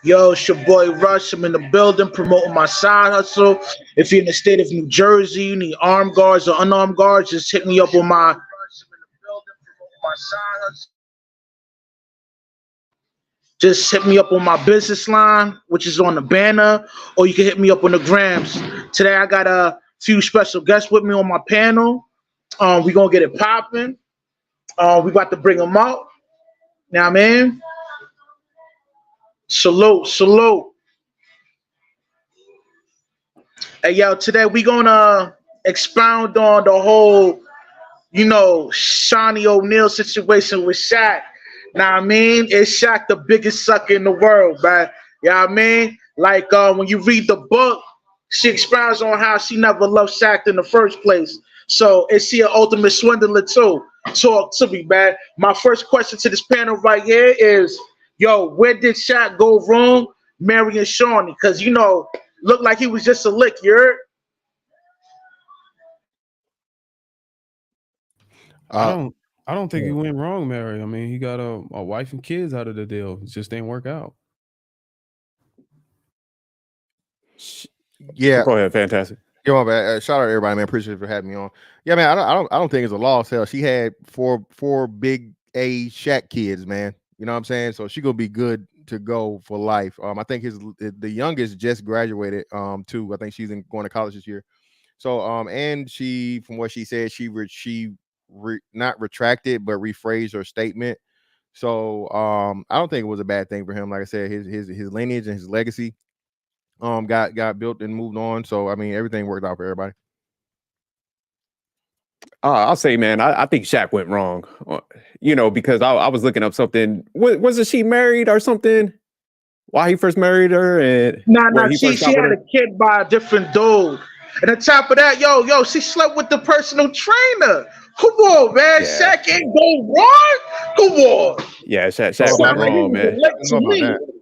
Yo, it's your boy Rush. I'm in the building promoting my side hustle. If you're in the state of New Jersey, you need armed guards or unarmed guards, just hit me up on my just hit me up on my business line, which is on the banner, or you can hit me up on the grams. Today I got a few special guests with me on my panel. We gonna get it popping. We about to bring them out. Now, man, salute, salute. Hey, yo, today we gonna expound on the whole, Shaunie O'Neal situation with Shaq. Now, I mean, is Shaq the biggest sucker in the world, man? You know what I mean? Like, when you read the book, she expounds on how she never loved Shaq in the first place. So, is she an ultimate swindler, too? Talk to me, man. My first question to this panel right here is, yo, where did Shaq go wrong marrying Shaunie? Because, looked like he was just a lick, you heard? I don't I don't think he went wrong, Mary. I mean, he got a wife and kids out of the deal. It just didn't work out. Yeah. Go ahead, fantastic. Yo, my bad. Shout out to everybody, man. Appreciate you for having me on. Yeah, man. I don't think it's a lost hell. She had four big A Shaq kids, man. You know what I'm saying? So she gonna be good to go for life. I think the youngest just graduated. Too. I think she's going to college this year. So and she, from what she said, not retracted but rephrased her statement. So I don't think it was a bad thing for him. Like I said, his lineage and his legacy got built and moved on. So I mean, everything worked out for everybody. I'll say, man, I think Shaq went wrong. Because I was looking up something. Wasn't she married or something? Why he first married her? And she had a kid by a different dude. And on top of that, yo, she slept with the personal trainer. Come on, man. Yeah. Shaq ain't go wrong. Come on. Yeah, Shaq went wrong, man.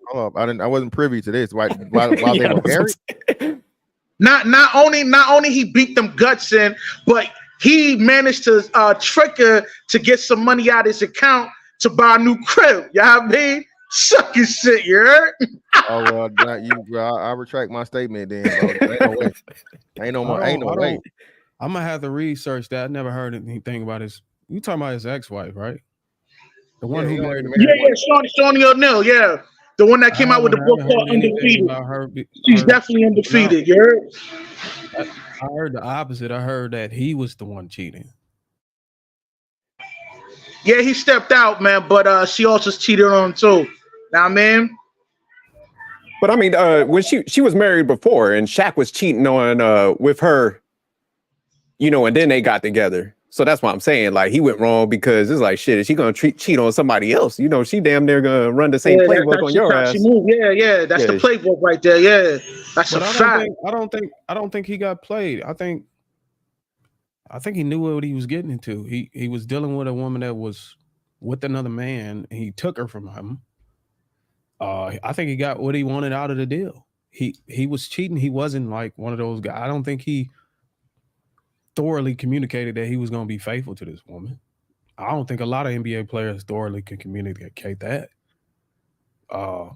Hold up. I wasn't privy to this. Why they were married? Not only he beat them guts in, but he managed to trick her to get some money out of his account to buy a new crib. You know what I mean? Suck your shit, you heard? Oh well, not you, bro. I retract my statement then, bro. Ain't no way. I'm gonna have to research that. I never heard anything about his. You talking about his ex-wife, right? The one who married him. Yeah, Shaunie O'Neal, yeah. The one that came out with the book called Undefeated. She's definitely undefeated, you heard? I heard the opposite. I heard that he was the one cheating. Yeah, he stepped out, man, but she also cheated on him too. Now, man. But I mean, when she was married before, and Shaq was cheating on with her, and then they got together. So that's why I'm saying, like, he went wrong because it's like, shit, is she gonna cheat on somebody else? She damn near gonna run the same playbook on your ass. Yeah, that's the playbook right there. Yeah, that's a fact. I don't think he got played. I think he knew what he was getting into. He was dealing with a woman that was with another man. And he took her from him. I think he got what he wanted out of the deal. He was cheating. He wasn't like one of those guys. I don't think he thoroughly communicated that he was going to be faithful to this woman. I don't think a lot of NBA players thoroughly can communicate that. I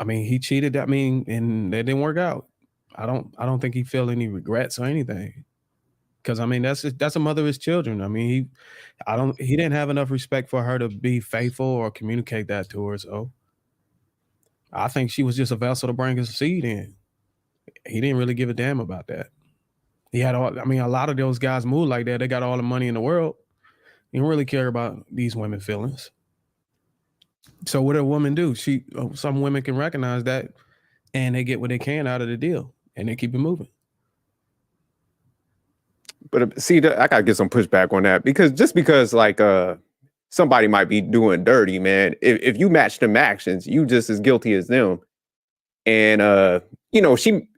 mean, he cheated. I mean, and that didn't work out. I don't think he felt any regrets or anything. Because I mean, that's a mother of his children. I mean, he didn't have enough respect for her to be faithful or communicate that to her. So I think she was just a vessel to bring his seed in. He didn't really give a damn about that. He had a lot of those guys move like that. They got all the money in the world. He don't really care about these women's feelings. So what did a woman do? Some women can recognize that, and they get what they can out of the deal, and they keep it moving. But see, I gotta get some pushback on that because like somebody might be doing dirty, man. If you match them actions, you just as guilty as them. And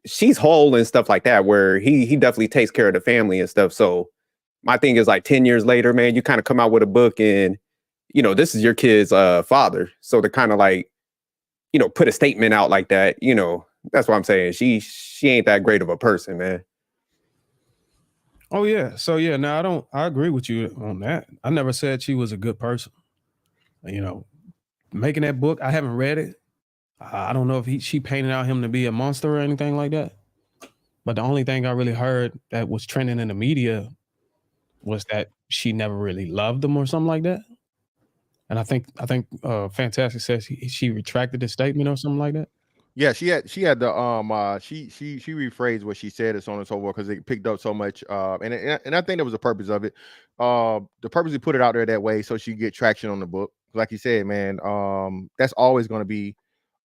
she's whole and stuff like that, where he definitely takes care of the family and stuff. So my thing is, like, 10 years later, man, you kind of come out with a book and this is your kid's father. So to kind of like, put a statement out like that, that's what I'm saying. She ain't that great of a person, man. Oh yeah. So yeah, no, I agree with you on that. I never said she was a good person. Making that book, I haven't read it. I don't know if she painted out him to be a monster or anything like that. But the only thing I really heard that was trending in the media was that she never really loved him or something like that. And I think Fantastic says she retracted the statement or something like that. Yeah, she had the she rephrased what she said and so on and so forth because it picked up so much and I think that was the purpose of it. The purpose to put it out there that way so she get traction on the book. Like you said, man, that's always going to be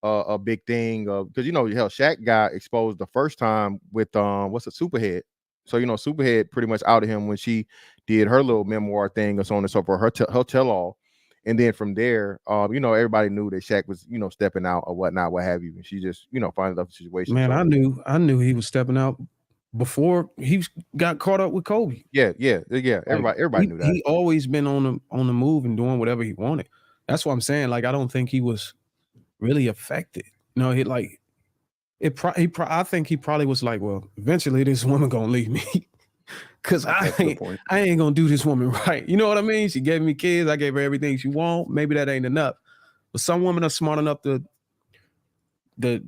a big thing because hell, Shaq got exposed the first time with what's a Superhead. So Superhead pretty much outed him when she did her little memoir thing or so on and so forth, her tell all. And then from there, everybody knew that Shaq was, stepping out or whatnot, what have you. And she just, finds out the situation. Man, So, I knew he was stepping out before he got caught up with Kobe. yeah. Like, Everybody knew that. He always been on the move and doing whatever he wanted. That's what I'm saying. Like, I don't think he was really affected. I think he probably was like, well, eventually this woman gonna leave me. Cause I ain't gonna do this woman right. You know what I mean? She gave me kids, I gave her everything she want. Maybe that ain't enough. But some women are smart enough to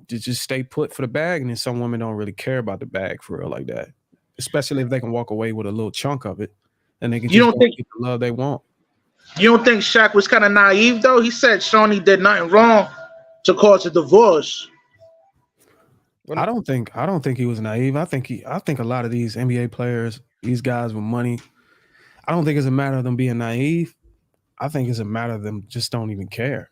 just stay put for the bag, and then some women don't really care about the bag for real like that. Especially if they can walk away with a little chunk of it and they can get the love they want. You don't think Shaq was kind of naive though? He said Shaunie did nothing wrong to cause a divorce. I don't think he was naive. I think a lot of these NBA players, these guys with money, I don't think it's a matter of them being naive. I think it's a matter of them just don't even care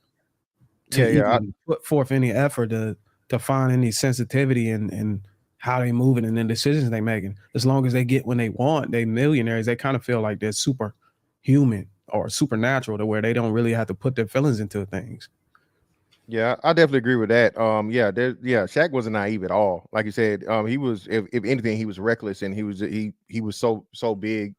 to even put forth any effort to find any sensitivity and how they moving and the decisions they making. As long as they get what they want, they millionaires. They kind of feel like they're superhuman or supernatural to where they don't really have to put their feelings into things. Yeah, I definitely agree with that. Shaq wasn't naive at all. Like you said, he was, if anything, he was reckless, and he was so big,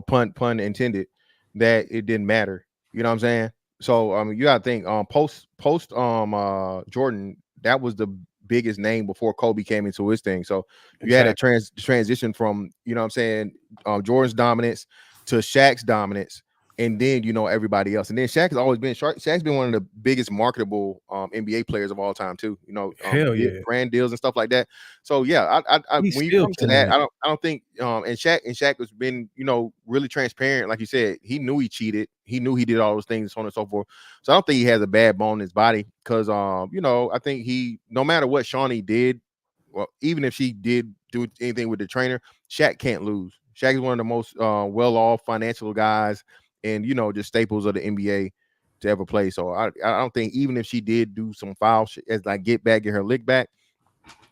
pun intended, that it didn't matter. You know what I'm saying? So you gotta think, post Jordan, that was the biggest name before Kobe came into his thing. So you had a transition from, Jordan's dominance to Shaq's dominance. And then everybody else, and then Shaq's been one of the biggest marketable NBA players of all time too. Hell yeah, brand deals and stuff like that. So yeah, I when you come to that, I don't think and Shaq has been really transparent. Like you said, he knew he cheated, he knew he did all those things, so on and so forth. So I don't think he has a bad bone in his body because I think no matter what Shaunie did, well, even if she did do anything with the trainer, Shaq can't lose. Shaq is one of the most well-off financial guys, and just staples of the NBA to ever play. So I don't think, even if she did do some foul shit, as like get her lick back,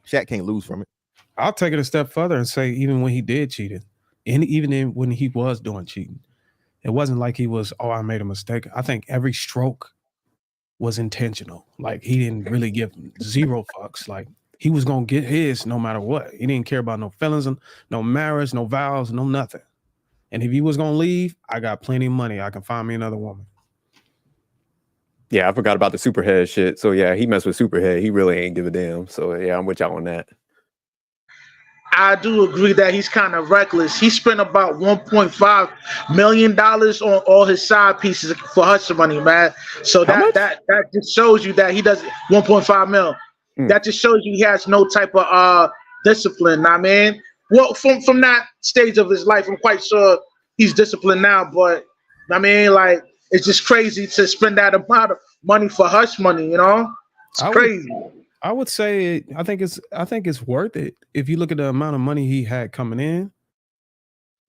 Shaq can't lose from it. I'll take it a step further and say, even when he did cheat it, and even when he was doing cheating, it wasn't like he was, I made a mistake. I think every stroke was intentional. Like, he didn't really give zero fucks. Like, he was gonna get his no matter what. He didn't care about no feelings, no marriage, no vows, no nothing. And if he was gonna leave, I got plenty of money. I can find me another woman. Yeah, I forgot about the Superhead shit. So yeah, he messed with Superhead. He really ain't give a damn. So yeah, I'm with y'all on that. I do agree that he's kind of reckless. He spent about $1.5 million on all his side pieces for hush money, man. So that just shows you that he doesn't 1.5 mil. That just shows you he has no type of discipline. I mean, well, from that stage of his life, I'm quite sure he's disciplined now. But I mean, like, it's just crazy to spend that amount of money for hush money. It's crazy. I would say I think it's worth it if you look at the amount of money he had coming in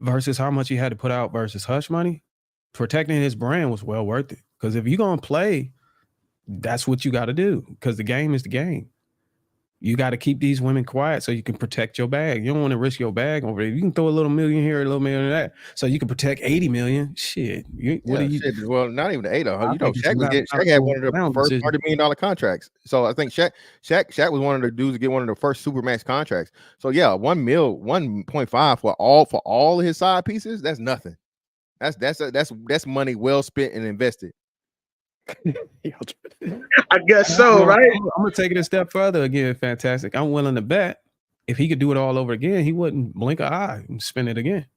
versus how much he had to put out versus hush money. Protecting his brand was well worth it, because if you're gonna play, that's what you got to do, because the game is the game. You got to keep these women quiet so you can protect your bag. You don't want to risk your bag over there. You can throw a little million here, a little million there, so you can protect 80 million. Shit. Well, not even the 800. Shaq had one of the first $30 million contracts. So I think Shaq was one of the dudes to get one of the first Supermax contracts. So yeah, 1.5 for all of his side pieces. That's nothing. That's money well spent and invested. I guess so, right? I'm gonna take it a step further again. Fantastic. I'm willing to bet if he could do it all over again, he wouldn't blink an eye and spend it again.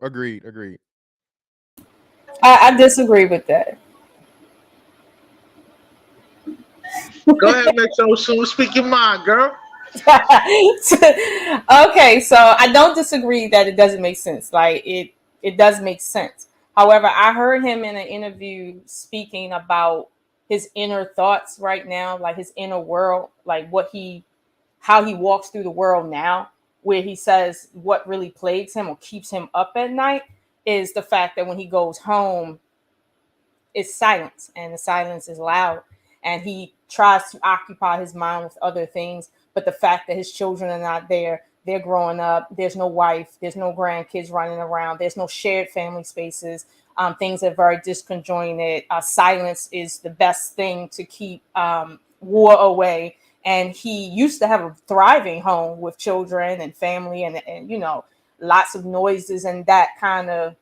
Agreed. I disagree with that. Go ahead, Metro. Soon speak your mind, girl. Okay, so I don't disagree that it doesn't make sense. Like it does make sense. However, I heard him in an interview speaking about his inner thoughts right now, like his inner world, like how he walks through the world now, where he says what really plagues him or keeps him up at night is the fact that when he goes home, it's silence, and the silence is loud, and he tries to occupy his mind with other things, but the fact that his children are not there, they're growing up, there's no wife, there's no grandkids running around, there's no shared family spaces. Things are very disconjointed. Silence is the best thing to keep war away, and he used to have a thriving home with children and family, and lots of noises, and that kind of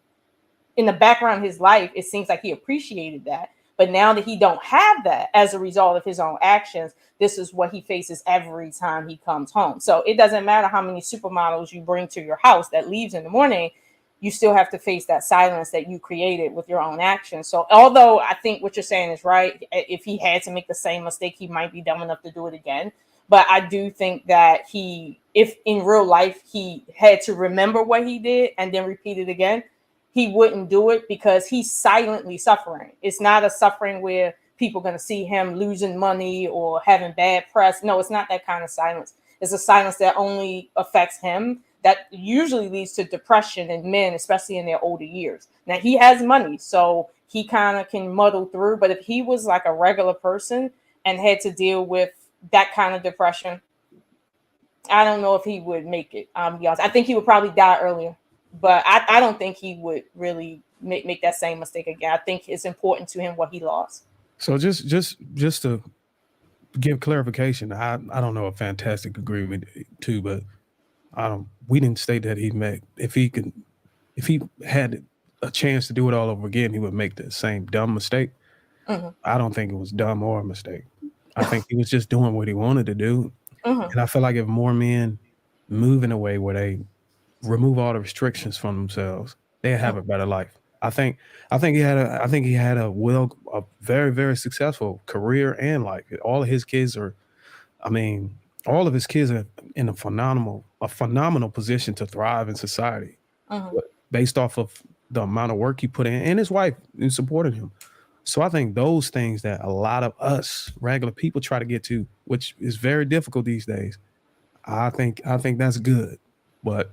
in the background of his life, it seems like he appreciated that. But now that he don't have that as a result of his own actions, this is what he faces every time he comes home. So it doesn't matter how many supermodels you bring to your house that leaves in the morning, you still have to face that silence that you created with your own actions. So although I think what you're saying is right, if he had to make the same mistake, he might be dumb enough to do it again. But I do think that if in real life he had to remember what he did and then repeat it again, he wouldn't do it because he's silently suffering. It's not a suffering where people are going to see him losing money or having bad press. No, it's not that kind of silence. It's a silence that only affects him, that usually leads to depression in men, especially in their older years. Now, he has money, so he kind of can muddle through. But if he was like a regular person and had to deal with that kind of depression, I don't know if he would make it. To be honest, I think he would probably die earlier. But I don't think he would really make that same mistake again. I think it's important to him what he lost. So just to give clarification, I don't know if Fantastic agreement too, but we didn't state that if he had a chance to do it all over again, he would make the same dumb mistake. Mm-hmm. I don't think it was dumb or a mistake. I think he was just doing what he wanted to do. Mm-hmm. And I feel like if more men move in a way where they remove all the restrictions from themselves, they have a better life. I think he had a very, very successful career and life. All of his kids are in a phenomenal position to thrive in society, Mm-hmm. based off of the amount of work he put in, and his wife in supporting him. So I think those things that a lot of us regular people try to get to, which is very difficult these days, I think that's good. But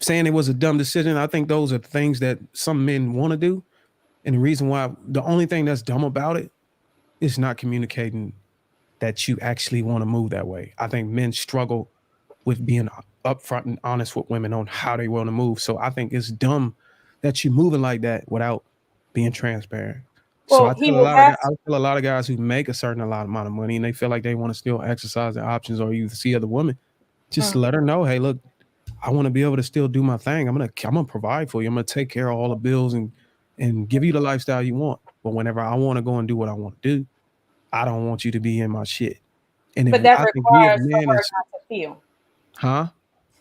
saying it was a dumb decision, I think those are things that some men want to do. And the reason why, the only thing that's dumb about it is not communicating that you actually want to move that way. I think men struggle with being upfront and honest with women on how they want to move. So I think it's dumb that you're moving like that without being transparent. So Well, he would have to. I tell a lot of guys who make a certain amount of money and they feel like they want to still exercise their options or you see other women, just let her know, hey, look, I want to be able to still do my thing. I'm gonna provide for you. I'm gonna take care of all the bills and give you the lifestyle you want. But whenever I want to go and do what I want to do, I don't want you to be in my shit. And But that requires for her not to feel. Huh?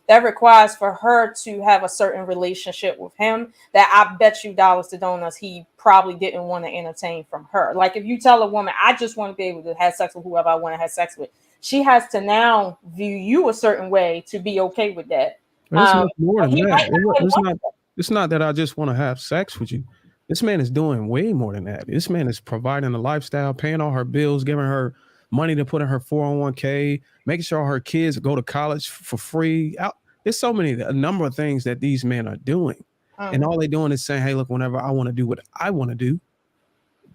That requires for her to have a certain relationship with him that I bet you dollars to donuts he probably didn't want to entertain from her. Like if you tell a woman, I just want to be able to have sex with whoever I want to have sex with, she has to now view you a certain way to be okay with that. It's much more than that. It's not that I just want to have sex with you. This man is doing way more than that. This man is providing a lifestyle, paying all her bills, giving her money to put in her 401k, making sure her kids go to college for free. There's a number of things that these men are doing. And all they're doing is saying, hey, look, whenever I want to do what I want to do,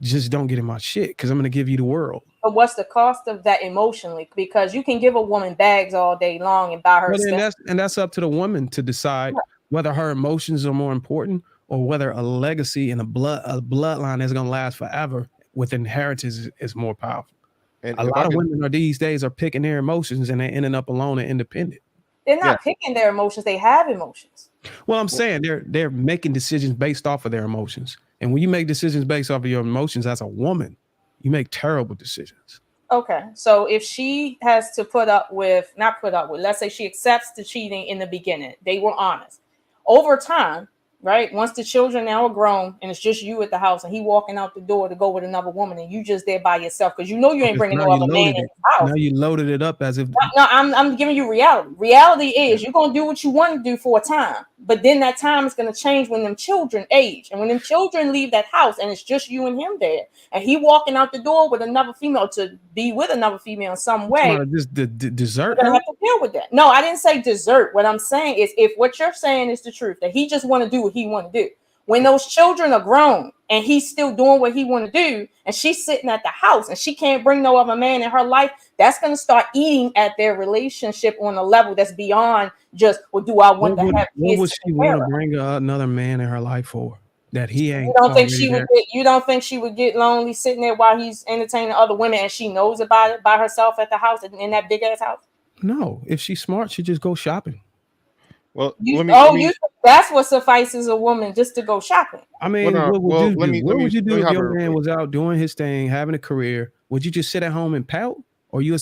just don't get in my shit because I'm going to give you the world. But what's the cost of that emotionally? Because you can give a woman bags all day long and buy her stuff. And that's up to the woman to decide whether her emotions are more important or whether a legacy and a bloodline that's going to last forever with inheritance is more powerful. And a lot of women these days are picking their emotions and they're ending up alone and independent. They're not picking their emotions. They have emotions. Well, I'm saying they're making decisions based off of their emotions. And when you make decisions based off of your emotions as a woman, you make terrible decisions. Okay. So if she has to let's say she accepts the cheating in the beginning, they were honest. Over time, right? Once the children now are grown and it's just you at the house and he walking out the door to go with another woman and you just there by yourself because you know you ain't bringing Now no you other man loaded in it. the house. Now you loaded it up as if No, I'm giving you reality. Reality is you're gonna do what you want to do for a time, but then that time is gonna change when them children age, and when them children leave that house and it's just you and him there, and he walking out the door with another female to be with another female in some way. just the You're dessert. gonna have to deal with that. No, I didn't say desert. What I'm saying is, if what you're saying is the truth, that he just want to do what he want to do. When those children are grown and he's still doing what he want to do, and she's sitting at the house and she can't bring no other man in her life, that's going to start eating at their relationship on a level that's beyond just, well, do I want to have What kids? would she want to bring another man in her life for? That he ain't. You don't think she would get? You don't think she would get lonely sitting there while he's entertaining other women, and she knows about it by herself at the house in that big ass house? No, if she's smart, she just go shopping. Well, that's what suffices a woman, just to go shopping. I mean, what would you do if your man was out doing his thing, having a career? Would you just sit at home and pout, or you'll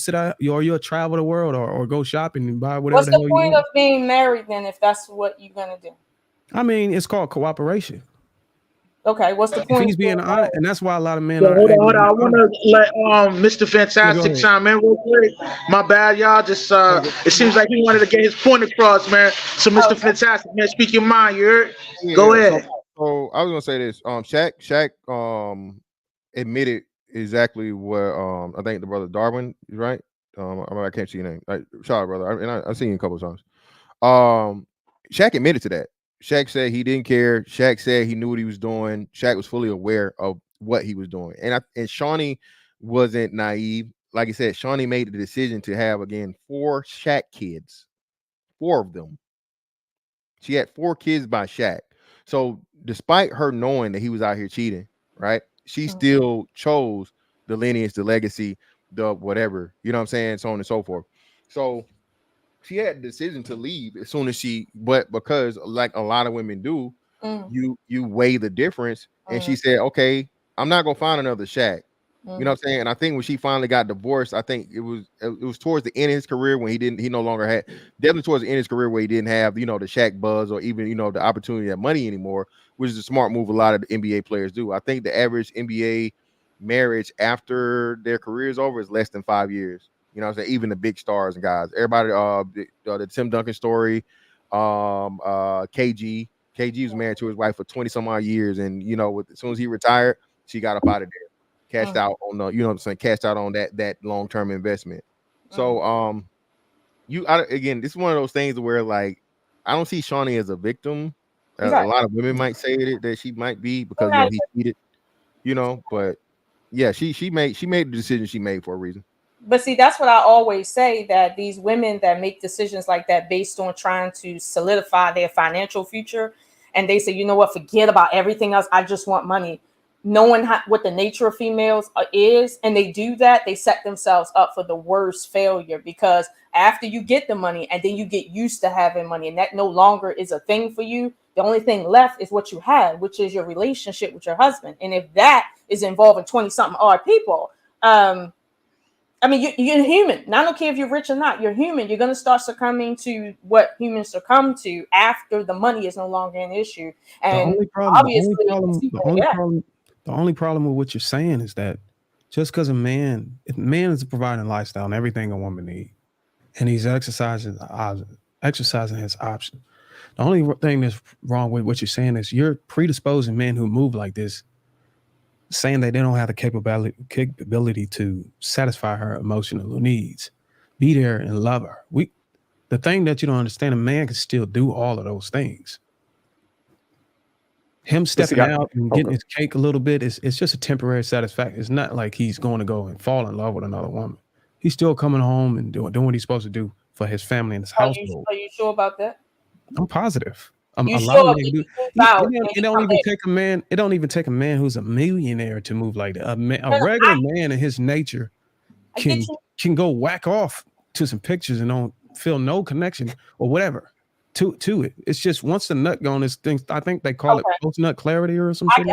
travel the world, or go shopping and buy whatever? What's the point of being married then, if that's what you're gonna do? I mean, it's called cooperation. Okay, what's the point? If he's being honest, and that's why a lot of men. Hold on. I want to let Mr. Fantastic chime in real quick. My bad, y'all. Just it seems like he wanted to get his point across, man. So, Mr. Fantastic, man, speak your mind. You heard? Go ahead. So I was gonna say this. Shaq admitted exactly what I think the brother Darwin is right. I can't see your name. Shout out, brother. I've seen you a couple of times. Shaq admitted to that. Shaq said he didn't care. Shaq said he knew what he was doing. Shaq was fully aware of what he was doing. And Shaunie wasn't naive. Like I said, Shaunie made the decision to have, again, 4 Shaq kids. 4 of them. She had 4 kids by Shaq. So despite her knowing that he was out here cheating, right, she still chose the lineage, the legacy, the whatever, you know what I'm saying, so on and so forth. So she had the decision to leave as soon as but because like a lot of women do, you weigh the difference. And she said, okay, I'm not gonna find another Shaq. You know what I'm saying? And I think when she finally got divorced, I think it was towards the end of his career when he no longer had, definitely towards the end of his career where he didn't have, the Shaq buzz or even, the opportunity to money anymore, which is a smart move a lot of the NBA players do. I think the average NBA marriage after their career is over is less than 5 years. You know what I'm saying? Even the big stars and guys. Everybody, the Tim Duncan story, KG was married to his wife for 20 some odd years. And, as soon as he retired, she got up out of there, cashed out on cashed out on that long-term investment. So, again, this is one of those things where, like, I don't see Shaunie as a victim. A lot of women might say that she might be because he cheated, but yeah, she made the decision she made for a reason. But see, that's what I always say, that these women that make decisions like that based on trying to solidify their financial future, and they say, you know what, forget about everything else, I just want money. Knowing what the nature of females is, and they do that, they set themselves up for the worst failure, because after you get the money and then you get used to having money and that no longer is a thing for you, the only thing left is what you had, which is your relationship with your husband. And if that is involving 20-something odd people, I mean, you're human. And I don't care if you're rich or not. You're human. You're going to start succumbing to what humans succumb to after the money is no longer an issue. And the only problem with what you're saying is that just because if a man is providing lifestyle and everything a woman needs, and he's exercising his option, the only thing that's wrong with what you're saying is you're predisposing men who move like this, saying that they don't have the capability to satisfy her emotional needs, be there and love her. The thing that you don't understand, a man can still do all of those things. Him stepping out and getting his cake a little bit, it's just a temporary satisfaction. It's not like he's going to go and fall in love with another woman. He's still coming home and doing what he's supposed to do for his family and his household. Are you sure about that? I'm positive. A You lot sure of men do. It don't even take a man. It don't even take a man who's a millionaire to move like that. A regular man in his nature can go whack off to some pictures and don't feel no connection or whatever to it. It's just once the nut gone, it's things. I think they call it post nut clarity or something.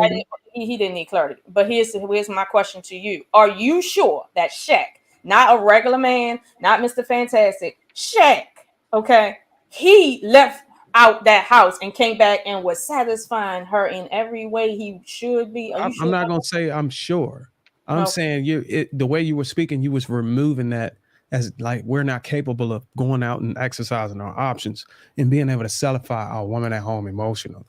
He didn't need clarity. But here's my question to you: are you sure that Shaq, not a regular man, not Mr. Fantastic, Shaq, okay, he left out that house and came back and was satisfying her in every way he should be? Are you sure I'm not about gonna say I'm sure. that? I'm No. saying the way you were speaking, you was removing that as like we're not capable of going out and exercising our options and being able to satisfy our woman at home emotionally.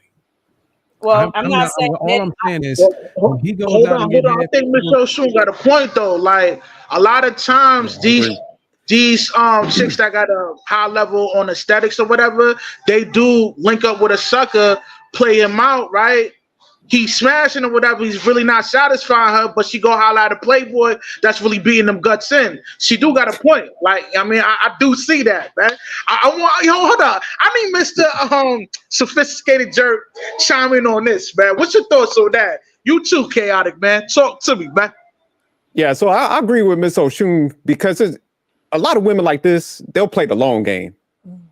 Well, I'm I'm not not. saying All that. I'm saying is when Hold he goes hold out on, and hold get on. I head, think Miss Oshun got a point though. Like a lot of Yeah, times I agree. these chicks that got a high level on aesthetics or whatever, they do link up with a sucker, play him out, right? He's smashing or whatever. He's really not satisfying her, but she go holler at a playboy that's really beating them guts in. She do got a point. Like I mean, I do see that, man. I want hold on. I need Mister Sophisticated Jerk chime in on this, man. What's your thoughts on that? You too, chaotic man. Talk to me, man. Yeah, so I agree with Miss Oshun because a lot of women like this, they'll play the long game.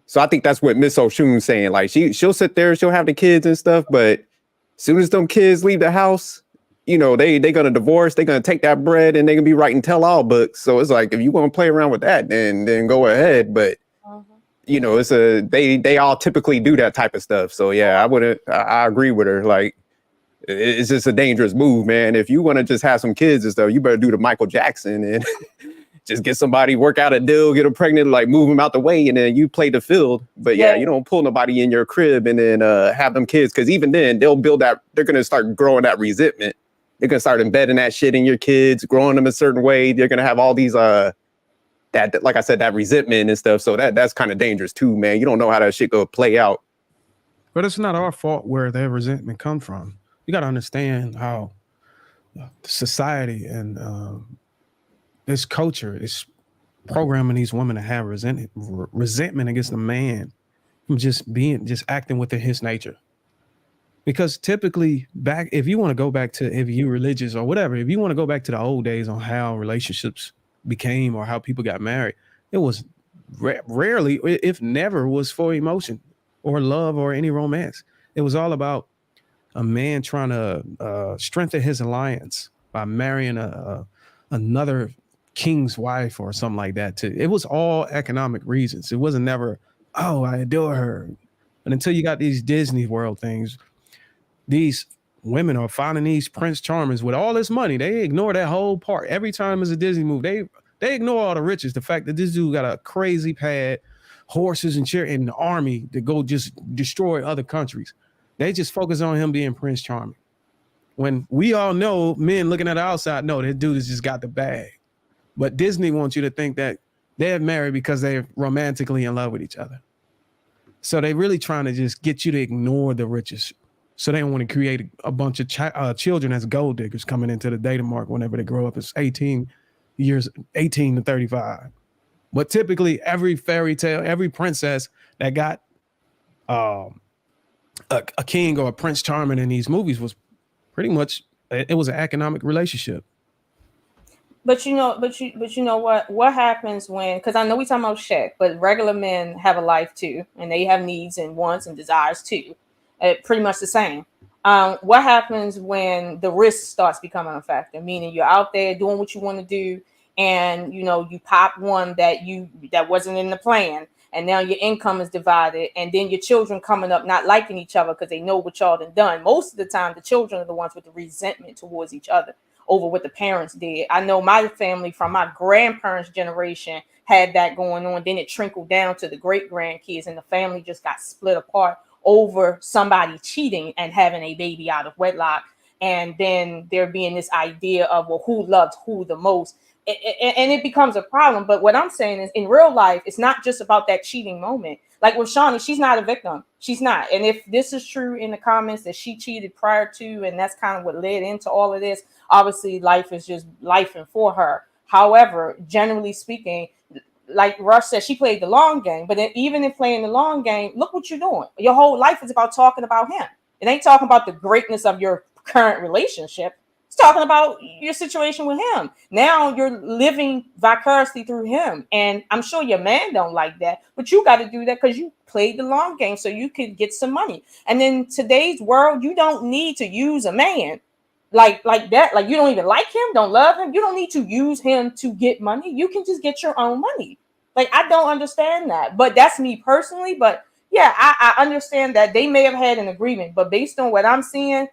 So I think that's what Miss Oshun's saying. Like she'll sit there, she'll have the kids and stuff, but as soon as them kids leave the house, you know, they gonna divorce, they're gonna take that bread and they're gonna be writing tell-all books. So it's like if you want to play around with that, then go ahead. But you know, they all typically do that type of stuff. So yeah, I agree with her. Like it's just a dangerous move, man. If you want to just have some kids and stuff, you better do the Michael Jackson and just get somebody, work out a deal, get them pregnant, like move them out the way, and then you play the field. But yeah, you don't pull nobody in your crib and then have them kids, because even then they'll build that. They're gonna start growing that resentment. They're gonna start embedding that shit in your kids, growing them a certain way. They're gonna have all these that, like I said, that resentment and stuff. So that's kind of dangerous too, man. You don't know how that shit go play out. but it's not our fault where their resentment come from. You got to understand how society and this culture is programming these women to have resentment against the man from just acting within his nature. Because typically if you want to go back to, if you religious or whatever, if you want to go back to the old days on how relationships became or how people got married, it was rarely, if never, was for emotion or love or any romance. It was all about a man trying to strengthen his alliance by marrying another king's wife or something like that. It was all economic reasons. It wasn't never, oh, I adore her. And until you got these Disney World things, these women are finding these Prince Charmers with all this money. They ignore that whole part. Every time there's a Disney movie, they ignore all the riches. The fact that this dude got a crazy pad, horses and an army to go just destroy other countries. They just focus on him being Prince Charming. When we all know, men looking at the outside, no, that dude has just got the bag. But Disney wants you to think that they're married because they're romantically in love with each other. So they really trying to just get you to ignore the riches. So they don't want to create a bunch of children as gold diggers coming into the data mark whenever they grow up as 18 to 35. But typically every fairy tale, every princess that got a king or a Prince Charming in these movies was pretty much, it was an economic relationship. But you know what happens when, because I know we talking about Shaq, but regular men have a life too, and they have needs and wants and desires too. Pretty much the same. What happens when the risk starts becoming a factor? Meaning you're out there doing what you want to do, and you know you pop one that wasn't in the plan, and now your income is divided, and then your children coming up not liking each other because they know what y'all done. Most of the time, the children are the ones with the resentment towards each other over what the parents did. I know my family from my grandparents' generation had that going on. Then it trickled down to the great grandkids, and the family just got split apart over somebody cheating and having a baby out of wedlock. And then there being this idea of, well, who loved who the most? And it becomes a problem. But what I'm saying is, in real life, it's not just about that cheating moment. Like with Shaunie, she's not a victim. She's not. And if this is true in the comments that she cheated prior to, and that's kind of what led into all of this, obviously life is just life and for her. However, generally speaking, like Russ said, she played the long game. But even in playing the long game, look what you're doing. Your whole life is about talking about him. It ain't talking about the greatness of your current relationship. It's talking about your situation with him. Now you're living vicariously through him. And I'm sure your man don't like that, but you got to do that because you played the long game so you could get some money. And in today's world, you don't need to use a man like that. Like you don't even like him, don't love him. You don't need to use him to get money. You can just get your own money. Like I don't understand that, but that's me personally. But yeah, I understand that they may have had an agreement, but based on what I'm seeing,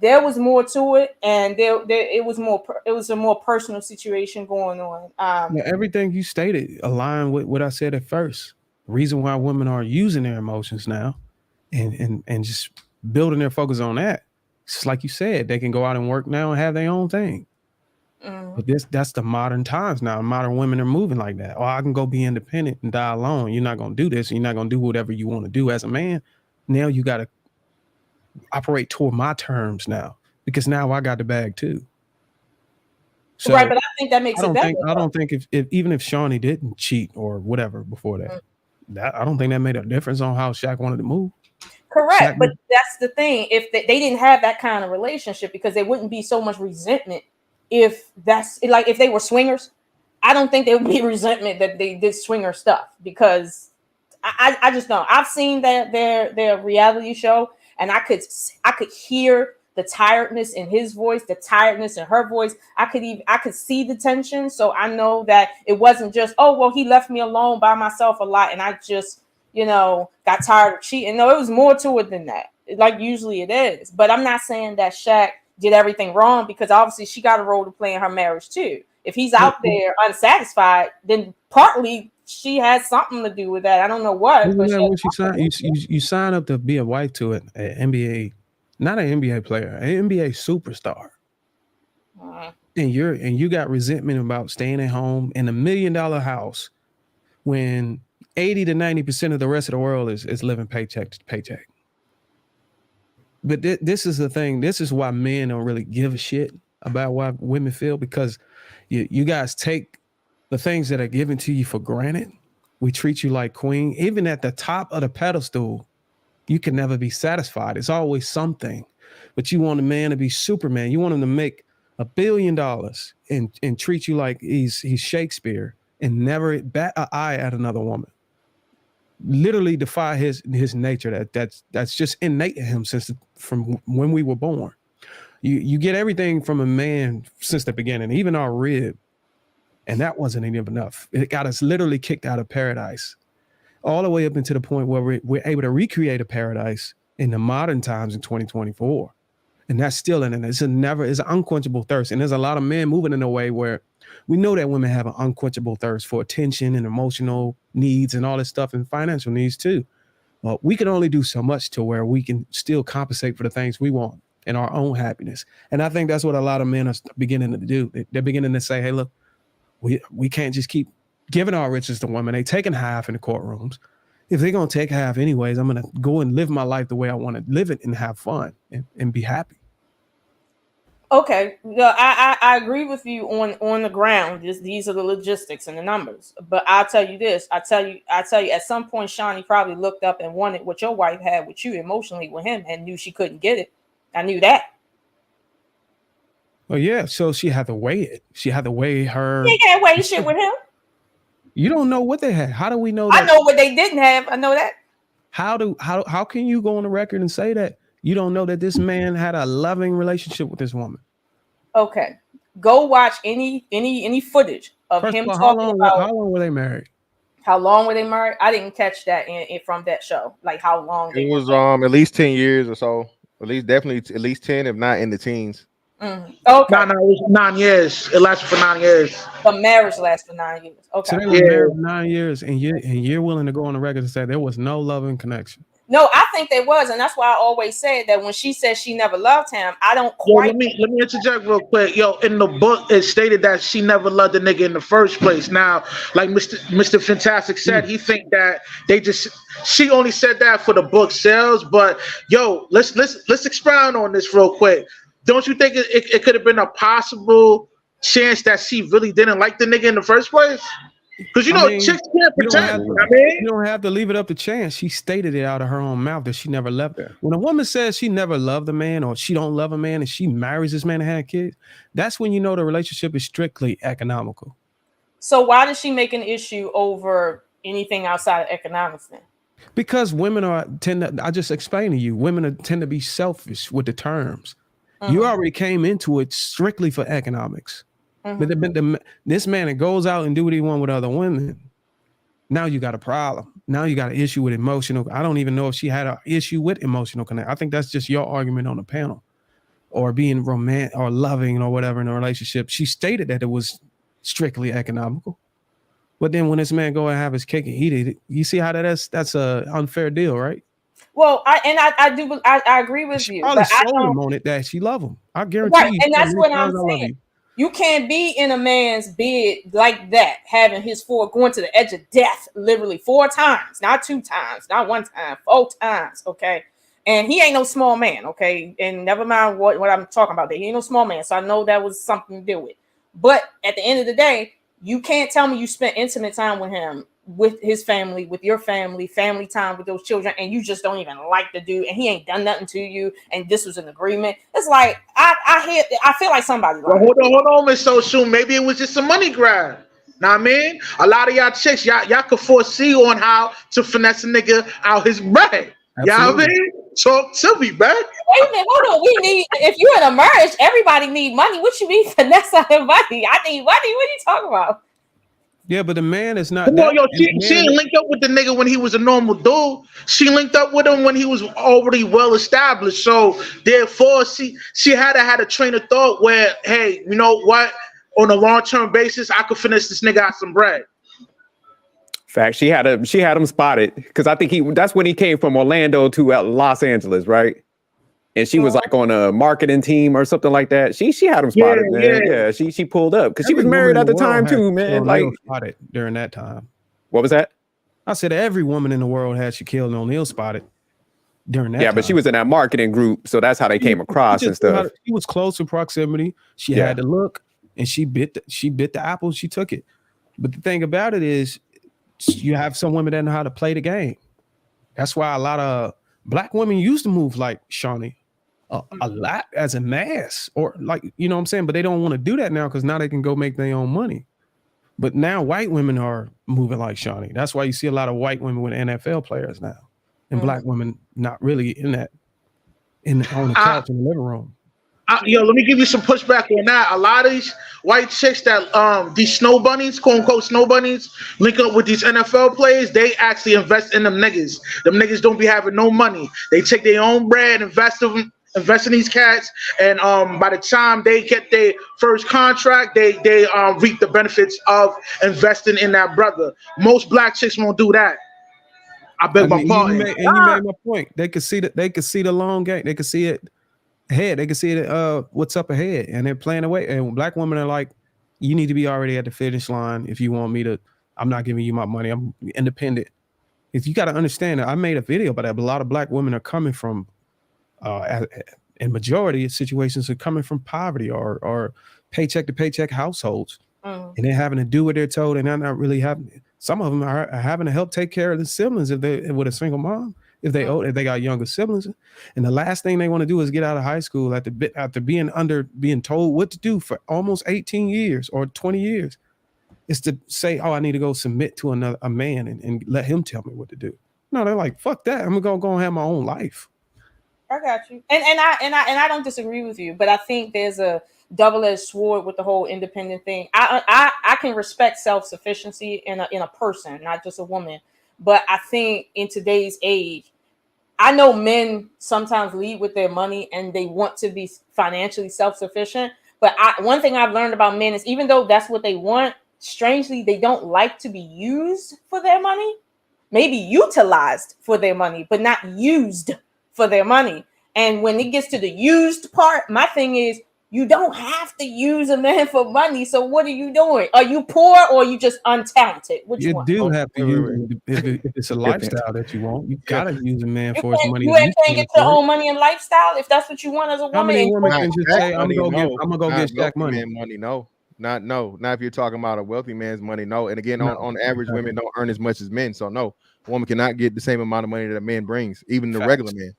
there was more to it, and it was a more personal situation going on. Yeah, everything you stated aligned with what I said at first. The reason why women are using their emotions now and just building their focus on that. Just like you said, they can go out and work now and have their own thing. But that's the modern times now. Modern women are moving like that. Oh, I can go be independent and die alone. You're not going to do this. You're not going to do whatever you want to do as a man. Now you got to operate toward my terms now, because now I got the bag too. So right, but I think that makes it better. I don't think if even if Shaunie didn't cheat or whatever before that, I don't think that made a difference on how Shaq wanted to move. Correct, but that's the thing. If they didn't have that kind of relationship, because there wouldn't be so much resentment. If that's like if they were swingers, I don't think there would be resentment that they did swinger stuff, because I just don't. I've seen their reality show, and I could hear the tiredness in his voice, the tiredness in her voice. I could see the tension, so I know that it wasn't just, oh well, he left me alone by myself a lot, and I just got tired of cheating. No, it was more to it than that. Like usually it is. But I'm not saying that Shaq did everything wrong, because obviously she got a role to play in her marriage too. If he's out there unsatisfied, then partly she has something to do with that. I don't know what. But you sign up to be a wife to an NBA, not an NBA player, an NBA superstar. And you got resentment about staying at home in $1 million house when 80 to 90% of the rest of the world is living paycheck to paycheck. But this is the thing. This is why men don't really give a shit about why women feel, because you guys take the things that are given to you for granted. We treat you like queen. Even at the top of the pedestal, you can never be satisfied. It's always something. But you want a man to be Superman. You want him to make $1 billion and treat you like he's Shakespeare and never bat an eye at another woman. Literally defy his nature that's just innate in him from when we were born. You get everything from a man since the beginning, even our rib, and that wasn't even enough. It got us literally kicked out of paradise, all the way up into the point where we're able to recreate a paradise in the modern times in 2024, and that's still in it. It's an unquenchable thirst, and there's a lot of men moving in a way where we know that women have an unquenchable thirst for attention and emotional needs and all this stuff, and financial needs too. We can only do so much to where we can still compensate for the things we want and our own happiness. And I think that's what a lot of men are beginning to do. They're beginning to say, hey, look, we can't just keep giving our riches to women. They taking half in the courtrooms. If they're going to take half anyways, I'm going to go and live my life the way I want to live it and have fun and be happy. Okay, I agree with you on the ground. These are the logistics and the numbers. But I'll tell you this. I tell you. At some point, Shaunie probably looked up and wanted what your wife had with you emotionally with him, and knew she couldn't get it. I knew that. Well, yeah. So she had to weigh it. She had to weigh her. You can't weigh shit with him. You don't know what they had. How do we know that? I know what they didn't have. I know that. How can you go on the record and say that you don't know that this man had a loving relationship with this woman? Okay, go watch any footage of him talking about how long were they married. How long were they married? I didn't catch that from that show. Like how long? It was at least 10 years or so. Definitely at least 10, if not in the teens. Mm-hmm. Okay. No, it was 9 years. It lasted for 9 years. But marriage lasts for 9 years. Okay. So they were married for 9 years, and you're willing to go on the record and say there was no loving connection. No, I think there was, and that's why I always said that when she said she never loved him, I don't quite. Let me interject real quick. In the book, it stated that she never loved the nigga in the first place. Now, like Mr. Fantastic said, he think that she only said that for the book sales. But let's expound on this real quick. Don't you think it could have been a possible chance that she really didn't like the nigga in the first place? Because chicks can't pretend. You don't have to leave it up to chance. She stated it out of her own mouth that she never loved her. When a woman says she never loved a man, or she don't love a man, and she marries this man and had kids, that's when you know the relationship is strictly economical. So why does she make an issue over anything outside of economics then? Because women I just explained to you, women tend to be selfish with the terms. Mm-hmm. You already came into it strictly for economics. Mm-hmm. But this man that goes out and do what he wants with other women, Now you got a problem. Now you got an issue with emotional. I don't even know if she had an issue with emotional connect. I think that's just your argument on the panel, or being romantic or loving or whatever in a relationship. She stated that it was strictly economical. But then when this man go and have his cake and eat it, you see how that's a unfair deal, right? Well, I agree with She you, probably but I sold don't. him on it that she love him. I guarantee Right, you. and that's what I'm I love saying. you. You can't be in a man's bed like that, having his going to the edge of death, literally 4 times, not 2 times, not 1 time, 4 times. Okay, and he ain't no small man. Okay, and never mind what I'm talking about. There, he ain't no small man. So I know that was something to deal with. But at the end of the day, you can't tell me you spent intimate time with him, with his family, with your family time with those children, and you just don't even like the dude, and he ain't done nothing to you, and this was an agreement. It's like I feel like somebody Well, lied. hold on, Miss Social. Maybe it was just a money grab. Know what I mean? A lot of y'all chicks, y'all could foresee on how to finesse a nigga out his bread. You know what I mean? Talk to me, man. Wait a minute, hold on. We need, if you're in a marriage, everybody need money. What you mean finesse out of money? I need money. What are you talking about? Yeah, but the man is not Come that. on, yo, she ain't linked up with the nigga when he was a normal dude. She linked up with him when he was already well established. So therefore, she had to have a train of thought where, hey, you know what? On a long-term basis, I could finesse this nigga out some bread. Fact, she had him spotted, because I think that's when he came from Orlando to Los Angeles, right? And she was like on a marketing team or something like that. She had him spotted, man. Yeah, she pulled up because she was married at the time too, man. Like, spotted during that time. What was that? I said every woman in the world had Shaquille O'Neal spotted during that. Yeah, time. but she was in that marketing group, so that's how they came across and stuff. She was close in proximity. She had to look, and she bit the apple. She took it. But the thing about it is, you have some women that know how to play the game. That's why a lot of black women used to move like Shaunie a lot as a mass, or like, you know what I'm saying? But they don't want to do that now because now they can go make their own money. But now white women are moving like Shaunie. That's why you see a lot of white women with NFL players now, and black women not really on the couch in the living room. Yo, let me give you some pushback on that. A lot of these white chicks that these snow bunnies, quote unquote snow bunnies, link up with these NFL players, they actually invest in them niggas. Them niggas don't be having no money. They take their own bread, invest in these cats, and by the time they get their first contract, they reap the benefits of investing in that brother. Most black chicks won't do that. I beg my pardon. You made my point. They could see the long game. They could see it ahead. They can see it what's up ahead, and they're playing away. And black women are like, you need to be already at the finish line if you want me to. I'm not giving you my money. I'm independent. If you got to understand that, I made a video about that, but a lot of black women are coming from in majority of situations are coming from poverty or paycheck to paycheck households, and they're having to do what they're told, and they're not really having. Some of them are having to help take care of the siblings if they with a single mom. If they got younger siblings, and the last thing they want to do is get out of high school after being told what to do for almost 18 years or 20 years, is to say, oh, I need to go submit to a man and let him tell me what to do. No, they're like, fuck that. I'm gonna go and have my own life. I got you, and I don't disagree with you, but I think there's a double-edged sword with the whole independent thing. I can respect self-sufficiency in a person, not just a woman. But I think in today's age, I know men sometimes lead with their money and they want to be financially self-sufficient. But one thing I've learned about men is, even though that's what they want, strangely, they don't like to be used for their money. Maybe utilized for their money, but not used for their money. And when it gets to the used part, my thing is, you don't have to use a man for money. So what are you doing? Are you poor or are you just untalented? What you want? Do have to use if it's a lifestyle that you want. You gotta use a man for his money. You can't get your own money and lifestyle if that's what you want as a woman. How many women can just say, I'm gonna go get Shaq money? Money, no. Not if you're talking about a wealthy man's money, no. And again, on average, women don't earn as much as men. So no, a woman cannot get the same amount of money that a man brings, even the regular man.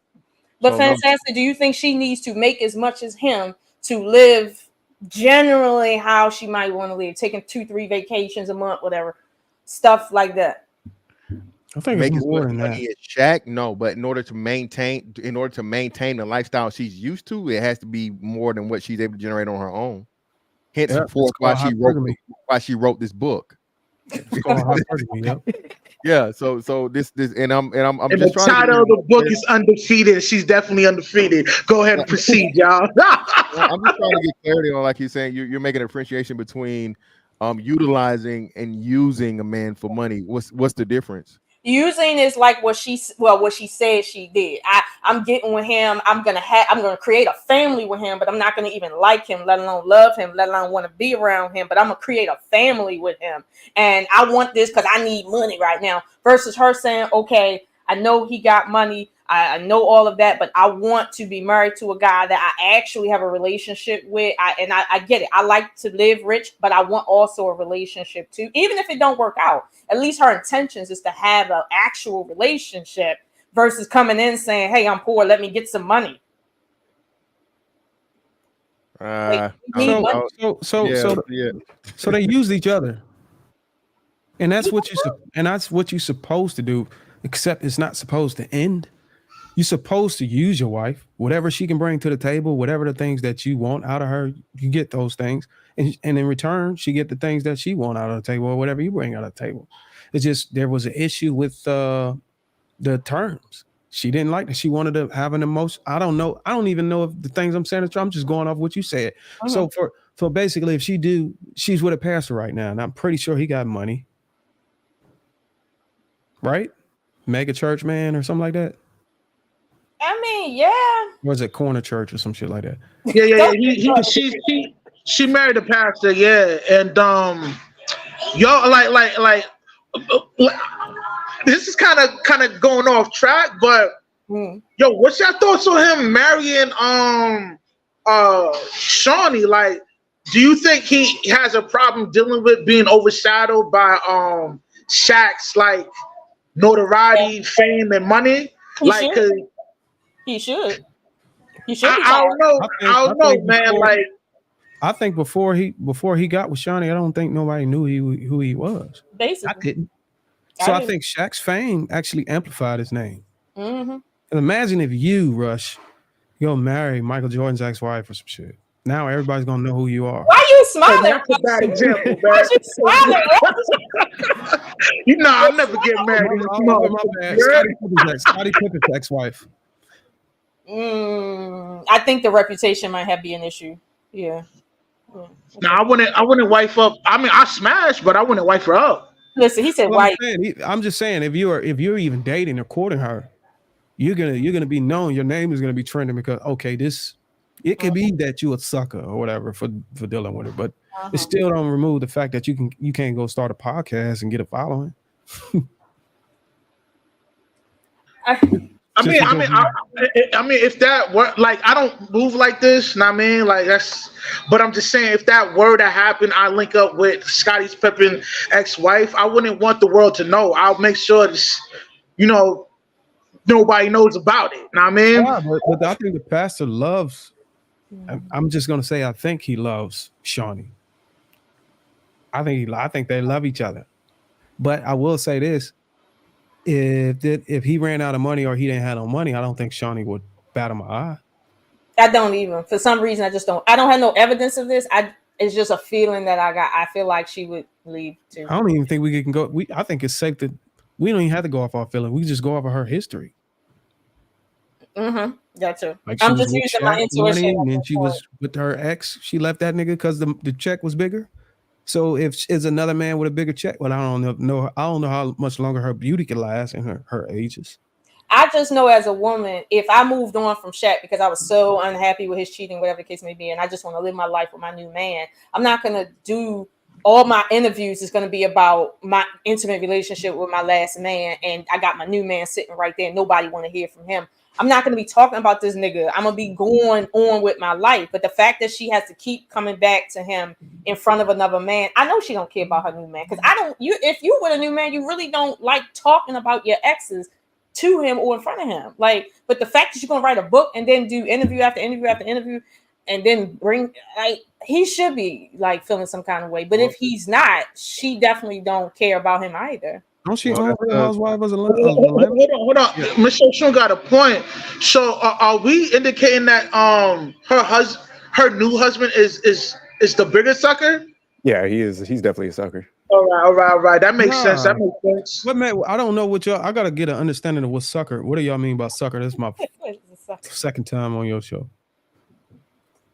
But so, Fantastic, do you think she needs to make as much as him to live generally how she might want to live, taking 2-3 vacations a month, whatever, stuff like that? I think make it's more than money that. As Shaq, no, but in order to maintain the lifestyle she's used to, it has to be more than what she's able to generate on her own. Hence, why she wrote this book. It's called hypergamy. Yep. Yeah. So this and I'm And just the trying to title of get the book is Undefeated. She's definitely undefeated. Go ahead and proceed, y'all. I'm just trying to get clarity on, like you're saying, you're making a differentiation between utilizing and using a man for money. What's the difference? Using is like what she said she did. I'm getting with him. I'm gonna create a family with him, but I'm not gonna even like him, let alone love him, let alone want to be around him. But I'm gonna create a family with him, and I want this because I need money right now. Versus her saying, "Okay, I know he got money. I know all of that, but I want to be married to a guy that I actually have a relationship with. I get it. I like to live rich, but I want also a relationship too. Even if it don't work out, at least her intentions is to have an actual relationship versus coming in saying, "Hey, I'm poor. Let me get some money." Like, Yeah. So they used each other, and that's what you're supposed to do. Except it's not supposed to end. You're supposed to use your wife, whatever she can bring to the table, whatever the things that you want out of her, you get those things, and in return, she get the things that she want out of the table, or whatever you bring out of the table. It's just there was an issue with the terms. She didn't like that. She wanted to have an emotion. I don't know. I don't even know if the things I'm saying are true. I'm just going off what you said. So for basically, if she's with a pastor right now, and I'm pretty sure he got money, right? Mega church man or something like that. I mean, yeah. Was it corner church or some shit like that? Yeah. She married a pastor, yeah, and yo, like this is kind of going off track, but yo, what's your thoughts on him marrying Shaunie? Like, do you think he has a problem dealing with being overshadowed by Shaq's like notoriety, fame, and money? He should. I don't know, man. Like, I think before he got with Shaunie, I don't think nobody knew who he was. Basically, I didn't. So I think Shaq's fame actually amplified his name. Mm-hmm. And imagine if you, Rush, go marry Michael Jordan's ex-wife or some shit. Now everybody's gonna know who you are. Why are you smiling? That's a bad example, man. Why you smiling? You know, I'll never get married. My bad. Scottie Pippen's ex-wife. I think the reputation might have be an issue. Yeah. No, I wouldn't wife up. I mean, I smashed, but I wouldn't wife her up. Listen, he said wife. I'm just saying, if you're even dating or courting her, you're gonna be known. Your name is gonna be trending because it could be that you a sucker or whatever for dealing with it, but it still don't remove the fact that you can't go start a podcast and get a following. I mean, if that were like, I don't move like this. Know what I mean, like but I'm just saying, if that were to happen, I link up with Scottie Pippen's ex-wife. I wouldn't want the world to know. I'll make sure this, nobody knows about it. Know what I mean? Yeah, but I think the pastor loves. I'm just gonna say, I think he loves Shaunie. I think they love each other. But I will say this. If he ran out of money or he didn't have no money, I don't think Shaunie would bat him an eye. I don't even. For some reason, I don't have no evidence of this. It's just a feeling that I got. I feel like she would leave too. I don't even think we can go. I think it's safe that we don't even have to go off our feeling. We just go off of her history. Gotcha. Like I'm just using my intuition. And she was with her ex. She left that nigga because the check was bigger. So if it's another man with a bigger check, well, I don't know how much longer her beauty can last in her ages. I just know as a woman, if I moved on from Shaq because I was so unhappy with his cheating, whatever the case may be, and I just want to live my life with my new man, I'm not going to do all my interviews is going to be about my intimate relationship with my last man, and I got my new man sitting right there. Nobody want to hear from him. I'm not going to be talking about this nigga. I'm going to be going on with my life. But the fact that she has to keep coming back to him in front of another man, I know she don't care about her new man. Because if you with a new man, you really don't like talking about your exes to him or in front of him. But the fact that you're going to write a book and then do interview after interview after interview and then he should be feeling some kind of way. But if he's not, she definitely don't care about him either. Don't she own Real Housewives of Atlanta? Hold on. Yeah. Michelle Shun got a point. So are we indicating that her new husband is the bigger sucker? Yeah, he is. He's definitely a sucker. All right. That makes sense. That Nah. makes sense. What man? I don't know what y'all. I gotta get an understanding of what sucker. What do y'all mean by sucker? This is my second time on your show.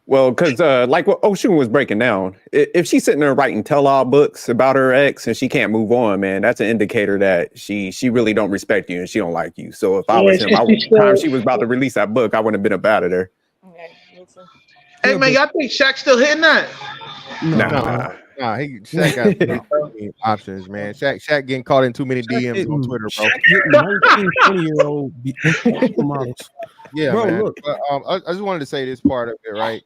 Well, because like what Oshun was breaking down, if she's sitting there writing tell-all books about her ex and she can't move on, man, that's an indicator that she really don't respect you and she don't like you. So if I was him, time she was about to release that book, I wouldn't have been up out of there. Hey man, y'all think Shaq still hitting that? No. Nah, Shaq got too many options, man. Shaq getting caught in too many DMs on Twitter, bro. 19, 20-year-old models. Yeah, bro, man. look. But, I just wanted to say this part of it, right?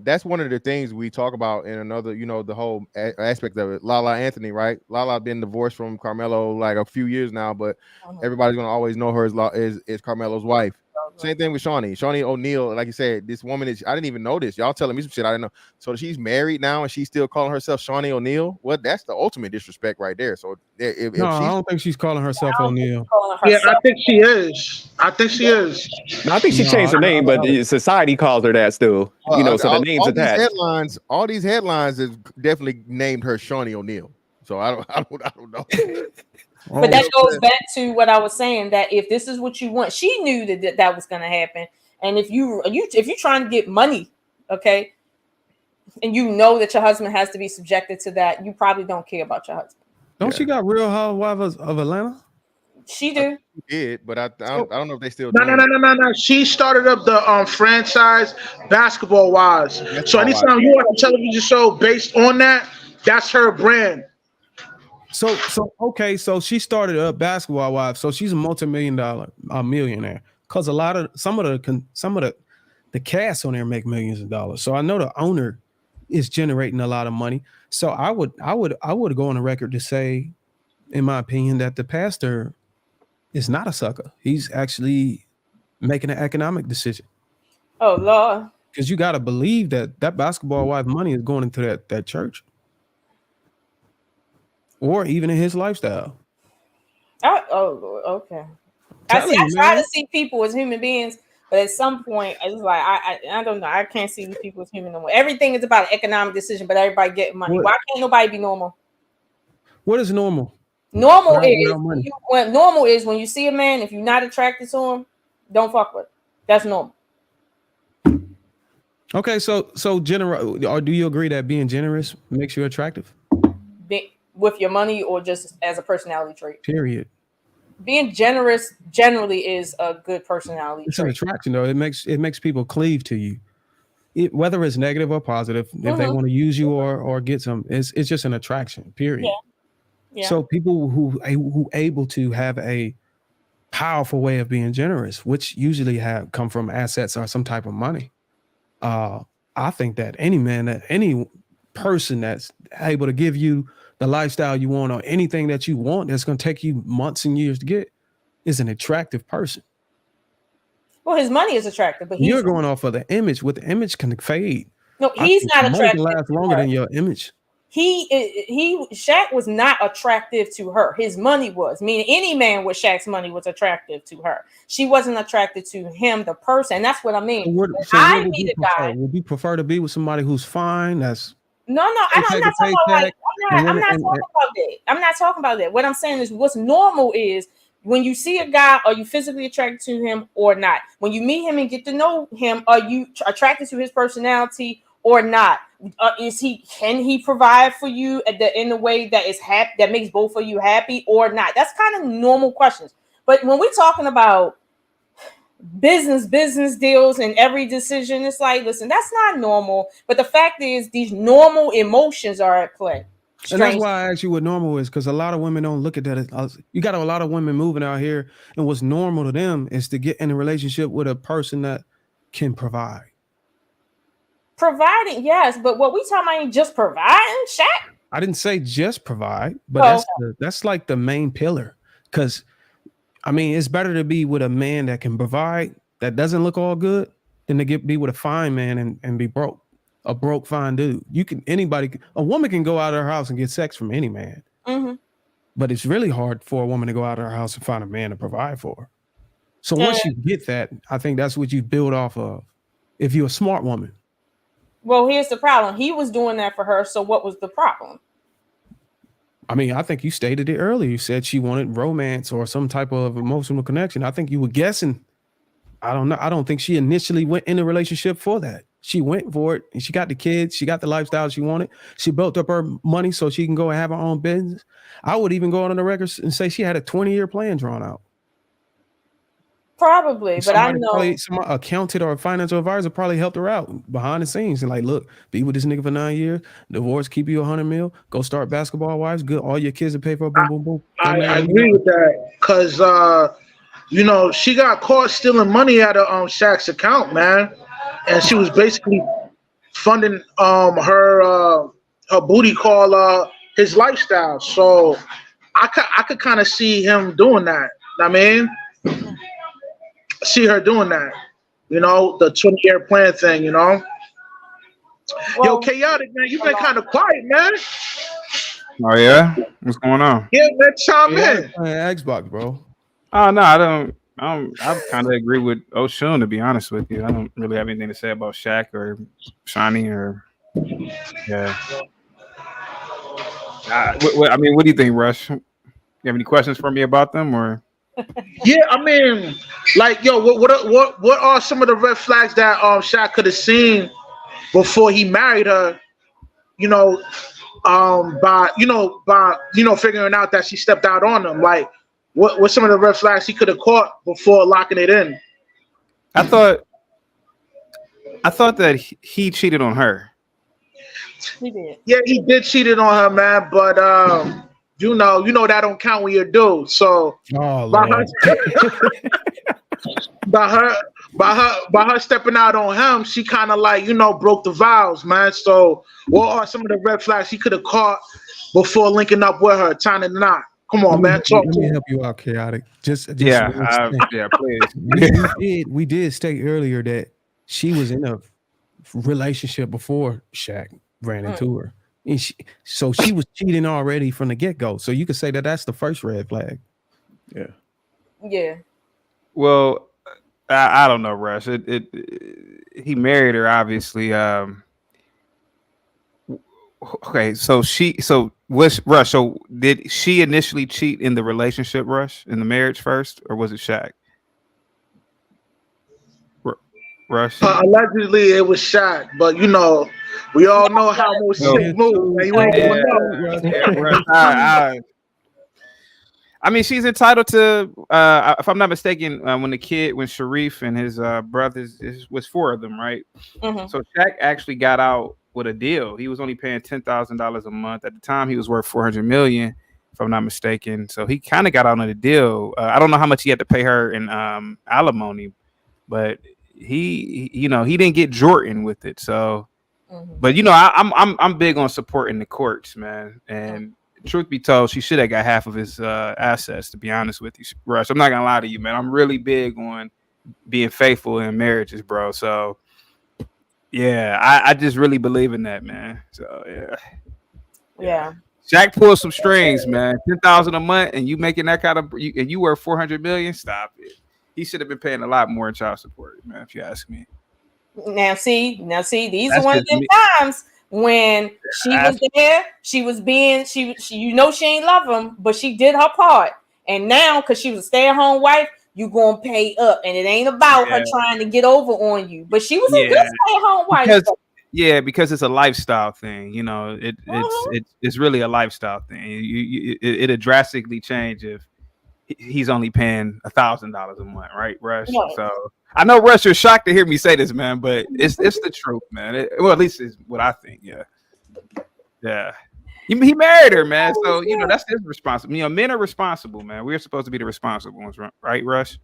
That's one of the things we talk about in another, the whole aspect of it. Lala Anthony, right? Lala been divorced from Carmelo like a few years now, but everybody's gonna always know her as Carmelo's wife. Same thing with Shaunie O'Neal. Like you said, this woman is, I didn't even know this. Y'all telling me some shit I didn't know. So she's married now and she's still calling herself Shaunie O'Neal. Well, that's the ultimate disrespect right there. So if I don't think she's calling herself O'Neal. Yeah, I think she is. No, I think she changed her name, but society calls her that still. So the name's attached. All these headlines have definitely named her Shaunie O'Neal. So I don't know. But that goes back to what I was saying, that if this is what you want, she knew that was going to happen. And if you're trying to get money, okay, and you know that your husband has to be subjected to that, you probably don't care about your husband. Don't she got Real Housewives of Atlanta? She do. She did, but I don't know if they still. No. She started up the franchise Basketball Wives. So anytime you watch a television show based on that, that's her brand. So she started up Basketball Wives. So she's a multi-million-dollar millionaire. Because some of the cast on there make millions of dollars. So I know the owner is generating a lot of money. So I would go on the record to say, in my opinion, that the pastor is not a sucker. He's actually making an economic decision. Oh Lord. Because you got to believe that Basketball Wife money is going into that church. Or even in his lifestyle. Oh, Lord, okay. I try to see people as human beings, but at some point, I just like I don't know. I can't see these people as human no more. Everything is about an economic decision, but everybody getting money. Why can't nobody be normal? What is normal? Normal is when you see a man, if you're not attracted to him, don't fuck with him. That's normal. Okay, so general, or do you agree that being generous makes you attractive? With your money or just as a personality trait? Period. Being generous generally is a good personality it's trait. An attraction, though. It makes people cleave to you. Whether it's negative or positive, if they want to use you or get some, it's just an attraction, period. Yeah. So people who able to have a powerful way of being generous, which usually come from assets or some type of money. I think that any person that's able to give you the lifestyle you want or anything that you want that's going to take you months and years to get is an attractive person. Well, his money is attractive, but you're going off of the image. What the image can fade. No, he's not attractive. Money lasts longer than your image. Shaq was not attractive to her. His money was. Meaning any man with Shaq's money was attractive to her. She wasn't attracted to him, the person. And that's what I mean. Would you prefer to be with somebody who's fine? No, I'm not talking about that. I'm not talking about that. What I'm saying is what's normal is when you see a guy, are you physically attracted to him or not? When you meet him and get to know him, are you attracted to his personality or not? Can he provide for you in a way that is happy, that makes both of you happy or not? That's kind of normal questions. But when we're talking about business deals and every decision, it's like, listen, that's not normal. But the fact is, these normal emotions are at play. And that's why I asked you what normal is, because a lot of women don't look at that. You got a lot of women moving out here, and what's normal to them is to get in a relationship with a person that can provide. Providing, yes, but what we talking about ain't just providing, Shaq. I didn't say just provide, but that's like the main pillar. Because I mean, it's better to be with a man that can provide, that doesn't look all good, than to be with a fine man and be broke. A broke fine dude. A woman can go out of her house and get sex from any man. Mm-hmm. But it's really hard for a woman to go out of her house and find a man to provide for her. So once you get that, I think that's what you build off of. If you're a smart woman. Well, here's the problem. He was doing that for her. So what was the problem? I mean, I think you stated it earlier. You said she wanted romance or some type of emotional connection. I think you were guessing. I don't know. I don't think she initially went in a relationship for that. She went for it and she got the kids. She got the lifestyle she wanted. She built up her money so she can go and have her own business. I would even go on the record and say she had a 20-year plan drawn out. Probably, but I know some accountant or a financial advisor probably helped her out behind the scenes and like, look, be with this nigga for 9 years, divorce, keep you 100 mil, go start basketball wives, good, all your kids to pay for, boom, boom, boom. I agree with that because you know, she got caught stealing money out of Shaq's account, man, and she was basically funding her booty call his lifestyle. So I could kind of see him doing that. I mean, see her doing that. You know, the 20-year plan thing. You know, yo, chaotic man, you've been kind of quiet, man. Oh yeah, what's going on? Yeah, man, chime in. Xbox, bro. Oh no, I don't. I kind of agree with Oshun, to be honest with you. I don't really have anything to say about Shaq or Shaunie or yeah. I mean, what do you think, Rush? You have any questions for me about them or? Yeah, I mean, like, yo, what are some of the red flags that Shaq could have seen before he married her? You know, by figuring out that she stepped out on him. Like, what some of the red flags he could have caught before locking it in? I thought that he cheated on her. he did. Yeah, he did cheated on her, man. But you know that don't count when you do. So by her stepping out on him, she kind of like broke the vows, man. So what are some of the red flags he could have caught before linking up with her, tying the knot? Come on, man. Let me help you out, chaotic. Just yeah, please. We did state earlier that she was in a relationship before Shaq ran into her. And so she was cheating already from the get-go. So you could say that that's the first red flag. Yeah. Yeah. Well, I don't know, Rush. He married her, obviously. Okay, so what's Rush? So did she initially cheat in the relationship, Rush, in the marriage first, or was it Shaq? Rush. Allegedly, it was Shaq, but we all know how most shit move. Man. You ain't gonna know. I mean, she's entitled to. If I'm not mistaken, when Sharif and his brothers, was 4 of them, right? Mm-hmm. So Shaq actually got out with a deal. He was only paying $10,000 a month. At the time, he was worth $400 million, if I'm not mistaken. So he kind of got out on a deal. I don't know how much he had to pay her in alimony, but he didn't get Jordan with it. So, but I'm big on supporting the courts, man. And truth be told, she should have got half of his assets. To be honest with you, Rush, I'm not gonna lie to you, man. I'm really big on being faithful in marriages, bro. So. Yeah, I just really believe in that, man. So yeah. Shaq pulls some strings, man. $10,000 a month, and you making that kind of, and you worth $400 million. Stop it. He should have been paying a lot more in child support, man. If you ask me. Now see, these are one of the times when she was there. She was being she she ain't love him, but she did her part. And now, because she was a stay-at-home wife, you gonna pay up, and it ain't about her trying to get over on you. But she was a good stay-at-home wife. Because it's a lifestyle thing. It's really a lifestyle thing. It'll drastically change if he's only paying $1,000 a month, right, Rush? Yeah. So I know, Rush, you're shocked to hear me say this, man, but it's the truth, man. Well, at least it's what I think. Yeah. He married her, man. So that's his responsibility. Men are responsible, man. We're supposed to be the responsible ones, right, Rush?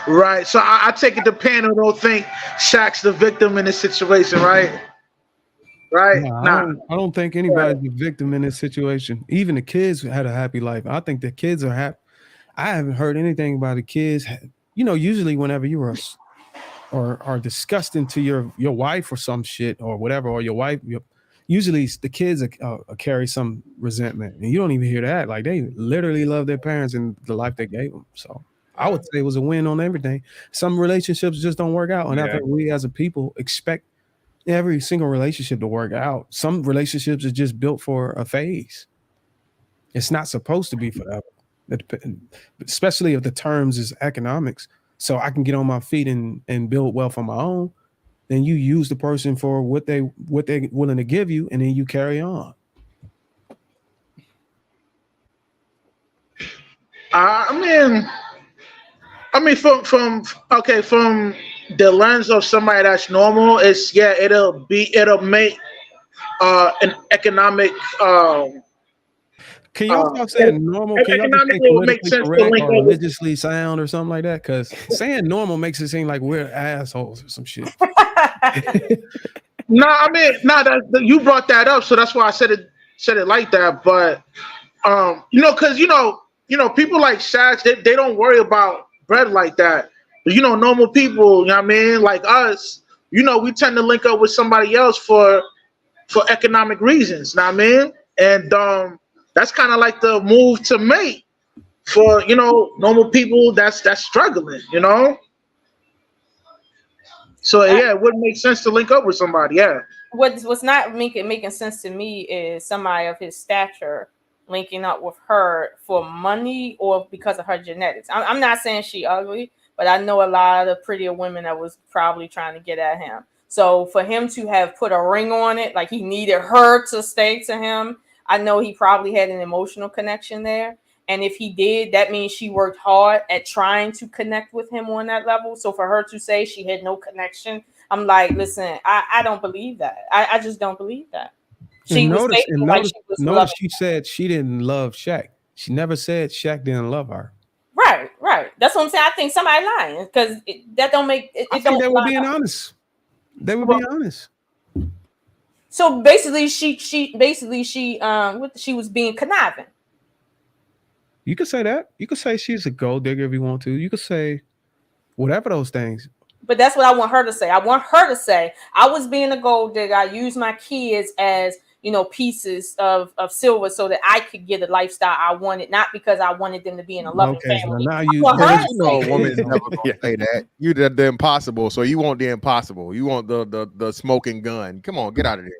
Right. So I take it the panel don't think Shaq's the victim in this situation, right? Right? Nah. I don't think anybody's the victim in this situation. Even the kids had a happy life. I think the kids are happy. I haven't heard anything about the kids. Usually whenever you are disgusting to your wife or some shit or whatever, or your wife, usually the kids carry some resentment, and you don't even hear that. Like, they literally love their parents and the life they gave them. So I would say it was a win on everything. Some relationships just don't work out, and I think we as a people expect every single relationship to work out. Some relationships are just built for a phase. It's not supposed to be forever. Especially if the terms is economics. So I can get on my feet and build wealth on my own. Then you use the person for what they're willing to give you, and then you carry on. I mean, from the lens of somebody that's normal, it'll make an economic Can y'all stop saying normal? Can y'all just say economically it would make politically sense to correct link or up with. religiously sound or something like that? Because saying normal makes it seem like we're assholes or some shit. No, I mean, no, you brought that up, so that's why I said it like that. But because people like Shaq, they don't worry about bread like that. But normal people, you know what I mean, like us, we tend to link up with somebody else for economic reasons, you know what I mean? And that's kind of like the move to make for normal people that's struggling, So yeah, it wouldn't make sense to link up with somebody. Yeah. What's not making sense to me is somebody of his stature linking up with her for money or because of her genetics. I'm not saying she ugly, but I know a lot of prettier women that was probably trying to get at him. So for him to have put a ring on it, like he needed her to stay to him, I know he probably had an emotional connection there. And if he did, that means she worked hard at trying to connect with him on that level. So for her to say she had no connection, I'm like, listen, I don't believe that. I just don't believe that. She Notice she said she didn't love Shaq. She never said Shaq didn't love her. Right. That's what I'm saying. I think somebody lying because that don't make it. I think they were being honest. They were being honest. So basically, she was being conniving. You could say that. You could say she's a gold digger if you want to. You could say whatever those things. But that's what I want her to say. I want her to say, I was being a gold digger. I used my kids as, pieces of silver so that I could get a lifestyle I wanted, not because I wanted them to be in a loving family. Now a woman's never gonna say that. You did the impossible, so you want the impossible. You want the smoking gun. Come on, get out of there.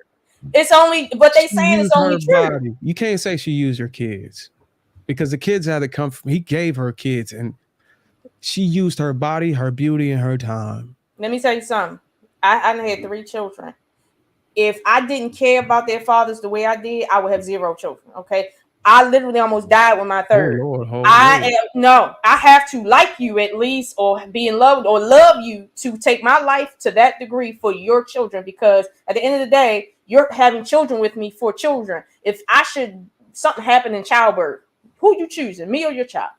It's only, but they saying it's only true. Body. You can't say she used your kids because the kids had to come from. He gave her kids, and she used her body, her beauty, and her time. Let me tell you something. I had 3 children. If I didn't care about their fathers the way I did, I would have 0 children. Okay. I literally almost died with my 3rd. I have to like you at least, or be in love, or love you to take my life to that degree for your children. Because at the end of the day, you're having children with me for children. If something happen in childbirth, who you choosing, me or your child?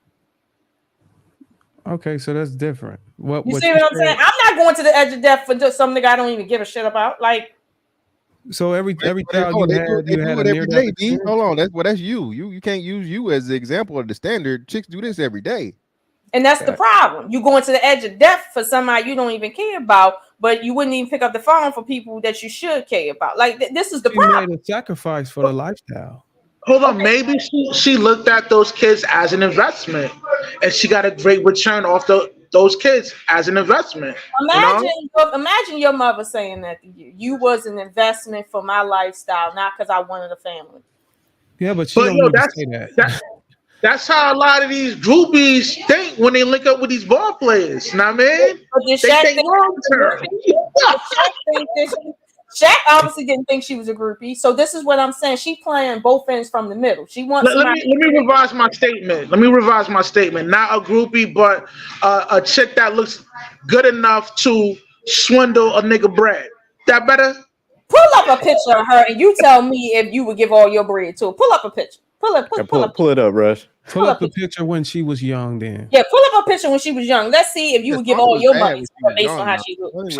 Okay, so that's different. You see what I'm saying? I'm not going to the edge of death for just some nigga I don't even give a shit about. Like, so every child you had a near death experience? Hold on, that's you. You can't use you as the example of the standard. Chicks do this every day. And that's the problem. You going to the edge of death for somebody you don't even care about, but you wouldn't even pick up the phone for people that you should care about. Like, this is the problem. Made a sacrifice for the lifestyle. Hold on, maybe she looked at those kids as an investment, and she got a great return off those kids as an investment. Imagine your mother saying that to you. You was an investment for my lifestyle, not because I wanted a family. Yeah, but don't need to say that. That's how a lot of these groupies think when they link up with these ball players. You know what I mean? They think long term. Shaq obviously didn't think she was a groupie, so this is what I'm saying. She playing both ends from the middle. She wants. Let me revise my statement. Not a groupie, but a chick that looks good enough to swindle a nigga bread. That better? Pull up a picture of her, and you tell me if you would give all your bread to her. Pull up a picture. Pull it up, Rush. Pull up the picture when she was young. Then pull up a picture when she was young. Let's see if you would give all your money to her based on how she looked.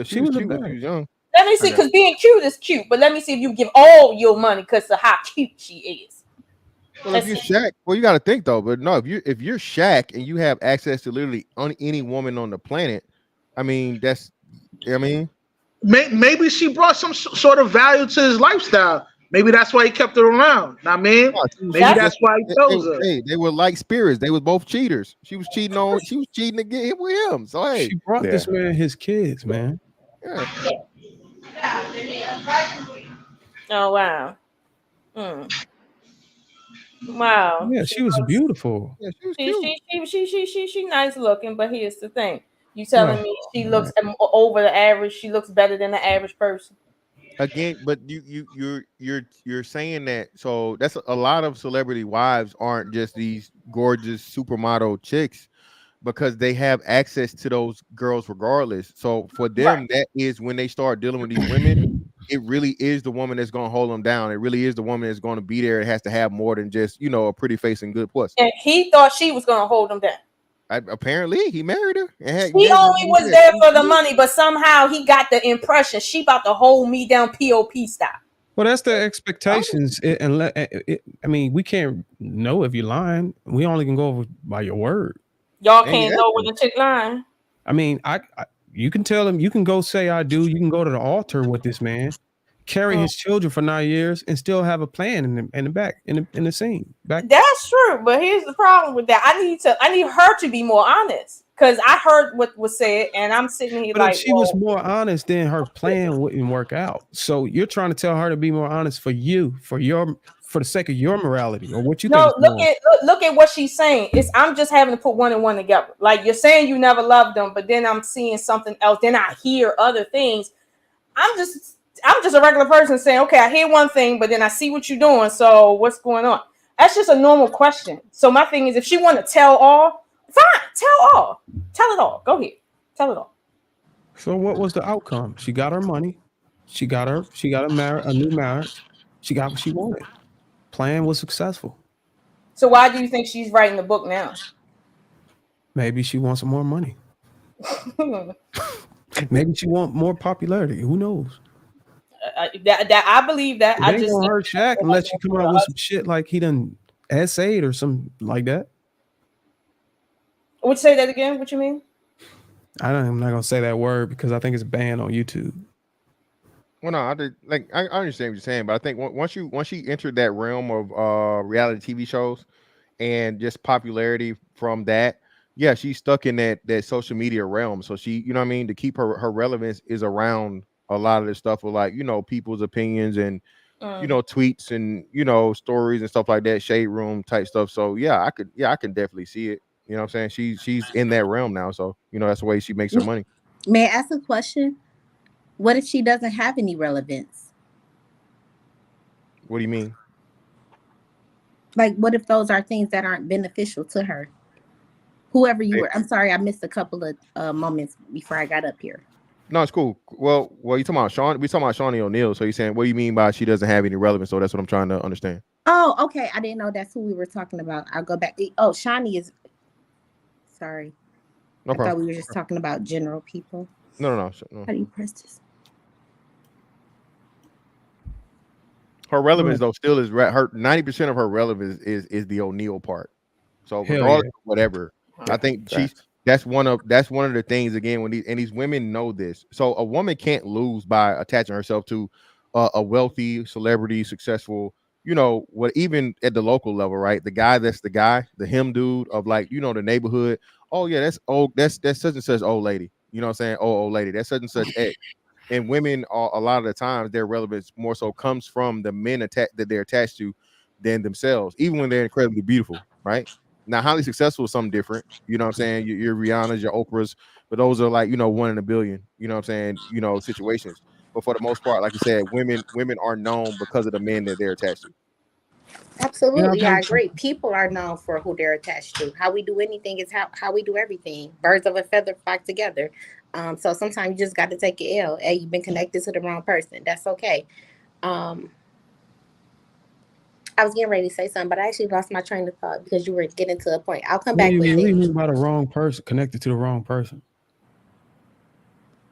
She was cute when she was young. Let me see, because being cute is cute, but let me see if you give all your money because of how cute she is. Well, if you're Shaq, you got to think though. But no, if you're Shaq and you have access to literally any woman on the planet, maybe she brought some sort of value to his lifestyle. Maybe that's why he kept her around. Maybe that's why he chose her. Hey, they were like spirits. They were both cheaters. She was cheating to get him with him. So hey, she brought this man his kids, man. Yeah. Oh wow. Mm. Wow. Yeah, She she was looks beautiful. Yeah, she was she cute. she she she she she, she nice looking, but here's the thing. You Oh, telling me she looks man. over the average, she looks better than the average person. Again, but you're saying that, so that's a lot of celebrity wives aren't just these gorgeous supermodel chicks because they have access to those girls regardless. So for Right. them, that is when they start dealing with these women, it really is the woman that's going to hold them down. It really is the woman that's going to be there. It has to have more than just, a pretty face and good puss. And he thought she was gonna hold him down. Apparently, he married her and had She kids. only was there for the money, but somehow he got the impression she about to hold me down POP style. Well, that's the expectations. I mean, we can't know if you're lying. We only can go over by your word. Y'all can't know Exactly. when the chick lying. I mean, you can tell him. You can go say I do. You can go to the altar with this man, carry his children for 9 years, and still have a plan in the back in the scene. Back. That's true, but here's the problem with that. I need her to be more honest because I heard what was said, and I'm sitting here But if like, she was well, more honest, then her plan wouldn't work out. So you're trying to tell her to be more honest for you, for the sake of your morality or what you think no. is moral. Look at what she's saying. I'm just having to put one and one together. Like you're saying, you never loved them, but then I'm seeing something else. Then I hear other things. I'm just a regular person saying, okay, I hear one thing, but then I see what you're doing. So what's going on? That's just a normal question. So my thing is, if she want to tell all, fine, tell it all. Go ahead, tell it all. So what was the outcome? She got her money. She got a new marriage. She got what she wanted. Plan was successful. So why do you think she's writing the book now? Maybe she wants some more money. Maybe she want more popularity. Who knows? That I believe that. It I ain't just gonna hurt Shaq unless she come out with some shit like he done essayed or something like that. would say that again. What you mean? I'm not gonna say that word because I think it's banned on YouTube. Well, no, I understand what you're saying, but I think once she entered that realm of reality TV shows and just popularity from that, yeah, she's stuck in that social media realm. So she, you know what I mean, to keep her relevance is around a lot of this stuff with like, people's opinions and tweets and stories and stuff like that, shade room type stuff. So yeah, I can definitely see it. You know what I'm saying? She's in that realm now. So, that's the way she makes her money. May I ask a question? What if she doesn't have any relevance? What do you mean? Like, what if those are things that aren't beneficial to her? Whoever you were. I'm sorry, I missed a couple of moments before I got up here. No, it's cool. Well, you talking about Sean? We talking about Shaunie O'Neal. So you're saying, what do you mean by she doesn't have any relevance? So that's what I'm trying to understand. Oh, okay. I didn't know that's who we were talking about. I'll go back. Oh, Shaunie is. Sorry. No problem. I thought we were just talking about general people. No. How do you press this? Her relevance though still is her 90% of her relevance is the O'Neal part. So regardless of whatever, I think that's one of the things again when these women know this. So a woman can't lose by attaching herself to a wealthy celebrity, successful, what even at the local level, right? The him dude of like, the neighborhood. Oh yeah, that's such and such old lady. You know what I'm saying? Oh, old lady, that's such and such ex. And women are a lot of the times their relevance more so comes from the men that they're attached to than themselves, even when they're incredibly beautiful, right? Now, highly successful is something different. You know what I'm saying? Your Rihanna's, your Oprah's, but those are like, 1 in a billion, you know what I'm saying? Situations. But for the most part, like you said, women are known because of the men that they're attached to. Absolutely, I agree. People are known for who they're attached to. How we do anything is how we do everything. Birds of a feather flock together. So sometimes you just got to take your L. Hey, you've been connected to the wrong person. That's okay. I was getting ready to say something, but I actually lost my train of thought because you were getting to a point. I'll come back with it. What do you mean by the wrong person? Connected to the wrong person?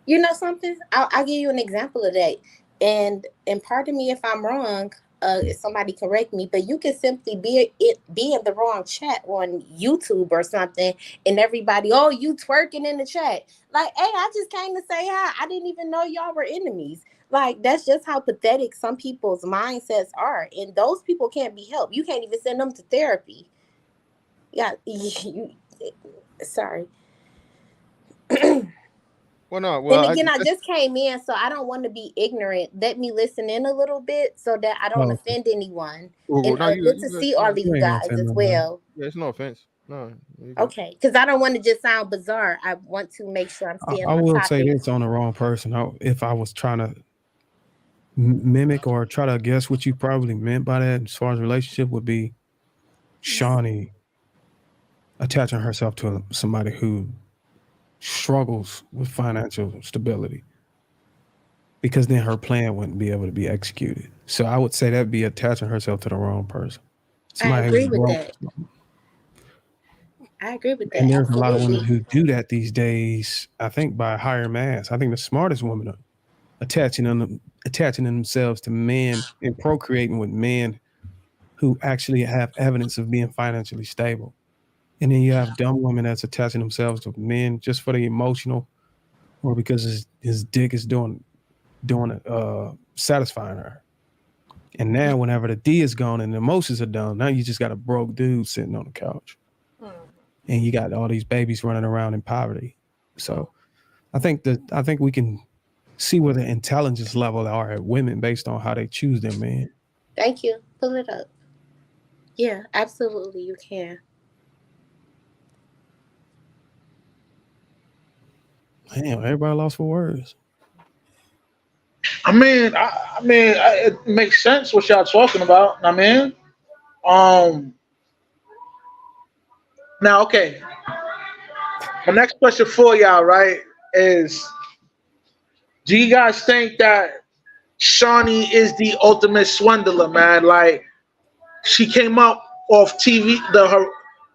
You know something? I'll give you an example of that. And pardon me if I'm wrong. If somebody correct me, but you can simply be in the wrong chat on YouTube or something, and everybody, oh, you twerking in the chat. Like, hey, I just came to say hi. I didn't even know y'all were enemies. Like, that's just how pathetic some people's mindsets are, and those people can't be helped. You can't even send them to therapy. Yeah, sorry. Well, no. Well, And again, I just came in, so I don't want to be ignorant. Let me listen in a little bit so that I don't Oh, offend anyone. well, And no, good to see all of you you ain't gonna guys say as nothing, man. well. Yeah, it's no offense. No. Okay, because I don't want to just sound bizarre. I want to make sure I'm staying I on will say topic. this on the wrong person. If I was trying to mimic or try to guess what you probably meant by that as far as relationship would be Shaunie attaching herself to somebody who struggles with financial stability, because then her plan wouldn't be able to be executed. So I would say that'd be attaching herself to the wrong person. I Somebody agree who's with broke. that. I agree with that. And there's a lot of women Absolutely. who do that these days, I think, by higher mass. I think the smartest women are attaching themselves to men and procreating with men who actually have evidence of being financially stable. And then you have dumb women that's attaching themselves to men just for the emotional, or because his dick is doing it, satisfying her. And now whenever the D is gone and the emotions are done, now you just got a broke dude sitting on the couch. And you got all these babies running around in poverty. So I think we can see where the intelligence level are at women based on how they choose their man. Thank you. Pull it up. Yeah, absolutely, you can. Damn, everybody lost for words. I mean, it makes sense what y'all talking about. I mean, now, okay. My next question for y'all, right, is: do you guys think that Shaunie is the ultimate swindler, man? Like, she came up off TV,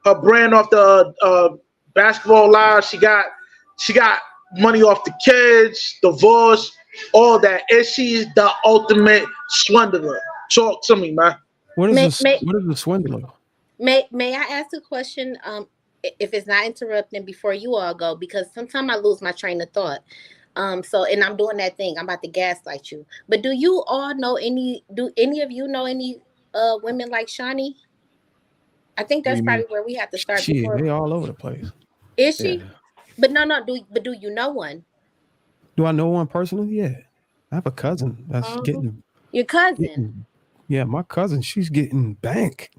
her brand off the Basketball Live. She got money off the kids, divorce, all that. Is she the ultimate swindler? Talk to me, man. What is the swindler? May I ask a question? If it's not interrupting before you all go, because sometimes I lose my train of thought. So, and I'm doing that thing. I'm about to gaslight you. But do you all know do any of you know any women like Shaunie? I think that's probably where we have to start. Shit, Before. they all over the place. Is she? Yeah. But no. Do you know one? Do I know one personally? Yeah. I have a cousin that's getting Your cousin. yeah, my cousin, she's getting bank.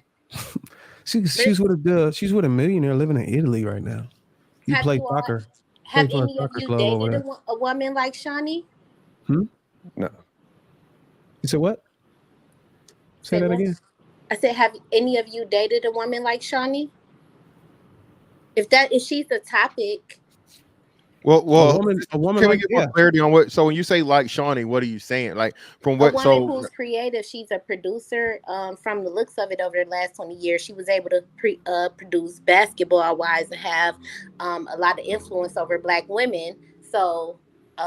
she's with a millionaire living in Italy right now. He played soccer. Have Played for a any of soccer you club over dated there. a woman like Shaunie? No. You said what? Say that again. I said, have any of you dated a woman like Shaunie? If she's the topic. Well, a woman can like, we get more clarity on what? So when you say like Shaunie, what are you saying? Like from what? A woman who's creative. She's a producer. From the looks of it, over the last 20 years, she was able to produce Basketball Wives and have a lot of influence over Black women. So,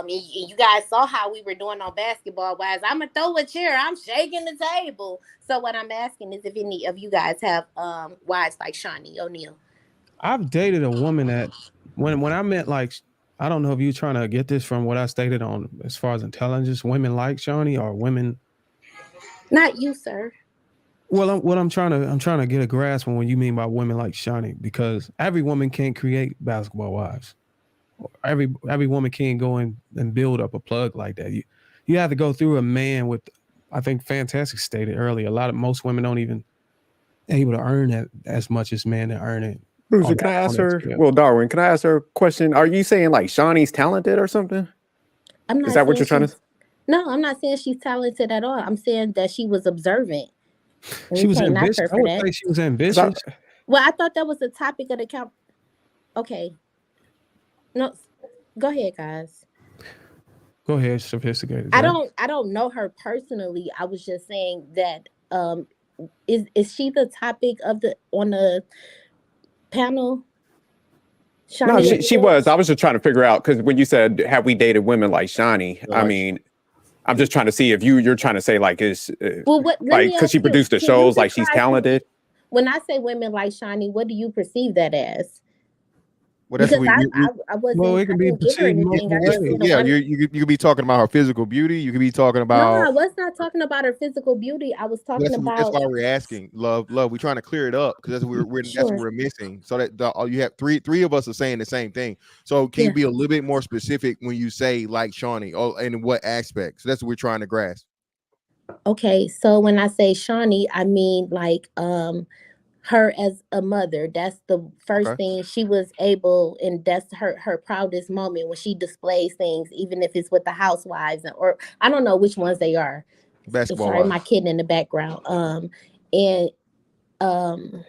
you guys saw how we were doing on Basketball Wives. I'm gonna throw a chair. I'm shaking the table. So what I'm asking is if any of you guys have wives like Shaunie O'Neal. I've dated a woman that when I meant, like, I don't know if you're trying to get this from what I stated on as far as intelligence, women like Shaunie or women. Not you, sir. Well, I'm trying to get a grasp on what you mean by women like Shaunie, because every woman can't create Basketball Wives. Every woman can't go in and build up a plug like that. You have to go through a man with, I think Fantastic stated earlier, most women don't even able to earn that as much as men are earning. Bruce, can I ask her? Well, Darwin, can I ask her a question? Are you saying like Shaunie's talented or something? I'm not. Is that what you're trying to? No, I'm not saying she's talented at all. I'm saying that she was observant. She was ambitious. I would say she was ambitious. Well, I thought that was the topic of the count. Okay. No, go ahead, guys. Go ahead, sophisticated. I don't know her personally. I was just saying that is she the topic on the panel? No, she was. I was just trying to figure out, because when you said, have we dated women like Shaunie? I mean, I'm just trying to see if you're trying to say like, is like, because she produced the shows, like she's talented. When I say women like Shaunie, what do you perceive that as? Well, that's Because we, I wasn't, Well, it I can be didn't give her perceived anything. I multiple just ways. said a yeah, woman. you could be talking about her physical beauty. You could be talking No, I about was not talking about her physical beauty. I was talking that's about why we're asking, love. We're trying to clear it up because that's what that's what sure. we're missing. So that you have three of us are saying the same thing. So can you Yeah. be a little bit more specific when you say like Shaunie? Oh, and in what aspects? So that's what we're trying to grasp. Okay, so when I say Shaunie, I mean like her as a mother. That's the first Okay, thing she was able, and that's her proudest moment when she displays things, even if it's with the housewives or I don't know which ones they are. basketball Sorry, wise. my kid in the background. And um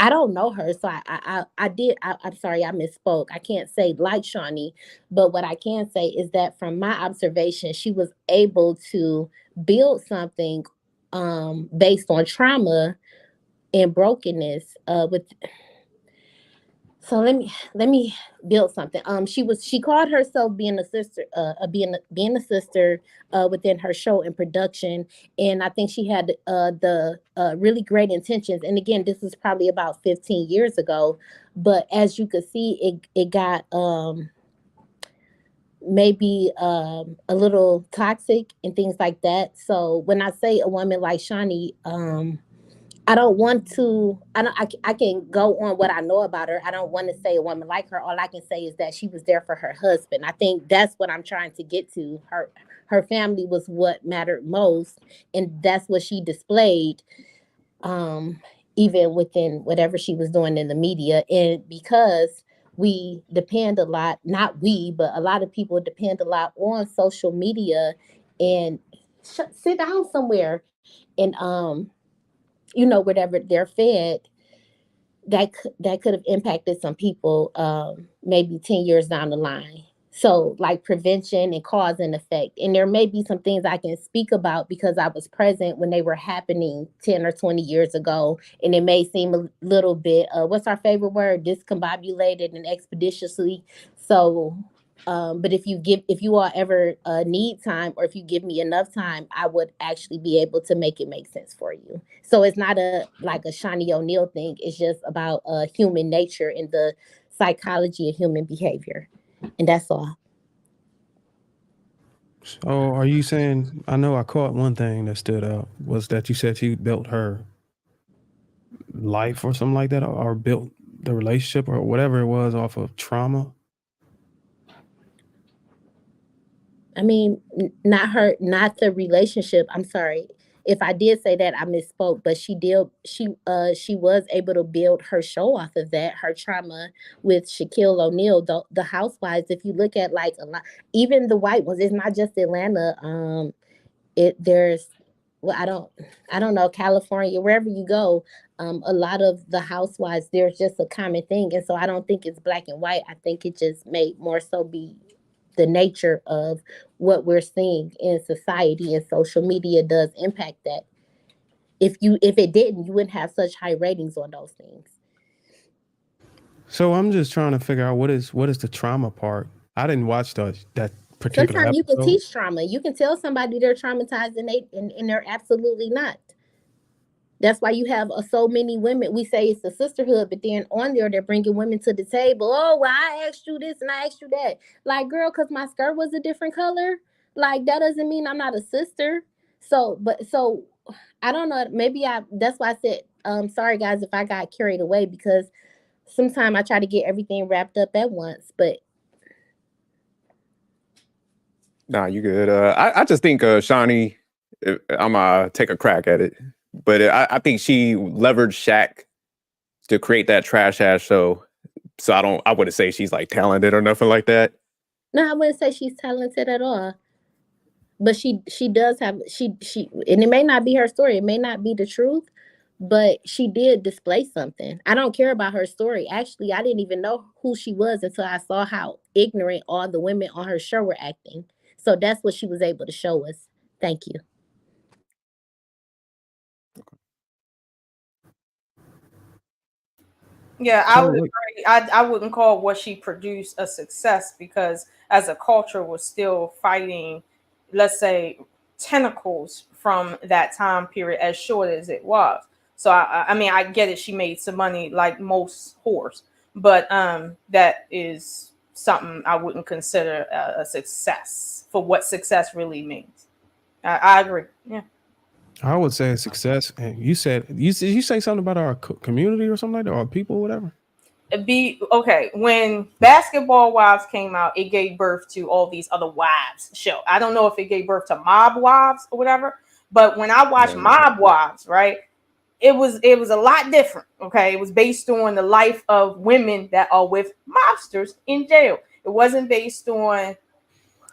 I don't know her, so I'm sorry, I misspoke. I can't say like Shawnee, but what I can say is that from my observation, she was able to build something based on trauma and brokenness with so let me build something. She called herself being a sister, being a sister within her show and production, and I think she had the really great intentions. And again, this was probably about 15 years ago, but as you could see, it got maybe a little toxic and things like that. So when I say a woman like Shawnee, I don't want to. I can go on what I know about her. I don't want to say a woman like her. All I can say is that she was there for her husband. I think that's what I'm trying to get to. Her family was what mattered most, and that's what she displayed. Um, Even within whatever she was doing in the media, and because we depend a lot, not we, but a lot of people depend a lot on social media, and sit down somewhere and whatever they're fed, that could have impacted some people maybe 10 years down the line. So like prevention and cause and effect, and there may be some things I can speak about because I was present when they were happening 10 or 20 years ago, and it may seem a little bit what's our favorite word, discombobulated and expeditiously. So but if you all ever need time, or if you give me enough time, I would actually be able to make it make sense for you. So it's not like a Shaunie O'Neal thing. It's just about human nature and the psychology of human behavior, and that's all. So are you saying, I know I caught one thing that stood out was that you said she built her life or something like that, or built the relationship or whatever it was off of trauma? I mean, not her, not the relationship. I'm sorry if I did say that, I misspoke. But she did. She was able to build her show off of that. Her trauma with Shaquille O'Neal, the Housewives. If you look at like a lot, even the white ones. It's not just Atlanta. There's well, I don't know, California, wherever you go. A lot of the housewives, there's just a common thing, and so I don't think it's black and white. I think it just may more so be the nature of what we're seeing in society, and social media does impact that. If it didn't, you wouldn't have such high ratings on those things. So I'm just trying to figure out what is the trauma part. I didn't watch that particular Sometimes you can episode. teach trauma. You can tell somebody they're traumatized, and they're absolutely not. That's why you have so many women. We say it's a sisterhood, but then on there, they're bringing women to the table. Oh, well, I asked you this and I asked you that. Like, girl, because my skirt was a different color, like, that doesn't mean I'm not a sister. So I don't know. Maybe that's why I said, sorry, guys, if I got carried away, because sometimes I try to get everything wrapped up at once. But Nah, you good. I just think Shawnee, I'm gonna take a crack at it, but I think she leveraged Shaq to create that trash ass show. So I wouldn't say she's like talented or nothing like that. no, I wouldn't say she's talented at all. But she does have she and it may not be her story, it may not be the truth, but she did display something. I don't care about her story. Actually, I didn't even know who she was until I saw how ignorant all the women on her show were acting. So that's what she was able to show us. Thank you. Yeah, I So would like, agree. I wouldn't call what she produced a success because as a culture was still fighting, let's say, tentacles from that time period as short as it was. So I mean I get it. She made some money like most whores, but that is something I wouldn't consider a success for what success really means. I agree. Yeah. I would say a success. And you said you say something about our community or something like that, or people, or whatever. Be okay. When Basketball Wives came out, it gave birth to all these other wives show. I don't know if it gave birth to Mob Wives or whatever, but when I watched Mob Wives, right, it was a lot different. Okay, it was based on the life of women that are with mobsters in jail. It wasn't based on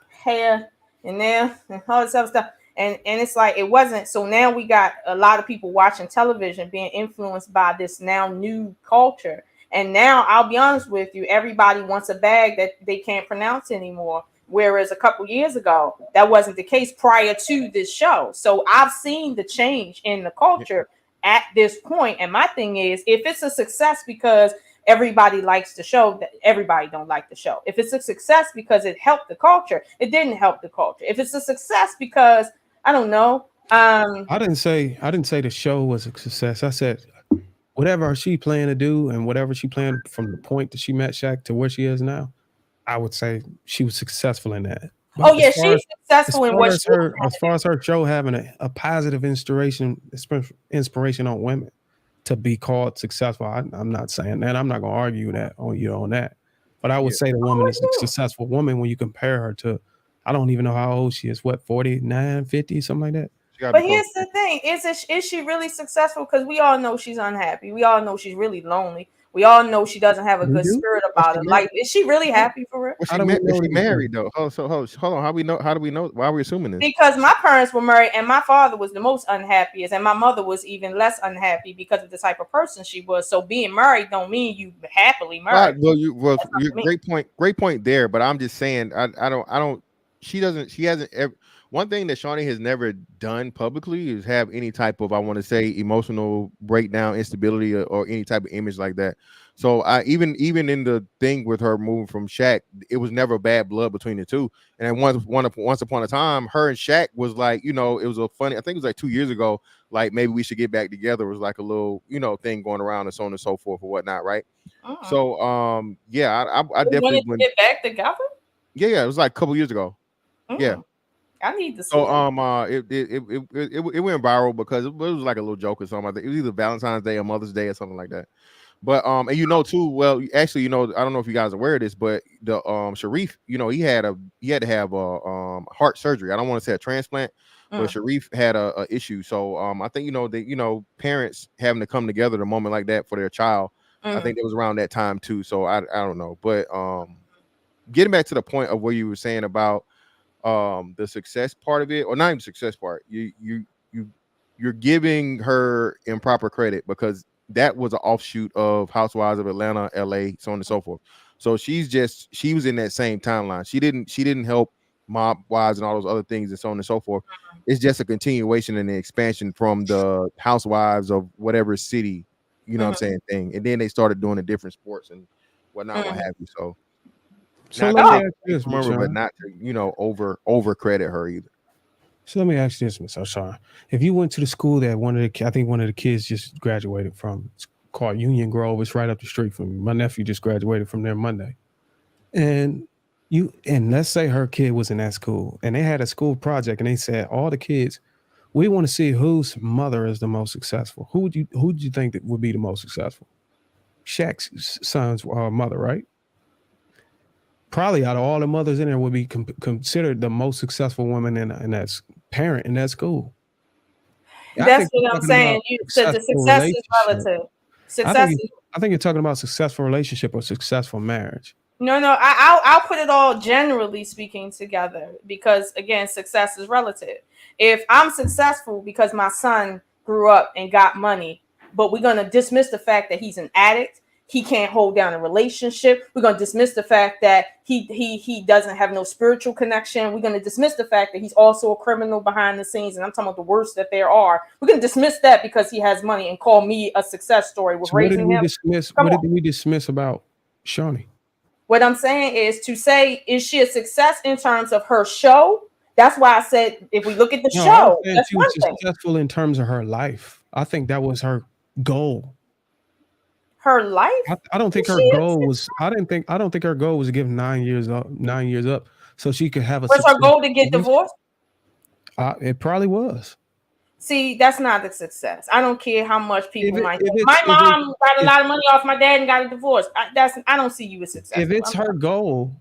hair and nail and all this other stuff. And it's like it wasn't. So now we got a lot of people watching television being influenced by this now new culture. And now I'll be honest with you, everybody wants a bag that they can't pronounce anymore. Whereas a couple years ago, that wasn't the case prior to this show. So I've seen the change in the culture at this point. And my thing is, if it's a success because everybody likes the show, that everybody don't like the show. If it's a success because it helped the culture, it didn't help the culture. If it's a success because I don't know. I didn't say the show was a success. I said whatever she planned to do and whatever she planned from the point that she met Shaq to where she is now, I would say she was successful in that. But she's successful in what as far as her show having a positive inspiration on women to be called successful. I'm not saying that. I'm not going to argue that on that. But I would say the woman is a successful woman when you compare her to, I don't even know how old she is. What, 49, 50, something like that? But here's the thing: is she really successful? Because we all know she's unhappy. We all know she's really lonely. We all know she doesn't have a good spirit about her life. Is she really happy for real? Is she married though? Hold on. How do we know? Why are we assuming this? Because my parents were married, and my father was the most unhappiest, and my mother was even less unhappy because of the type of person she was. So being married don't mean you happily married. Well, great point there. But I'm just saying, I don't. She hasn't ever. One thing that Shaunie has never done publicly is have any type of, I want to say, emotional breakdown, instability, or any type of image like that. So I even in the thing with her moving from Shaq, it was never bad blood between the two. And once upon a time, her and Shaq was like, it was a funny. I think it was like 2 years ago. Like maybe we should get back together. It was like a little thing going around and so on and so forth or whatnot, right? So I definitely want to get back together. Yeah, it was like a couple years ago. Yeah. I need to see. So it went viral because it was like a little joke or something. It was either Valentine's Day or Mother's Day or something like that. But and too, well, actually, I don't know if you guys are aware of this, but the Sharif, he had to have a heart surgery. I don't want to say a transplant, but Sharif had a issue. So I think parents having to come together at a moment like that for their child. I think it was around that time too. So I don't know, but getting back to the point of where you were saying about the success part of it, or not even success part, you're giving her improper credit because that was an offshoot of Housewives of Atlanta, LA, so on and so forth. So she was in that same timeline. She didn't help Mob Wives and all those other things and so on and so forth. It's just a continuation and the expansion from the Housewives of whatever city, what I'm saying, thing. And then they started doing the different sports and whatnot, what have you. So let me ask you this, but not to over credit her either. So let me ask you this, Miss Ashar. If you went to the school that one of the kids just graduated from, it's called Union Grove. It's right up the street from me. My nephew just graduated from there Monday. And let's say her kid was in that school and they had a school project and they said, all the kids, we want to see whose mother is the most successful. Who would you think that would be the most successful? Shaq's son's mother, right? Probably out of all the mothers in there would be considered the most successful woman in that parent in that school. That's what I'm saying. You said the success is relative. I think you're talking about successful relationship or successful marriage. No, I'll put it all generally speaking together because again, success is relative. If I'm successful because my son grew up and got money, but we're gonna dismiss the fact that he's an addict. He can't hold down a relationship. We're going to dismiss the fact that he doesn't have no spiritual connection. We're going to dismiss the fact that he's also a criminal behind the scenes. And I'm talking about the worst that there are. We're going to dismiss that because he has money and call me a success story with raising him. What did we dismiss about Shaunie? What I'm saying is to say, is she a success in terms of her show? That's why I said, if we look at the show, that's she was successful in terms of her life. I think that was her goal. her life. I don't think her goal was. I don't think her goal was to give 9 years up, so she could have a. Was her goal to get divorced? It probably was. See, that's not the success. I don't care how much people might think. My mom got a lot of money off my dad and got a divorce. I don't see you as successful. If it's her goal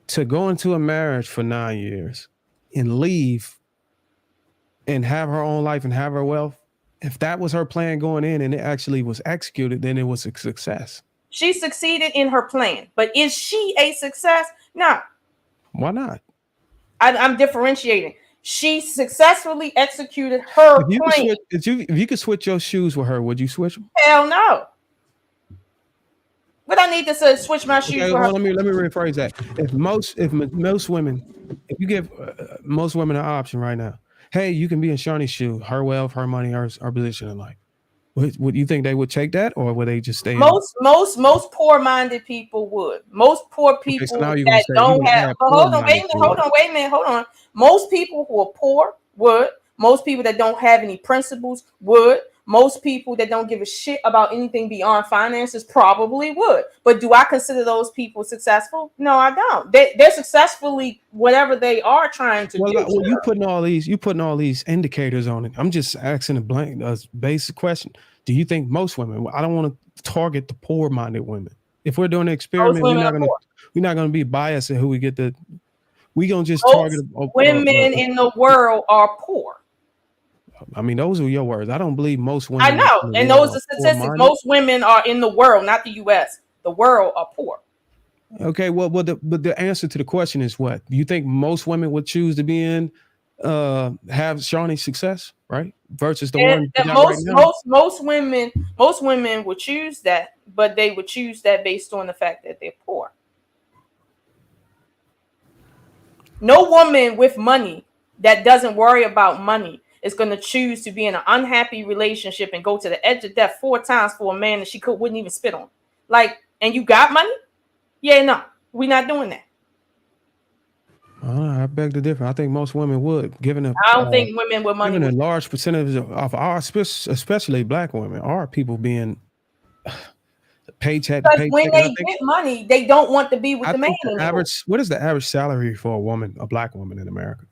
to go into a marriage for 9 years and leave and have her own life and have her wealth, if that was her plan going in and it actually was executed, then it was a success. She succeeded in her plan, but is she a success? No. Why not? I'm differentiating. She successfully executed her plan. If you could switch your shoes with her, would you switch them? Hell no. But I need to switch my shoes with her. Let me rephrase that. If most women, if you give most women an option right now, hey, you can be in Shaunie's shoe, her wealth, her money, her position in life. Would you think they would take that, or would they just stay? Most poor-minded people would. Most poor people that don't have. But hold on, wait a minute. Most people who are poor would. Most people that don't have any principles would. Most people that don't give a shit about anything beyond finances probably would. But do I consider those people successful? No, I don't. They're successfully whatever they are trying to do. Well, you putting all these indicators on it. I'm just asking a basic question. Do you think most women? I don't want to target the poor-minded women. If we're doing an experiment, we're not gonna be biased in who we get. We're gonna just target women in the world are poor. I mean, those are your words. I don't believe most women. I know, and those are statistics. Most women are in the world, not the U.S. The world are poor. Okay, well, but the answer to the question is what? Do you think most women would choose to be in, have Shaunie's success, right? Versus the one that most women would choose that, but they would choose that based on the fact that they're poor. No woman with money that doesn't worry about money is going to choose to be in an unhappy relationship and go to the edge of death 4 times for a man that she wouldn't even spit on. Like, and you got money? Yeah, no, we're not doing that. I beg to differ. I think most women would, I don't think women with money. Given a large percentage of our, especially black women, are people being paycheck to paycheck. When they get money, they don't want to be with the man anymore. What is the average salary for a black woman in America?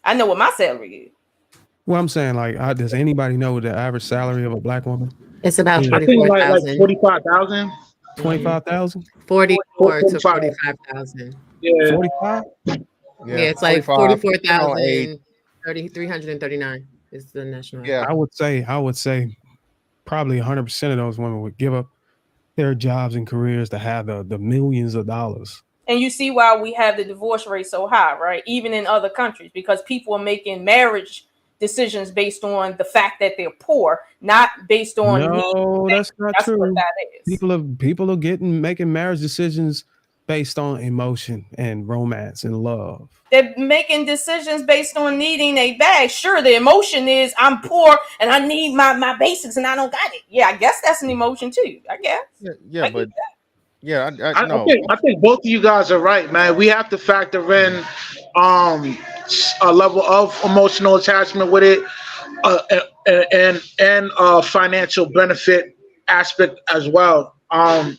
I know what my salary is. Well, I'm saying, like, does anybody know the average salary of a black woman? It's about 44,000. Like 45,000. 25,000. 44 to 45,000. Yeah. 45. Yeah, it's like 44,000. 339 is the national. Yeah, I would say, probably 100% of those women would give up their jobs and careers to have the millions of dollars. And you see why we have the divorce rate so high, right? Even in other countries, because people are making marriage decisions based on the fact that they're poor, not based on need. That's not true. What that is. People are making marriage decisions based on emotion and romance and love. They're making decisions based on needing a bag. Sure, the emotion is I'm poor and I need my basics and I don't got it. Yeah, I guess that's an emotion too. I guess. Yeah, but. Yeah, I think both of you guys are right, man. We have to factor in a level of emotional attachment with it, and financial benefit aspect as well. A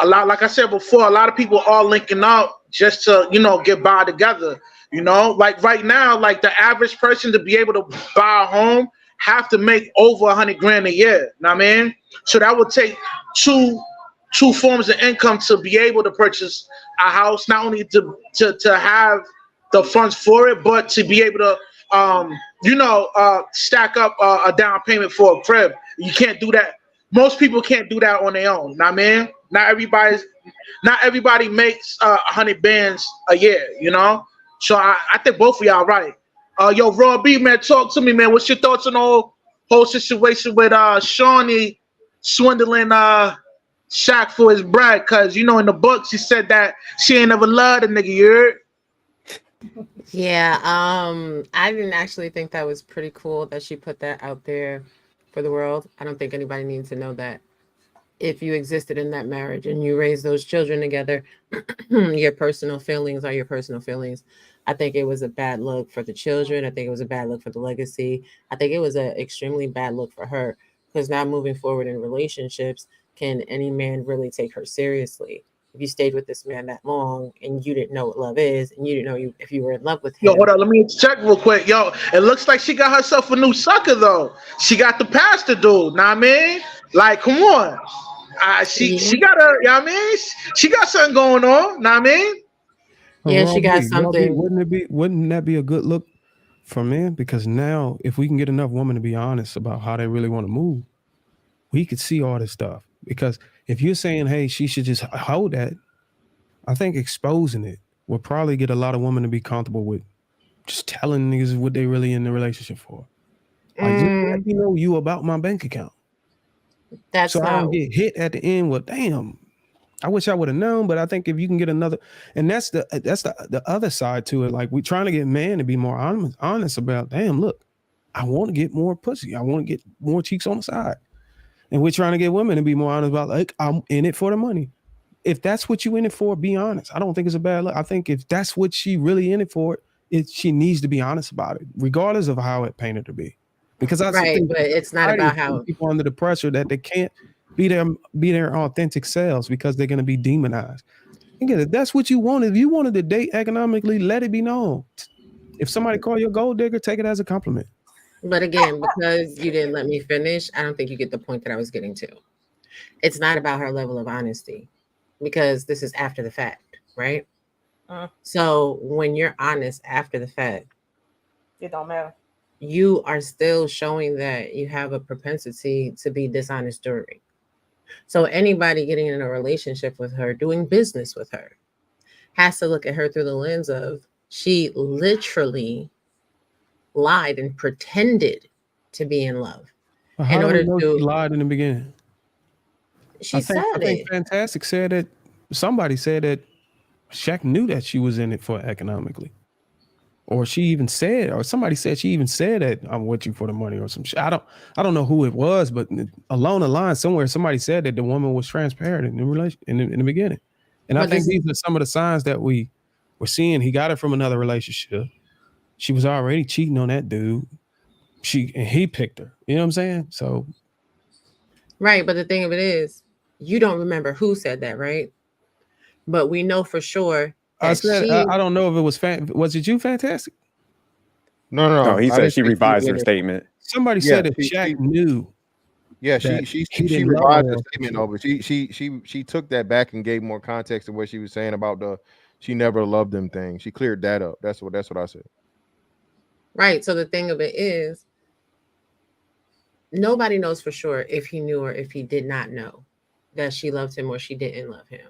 lot, like I said before, a lot of people are linking up just to get by together. Like right now, like the average person to be able to buy a home have to make over $100,000 a year. Know what I mean? So that would take two forms of income to be able to purchase a house, not only to have the funds for it, but to be able to stack up a down payment for a crib. You can't do that. Most people can't do that on their own. Know what I mean? Not everybody makes 100 bands a year, So I think both of y'all right. Yo, Raw B, man, talk to me, man. What's your thoughts on the whole situation with Shaunie swindling Shaq for his bread? Because in the book she said that she ain't never loved a nigga. You heard? Yeah, I didn't actually think that was pretty cool that she put that out there for the world. I don't think anybody needs to know that. If you existed in that marriage and you raised those children together, your personal feelings are your personal feelings. I think it was a bad look for the children. I think it was a bad look for the legacy. I think it was an extremely bad look for her, because now moving forward in relationships, can any man really take her seriously if you stayed with this man that long and you didn't know what love is and you didn't know if you were in love with him? Yo, hold on, let me check real quick. Yo, it looks like she got herself a new sucker though. She got the pastor dude. Know what I mean? Like, come on. She got her. You know what I mean? She got something going on. Know what I mean? Yeah, she got something. Wouldn't that be a good look for men? Because now, if we can get enough women to be honest about how they really want to move, we could see all this stuff. Because if you're saying, hey, she should just hold that, I think exposing it will probably get a lot of women to be comfortable with just telling niggas what they really in the relationship for. Like, just let me know you about my bank account. That's so not. I don't get hit at the end. Well, damn, I wish I would have known. But I think if you can get another, and that's the other side to it. Like, we're trying to get men to be more honest about, damn, look, I want to get more pussy. I want to get more cheeks on the side. And we're trying to get women to be more honest about, like, I'm in it for the money. If that's what you in it for, be honest. I don't think it's a bad look. I think if that's what she really in it for, she needs to be honest about it, regardless of how it painted to be. Because I think but it's not about how people under the pressure that they can't be their authentic selves because they're going to be demonized. Again, if that's what you want, if you wanted to date economically, let it be known. If somebody call you a gold digger, take it as a compliment. But again, because you didn't let me finish, I don't think you get the point that I was getting to. It's not about her level of honesty, because this is after the fact, right? So when you're honest after the fact, it don't matter. You are still showing that you have a propensity to be dishonest during. So anybody getting in a relationship with her, doing business with her, has to look at her through the lens of she literally lied and pretended to be in love. Well, how do we know she lied in the beginning? I think Fantastic said that somebody said that Shaq knew that she was in it for economically. Or she even said, or somebody said she even said that I'm with you for the money or some shit. I don't know who it was, but along the line somewhere, somebody said that the woman was transparent in the relation in the beginning. And I think these are some of the signs that we were seeing. He got her from another relationship. She was already cheating on that dude. And he picked her. You know what I'm saying? So, right. But the thing of it is, you don't remember who said that, right? But we know for sure. I don't know if it was was it you, Fantastic? No. He said she revised her statement. Somebody said that Shaq knew. Yeah, she revised her statement over. She took that back and gave more context to what she was saying about she never loved them thing. She cleared that up. That's what I said. Right. So the thing of it is, nobody knows for sure if he knew or if he did not know that she loved him or she didn't love him.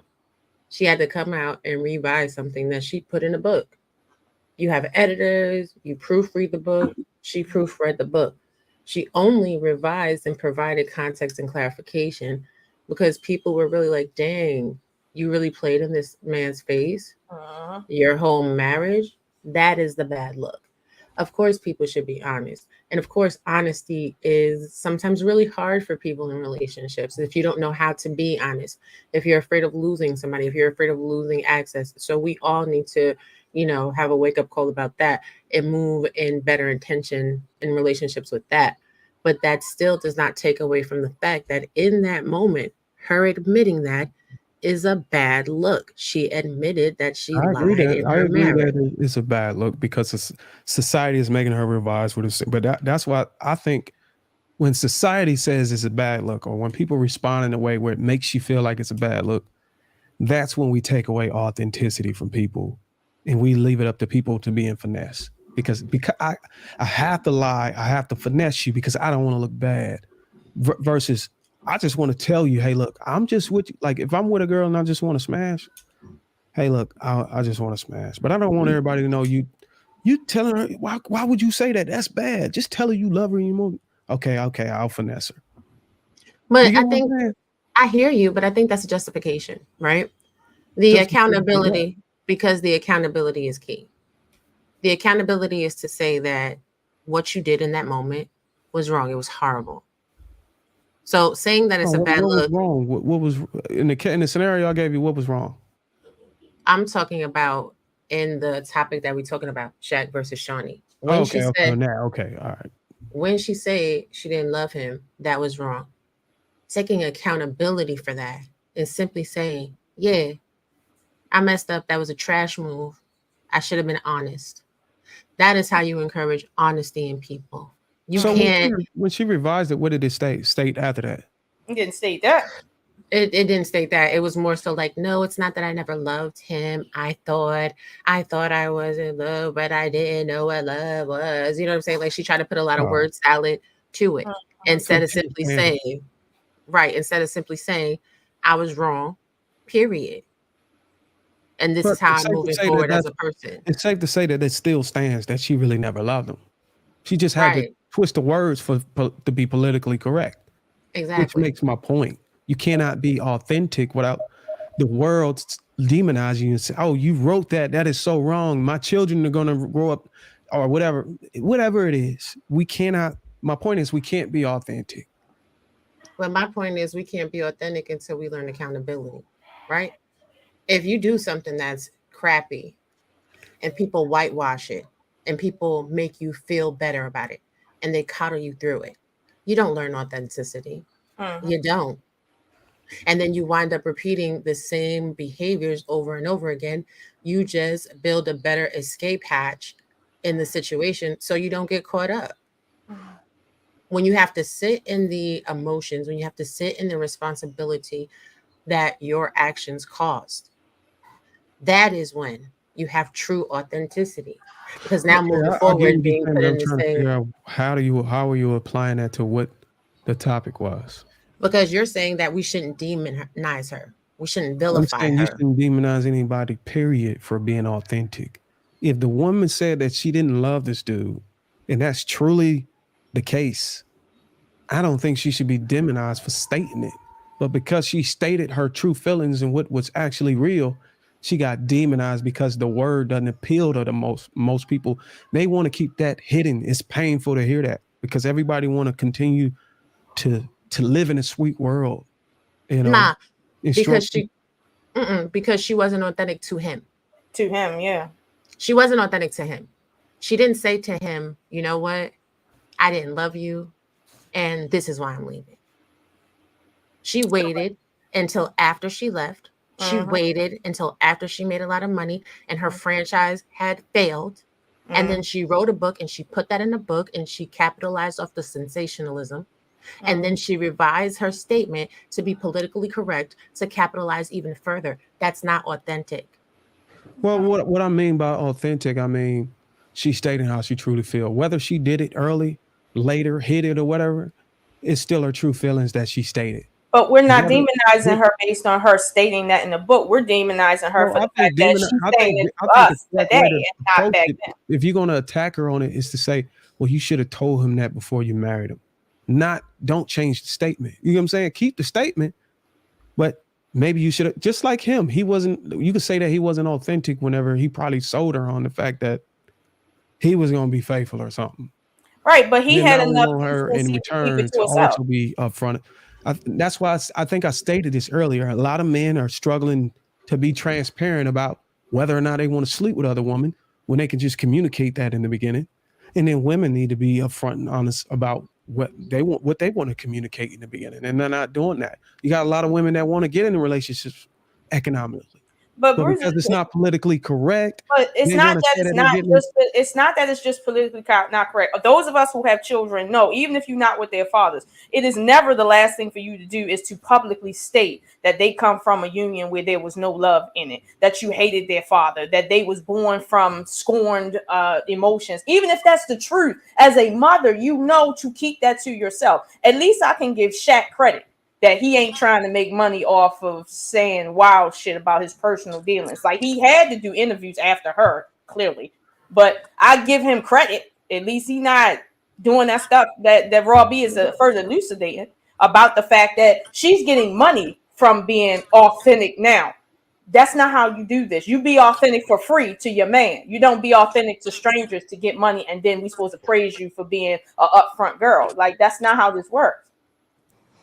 She had to come out and revise something that she put in a book. You have editors, you proofread the book. She proofread the book. She only revised and provided context and clarification because people were really like, dang, you really played in this man's face. Your whole marriage, that is the bad look. Of course, people should be honest. And of course, honesty is sometimes really hard for people in relationships. If you don't know how to be honest, if you're afraid of losing somebody, if you're afraid of losing access. So we all need to, have a wake up call about that and move in better intention in relationships with that. But that still does not take away from the fact that in that moment, her admitting that is a bad look. She admitted that she lied in her marriage. That it's a bad look because society is making her revise what it's. But that's why I think when society says it's a bad look, or when people respond in a way where it makes you feel like it's a bad look, that's when we take away authenticity from people, and we leave it up to people to be in finesse. Because I have to lie, I have to finesse you because I don't want to look bad. Versus, I just want to tell you, hey, look, I'm just with you. Like, if I'm with a girl and I just want to smash, hey, look, I just want to smash. But I don't want everybody to know you telling her, why would you say that? That's bad. Just tell her you love her and you want. Okay, I'll finesse her. But I think I hear you, but I think that's a justification, right? The accountability, because the accountability is key. The accountability is to say that what you did in that moment was wrong. It was horrible. So saying that it's a bad look. What was wrong? What was in the scenario I gave you? What was wrong? I'm talking about in the topic that we're talking about, Shaq versus Shaunie. Okay, all right. When she said she didn't love him, that was wrong. taking accountability for that and simply saying, yeah, I messed up. That was a trash move. I should have been honest. That is how you encourage honesty in people. You So can't. when she revised it, what did it state after that? It didn't state that. It didn't state that. It was more so like, no, it's not that I never loved him. I thought I was in love, but I didn't know what love was. You know what I'm saying? Like she tried to put a lot of word salad to it instead of simply saying, instead of simply saying, I was wrong, period. And this is how I'm moving forward as a person. It's safe to say that it still stands that she really never loved him. She just had to twist the words to be politically correct. Exactly. Which makes my point. You cannot be authentic without the world demonizing you and say, oh, you wrote that. That is so wrong. My children are going to grow up or whatever it is. We cannot. My point is we can't be authentic. Well, my point is we can't be authentic until we learn accountability, right? If you do something that's crappy and people whitewash it and people make you feel better about it and they coddle you through it, you don't learn authenticity. You don't. And then you wind up repeating the same behaviors over and over again. You just build a better escape hatch in the situation so you don't get caught up. When you have to sit in the emotions, when you have to sit in the responsibility that your actions caused, that is when you have true authenticity. Because now moving forward, being put in the same. How are you applying that to what the topic was? Because you're saying that we shouldn't demonize her. We shouldn't vilify her. You shouldn't demonize anybody, period, for being authentic. If the woman said that she didn't love this dude, and that's truly the case, I don't think she should be demonized for stating it. But because she stated her true feelings and what was actually real, she got demonized because the word doesn't appeal to the most people. They want to keep that hidden. It's painful to hear that because everybody want to continue to live in a sweet world, you know. Nah, because she wasn't authentic to him. To him, yeah. She wasn't authentic to him. She didn't say to him, you know what? I didn't love you, and this is why I'm leaving. She waited until after she left. She waited until after she made a lot of money and her franchise had failed. And then she wrote a book and she put that in the book and she capitalized off the sensationalism. And then she revised her statement to be politically correct to capitalize even further. That's not authentic. Well, what I mean by authentic, I mean, she's stating how she truly feels. Whether she did it early, later, hid it or whatever, it's still her true feelings that she stated. But we're not demonizing her based on her stating that in the book. We're demonizing her for the fact that she's saying it to us today and not back then. If you're going to attack her on it, is to say, well, you should have told him that before you married him. Don't change the statement. You know what I'm saying? Keep the statement, but maybe you should have, just like him. You could say that he wasn't authentic whenever he probably sold her on the fact that he was going to be faithful or something. Right, but he had enough her in return to also be upfront. That's why I think I stated this earlier. A lot of men are struggling to be transparent about whether or not they want to sleep with other women when they can just communicate that in the beginning. And then women need to be upfront and honest about what they want to communicate in the beginning, and they're not doing that. You got a lot of women that want to get into relationships economically, but because it's not politically correct. But it's not that it's just politically not correct. Those of us who have children know, even if you're not with their fathers, it is never the last thing for you to do is to publicly state that they come from a union where there was no love in it, that you hated their father, that they was born from scorned emotions. Even if that's the truth, as a mother, you know to keep that to yourself. At least I can give Shaq credit that he ain't trying to make money off of saying wild shit about his personal dealings. Like, he had to do interviews after her, clearly. But I give him credit. At least he not doing that stuff that Raw B is further elucidating about the fact that she's getting money from being authentic now. That's not how you do this. You be authentic for free to your man. You don't be authentic to strangers to get money, and then we supposed to praise you for being an upfront girl. Like, that's not how this works.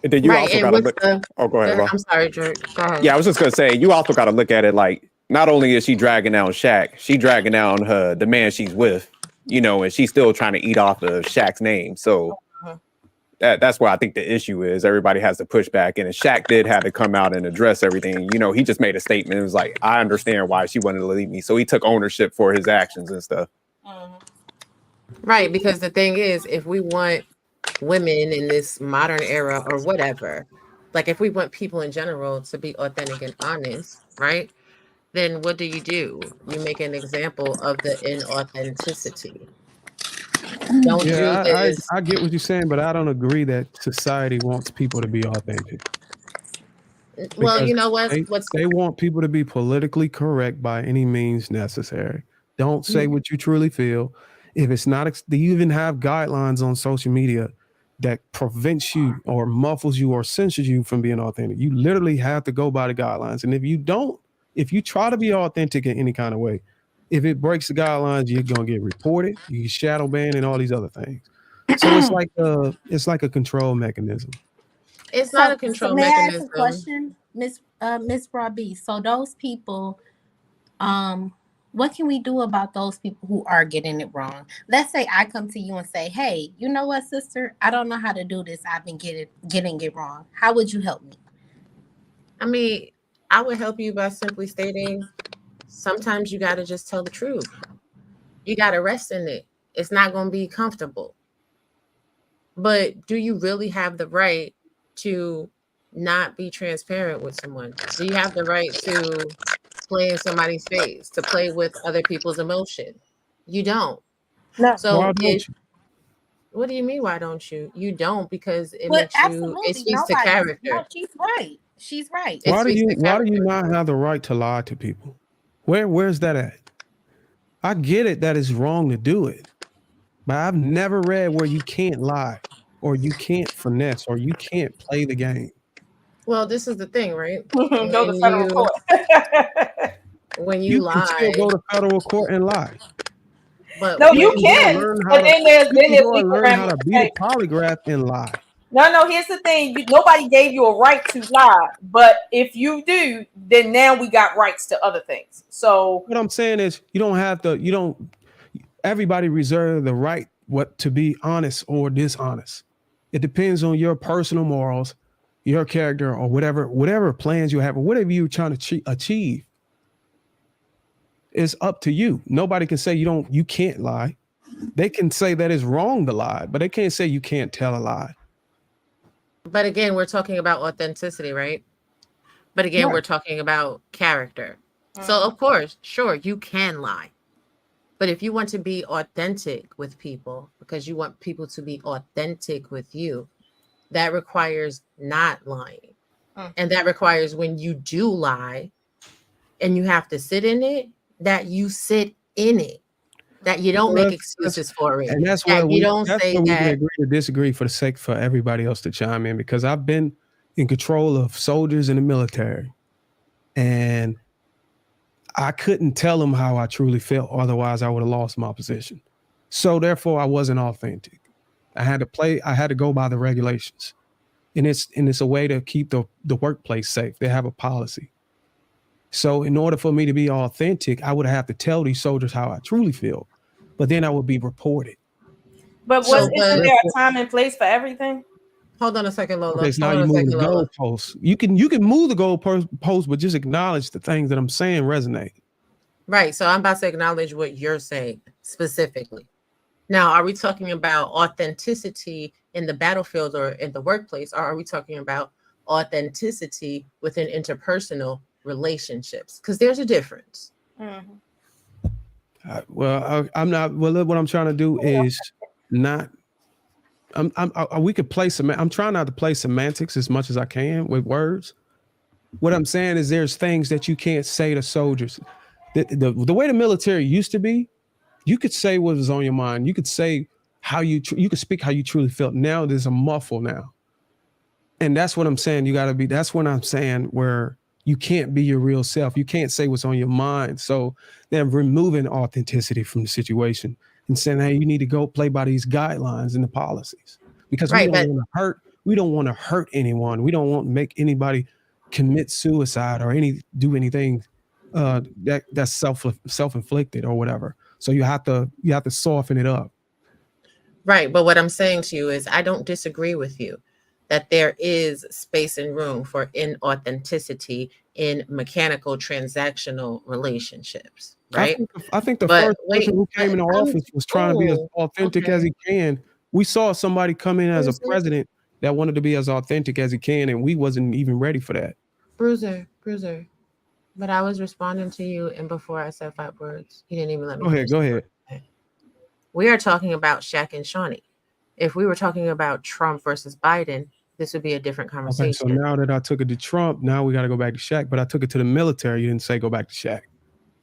And then you also got to look. Go ahead, Ron. I'm sorry, George. Go ahead. Yeah, I was just gonna say you also got to look at it like not only is she dragging down Shaq, she dragging down the man she's with, and she's still trying to eat off of Shaq's name. So that's where I think the issue is. Everybody has to push back, and Shaq did have to come out and address everything. You know, he just made a statement. It was like, I understand why she wanted to leave me, so he took ownership for his actions and stuff. Right, because the thing is, if we want women in this modern era or whatever, like if we want people in general to be authentic and honest, right? Then what do? You make an example of the inauthenticity. Don't do Yeah, this. I get what you're saying, but I don't agree that society wants people to be authentic. Well, Because you know what? they want people to be politically correct by any means necessary. Don't say what you truly feel. If it's not, they even have guidelines on social media that prevents you or muffles you or censors you from being authentic. You literally have to go by the guidelines. And if you don't, if you try to be authentic in any kind of way, if it breaks the guidelines, you're gonna get reported, you get shadow banned, and all these other things. So it's like a control mechanism. It's not a So control may I ask mechanism. a question, Miss Robbie? So those people, what can we do about those people who are getting it wrong? Let's say I come to you and say, "Hey, you know what, sister? I don't know how to do this. I've been getting it wrong. How would you help me?" I mean, I would help you by simply stating, sometimes you got to just tell the truth. You got to rest in it. It's not going to be comfortable. But do you really have the right to not be transparent with someone? Do you have the right to play in somebody's face, to play with other people's emotion? You don't. No. So Why don't you? what do you mean? Why don't you? You don't, because it But makes you. It absolutely speaks to nobody. character. No, she's right. She's right. It Why do speaks to you character. not have the right to lie to people? Where's that at? I get it that it's wrong to do it, but I've never read where you can't lie or you can't finesse or you can't play the game. Well, this is the thing, right? Go to federal court. When you You can still lie, go to federal court and lie. but No, when you You can can, learn how but to. then there's You can go and legal learn how to beat a ramifications. polygraph and lie. No, here's the thing. Nobody gave you a right to lie, but if you do, then now we got rights to other things. So What I'm saying is, you don't have to. You don't. Everybody reserve the right to be honest or dishonest. It depends on your personal morals, your character, or whatever plans you have, or whatever you're trying to achieve. It's up to you. Nobody can say you can't lie. They can say that it's wrong to lie, but they can't say you can't tell a lie. But again, we're talking about authenticity, right? But again, Right. we're talking about character. So of course, sure, you can lie. But if you want to be authentic with people, because you want people to be authentic with you, that requires not lying. And that requires, when you do lie and you have to sit in it, that you sit in it. That you don't make excuses for it. And that's that where you don't say we that. can agree to disagree for the sake for everybody else to chime in, because I've been in control of soldiers in the military, and I couldn't tell them how I truly felt. Otherwise, I would have lost my position. So therefore, I wasn't authentic. I had to go by the regulations, and it's a way to keep the workplace safe. They have a policy. So in order for me to be authentic, I would have to tell these soldiers how I truly feel, but then I would be reported. But So, isn't there a time and place for everything? Hold on a second, Lola. Okay, so now you move the goalposts. You can move the goalposts, but just acknowledge the things that I'm saying resonate. Right. So I'm about to acknowledge what you're saying specifically. Now, are we talking about authenticity in the battlefield or in the workplace, or are we talking about authenticity within interpersonal relationships? Because there's a difference. Mm-hmm. I'm not. Well, what I'm trying to do is not. We could play some. I'm trying not to play semantics as much as I can with words. What I'm saying is, there's things that you can't say to soldiers. The way the military used to be, you could say what was on your mind. You could say how you could speak how you truly felt. Now there's a muffle now, and that's what I'm saying. You got to be. That's what I'm saying. Where you can't be your real self. You can't say what's on your mind. So they're removing authenticity from the situation and saying, hey, you need to go play by these guidelines and the policies, because we don't want to hurt anyone. We don't want to make anybody commit suicide or do anything that's self-inflicted or whatever. So you have to soften it up. Right. But what I'm saying to you is I don't disagree with you that there is space and room for inauthenticity in mechanical transactional relationships. Right. I think the But first wait, person who came into office was trying to be as authentic as okay. he can. We saw somebody come in as a Bruiser, president that wanted to be as authentic as he can, and we wasn't even ready for that. Bruiser. But I was responding to you, and before I said 5 words, you didn't even let me finish. Go ahead. We are talking about Shaq and Shaunie. If we were talking about Trump versus Biden, this would be a different conversation. Okay, so now that I took it to Trump, now we got to go back to Shaq. But I took it to the military. You didn't say go back to Shaq.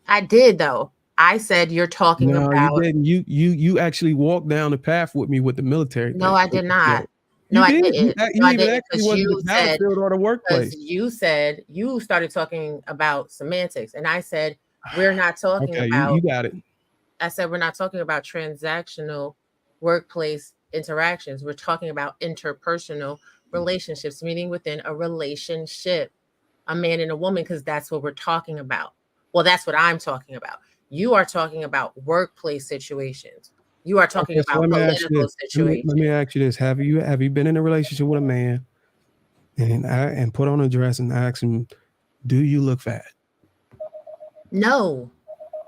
I did though. I said you're talking about. No, you didn't. You actually walked down the path with me with the military. No, I did not. No, I didn't. didn't. You even actually was you the battlefield or the workplace. You said you started talking about semantics, and I said we're not talking about. You got it. I said we're not talking about transactional workplace interactions. We're talking about interpersonal relationships, meaning within a relationship, a man and a woman, because that's what we're talking about. Well, that's what I'm talking about. You are talking about workplace situations. You are talking about political situations. Let me ask you this: Have you been in a relationship with a man and put on a dress and ask him, "Do you look fat?" No,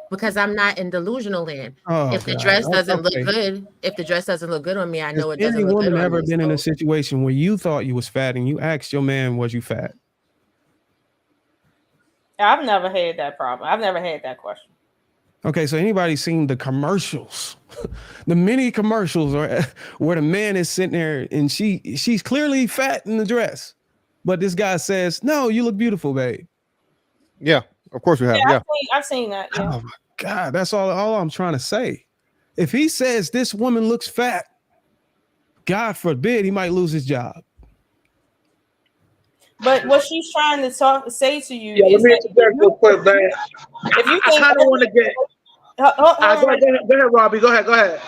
because I'm not in delusional land. If the dress doesn't look good, if the dress doesn't look good on me, I know it doesn't look good on me. Has any woman ever been in a situation where you thought you was fat and you asked your man, "Was you fat?" I've never had that problem. I've never had that question. Okay, so anybody seen the commercials, the mini commercials, or where the man is sitting there and she's clearly fat in the dress, but this guy says, "No, you look beautiful, babe." Yeah, of course we have. Yeah, I've seen that. Yeah. Oh my God, that's all I'm trying to say. If he says this woman looks fat, God forbid he might lose his job. But what she's trying to say to you let is me that real quick, man. if you I kind of want to get. Go ahead, Robbie. Go ahead.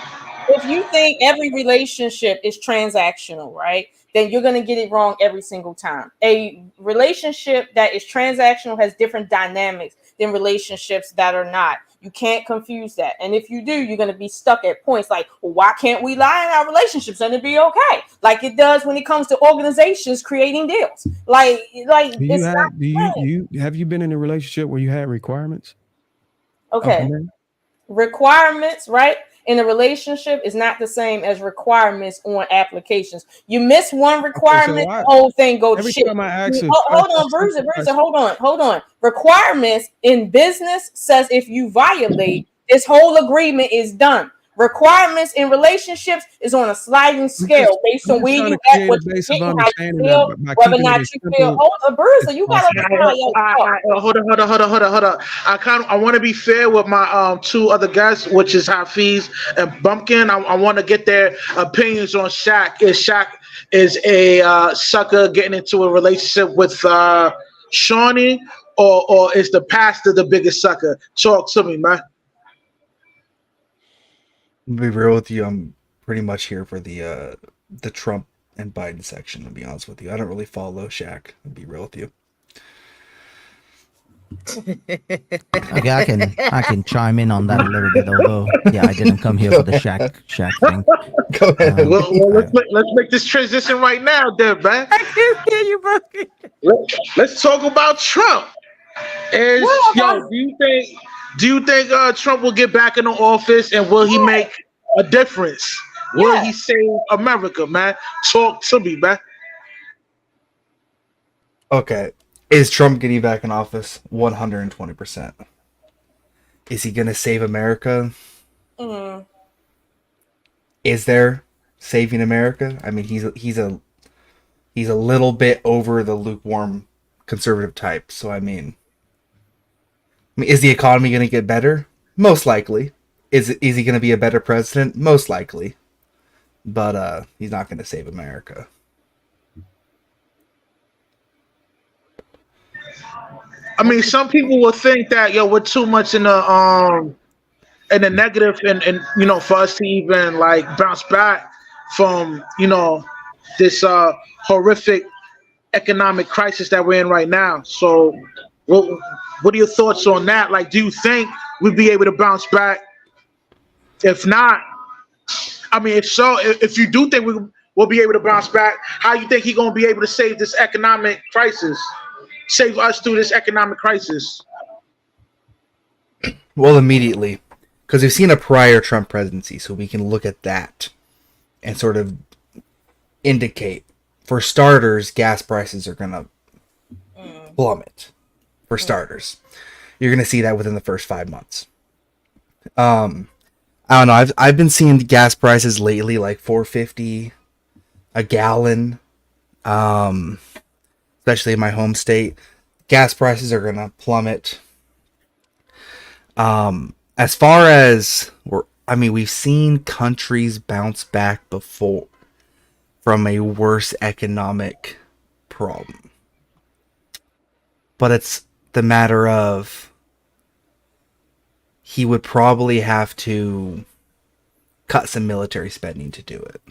If you think every relationship is transactional, right, then you're going to get it wrong every single time. A relationship that is transactional has different dynamics than relationships that are not. You can't confuse that. And if you do, you're going to be stuck at points like, well, why can't we lie in our relationships and it be okay? Like it does when it comes to organizations creating deals. Have you been in a relationship where you had requirements? Okay. Requirements, right? In a relationship is not the same as requirements on applications. You miss one requirement, the whole thing goes to shit. Hold on, Bruiser, hold on. Requirements in business says if you violate, this whole agreement is done. Requirements in relationships is on a sliding scale based on where you at, what you getting, how you feel, whether or not you feel. Hold on, Bruiser, you gotta hold on. I want to be fair with my two other guests, which is Hafiz and Bumpkin. I want to get their opinions on Shaq. Shaq is a sucker getting into a relationship with Shaunie, or is the pastor the biggest sucker? Talk to me, man. To be real with you, I'm pretty much here for the Trump and Biden section, to be honest with you. I don't really follow Shaq, to be real with you. Okay, I can chime in on that a little bit, although I didn't come here for the Shaq thing. Go ahead. Let's make this transition right now, then, man. I can't hear you, bro. Let's talk about Trump. Do you think Trump will get back in the office, and will he make a difference? Will he save America, man? Talk to me, man. Okay. Is Trump getting back in office? 120%. Is he going to save America? Mm-hmm. Is there saving America? I mean, he's a little bit over the lukewarm conservative type. So I mean, is the economy going to get better? Most likely. Is he going to be a better president? Most likely. But he's not going to save America. I mean, some people will think that we're too much in the negative, and for us to even like bounce back from this horrific economic crisis that we're in right now. So, what are your thoughts on that? Like, do you think we'd be able to bounce back? If not, I mean, if you do think we'll be able to bounce back, how you think he gonna be able to save this economic crisis, save us through this economic crisis? Well, immediately, because we've seen a prior Trump presidency, so we can look at that and sort of indicate. For starters, gas prices are gonna plummet. For starters, you're gonna see that within the first 5 months. I don't know. I've been seeing gas prices lately like $4.50 a gallon, especially in my home state. Gas prices are gonna plummet. As far as we've seen countries bounce back before from a worse economic problem, but it's the matter of he would probably have to cut some military spending to do it.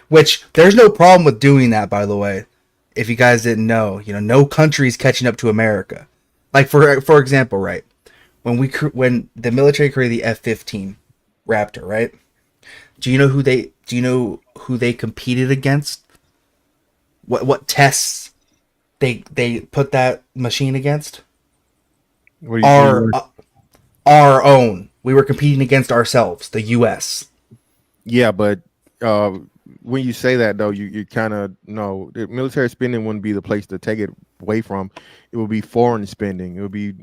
Which there's no problem with doing that, by the way. If you guys didn't know, no country's catching up to America. Like for example, right? When the military created the F-15 Raptor, right? Do you know who they competed against? What tests they put that machine against? Our own. We were competing against ourselves, the U.S. Yeah, but when you say that though, you kind of know the military spending wouldn't be the place to take it away from. It would be foreign spending. It would be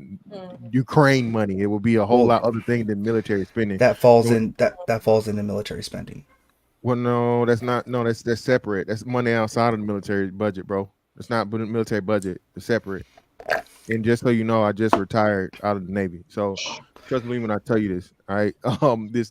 Ukraine money. It would be a whole lot other things than military spending. That falls in that falls into military spending. Well, no, that's not. No, that's separate. That's money outside of the military budget, bro. It's not military budget. It's separate. And just so you know, I just retired out of the Navy. So trust me when I tell you this. All right. This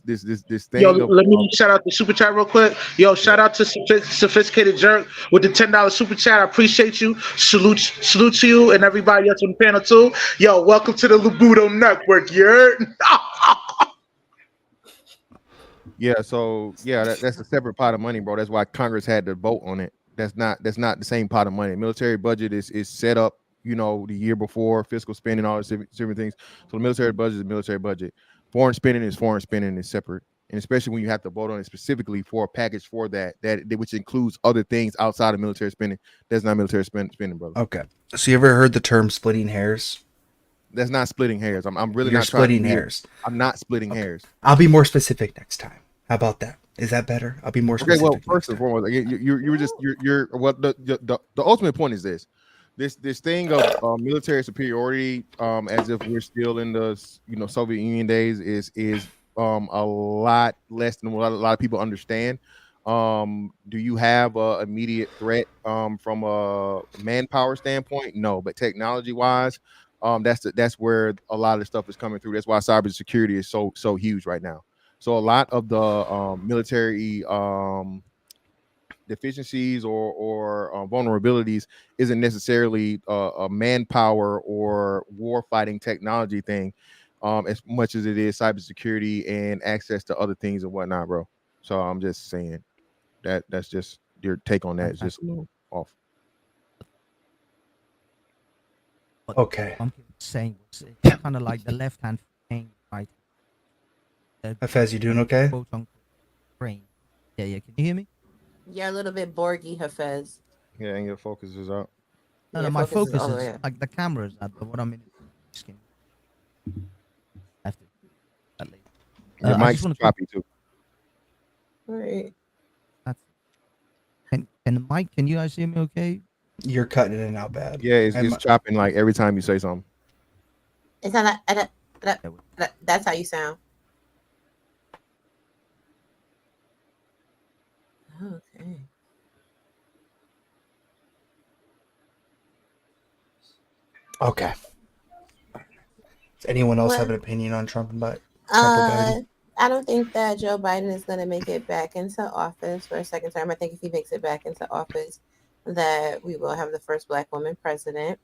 thing. Yo, let me shout out the super chat real quick. Yo, shout out to Sophisticated Jerk with the $10 super chat. I appreciate you. Salute to you and everybody else on the panel too. Yo, welcome to the Labudo Network. You heard? Yeah. So yeah, that's a separate pot of money, bro. That's why Congress had to vote on it. That's not the same pot of money. Military budget is set up, the year before, fiscal spending, all those different things. So the military budget is military budget. Foreign spending is separate. And especially when you have to vote on it specifically for a package for that which includes other things outside of military spending. That's not military spending, brother. Okay. So you ever heard the term splitting hairs? That's not splitting hairs. I'm really You're not splitting hairs. I'm not splitting hairs. I'll be more specific next time. How about that? Is that better? I'll be more specific. Okay, well, first and foremost, you were just you're well, the ultimate point is this thing of military superiority, as if we're still in the Soviet Union days, is a lot less than what a lot of people understand. Do you have a immediate threat from a manpower standpoint? No, but technology wise, that's where a lot of the stuff is coming through. That's why cybersecurity is so huge right now. So a lot of the military deficiencies or vulnerabilities isn't necessarily a manpower or war fighting technology thing, as much as it is cybersecurity and access to other things and whatnot, bro. So I'm just saying that's just your take on that is just a little off. Okay. I'm saying it's kind of like the left hand thing, right? Fez, you doing okay? Quote unquote brain. Yeah. Can you hear me? You're a little bit borgy, Hafez. Yeah, and your focus is out. No, my focus is like the camera is out, but what I mean is skin. I have to that later. Your mic's choppy too. Right. Can the mic? Can you guys hear me? Okay. You're cutting in and out bad. Yeah, it's chopping like every time you say something. It's not that's how you sound. Okay. Okay. Does anyone else have an opinion on Trump and Biden? I don't think that Joe Biden is going to make it back into office for a second term. I think if he makes it back into office, that we will have the first Black woman president.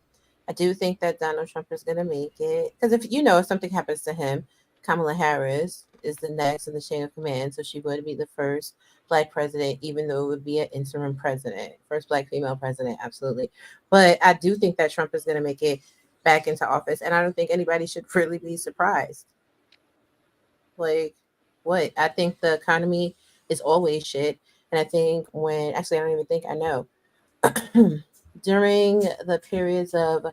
I do think that Donald Trump is going to make it because if something happens to him, Kamala Harris is the next in the chain of command, so she would be the first Black president, even though it would be an interim president, first Black female president, absolutely. But I do think that Trump is going to make it back into office, and I don't think anybody should really be surprised. Like, what? I think the economy It's always shit. And I think actually, I don't even think I know. During the periods of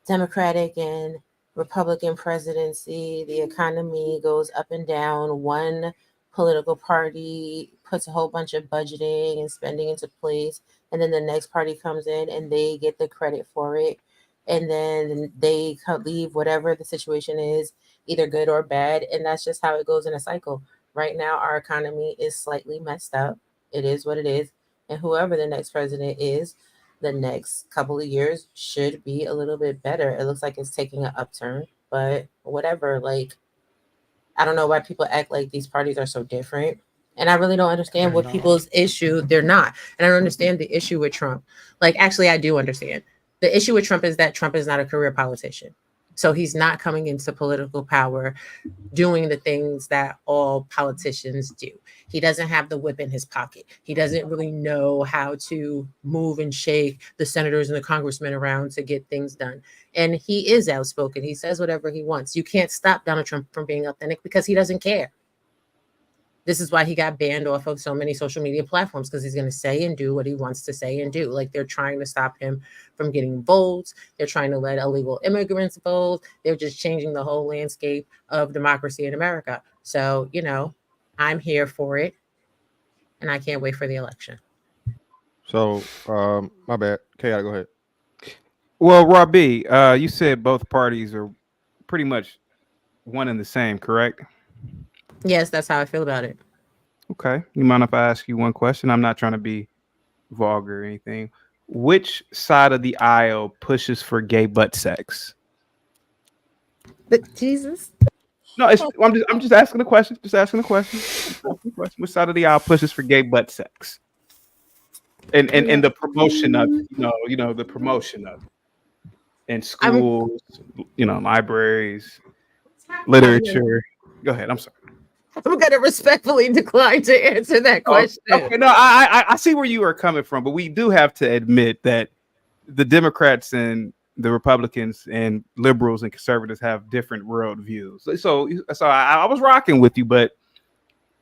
Democratic and Republican presidency, the economy goes up and down. One political party puts a whole bunch of budgeting and spending into place, and then the next party comes in and they get the credit for it. And then they leave whatever the situation is, either good or bad. And that's just how it goes in a cycle. Right now, our economy is slightly messed up. It is what it is. And whoever the next president is, the next couple of years should be a little bit better. It looks like it's taking an upturn, but whatever. Like, I don't know why people act like these parties are so different. And I really don't understand what people's issue. They're not. And I don't understand the issue with Trump. Like, actually, I do understand. The issue with Trump is that Trump is not a career politician. So he's not coming into political power doing the things that all politicians do. He doesn't have the whip in his pocket. He doesn't really know how to move and shake the senators and the congressmen around to get things done. And he is outspoken. He says whatever he wants. You can't stop Donald Trump from being authentic because he doesn't care. This is why he got banned off of so many social media platforms, because he's going to say and do what he wants to say and do. Like, they're trying to stop him from getting votes. They're trying to let illegal immigrants vote. They're just changing the whole landscape of democracy in America. So, I'm here for it, and I can't wait for the election. So, my bad. Chaotic, go ahead. Well, Robbie, you said both parties are pretty much one and the same, correct? Yes, that's how I feel about it. Okay. You mind if I ask you one question? I'm not trying to be vulgar or anything. Which side of the aisle pushes for gay butt sex? But Jesus. No, I'm just asking the question. Just asking the question. Which side of the aisle pushes for gay butt sex? And the promotion of it, the promotion of it in schools, libraries, literature. Go ahead. I'm sorry. I'm going to respectfully decline to answer that question. Okay, no, I see where you are coming from, but we do have to admit that the Democrats and the Republicans and liberals and conservatives have different world views. So I was rocking with you, but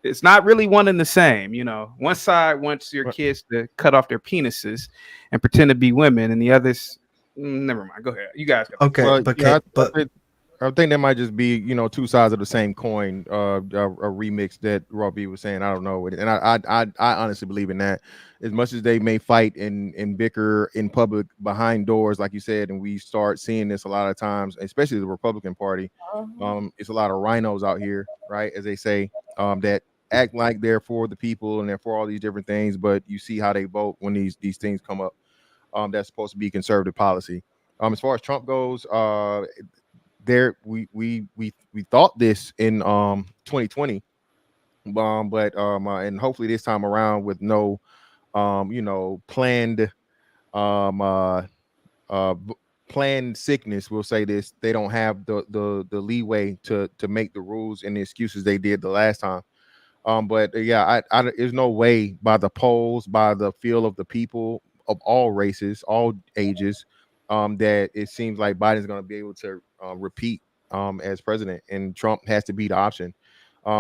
it's not really one and the same. One side wants your kids to cut off their penises and pretend to be women, and the others, never mind. Go ahead. You guys got okay, I think that might just be, two sides of the same coin, a remix that Robbie was saying. I don't know. And I honestly believe in that. As much as they may fight and bicker in public behind doors, like you said, and we start seeing this a lot of times, especially the Republican Party, it's a lot of rhinos out here, right? As they say, that act like they're for the people and they're for all these different things, but you see how they vote when these things come up. That's supposed to be conservative policy. As far as Trump goes, we thought this in 2020, but and hopefully this time around with no planned planned sickness, we'll say this, they don't have the leeway to make the rules and the excuses they did the last time. But yeah, I there's no way by the polls, by the feel of the people of all races, all ages, that it seems like Biden's going to be able to repeat as president, and Trump has to be the option.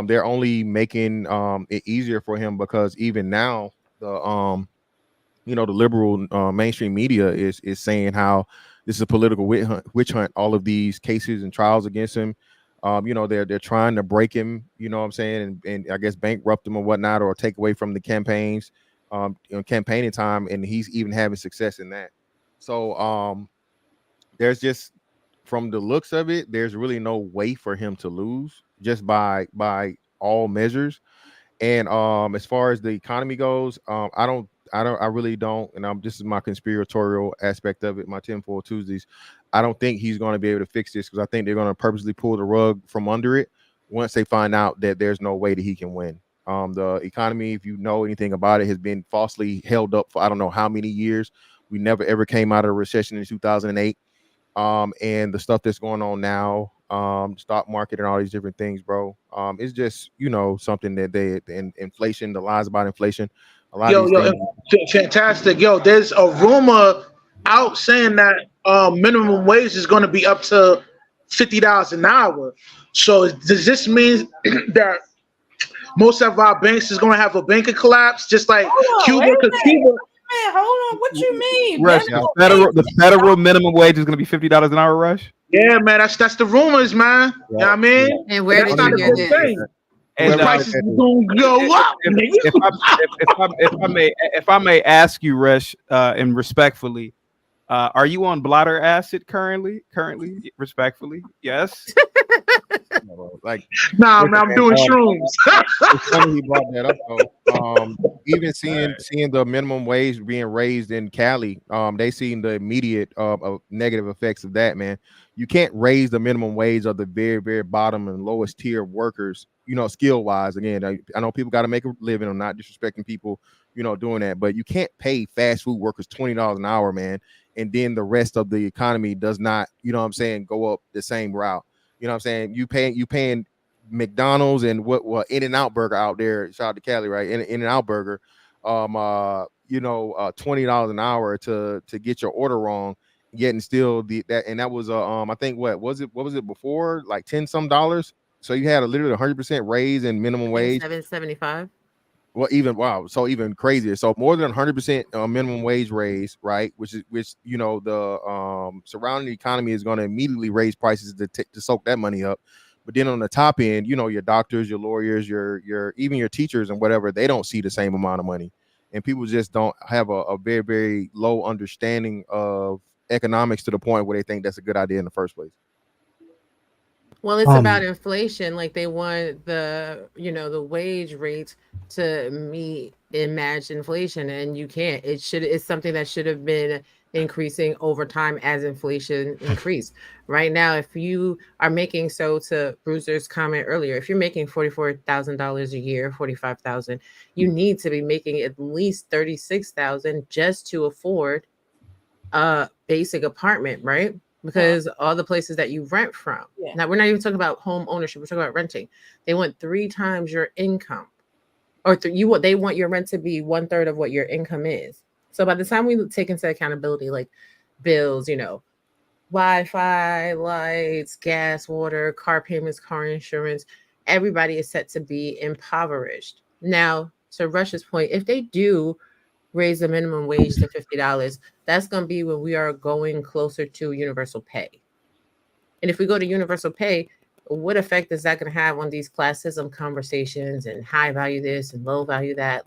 They're only making it easier for him because even now the liberal mainstream media is saying how this is a political witch hunt. All of these cases and trials against him, they're trying to break him. You know what I'm saying, and I guess bankrupt him or whatnot, or take away from the campaigns, campaigning time, and he's even having success in that. So there's just, from the looks of it, there's really no way for him to lose just by all measures. And as far as the economy goes, I really don't. And this is my conspiratorial aspect of it, my tinfoil Tuesdays. I don't think he's going to be able to fix this, because I think they're going to purposely pull the rug from under it once they find out that there's no way that he can win. The economy, if you know anything about it, has been falsely held up for I don't know how many years. We never ever came out of a recession in 2008. And the stuff that's going on now, stock market and all these different things, bro. It's just, something that inflation, the lies about inflation, a lot of these things. Fantastic. There's a rumor out saying that minimum wage is going to be up to $50 an hour. So does this mean that most of our banks is gonna have a banking collapse, just like Hold on, Cuba. wait a Because minute. Cuba, Man, hold on. What you mean? Rush, the federal minimum wage is going to be $50 an hour. Rush, yeah, man, that's the rumors, man. You know what I mean? And where That's did not you a hear good this? thing. and The prices is gonna go up. if I may ask you, Rush, and respectfully, are you on blotter acid currently? Respectfully, yes. Like, Nah, listen, man, I'm man, doing shrooms. it's funny he brought that up though. Even seeing the minimum wage being raised in Cali, they seen the immediate negative effects of that, man. You can't raise the minimum wage of the very, very bottom and lowest tier workers, you know, skill wise. Again, I know people got to make a living. I'm not disrespecting people, you know, doing that, but you can't pay fast food workers $20 an hour, man. And then the rest of the economy does not, you know what I'm saying, go up the same route. You know what I'm saying? You paying McDonald's and what In-N-Out Burger out there. Shout out to Cali, right? In-N-Out Burger, $20 an hour to get your order wrong, yet and still that was I think what was it before, like $10 some. So you had a literally 100% raise in minimum wage. $7.75. Well, even crazier. So more than 100% minimum wage raise, right? Which you know the surrounding economy is going to immediately raise prices to soak that money up. But then on the top end, you know, your doctors, your lawyers, your even your teachers and whatever, they don't see the same amount of money, and people just don't have a very, very low understanding of economics to the point where they think that's a good idea in the first place. Well, it's about inflation. Like they want the wage rate to match inflation, and you can't. It's something that should have been increasing over time as inflation increased. Right now, if you are making, so to Bruiser's comment earlier, if you're making $44,000 a year, 45,000, you need to be making at least 36,000 just to afford a basic apartment, right? Because all the places that you rent from. Yeah. Now, we're not even talking about home ownership. We're talking about renting. They want 3 times your income, or they want your rent to be 1/3 of what your income is. So by the time we take into accountability, like bills, Wi-Fi, lights, gas, water, car payments, car insurance, everybody is set to be impoverished. Now, to Rush's point, if they do raise the minimum wage to $50, that's going to be when we are going closer to universal pay. And if we go to universal pay, what effect is that going to have on these classism conversations and high value this and low value that?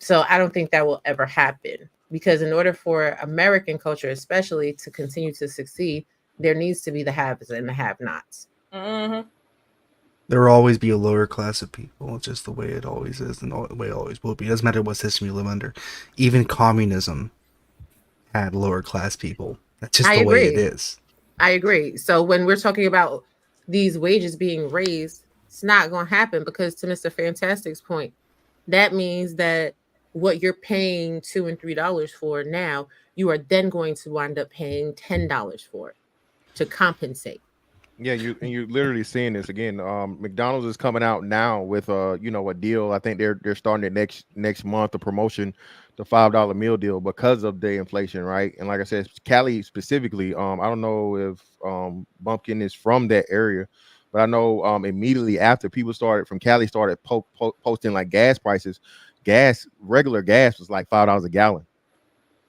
So I don't think that will ever happen, because in order for American culture, especially, to continue to succeed, there needs to be the haves and the have-nots. Mm-hmm. There will always be a lower class of people. It's just the way it always is and the way it always will be. It doesn't matter what system you live under. Even communism had lower class people. That's just the way it is. I agree. So when we're talking about these wages being raised, it's not going to happen, because to Mr. Fantastic's point, that means that what you're paying $2 and $3 for now, you are then going to wind up paying $10 for it to compensate. Yeah, you're literally seeing this again. McDonald's is coming out now with a deal. I think they're starting it next month, a promotion, the $5 meal deal, because of the inflation, right? And like I said, Cali specifically, I don't know if Bumpkin is from that area, but I know immediately after people from Cali started posting like gas prices, regular gas was like $5 a gallon.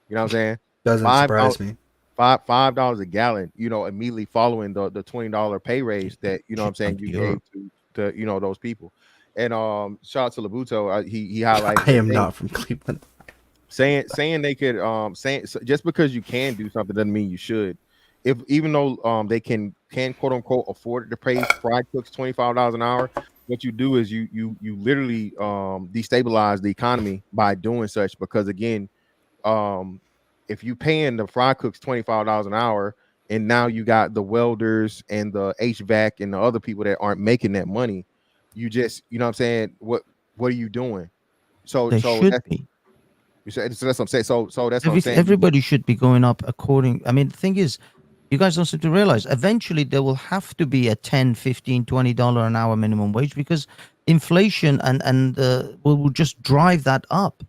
You know what I'm saying? Doesn't surprise me. $5 a gallon, immediately following the $20 pay raise that, you gave to those people. And shout out to Labuto. He highlighted I am not from Cleveland. Saying they could just because you can do something doesn't mean you should. Even though they can quote unquote afford to pay fried cooks $25 an hour, what you do is you literally destabilize the economy by doing such, because again, if you paying the fry cooks $25 an hour, and now you got the welders and the HVAC and the other people that aren't making that money, you just, you know what I'm saying? What are you doing? So should be. So that's what I'm saying. So that's what I'm saying. Everybody should be going up according. I mean, the thing is, you guys don't seem to realize eventually there will have to be a $10, $15, $20 an hour minimum wage, because inflation and will just drive that up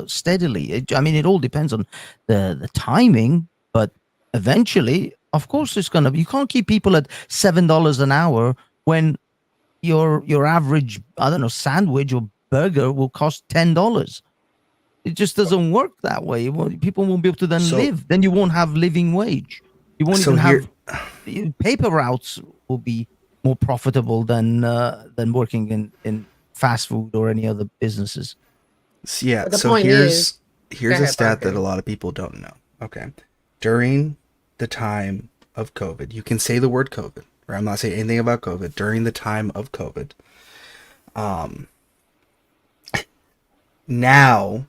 steadily. It all depends on the timing, but eventually, of course, it's gonna. You can't keep people at $7 an hour when your average, I don't know, sandwich or burger will cost $10. It just doesn't work that way. People won't be able to then So- live. Then you won't have living wage. You won't So even here- have paper routes will be more profitable than working in fast food or any other businesses. Yeah, But the so point here's go a ahead, stat that Parker. a lot of people don't know. Okay. During the time of COVID, you can say the word COVID, or I'm not saying anything about COVID. During the time of COVID, now,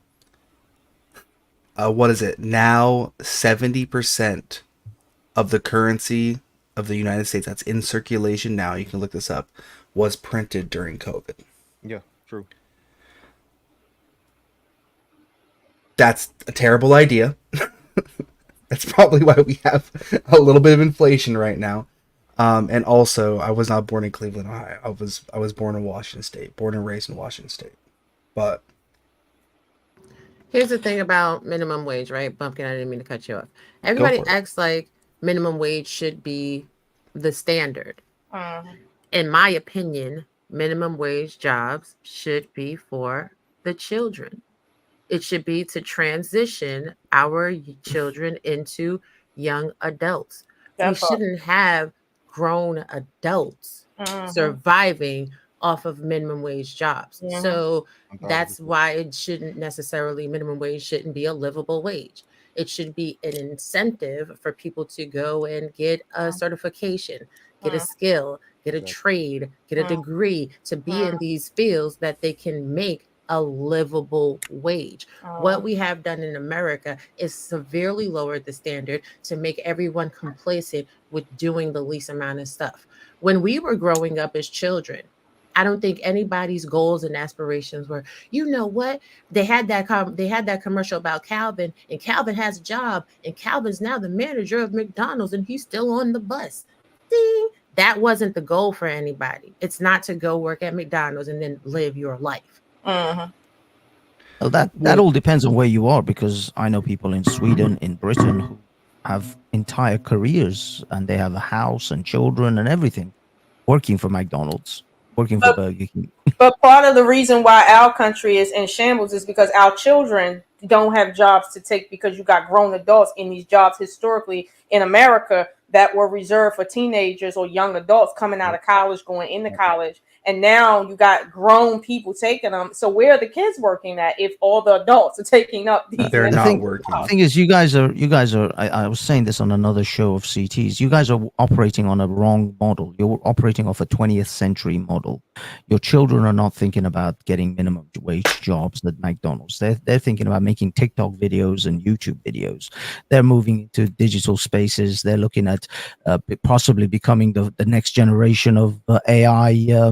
what is it? Now, 70% of the currency of the United States that's in circulation now, you can look this up, was printed during COVID. Yeah, true. That's a terrible idea. That's probably why we have a little bit of inflation right now. And also, I was not born in Cleveland, Ohio. I was born in Washington State, born and raised in Washington State. But Here's the thing about minimum wage, right? Bumpkin, I didn't mean to cut you off. Everybody for it. acts like minimum wage should be the standard. Mhm. In my opinion, minimum wage jobs should be for the children. It should be to transition our children into young adults. We That part. shouldn't have grown adults Mhm. surviving off of minimum wage jobs. Mhm. So that's 1000%. why it shouldn't necessarily, minimum wage shouldn't be a livable wage. It should be an incentive for people to go and get a certification, get a skill, get a Yeah. trade, get a Mm. degree to be in these fields that they can make a livable wage. What we have done in America is severely lowered the standard to make everyone complacent with doing the least amount of stuff. When we were growing up as children, I don't think anybody's goals and aspirations were, you know what? They had that commercial about Calvin, and Calvin has a job, and Calvin's now the manager of McDonald's, and he's still on the bus. Ding. That wasn't the goal for anybody. It's not to go work at McDonald's and then live your life. Mhm. Well, that all depends on where you are, because I know people in Sweden, in Britain, who have entire careers and they have a house and children and everything, working for McDonald's, working for Burger King. But part of the reason why our country is in shambles is because our children don't have jobs to take, because you got grown adults in these jobs historically in America that were reserved for teenagers or young adults coming out of college, going into college. And now you got grown people taking them. So where are the kids working at if all the adults are taking up these? They're The not thing- working. The thing is, you guys are. I was saying this on another show of CTs. You guys are operating on a wrong model. You're operating off a 20th century model. Your children are not thinking about getting minimum wage jobs at McDonald's. They're thinking about making TikTok videos and YouTube videos. They're moving into digital spaces. They're looking at possibly becoming the next generation of AI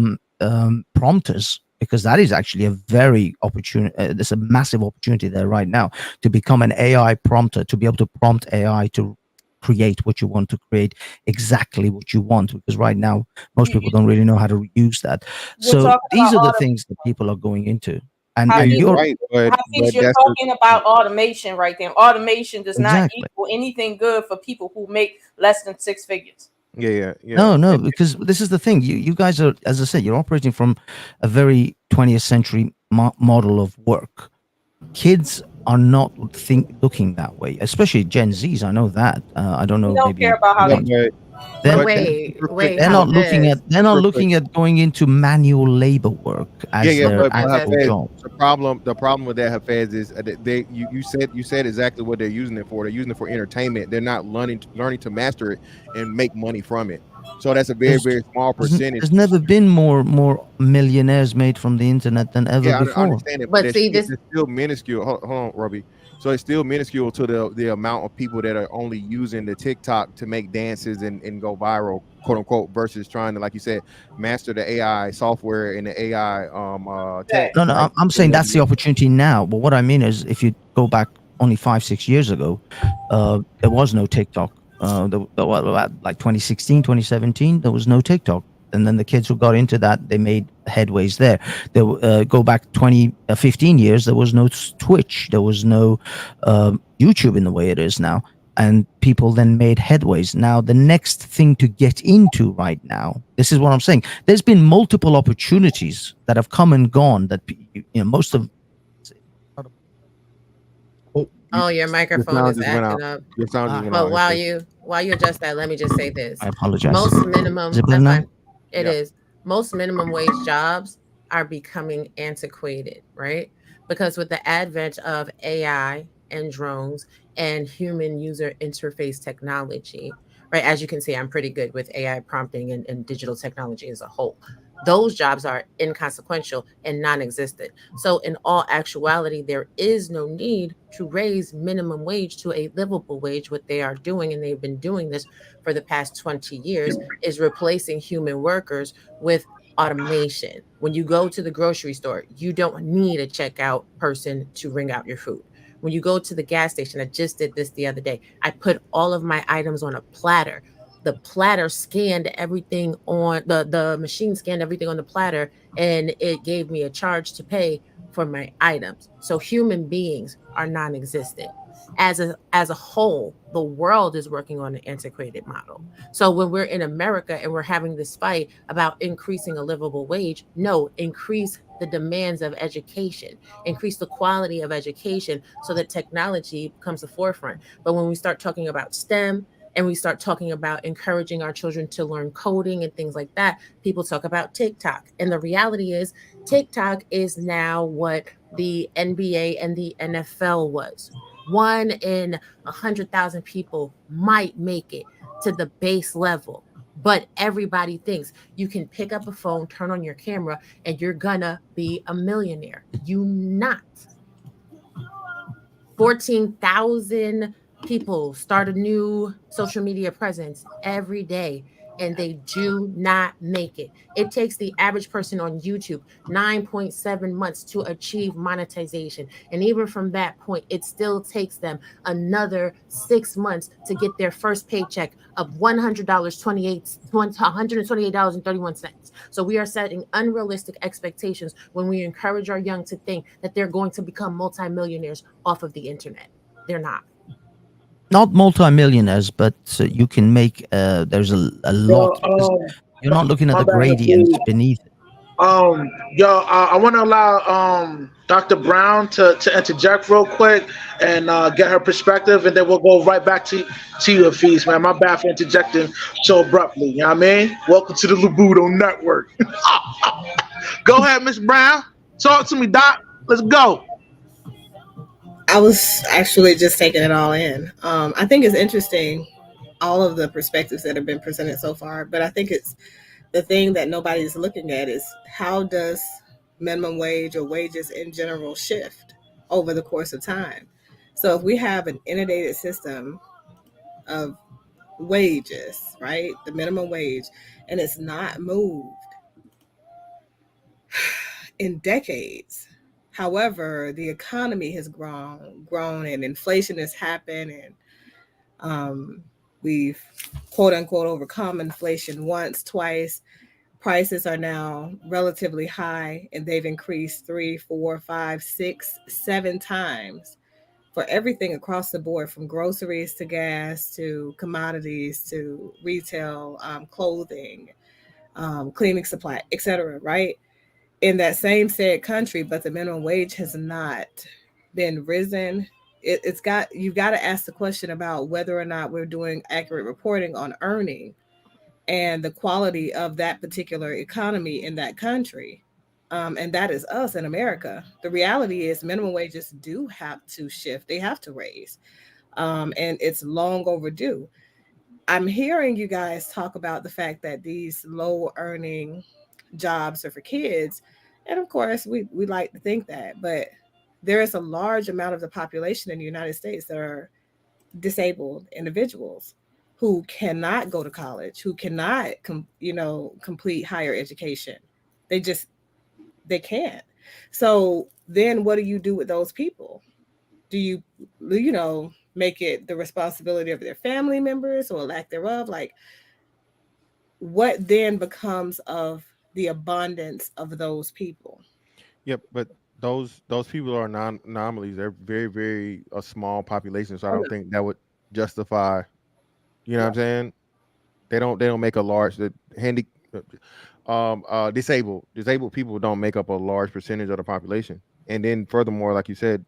prompters, because that is actually a very opportunity. There's a massive opportunity there right now to become an AI prompter, to be able to prompt AI to create what you want to create, exactly what you want, because right now most people don't really know how to use that. You're So talking these about are the things that people are going into. And, How and do you- you're Right, but Hafiz, you're that's talking about automation right there. Automation does not Exactly. equal anything good for people who make less than six figures. yeah. No, because this is the thing. You guys are, as I said, you're operating from a very 20th century model of work. Kids are not looking that way, especially Gen Zs. I know that. I don't know. We don't Maybe care about how Yeah, they Then- but Wait, they're not looking Hafiz. at. They're not Real looking at going into manual labor work as their but actual Hafez, job. the problem with that, Hafez, is that you said exactly what they're using it for. They're using it for entertainment. They're not learning to master it and make money from it. So that's a very small percentage. There's never been more millionaires made from the internet than ever Yeah, I before. understand it, But it's see, still, this- it's still minuscule. Hold on, Robbie. So it's still minuscule to the amount of people that are only using the TikTok to make dances and go viral, quote unquote, versus trying to, like you said, master the AI software and the AI tech. No, right? I'm saying that's the opportunity now. But what I mean is, if you go back only 5-6 years ago, there was no TikTok. Like 2016, 2017, there was no TikTok. And then the kids who got into that, they made headways there. They go back 15 years, there was no Twitch, there was no YouTube in the way it is now. and people then made headways. Now, the next thing to get into right now, this is what I'm saying. There's been multiple opportunities that have come and gone that, most of. Oh, your microphone is went acting out. up. Your sound just went But out. while you adjust that, let me just say this. I apologize. Most Is minimum, it better that's now? fine. It Yeah. is. Most minimum wage jobs are becoming antiquated, right? Because with the advent of AI and drones and human user interface technology, right? As you can see, I'm pretty good with AI prompting and digital technology as a whole. Those jobs are inconsequential and non-existent. So in all actuality, there is no need to raise minimum wage to a livable wage. What they are doing, and they've been doing this for the past 20 years, is replacing human workers with automation. When you go to the grocery store, you don't need a checkout person to ring out your food. When you go to the gas station, I just did this the other day. I put all of my items on a platter. The platter scanned everything on the machine scanned everything on the platter, and it gave me a charge to pay for my items. So human beings are non-existent. As a whole, the world is working on an antiquated model. So when we're in America and we're having this fight about increasing a livable wage, no, increase the demands of education, increase the quality of education so that technology becomes the forefront. But when we start talking about STEM, and we start talking about encouraging our children to learn coding and things like that, people talk about TikTok. And the reality is, TikTok is now what the NBA and the NFL was. One in 100,000 people might make it to the base level. But everybody thinks you can pick up a phone, turn on your camera, and you're gonna be a millionaire. You not. 14,000 people start a new social media presence every day, and they do not make it. It takes the average person on YouTube 9.7 months to achieve monetization. And even from that point, it still takes them another 6 months to get their first paycheck of $128.31. So we are setting unrealistic expectations when we encourage our young to think that they're going to become multimillionaires off of the internet. They're not. Not multimillionaires, but you can make. There's a lot, Yo, because you're not looking at my the bad, gradients Steve. beneath it. I want to allow Dr. Brown to interject real quick and get her perspective, and then we'll go right back to you, Hafiz, man. My bad for interjecting so abruptly. You know what I mean? Welcome to the Labudo Network. Go ahead, Miss Brown. Talk to me, Doc. Let's go. I was actually just taking it all in. I think it's interesting, all of the perspectives that have been presented so far, but I think it's the thing that nobody's looking at is how does minimum wage or wages in general shift over the course of time. So if we have an inundated system of wages, right, the minimum wage, and it's not moved in decades. However, the economy has grown, and inflation has happened, and we've quote unquote overcome inflation once, twice. Prices are now relatively high, and they've increased 3, 4, 5, 6, 7 times for everything across the board, from groceries to gas to commodities to retail, clothing, cleaning supply, etc. Right? In that same said country, but the minimum wage has not been risen. It's got you've got to ask the question about whether or not we're doing accurate reporting on earning and the quality of that particular economy in that country. And that is us in America. The reality is minimum wages do have to shift. They have to raise. And it's long overdue. I'm hearing you guys talk about the fact that these low earning jobs are for kids. And of course, we like to think that, but there is a large amount of the population in the United States that are disabled individuals who cannot go to college, who cannot, complete higher education. They just, they can't. So then what do you do with those people? Do you make it the responsibility of their family members or lack thereof? Like, what then becomes of the abundance of those people? Yep, but those people are anomalies. They're very, very a small population. So I Oh don't no. think that would justify. You know what I'm saying? They don't make a large disabled people don't make up a large percentage of the population. And then furthermore, like you said,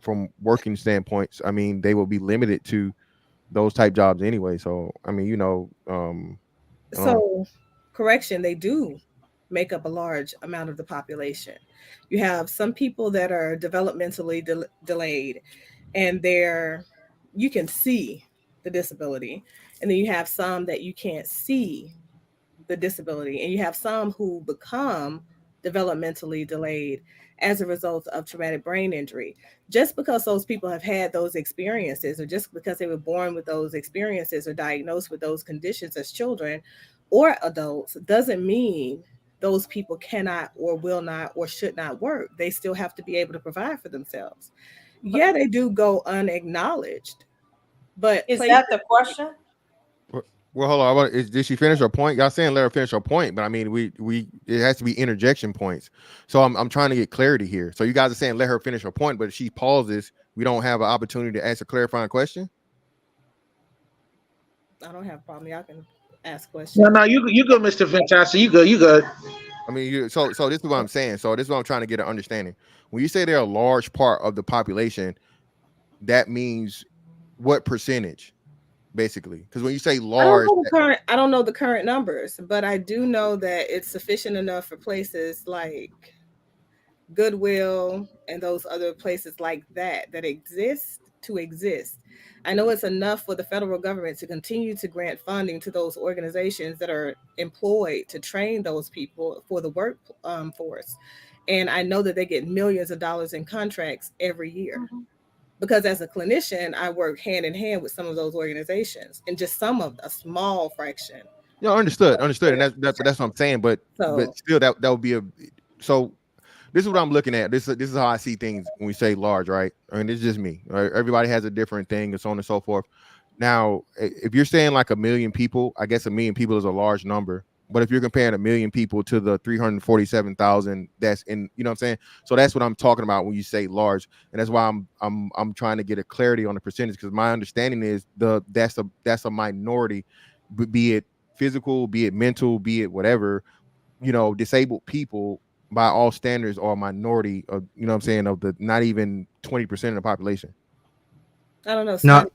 from working standpoints, I mean, they will be limited to those type jobs anyway. So I mean, I don't know. So, correction, they do make up a large amount of the population. You have some people that are developmentally delayed, and you can see the disability, and then you have some that you can't see the disability, and you have some who become developmentally delayed as a result of traumatic brain injury. Just because those people have had those experiences, or just because they were born with those experiences or diagnosed with those conditions as children or adults, doesn't mean those people cannot or will not or should not work. They still have to be able to provide for themselves. Yeah, they do go unacknowledged, but Is that the question? Well, hold on. Did she finish her point? Y'all saying let her finish her point, but I mean, it has to be interjection points. So I'm trying to get clarity here. So you guys are saying let her finish her point, but if she pauses, we don't have an opportunity to ask a clarifying question. I don't have a problem. Y'all can ask questions. No, you good, Mr. Fantastic. You good. I mean, so this is what I'm saying. So this is what I'm trying to get an understanding. When you say they're a large part of the population, that means what percentage? Basically, because when you say large, I don't know the current numbers, but I do know that it's sufficient enough for places like Goodwill and those other places like that exist to exist. I know it's enough for the federal government to continue to grant funding to those organizations that are employed to train those people for the workforce. And I know that they get millions of dollars in contracts every year. Mm-hmm. Because as a clinician, I work hand in hand with some of those organizations, and just a small fraction. Yeah, understood, and that's what I'm saying. But still, that would be so. This is what I'm looking at. This is how I see things when we say large, right? I mean, it's just me. Right? Everybody has a different thing, and so on and so forth. Now, if you're saying like 1 million people, I guess 1 million people is a large number. But if you're comparing 1 million people to the 347,000 that's in, you know what I'm saying? So that's what I'm talking about when you say large. And that's why I'm trying to get a clarity on the percentage, because my understanding is that's a minority, be it physical, be it mental, be it whatever, disabled people by all standards are a minority of, you know what I'm saying, of the not even 20% of the population. I don't know. Not,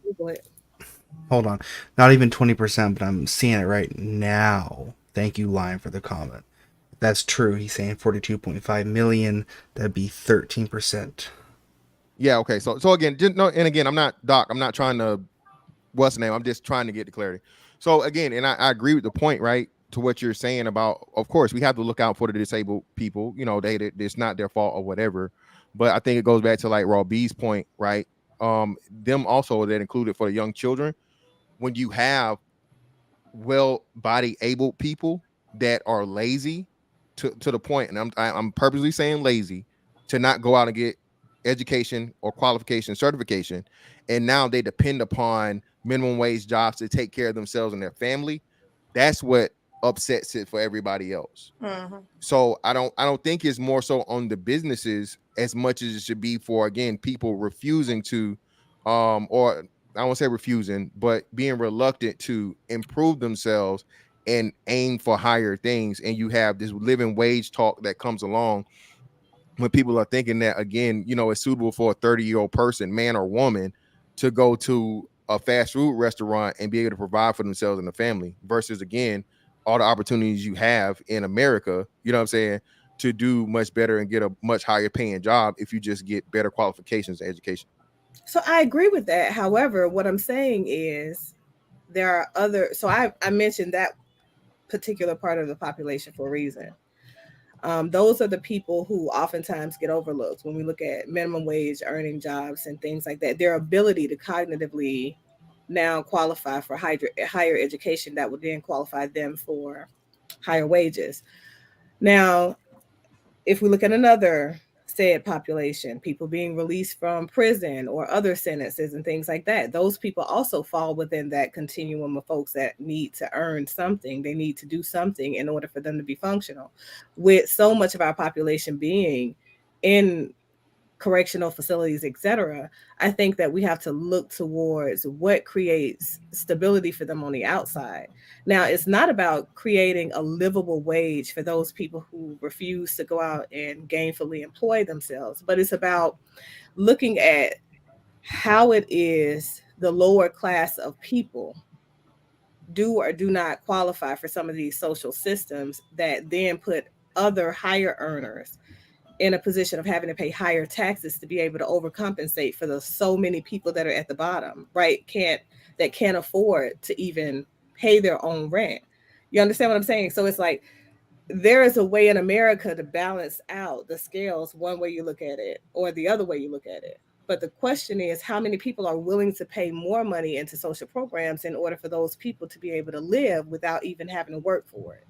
hold on. Not even 20%, but I'm seeing it right now. Thank you, Lion, for the comment. If that's true, he's saying 42.5 million. That'd be 13%. Yeah, okay. So again, and again, I'm not trying to, what's the name? I'm just trying to get the clarity. So again, and I agree with the point, right? To what you're saying about, of course, we have to look out for the disabled people. It's not their fault or whatever. But I think it goes back to like Raw B's point, right? Them also that included for the young children. When you have well-bodied able people that are lazy to the point, and I'm purposely saying lazy, to not go out and get education or qualification certification, and now they depend upon minimum wage jobs to take care of themselves and their family. That's what upsets it for everybody else. Mm-hmm. So I don't think it's more so on the businesses as much as it should be for, again, people refusing to or I won't say refusing, but being reluctant to improve themselves and aim for higher things. And you have this living wage talk that comes along when people are thinking that, again, it's suitable for a 30-year-old person, man or woman, to go to a fast food restaurant and be able to provide for themselves and the family, versus, again, all the opportunities you have in America, you know what I'm saying, to do much better and get a much higher paying job if you just get better qualifications and education. So I agree with that. However, what I'm saying is there are other, so I mentioned that particular part of the population for a reason. Those are the people who oftentimes get overlooked when we look at minimum wage earning jobs and things like that. Their ability to cognitively now qualify for higher education that would then qualify them for higher wages. Now, if we look at another said population, people being released from prison or other sentences and things like that, those people also fall within that continuum of folks that need to earn something. They need to do something in order for them to be functional. With so much of our population being correctional facilities, etc. I think that we have to look towards what creates stability for them on the outside. Now, it's not about creating a livable wage for those people who refuse to go out and gainfully employ themselves, but it's about looking at how it is the lower class of people do or do not qualify for some of these social systems that then put other higher earners in a position of having to pay higher taxes to be able to overcompensate for the so many people that are at the bottom, right? That can't afford to even pay their own rent. You understand what I'm saying? So it's like there is a way in America to balance out the scales, one way you look at it or the other way you look at it. But the question is, how many people are willing to pay more money into social programs in order for those people to be able to live without even having to work for it?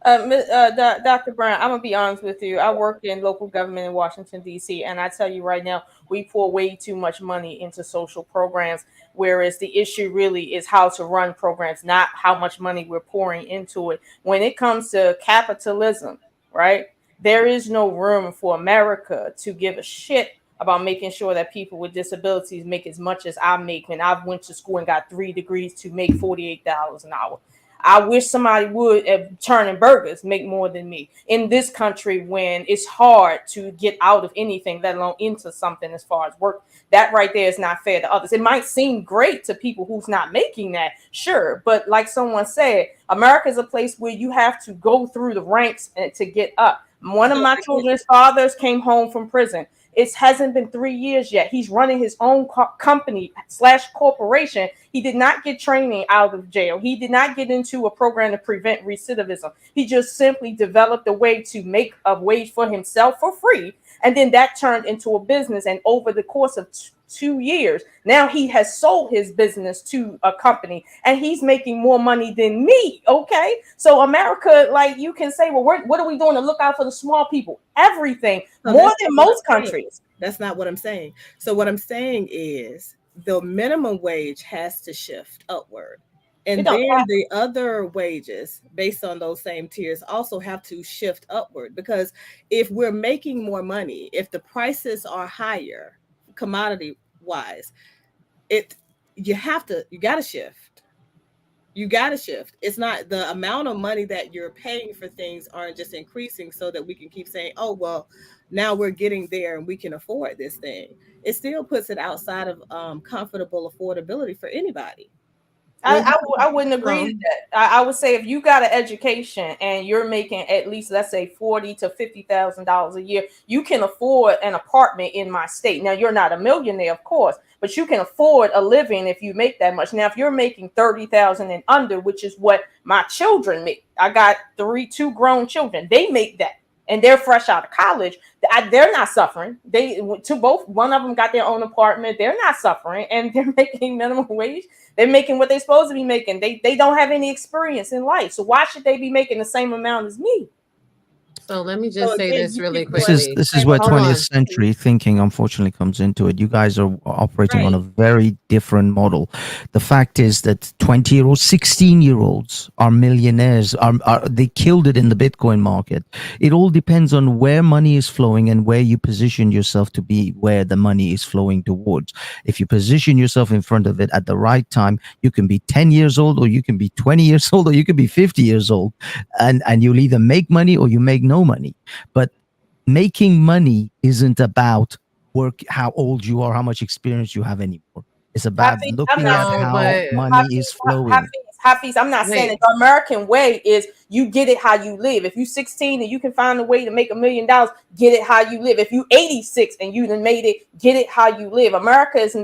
Dr. Brown, I'm gonna be honest with you. I work in local government in Washington D.C., and I tell you right now, we pour way too much money into social programs. Whereas the issue really is how to run programs, not how much money we're pouring into it. When it comes to capitalism, right? There is no room for America to give a shit about making sure that people with disabilities make as much as I make when I went to school and got 3 degrees to make $48 an hour. I wish somebody would turning burgers make more than me in this country when it's hard to get out of anything, let alone into something as far as work. That right there is not fair to others. It might seem great to people who's not making that, sure. But like someone said, America is a place where you have to go through the ranks to get up. One of my children's fathers came home from prison. It hasn't been 3 years yet. He's running his own company / corporation. He did not get training out of jail. He did not get into a program to prevent recidivism. He just simply developed a way to make a wage for himself for free. And then that turned into a business. And over the course of 2 years, now he has sold his business to a company and he's making more money than me. Okay. So America, like you can say, well, what are we doing to look out for the small people? Everything, more than most countries. That's not what I'm saying. So what I'm saying is the minimum wage has to shift upward. And then the other wages based on those same tiers also have to shift upward, because if we're making more money, if the prices are higher, commodity wise, you got to shift. You got to shift. It's not the amount of money that you're paying for things aren't just increasing so that we can keep saying, oh, well, now we're getting there and we can afford this thing. It still puts it outside of comfortable affordability for anybody. I wouldn't agree to that. I would say if you got an education and you're making at least, let's say, $40,000 to $50,000 a year, you can afford an apartment in my state. Now, you're not a millionaire, of course, but you can afford a living if you make that much. Now, if you're making $30,000 and under, which is what my children make, I got two grown children. They make that. And they're fresh out of college. They're not suffering. One of them got their own apartment. They're not suffering, and they're making minimum wage. They're making what they're supposed to be making. They don't have any experience in life, so why should they be making the same amount as me? So let me just say this really quickly. This is where 20th century thinking unfortunately comes into it. You guys are operating on a very different model. The fact is that 20-year-olds, 16-year-olds are millionaires. They killed it in the Bitcoin market. It all depends on where money is flowing and where you position yourself to be where the money is flowing towards. If you position yourself in front of it at the right time, you can be 10 years old, or you can be 20 years old, or you can be 50 years old, and you'll either make money or you make no money. But making money isn't about how old you are, how much experience you have anymore. It's about looking at how money is flowing. Hafiz, I'm not saying it. The American way is you get it how you live. If you're 16 and you can find a way to make $1 million, get it how you live. If you're 86 and you done made it, get it how you live. America has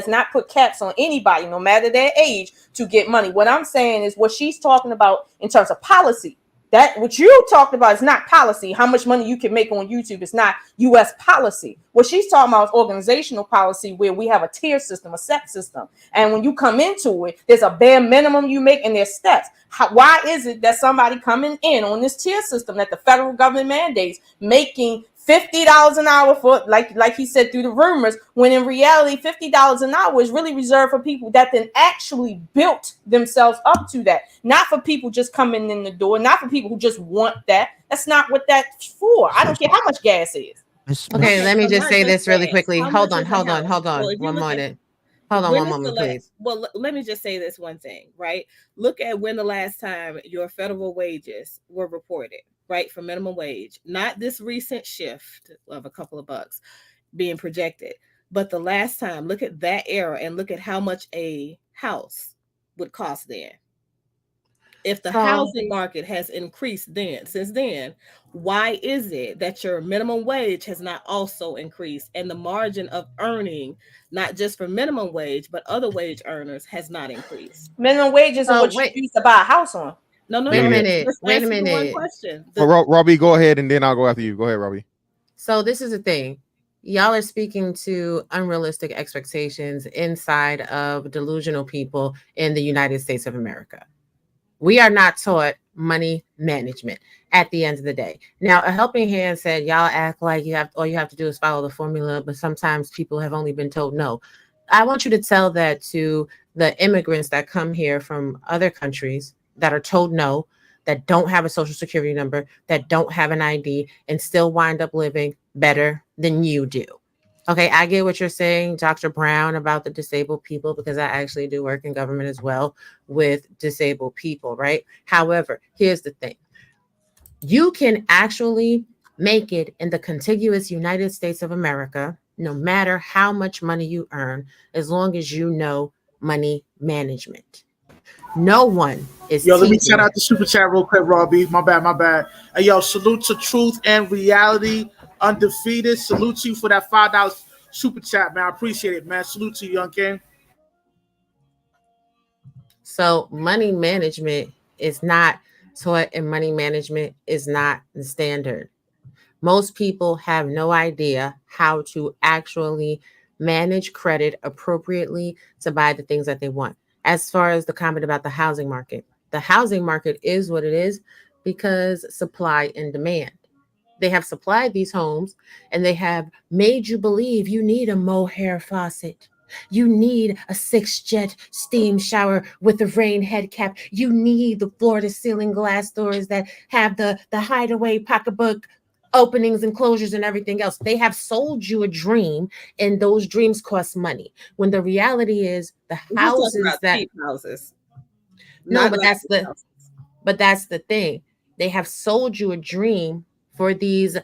not put caps on anybody, no matter their age, to get money. What I'm saying is what she's talking about in terms of policy. That what you talked about is not policy. How much money you can make on YouTube is not U.S. policy. What she's talking about is organizational policy, where we have a tier system, a set system. And when you come into it, there's a bare minimum you make and there's steps. Why is it that somebody coming in on this tier system that the federal government mandates making $50 an hour for, like he said through the rumors, when in reality $50 an hour is really reserved for people that then actually built themselves up to that, not for people just coming in the door, not for people who just want that. That's not what that's for. I don't care how much gas is. Okay, let me but just not say just this really that. quickly. How Hold much on, is the hold on, house? hold on. Well, if you One look at moment. Hold on when one is the moment, last? please. Well, let me just say this one thing, right? Look at when the last time your federal wages were reported, right, for minimum wage. Not this recent shift of a couple of bucks being projected, but the last time. Look at that era and look at how much a house would cost then. If the So housing market has increased then since then, why is it that your minimum wage has not also increased and the margin of earning, not just for minimum wage but other wage earners, has not increased? Minimum wage isn't so what you use to buy a house on. No, wait a Yeah, yeah. minute. let's Wait a answer the one minute. question. Robbie, go ahead, and then I'll go after you. Go ahead, Robbie. So this is the thing. Y'all are speaking to unrealistic expectations inside of delusional people in the United States of America. We are not taught money management at the end of the day. Now, a helping hand said, y'all act like all you have to do is follow the formula, but sometimes people have only been told no. I want you to tell that to the immigrants that come here from other countries that are told no, that don't have a social security number, that don't have an ID, and still wind up living better than you do. Okay, I get what you're saying, Dr. Brown, about the disabled people, because I actually do work in government as well with disabled people, right? However, here's the thing. You can actually make it in the contiguous United States of America, no matter how much money you earn, as long as you know money management. No one is Yo, let me shout teaching. out the super chat real quick, Robbie. My bad, my bad. Hey, yo, salute to Truth and Reality, Undefeated. Salute to you for that $5 super chat, man. I appreciate it, man. Salute to you, Young King. So money management is not taught, and money management is not the standard. Most people have no idea how to actually manage credit appropriately to buy the things that they want. As far as the comment about the housing market is what it is because supply and demand. They have supplied these homes and they have made you believe you need a mohair faucet. You need a 6-jet steam shower with a rain head cap. You need the floor to ceiling glass doors that have the hideaway pocketbook openings and closures and everything else. They have sold you a dream, and those dreams cost money. When the reality is the We're just talking houses about that cheap houses, no, not houses. but that's the thing. They have sold you a dream for these the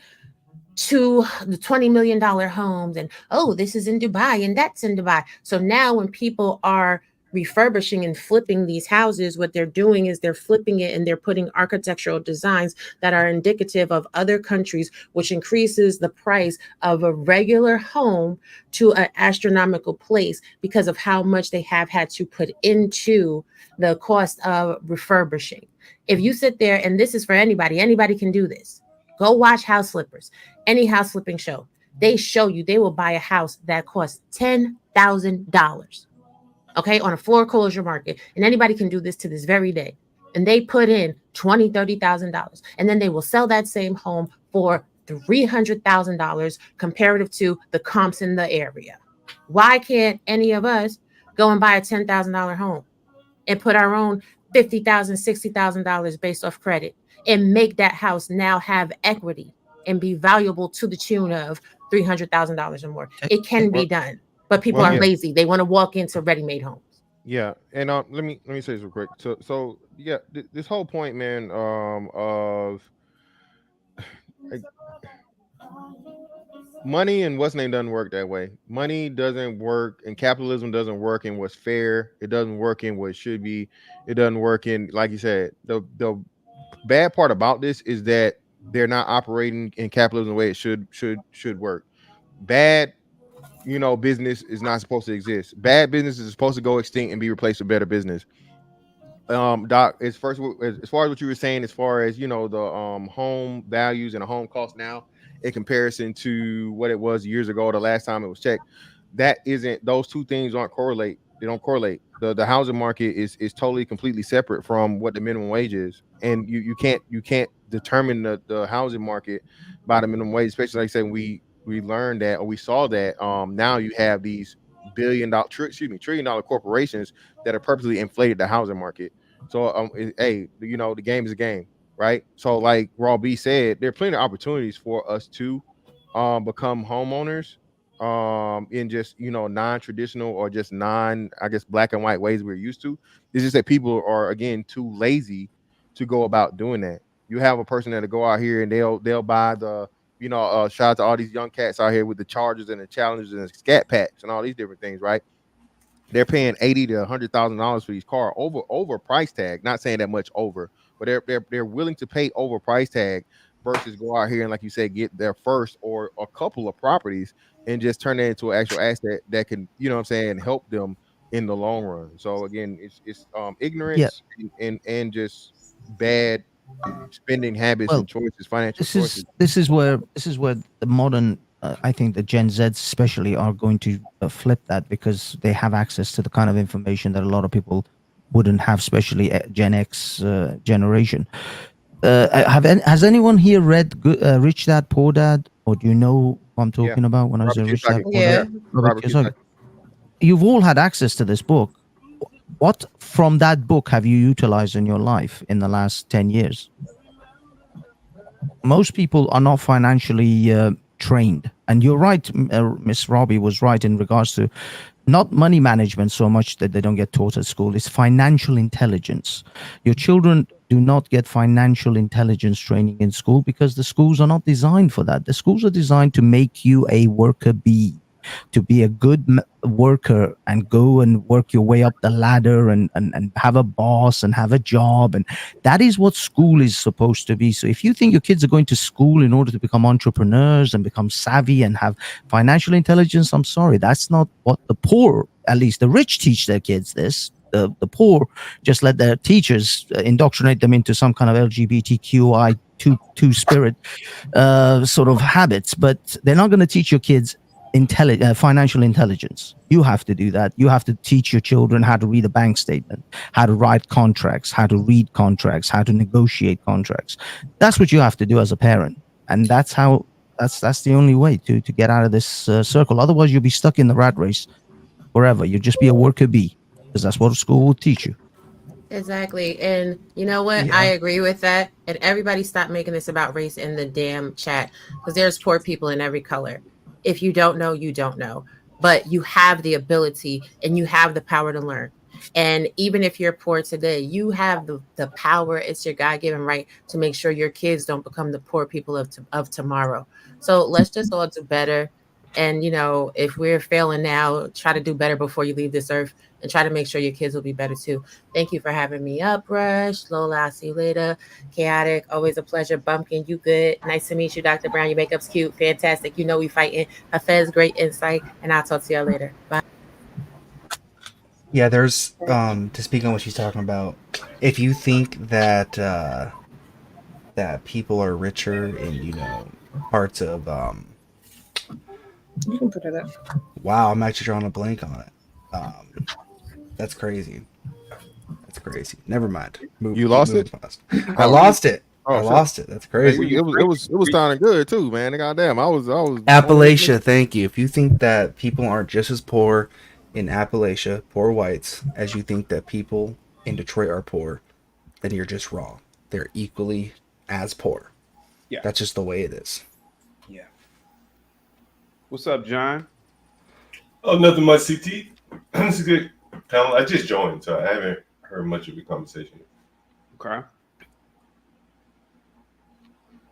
$20 million homes, and oh, this is in Dubai and that's in Dubai. So now when people are refurbishing and flipping these houses, what they're doing is they're flipping it and they're putting architectural designs that are indicative of other countries, which increases the price of a regular home to an astronomical place because of how much they have had to put into the cost of refurbishing. If you sit there, and this is for anybody can do this. Go watch House Flippers, any house flipping show. They show you they will buy a house that costs $10,000, okay, on a foreclosure market. And anybody can do this to this very day. And they put in $20,000, $30,000. And then they will sell that same home for $300,000 comparative to the comps in the area. Why can't any of us go and buy a $10,000 home and put our own $50,000, $60,000 based off credit and make that house now have equity and be valuable to the tune of $300,000 or more? It can be done, but people Well, are yeah, lazy. They want to walk into ready-made homes. yeah, and let me say this real quick. So yeah, this whole point, man, of like, money and what's name doesn't work that way. Money doesn't work, and capitalism doesn't work in what's fair. It doesn't work in what should be. It doesn't work in, like you said, the bad part about this is that they're not operating in capitalism the way it should work. Bad, business is not supposed to exist. Bad business is supposed to go extinct and be replaced with better business. Doc, as far as what you were saying, as far as the home values and the home cost now in comparison to what it was years ago, the last time it was checked, that isn't those two things aren't correlate. They don't correlate. The housing market is totally completely separate from what the minimum wage is, and you can't determine the housing market by the minimum wage, especially like I said, we learned that, or we saw that now you have these trillion-dollar corporations that have purposely inflated the housing market. So hey, the game is a game, right? So like Raw B said, there are plenty of opportunities for us to become homeowners in just non-traditional or just I guess black and white ways we're used to. It's just that people are again too lazy to go about doing that. You have a person that'll go out here and they'll buy the shout out to all these young cats out here with the Chargers and the Challengers and the Scat Packs and all these different things, right? They're paying $80,000 to $100,000 for these cars over price tag. Not saying that much over, but they're willing to pay over price tag versus go out here and, like you said, get their first or a couple of properties and just turn that into an actual asset that can, help them in the long run. So again, it's ignorance and just bad spending habits and choices, financial choices. This is where the modern I think the Gen Z especially are going to flip that, because they have access to the kind of information that a lot of people wouldn't have, especially Gen X generation. Has anyone here read Rich Dad Poor Dad, or do you know what I'm talking about when I say Rich Dad Poor Dad? Robert Kiyosaki. You've all had access to this book. What from that book have you utilized in your life in the last 10 years? Most people are not financially trained. And you're right, Miss Robbie was right in regards to not money management so much that they don't get taught at school. It's financial intelligence. Your children do not get financial intelligence training in school because the schools are not designed for that. The schools are designed to make you a worker bee, to be a good worker and go and work your way up the ladder and have a boss and have a job. And that is what school is supposed to be. So if you think your kids are going to school in order to become entrepreneurs and become savvy and have financial intelligence, I'm sorry, that's not what the poor, at least the rich, teach their kids this. The poor just let their teachers indoctrinate them into some kind of LGBTQI2 spirit sort of habits, but they're not going to teach your kids financial intelligence. You have to do that. You have to teach your children how to read a bank statement, how to write contracts, how to read contracts, how to negotiate contracts. That's what you have to do as a parent, and that's the only way to get out of this circle. Otherwise, you'll be stuck in the rat race forever. You'll just be a worker bee, because that's what school will teach you. Exactly. And you know what? Yeah. I agree with that. And everybody stop making this about race in the damn chat, because there's poor people in every color. If you don't know, you don't know, but you have the ability and you have the power to learn. And even if you're poor today, you have the power. It's your God-given right to make sure your kids don't become the poor people of tomorrow. So let's just all do better. And, if we're failing now, try to do better before you leave this earth, and try to make sure your kids will be better too. Thank you for having me up, Rush. Lola, I'll see you later. Chaotic, always a pleasure. Bumpkin, you good? Nice to meet you, Dr. Brown. Your makeup's cute. Fantastic. We fighting. Hafez, great insight. And I'll talk to y'all later. Bye. Yeah, there's, to speak on what she's talking about, if you think that that people are richer in, parts of... You can put it up. Wow, I'm actually drawing a blank on it. That's crazy. That's crazy. Never mind. You lost it? I lost it. I lost it. That's crazy. It was sounding good too, man. Goddamn, I was Appalachia. Thank you. If you think that people aren't just as poor in Appalachia, poor whites, as you think that people in Detroit are poor, then you're just wrong. They're equally as poor. Yeah, that's just the way it is. Yeah. What's up, John? Oh, nothing much, CT. It's a good panel. I just joined, so I haven't heard much of the conversation. Okay.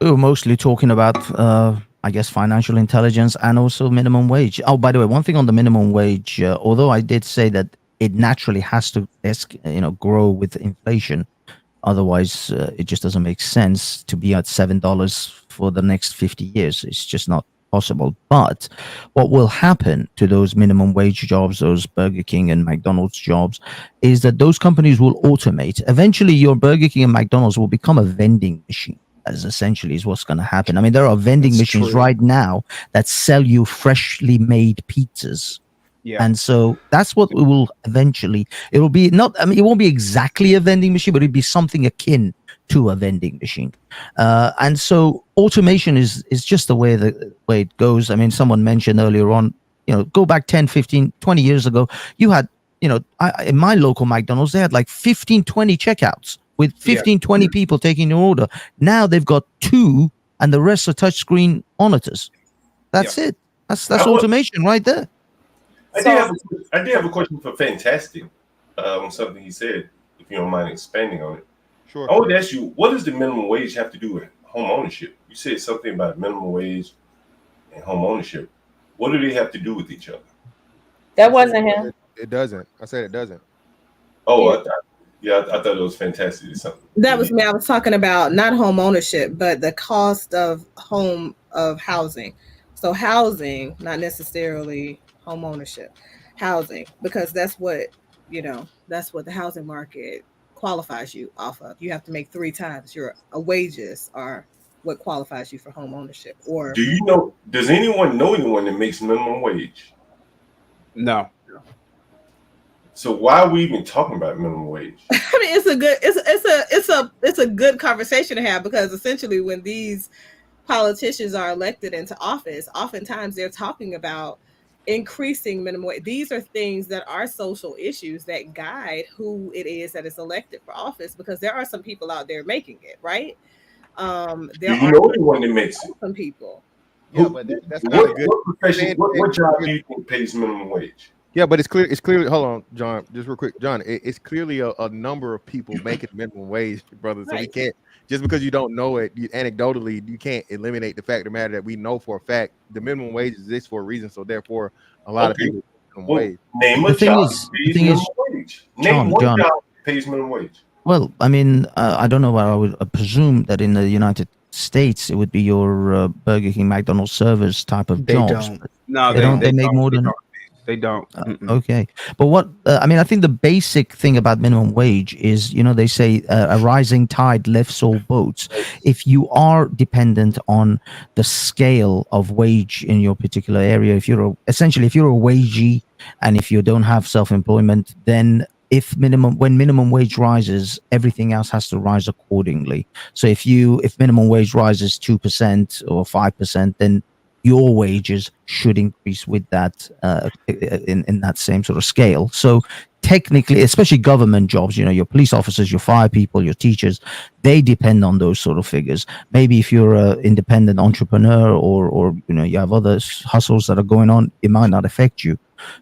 We were mostly talking about, I guess, financial intelligence and also minimum wage. Oh, by the way, one thing on the minimum wage, although I did say that it naturally has to, grow with inflation. Otherwise, it just doesn't make sense to be at $7 for the next 50 years. It's just not possible. But what will happen to those minimum wage jobs, those Burger King and McDonald's jobs, is that those companies will automate. Eventually, your Burger King and McDonald's will become a vending machine. As essentially is what's going to happen. I mean, there are vending machines right now that sell you freshly made pizzas. Yeah. And so that's what we will eventually, it will be not, I mean, it won't be exactly a vending machine, but it'll be something akin to a vending machine. And so automation is just the way it goes. I mean, someone mentioned earlier on, go back 10, 15, 20 years ago, you had, in my local McDonald's, they had like 15, 20 checkouts with 15, 20 people taking your order. Now they've got 2 and the rest are touchscreen monitors. That's it. That's I want- automation right there. I did have a question for Fantastic on something he said, if you don't mind expanding on it. Sure. I would ask you, what does the minimum wage have to do with home ownership? You said something about minimum wage and home ownership. What do they have to do with each other? That wasn't him. It doesn't. I said it doesn't. Oh, I thought it was Fantastic or something. That was me. I was talking about not home ownership, but the cost of housing. So housing, not necessarily home ownership, housing, because that's what the housing market qualifies you off of. You have to make 3 times your wages are what qualifies you for home ownership. Or does anyone know anyone that makes minimum wage? No. So why are we even talking about minimum wage? I mean, it's a good conversation to have, because essentially when these politicians are elected into office, oftentimes they're talking about increasing minimum wage. These are things that are social issues that guide who it is that is elected for office, because there are some people out there making it, right? Do you know anyone that makes it? Some people. Yeah, but that's not a good. What profession? What job do you think pays minimum wage? Yeah, but it's clear. It's clearly. Hold on, John. Just real quick, John. It's clearly a number of people making minimum wage, brother. So we can't, just because you don't know it, anecdotally, you can't eliminate the fact of the matter that we know for a fact the minimum wage exists for a reason. So therefore, a lot of people minimum wage. Name a job that pays minimum wage. Name one job that pays minimum wage. Well, I mean, I don't know, but I would presume that in the United States it would be your Burger King, McDonald's servers type of jobs. No, they make more than. They don't. Okay, but what I mean, I think the basic thing about minimum wage is, they say a rising tide lifts all boats. If you are dependent on the scale of wage in your particular area, if you're essentially a wagee, and if you don't have self-employment, then when minimum wage rises, everything else has to rise accordingly. So if minimum wage rises 2% or 5%, then your wages should increase with that in that same sort of scale. So technically, especially government jobs, your police officers, your fire people, your teachers, they depend on those sort of figures. Maybe if you're an independent entrepreneur or you have other hustles that are going on, it might not affect you.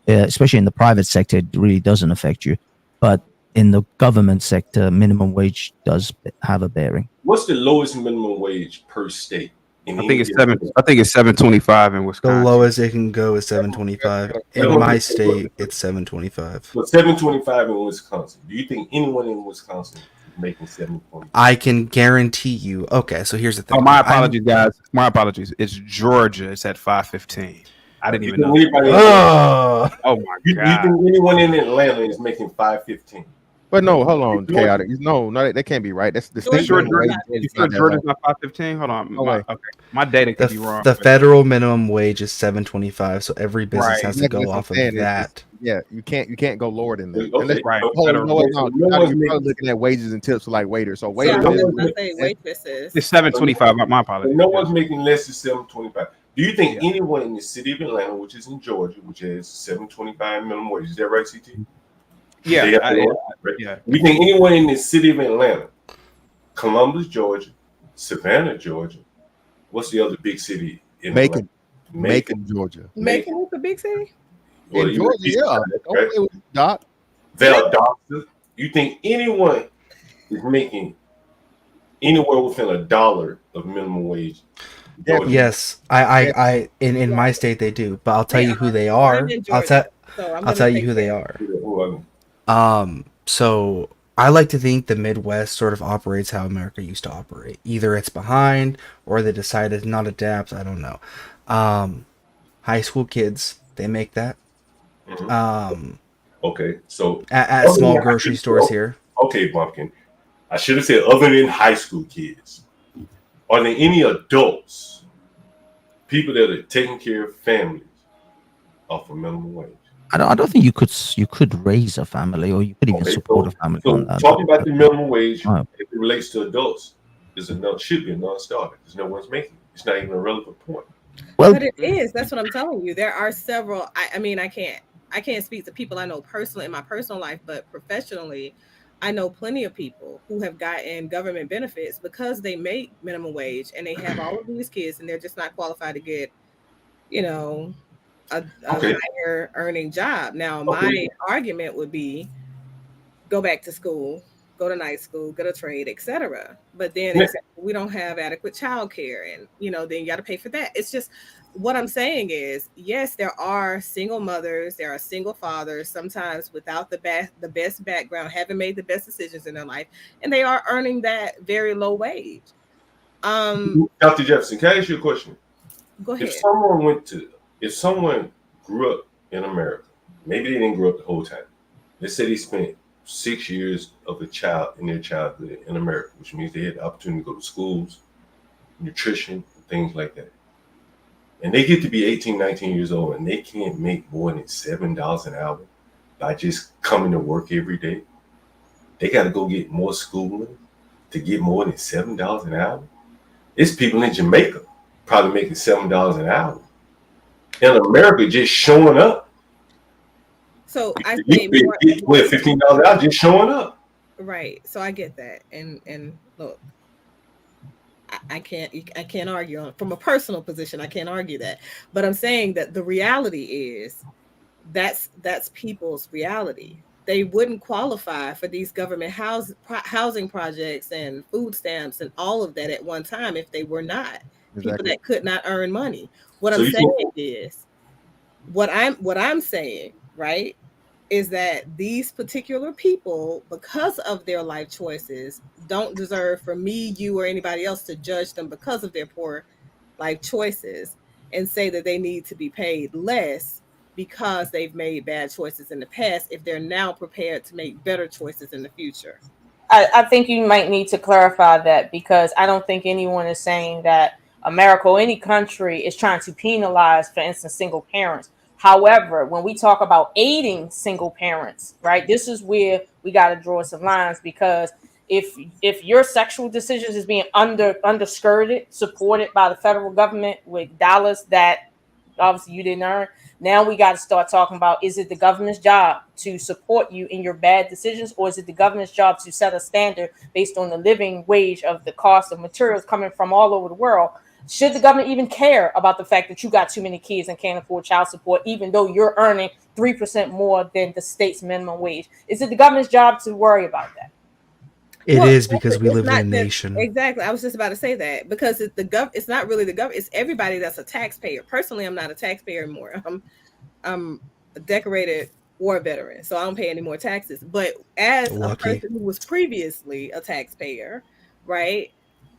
Especially in the private sector, it really doesn't affect you. But in the government sector, minimum wage does have a bearing. What's the lowest minimum wage per state? I think it's $7.25 in Wisconsin. The lowest it can go is $7.25. In my state, it's $7.25. So $7.25 in Wisconsin. Do you think anyone in Wisconsin is making $7.25? I can guarantee you. Okay, so here's the thing. Oh, my apologies, guys. My apologies. It's Georgia. It's at $5.15. I didn't even know. Oh my god! You think anyone in Atlanta is making $5.15? But no, hold on, chaotic. No, that can't be right. That's the state minimum wage. You sure Georgia's not $5.15? Hold on. My data could be wrong. The federal minimum wage is $7.25, so every business has to go off of that. Yeah, you can't go lower than that. Okay, right. You're probably looking at wages and tips for like waiters. So waiters, it's $7.25. My apologies. No one's making less than $7.25. Do you think anyone in the city of Atlanta, which is in Georgia, which has $7.25 minimum wage, is that right, CT? Yeah. We think anyone in the city of Atlanta, Columbus, Georgia, Savannah, Georgia, what's the other big city in Macon, Georgia. Macon is a big city? Well, in Georgia, yeah. Right? Doc. Valdosta. You think anyone is making anywhere within $1 of minimum wage? Yes, I in my state they do, but I'll tell you who they are. I'll tell you who they are. So I like to think the Midwest sort of operates how America used to operate. Either it's behind or they decided not adapt. I don't know. High school kids, they make that. Okay, so at small grocery stores here. Okay, Bumpkin. I should have said other than high school kids. Are there any adults, people that are taking care of families off of minimum wage? I don't think you could raise a family, or you could even support a family. So talking about the minimum wage, if it relates to adults, should be a non-starter because no one's making it. It's not even a relevant point. Well, but it is. That's what I'm telling you. There are several. I mean, I can't speak to people I know personally in my personal life, but professionally, I know plenty of people who have gotten government benefits because they make minimum wage and they have all of these kids and they're just not qualified to get, you know, a Okay. higher earning job. Now, Okay. my argument would be go back to school, go to night school, get a trade, etc. But then Ne- we don't have adequate childcare, and then you got to pay for that. It's just what I'm saying is, yes, there are single mothers, there are single fathers, sometimes without the best background, haven't made the best decisions in their life, and they are earning that very low wage. Dr. Jefferson, can I ask you a question? Go ahead. If someone grew up in America, maybe they didn't grow up the whole time. Let's say they spent 6 years of a child in their childhood in America, which means they had the opportunity to go to schools, nutrition, things like that. And they get to be 18, 19 years old and they can't make more than $7 an hour by just coming to work every day. They got to go get more schooling to get more than $7 an hour. It's people in Jamaica probably making $7 an hour. In America, just showing up. So I You say could get $15 an hour just showing up. right. So I get that, and look, I can't argue on from a personal position. I can't argue that, but I'm saying that the reality is that's people's reality. They wouldn't qualify for these government housing projects and food stamps and all of that at one time if they were not people that could not earn money. What I'm saying is, what I'm saying, right, is that these particular people, because of their life choices, don't deserve for me, you, or anybody else to judge them because of their poor life choices and say that they need to be paid less because they've made bad choices in the past if they're now prepared to make better choices in the future. I think you might need to clarify that, because I don't think anyone is saying that America or any country is trying to penalize, for instance, single parents. However, when we talk about aiding single parents, right, this is where we got to draw some lines, because if your sexual decisions is being underskirted, supported by the federal government with dollars that obviously you didn't earn, now we got to start talking about, is it the government's job to support you in your bad decisions, or is it the government's job to set a standard based on the living wage of the cost of materials coming from all over the world? Should the government even care about the fact that you got too many kids and can't afford child support, even though you're earning 3% more than the state's minimum wage? Is it the government's job to worry about that? It is, because we live in a nation. Exactly. I was just about to say that, because it's not really the government. It's everybody that's a taxpayer. Personally, I'm not a taxpayer anymore. I'm a decorated war veteran, so I don't pay any more taxes. But as a person who was previously a taxpayer, right,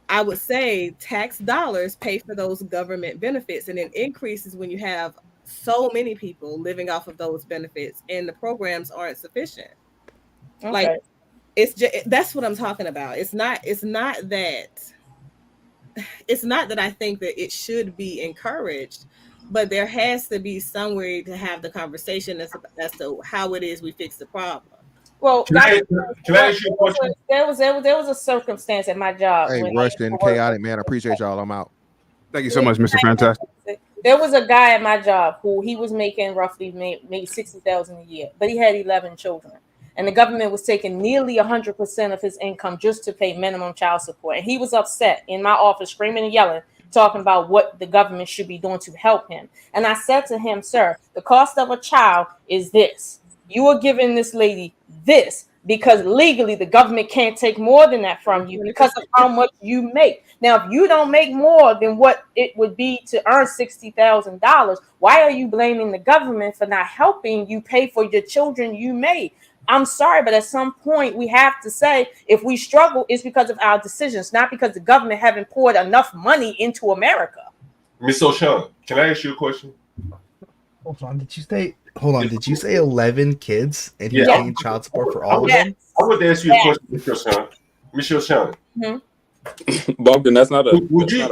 I would say tax dollars pay for those government benefits, and it increases when you have so many people living off of those benefits and the programs aren't sufficient. Okay. Like, it's just, that's what I'm talking about. It's not that I think that it should be encouraged, but there has to be some way to have the conversation as to how it is we fix the problem. Well, can I ask you a question? There was a circumstance at my job. Hey, rushed and chaotic, man. I appreciate y'all. I'm out. Thank you so much, Mr. Fantastic. There was a guy at my job who he was making roughly maybe $60,000 a year, but he had 11 children, and the government was taking nearly 100% of his income just to pay minimum child support. And he was upset in my office, screaming and yelling, talking about what the government should be doing to help him. And I said to him, sir, the cost of a child is this. You are giving this lady this because legally the government can't take more than that from you because of how much you make. Now, if you don't make more than what it would be to earn $60,000, why are you blaming the government for not helping you pay for your children you made? I'm sorry, but at some point we have to say, if we struggle, it's because of our decisions, not because the government haven't poured enough money into America. Miss O'Shawn, can I ask you a question? Hold on, did you say 11 kids and he's paying child support for all of them? I would ask you a question, Miss O'Shawn. Miss O'Shawn. Mm-hmm. Bumpkin, that's not a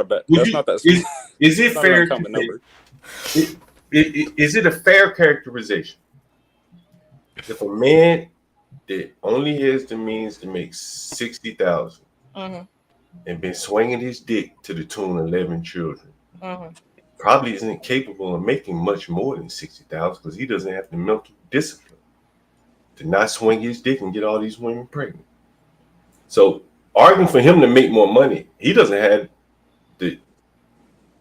bad. That's not that. Is it fair? Is it a fair characterization if a man that only has the means to make $60,000 and been swinging his dick to the tune of 11 children, probably isn't capable of making much more than $60,000 because he doesn't have the mental discipline to not swing his dick and get all these women pregnant. So, arguing for him to make more money, he doesn't have the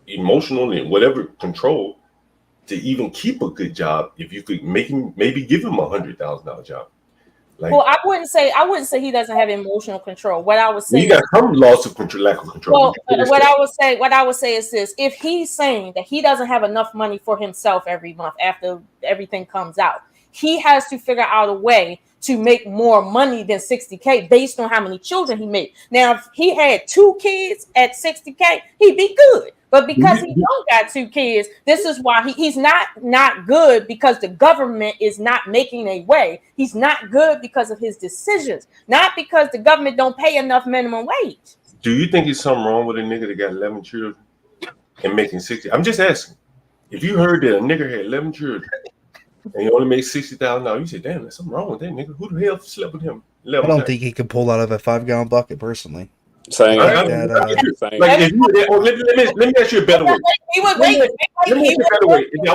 emotional and whatever control to even keep a good job if you could maybe give him $100,000 job. Like, well, I wouldn't say he doesn't have emotional control. What I would say, you got some loss of control, lack of control. Well, what I would say is this: if he's saying that he doesn't have enough money for himself every month after everything comes out, he has to figure out a way to make more money than $60K based on how many children he made. Now, if he had 2 kids at $60K, he'd be good. But because he don't got 2 kids, this is why he's not good, because the government is not making a way. He's not good because of his decisions, not because the government don't pay enough minimum wage. Do you think there's something wrong with a nigga that got 11 children and making 60? I'm just asking. If you heard that a nigga had 11 children and he only made $60,000, you say, damn, there's something wrong with that nigga. Who the hell slept with him? I don't think he can pull out of a 5-gallon bucket personally. Same. Let me ask you a better way. I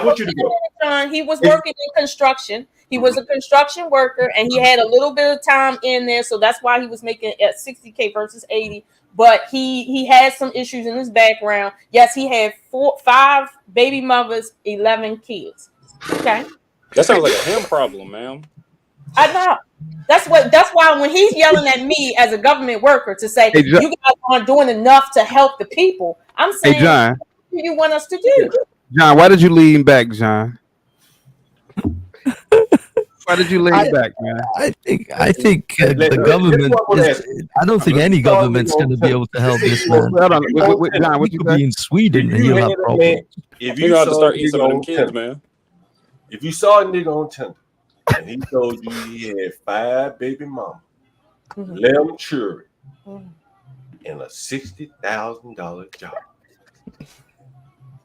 want you to go. John, he was working in construction. He was a construction worker, and he had a little bit of time in there, so that's why he was making at $60K versus $80. But he had some issues in his background. Yes, he had 5 baby mothers, 11 kids. Okay, that sounds like a him problem, man. I know. That's why when he's yelling at me as a government worker to say, hey, you guys aren't doing enough to help the people, I'm saying, hey, John, what do you want us to do? John, why did you lean back, John? Why did you lean back, man? I think the government I don't think any government's going to be able to help this man. Hold on. John, what you could be in Sweden and he'll have problems. If you have to start eating some of them kids, man. If you saw a nigga on Tinder and he told you he had 5 baby mamas, 11 children, and a $60,000 job,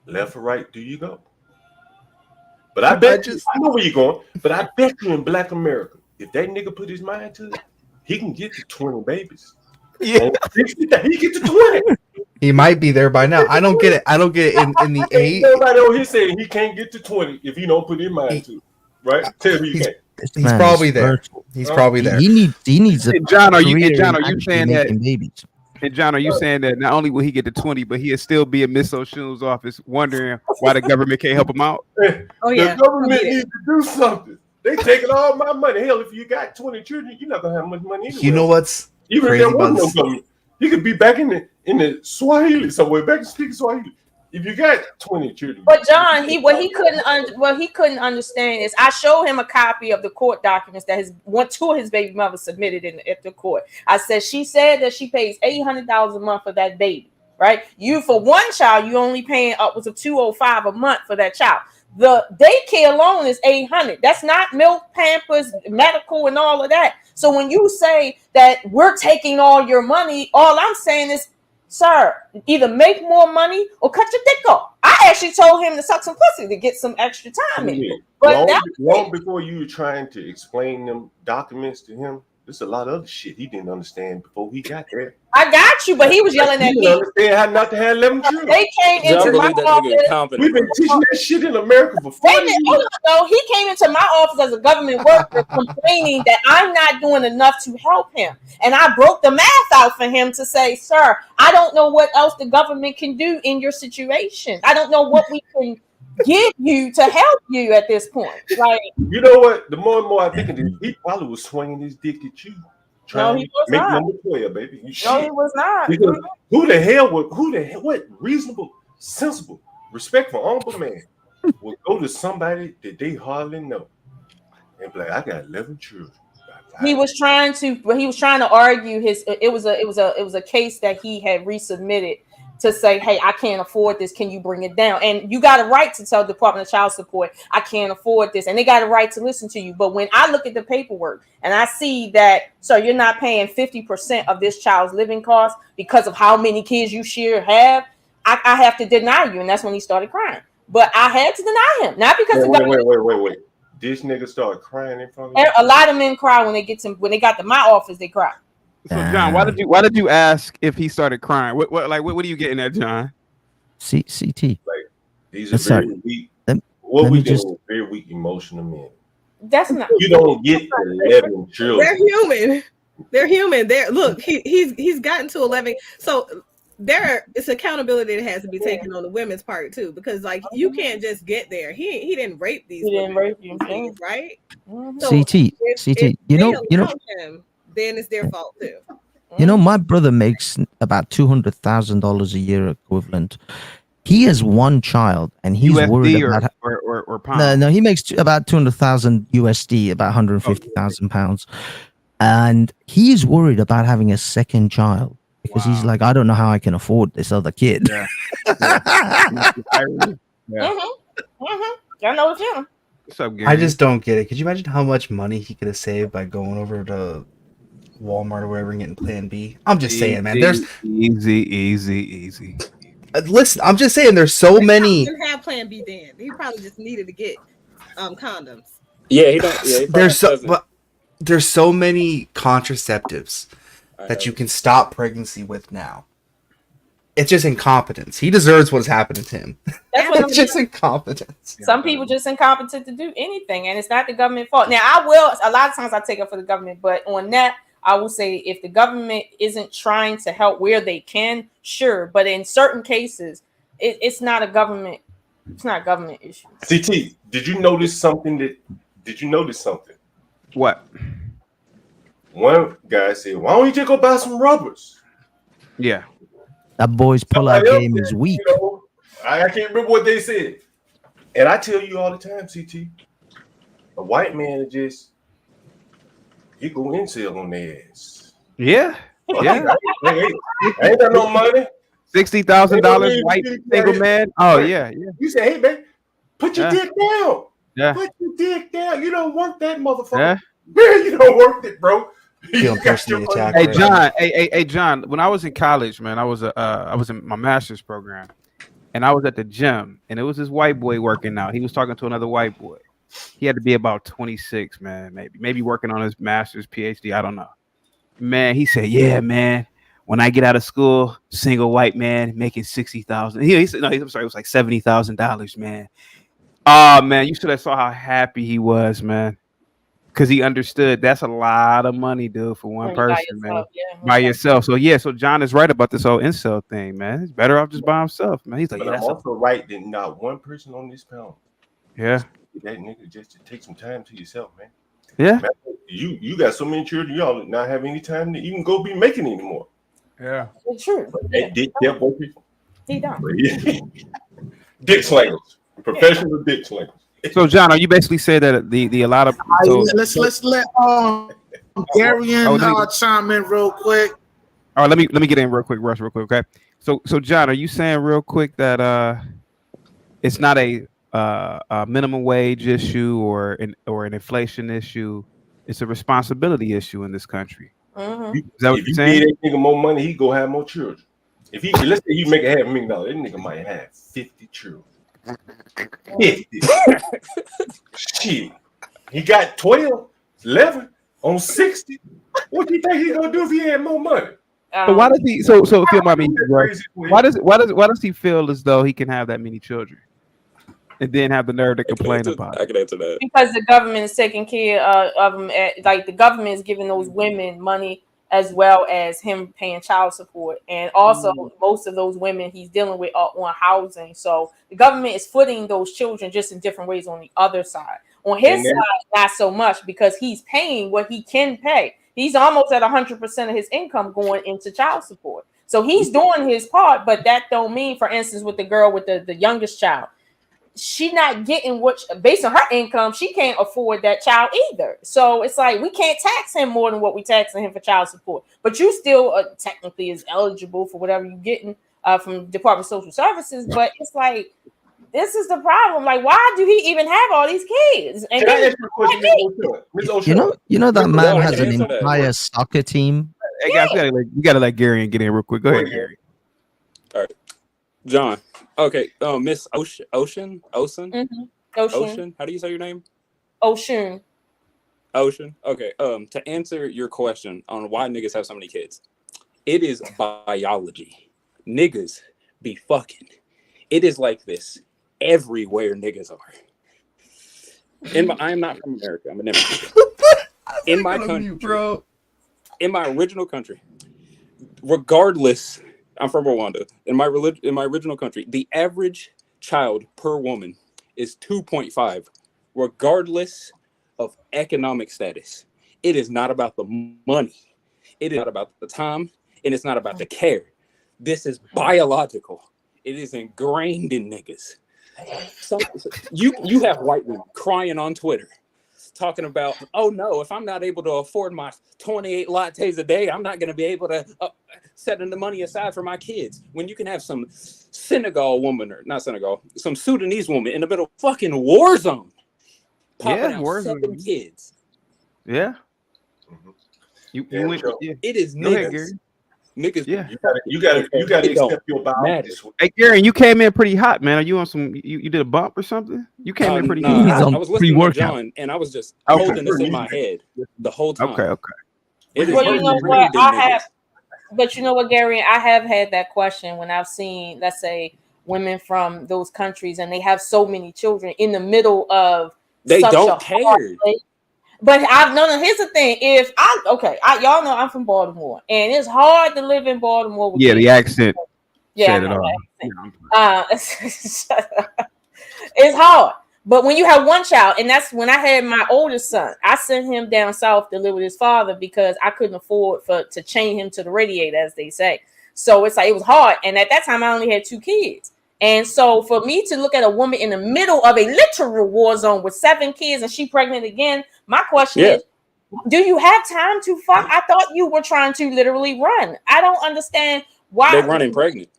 left or right, do you go? But I bet I know where you're going, but I bet you in Black America, if that nigga put his mind to it, he can get to 20 babies. Yeah. He get to 20. He might be there by now. I don't get it. In the 8. Nobody on here saying he can't get to 20 if he don't put his mind to it. Right? Tell me you can't. He's probably there. He's probably there. He needs a John, are you saying that babies? And John, are you saying that not only will he get to 20, but he'll still be in Miss O'Shoon's office wondering why the government can't help him out? Oh, yeah. The government needs to do something. They taking all my money. Hell, if you got 20 children, you're not gonna have much money anyway. You know what's even crazy if there was about no this? government, you could be back in the Swahili somewhere, back in speaking Swahili. If you got 20 children. But John, what he couldn't understand is I showed him a copy of the court documents that two of his baby mothers submitted at the court. I said, she said that she pays $800 a month for that baby, right? You, for one child, you only paying upwards of $205 a month for that child. The daycare alone is $800. That's not milk, Pampers, medical, and all of that. So when you say that we're taking all your money, all I'm saying is, sir, either make more money or cut your dick off. I actually told him to suck some pussy to get some extra time in. But long before you were trying to explain them documents to him, there's a lot of other shit he didn't understand before he got there. I got you, but he was yelling at me. Understand how not to have 11 children. They came into my office. We've been teaching that shit in America for 40 years. No, he came into my office as a government worker complaining that I'm not doing enough to help him. And I broke the math out for him to say, sir, I don't know what else the government can do in your situation. I don't know what we can give you to help you at this point. Like, you know what? The more and more I think of this, he probably was swinging his dick at you. No, he was not. Number 12, baby. No, he was not. Because what reasonable, sensible, respectful, humble man will go to somebody that they hardly know and be like, I got 11 children. He was trying to argue it was a case that he had resubmitted to say, hey, I can't afford this. Can you bring it down? And you got a right to tell the Department of Child Support, I can't afford this. And they got a right to listen to you. But when I look at the paperwork and I see that, sir, you're not paying 50% of this child's living costs because of how many kids you have, I have to deny you. And that's when he started crying. But I had to deny him. Not because wait. This nigga started crying in front of you? A lot of men cry when they got to my office, they cry. So John, why did you ask if he started crying? What are you getting at, John? CT. Like, these are very weak. What we doing with very weak emotional men. That's not. You don't get 11 children. They're human. Look, he's gotten to 11. So it's accountability that has to be taken on the women's part too, because like you can't just get there. He didn't rape these women, right? So CT, if you know, they allow him, then it's their fault too. my brother makes about $200,000 a year equivalent. He has one child, and he's worried USD about or pounds. No, he makes about 200,000 USD, about 150,000 pounds, and he's worried about having a second child because he's like, I don't know how I can afford this other kid. I know it's him. What's up, Gary? I just don't get it. Could you imagine how much money he could have saved by going over to Walmart or wherever and getting Plan B? I'm just saying, man. There's easy. Listen, I'm just saying, there's so many. He didn't have Plan B then. He probably just needed to get condoms. Yeah, he don't. Yeah, he there's so many contraceptives that you can stop pregnancy with now. It's just incompetence. He deserves what's happening to him. That's what It's just incompetence. Some people just incompetent to do anything, and it's not the government fault. Now, I will. A lot of times I take it for the government, but on that, I will say if the government isn't trying to help where they can, sure. But in certain cases, it's not a government. It's not a government issue. CT, did you notice something? What? One guy said, "Why don't you just go buy some rubbers?" Yeah. That boy's pull-out game is weak. You know, I can't remember what they said. And I tell you all the time, CT, a white man is just, he go incel on their ass. Yeah. Yeah. I ain't got no money. $60,000 white single man. Oh, yeah. You say, hey, man, put your dick down. Yeah. Put your dick down. You don't work that motherfucker. Yeah. You don't work it, bro. Feeling personally attacked. Hey John, hey John. When I was in college, man, I was in my master's program, and I was at the gym, and it was this white boy working out. He was talking to another white boy. He had to be about 26, man, maybe working on his master's, PhD. I don't know. Man, he said, "Yeah, man. When I get out of school, single white man making $60,000." He said, "No, I'm sorry, it was like $70,000, man." Oh man, you should have saw how happy he was, man. Because he understood that's a lot of money, dude, for one person, man. By yourself. So yeah, so John is right about this whole incel thing, man. He's better off just by himself, man. He's like, but yeah, I'm also right that not one person on this panel. Yeah. That nigga just to take some time to yourself, man. Yeah. Man, you got so many children, y'all not have any time to even go be making anymore. Yeah. It's true. He don't. Dick slingers. Professional dick slingers. So John, are you basically saying that the a lot of let's let Garion chime in real quick. All right, let me get in real quick, Russ, real quick, okay? So John, are you saying real quick that it's not a minimum wage issue or an inflation issue? It's a responsibility issue in this country. Mm-hmm. Is that what if you're saying? If he get that nigga more money, he go have more children. If he let's say he make $500,000, that nigga might have 50 children. 50. Shit. He got 12, 11 on 60. What do you think he's gonna do if he had more money? So why does he so if you mind me, why does he feel as though he can have that many children and then have the nerve to complain about it? I can answer that. Because the government is taking care of them. Like the government is giving those women money as well as him paying child support. And also most of those women he's dealing with are on housing. So the government is footing those children just in different ways on the other side. On his side, not so much because he's paying what he can pay. He's almost at 100% of his income going into child support. So he's doing his part, but that don't mean, for instance, with the girl with the youngest child, she not getting what, based on her income, she can't afford that child either. So it's like we can't tax him more than what we taxing him for child support. But you still technically is eligible for whatever you're getting from Department of Social Services. But it's like this is the problem. Like, why do he even have all these kids? And then, you know that man has an entire soccer team. Hey guys, you gotta let Gary get in real quick. Go ahead, Gary. All right, John. Okay, Miss Ocean. Mm-hmm. Ocean. How do you say your name? Ocean. Okay. To answer your question on why niggas have so many kids, it is biology. Niggas be fucking. It is like this everywhere. Niggas are. I am not from America. I'm an immigrant. In my country, bro. In my original country, regardless I'm from Rwanda. In my original country, the average child per woman is 2.5, regardless of economic status. It is not about the money. It is not about the time, and it's not about the care. This is biological. It is ingrained in niggas. You have white women crying on Twitter, talking about, oh no, if I'm not able to afford my 28 lattes a day, I'm not going to be able to set the money aside for my kids. When you can have some Senegal woman, or not Senegal, some Sudanese woman in the middle of fucking war zone, popping out 7 kids. Yeah. Yeah, went, sure. yeah. It is Go ahead, niggas. Gary. Niggas. Yeah. You gotta accept your biology. Hey, Gary, you came in pretty hot, man. Are you on some? You did a bump or something? You came in pretty Nah, hot. I was listening to John, and I was just holding this in my head the whole time. Okay. It is Well, you know what? ingrained in I niggas. have, but you know what, Gary? I have had that question when I've seen, let's say, women from those countries, and they have so many children in the middle of They such don't a care. hard place. But I've no. Here's the thing: if y'all know I'm from Baltimore, and it's hard to live in Baltimore. With Yeah, kids. the accent. Yeah, said I it know all. that accent. It's hard. But when you have one child, and that's when I had my oldest son, I sent him down south to live with his father because I couldn't afford to chain him to the radiator, as they say. So it's like it was hard. And at that time, I only had 2 kids. And so for me to look at a woman in the middle of a literal war zone with 7 kids and she pregnant again, my question is, do you have time to fuck? I thought you were trying to literally run. I don't understand why They're running pregnant.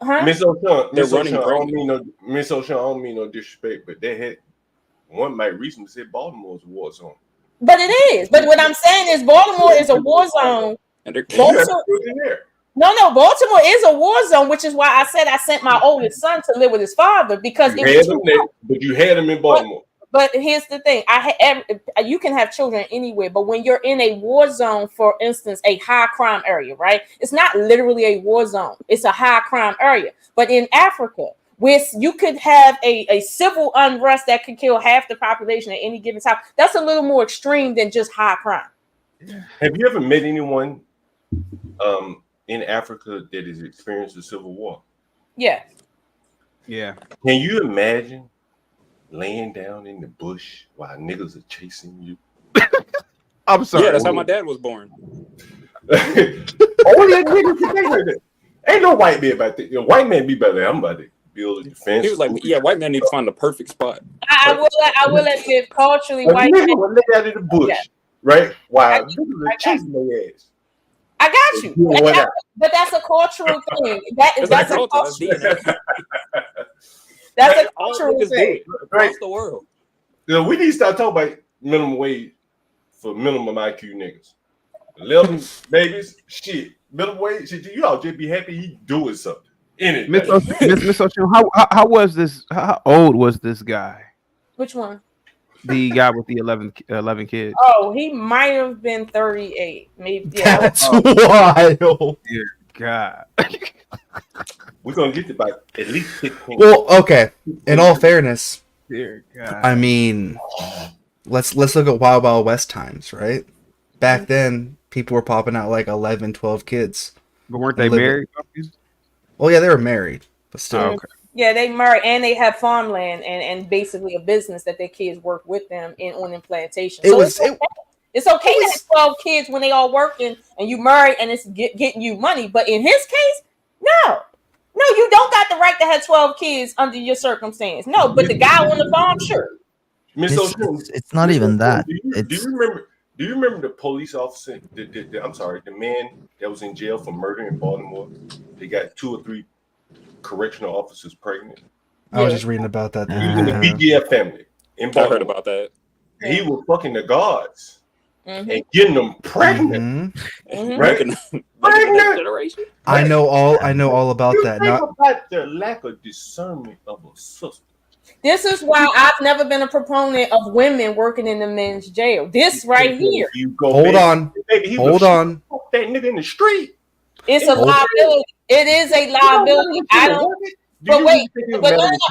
Huh? Miss O'Shawn, They're Miss running O'Shawn, I don't pregnant. mean no Miss O'Shawn, I don't mean no disrespect, but they had one might recently say Baltimore is a war zone. But it is. But what I'm saying is Baltimore is a war zone. And they're Baltimore is a war zone, which is why I said I sent my oldest son to live with his father because it was too hard. But you had them in Baltimore. But here's the thing: you can have children anywhere, but when you're in a war zone, for instance, a high crime area, right? It's not literally a war zone; it's a high crime area. But in Africa, where you could have a civil unrest that could kill half the population at any given time, that's a little more extreme than just high crime. Have you ever met anyone in Africa that has experienced a civil war? Yeah. Yeah. Can you imagine laying down in the bush while niggas are chasing you? I'm sorry. Yeah, that's how my dad was born. Oh yeah, niggas can think like that. Ain't no white man about that. White man be better than I'm about to build a defense. He was like, yeah, white men need to find the perfect spot. I will admit, culturally, Like, white nigga men. will lay out in the bush, right? While niggas are chasing their ass. I got you, You know what? but that's a cultural thing. It's That's a like culture, that's cultural. DNA. That's a All cultural niggas do thing. it across the world. You know, we need to start talking about minimum wage for minimum IQ niggas. 11 babies, shit. Minimum wage, shit. You all just be happy he doing something. Miss O'Shea, how was this? How old was this guy? Which one? The guy with the 11 kids. Oh, he might have been 38. Maybe. Yeah. That's wild. Dear God. We're gonna get to about at least 15. Well, okay. In all fairness, Dear God. I mean, let's look at Wild Wild West times, right? Back then, people were popping out like 11, 12 kids. But weren't they married? Well, yeah, they were married, but still. Oh, okay. Yeah, they married and they have farmland and basically a business that their kids work with them on plantations. So it's okay to have 12 kids when they all working and you married and it's getting you money. But in his case, no, you don't got the right to have 12 kids under your circumstance. No, but the guy on the farm, sure. It's not even that. Do you remember the police officer? The man that was in jail for murder in Baltimore. They got 2 or 3 correctional officers pregnant. I was just reading about that. He was in the BGF family in Baltimore. I heard about that. He was fucking the guards and getting them pregnant. Right? Pregnant. I know all about that. Think about the lack of discernment of a sister. This is why I've never been a proponent of women working in the men's jail. This right here. Hold on. Hold on. That nigga in the street. It's a liability. It is a liability. I don't. But wait,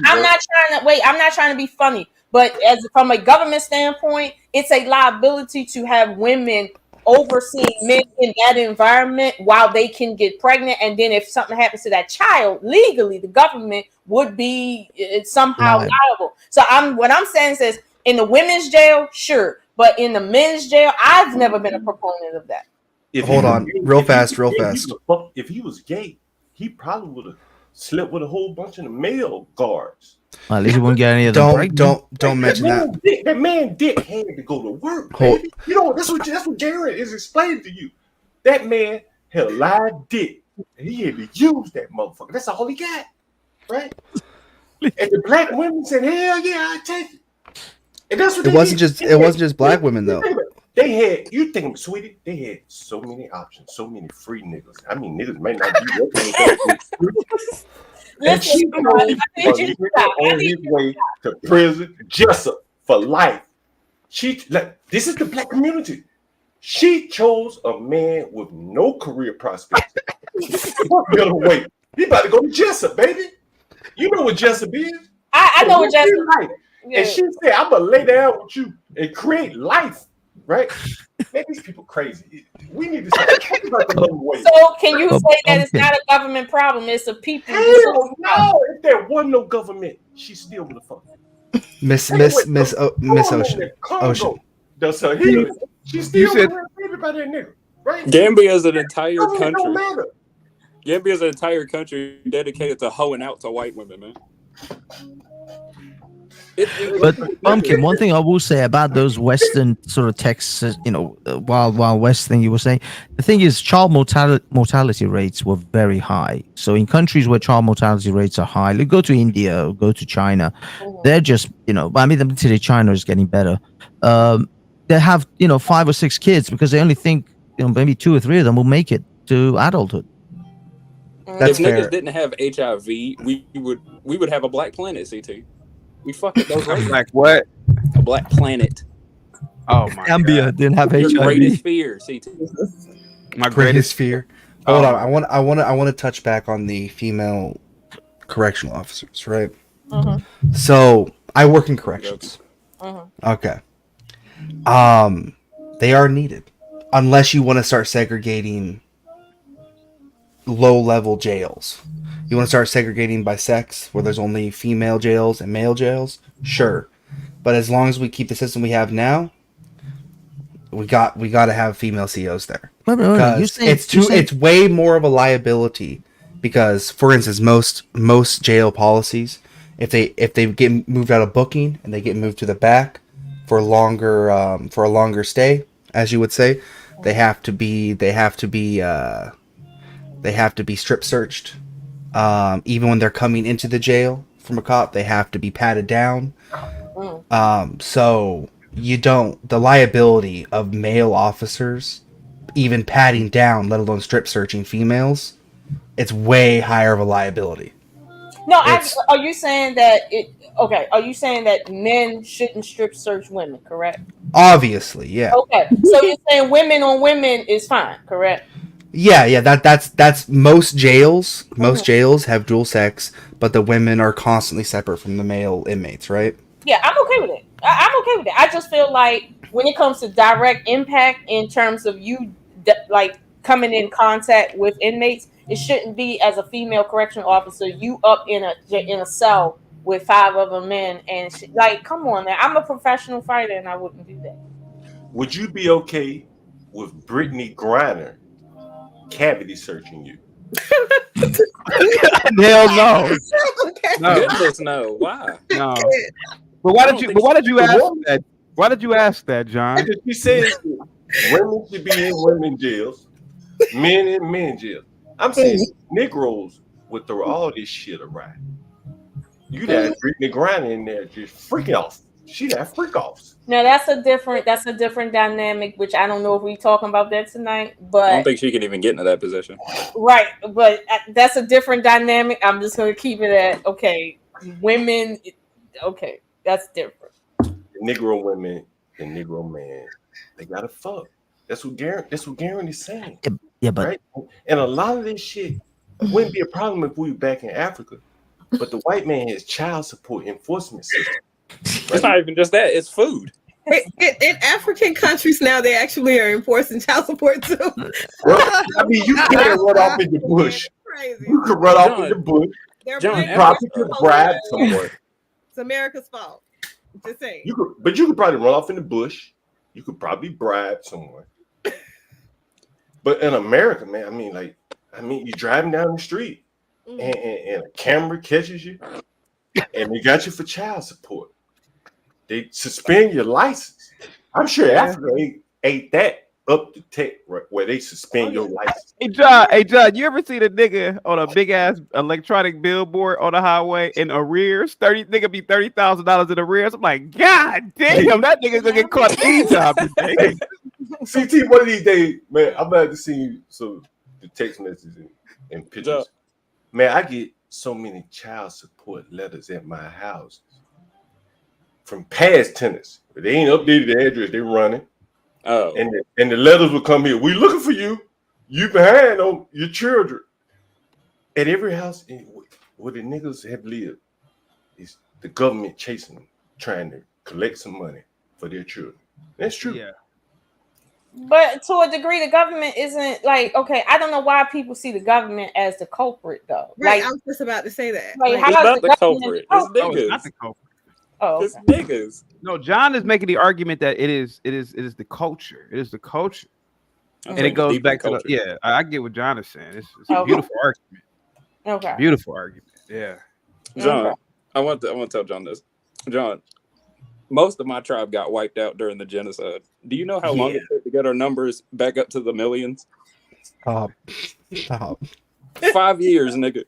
I'm not trying to be funny. But from a government standpoint, it's a liability to have women overseeing men in that environment while they can get pregnant, and then if something happens to that child legally, the government would be somehow liable. So what I'm saying is, in the women's jail, sure, but in the men's jail, I've never been a proponent of that. Hold on, real fast. If he was gay, he probably would have slept with a whole bunch of the male guards. Well, at least he won't get any of them. Don't mention that. That man Dick had to go to work, baby. You know, that's what Jared is explaining to you. That man had a live dick, and he had to use that motherfucker. That's all he got, right? And the black women said, "Hell yeah, I take it." And that's what it wasn't just black women though. They had, you think, sweetie, they had so many options, so many free niggas. I mean, niggas may not be working. And she on his way to prison, Jessup for life. This is the black community. She chose a man with no career prospects. Wait, he about to go to Jessup, baby. You know what Jessup is? I know what Jessup is. Yeah. And she said, "I'm gonna lay down with you and create life." Right? Man, these people crazy. We need to start about the other way. So can you say that it's not a government problem? It's a people. Hell no! If there wasn't no government, she still would have fucked. Miss Ocean. Does her healing? She still would have everybody that nigga. Right? Gambia is an entire country. Don't matter. Gambia is an entire country dedicated to hoeing out to white women, man. But Pumpkin, one thing I will say about those Western sort of Texas, Wild West thing you were saying, the thing is, child mortality rates were very high. So in countries where child mortality rates are high, like go to India, or go to China, they're just, I mean, today China is getting better. They have, 5 or 6 kids because they only think, maybe 2 or 3 of them will make it to adulthood. If niggas didn't have HIV, we would have a black planet, CT. We fucking those black what? A black planet. Oh my Gambia God. didn't have Your HIV. greatest fear, CT. My greatest fear. Hold on, I want to touch back on the female correctional officers, right? So I work in corrections. Okay. They are needed, unless you want to start segregating low-level jails. You want to start segregating by sex, where there's only female jails and male jails? Sure. But as long as we keep the system we have now, we got to have female CEOs there. Because it's way more of a liability. Because, for instance, most jail policies, if they get moved out of booking and they get moved to the back for a longer stay, as you would say, they have to be strip searched. Even when they're coming into the jail from a cop, they have to be patted down. So the liability of male officers, even patting down, let alone strip searching females, it's way higher of a liability. No, are you saying that are you saying that men shouldn't strip search women, correct? Obviously, yeah. Okay. So you're saying women on women is fine, correct? Yeah, that's most jails. Most jails have dual sex, but the women are constantly separate from the male inmates, right? Yeah, I'm okay with it. I'm okay with it. I just feel like when it comes to direct impact in terms of you like coming in contact with inmates, it shouldn't be as a female correctional officer. You up in a cell with 5 other men and like, come on, man. I'm a professional fighter and I wouldn't do that. Would you be okay with Brittany Griner cavity searching you? Hell no. Goodness no. Why? No. But why did you ask that? Why did you ask that, John? Because she says women should be in women jails, men in men jails. I'm saying Negroes would throw all this shit around. You got Brittany Griner in there just freaking off. She got freak offs. Now that's a different dynamic, which I don't know if we're talking about that tonight. But I don't think she can even get into that position. Right, but that's a different dynamic. I'm just going to keep it at women. Okay, that's different. The Negro women, the Negro man, they gotta fuck. That's what Garen is saying. Yeah, but right? And a lot of this shit wouldn't be a problem if we were back in Africa. But the white man has child support enforcement system. Right? It's not even just that; it's food. In African countries now, they actually are enforcing child support too. Well, I mean, you can't run off in the bush. Crazy. You could run off in the bush. They're John, blaming You probably could Africa. bribe someone. It's America's fault. Just saying. You could probably run off in the bush. You could probably bribe someone. But in America, man, I mean, you're driving down the street and a camera catches you, and they got you for child support. They suspend your license. I'm sure Africa ain't that up to tech right, where they suspend your license. Hey John, you ever seen a nigga on a big ass electronic billboard on the highway in arrears? Nigga be $30,000 in arrears. I'm like, God damn, that nigga's gonna get caught anytime today. CT, one of these days, man, I'm glad to see you. So the text messages and pictures. Man, I get so many child support letters at my house from past tenants. They ain't updated the address, they running. Oh, and the letters will come here. We looking for you. You behind on your children. At every house where the niggas have lived, is the government chasing them, trying to collect some money for their children. That's true. Yeah. But to a degree, the government isn't like, okay, I don't know why people see the government as the culprit though. Right, Like, I was just about to say that. like, Like, how it's is not the culprit. It's It's niggas. not the culprit. Oh, It's okay. niggas. No, John is making the argument that it is the culture. It is the culture. And it goes back to I get what John is saying. It's a Okay. beautiful argument. Okay. Beautiful argument. Yeah. John, Okay. I want to tell John this. John, most of my tribe got wiped out during the genocide. Do you know how long it took to get our numbers back up to the millions? Stop. 5 years, nigga.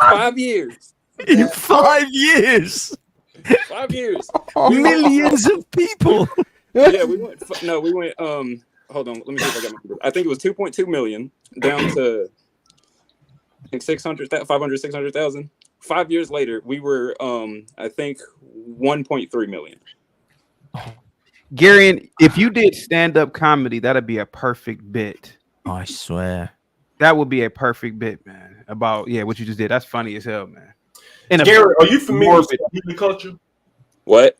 5 years. In 5 years, 5 years. millions of people. Yeah, we went. Hold on. Let me see if I got my number. I think it was 2.2 million down to I think 600,000. 5 years later, we were I think 1.3 million. Gary, if you did stand-up comedy, that'd be a perfect bit. I swear. That would be a perfect bit, man. About what you just did. That's funny as hell, man. Gary, are you familiar with Swahili culture? What?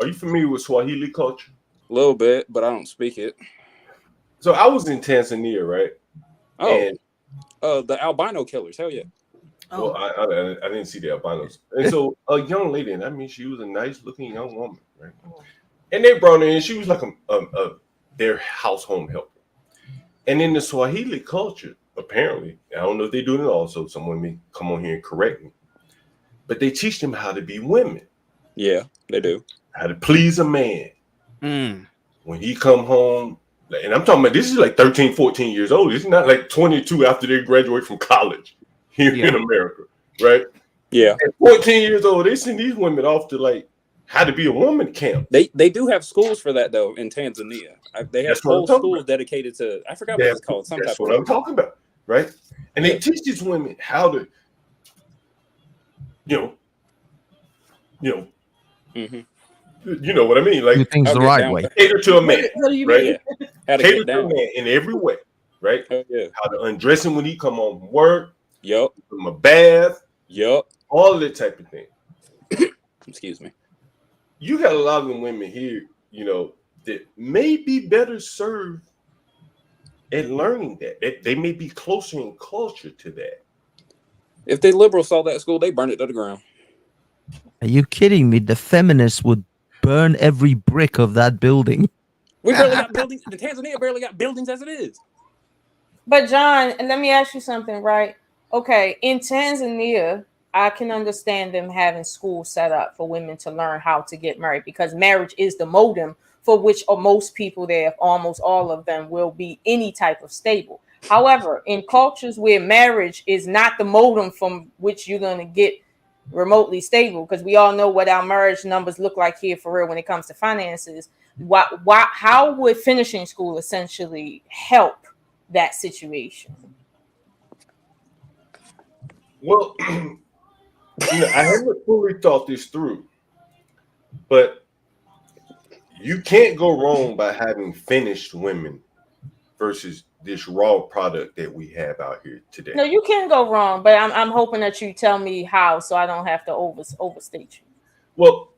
Are you familiar with Swahili culture? A little bit, but I don't speak it. So I was in Tanzania, right? Oh, the albino killers. Hell yeah. Well, I didn't see the albinos. And so a young lady, and I mean, she was a nice-looking young woman, right? And they brought her in. She was like their household helper. And in the Swahili culture, apparently, I don't know if they do it also. Someone may come on here and correct me. But they teach them how to be women. Yeah, they do. How to please a man. When he come home, and I'm talking about this is like 13, 14 years old. It's not like 22 after they graduate from college here in America, right? Yeah. At 14 years old, they send these women off to like how to be a woman camp. They do have schools for that though in Tanzania. They have whole schools dedicated to. I forgot what it's called. That's what I'm talking about, right? And they teach these women how to, you know what I mean? Like do things the right way. Cater to a man, What do you right? mean? Yeah. How to Cater get to a down. man in every way, right? Yeah. How to undress him when he come home from work. Yup. Give him a bath. Yup. All of that type of thing. Excuse me. You got a lot of the women here, that may be better served at learning that. They may be closer in culture to that. If the liberals saw that school, they burned it to the ground. Are you kidding me? The feminists would burn every brick of that building. We barely got buildings. The Tanzania barely got buildings as it is. But John, let me ask you something, right? Okay, in Tanzania, I can understand them having schools set up for women to learn how to get married because marriage is the modem for which most people there, almost all of them, will be any type of stable. However, in cultures where marriage is not the modem from which you're going to get remotely stable, because we all know what our marriage numbers look like here for real when it comes to finances, how would finishing school essentially help that situation? Well, I haven't fully thought this through, but you can't go wrong by having finished women versus this raw product that we have out here today. No, you can go wrong, but I'm hoping that you tell me how, so I don't have to overstate you. Well,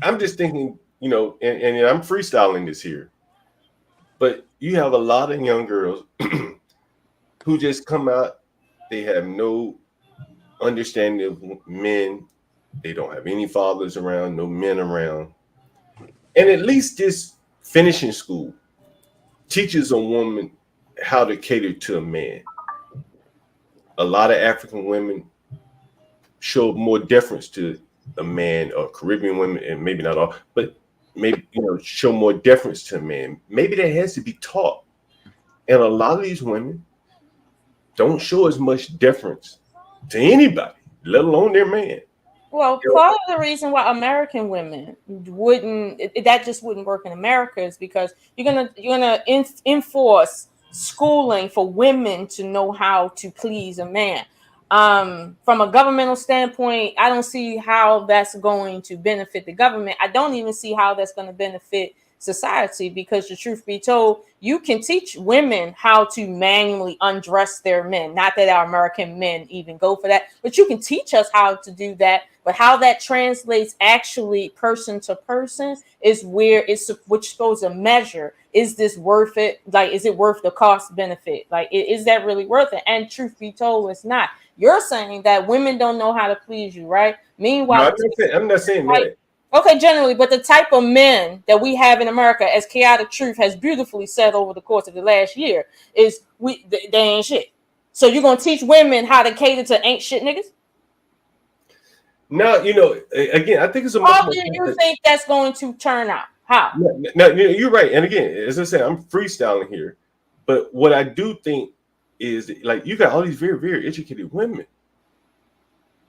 I'm just thinking you know, and I'm freestyling this here, but you have a lot of young girls who just come out, they have no understanding of men, they don't have any fathers around, no men around, and at least this finishing school teaches a woman how to cater to a man. A lot of African women show more deference to a man, or Caribbean women, and maybe not all, but maybe, you know, show more deference to a man. Maybe that has to be taught. And a lot of these women don't show as much deference to anybody, let alone their man. Well, part of the reason why American women wouldn't that just wouldn't work in America is because you're gonna enforce schooling for women to know how to please a man. From a governmental standpoint, I don't see how that's going to benefit the government. I don't even see how that's going to benefit society, because the truth be told, you can teach women how to manually undress their men. Not that our American men even go for that, but you can teach us how to do that. But how that translates actually person to person is where it's which supposed to measure. Is this worth it? Like, is it worth the cost benefit? Like, is that really worth it? And truth be told, it's not. You're saying that women don't know how to please you, right? Meanwhile, No, I'm not saying that. Okay, generally, but the type of men that we have in America, as Chaotic Truth has beautifully said over the course of the last year, is they ain't shit. So you're gonna teach women how to cater to ain't shit niggas? No, you know, again, I think it's a. How do you think that's going to turn out? How? No, you're right. And again, as I said, I'm freestyling here, but what I do think is, like, you got all these very, very educated women.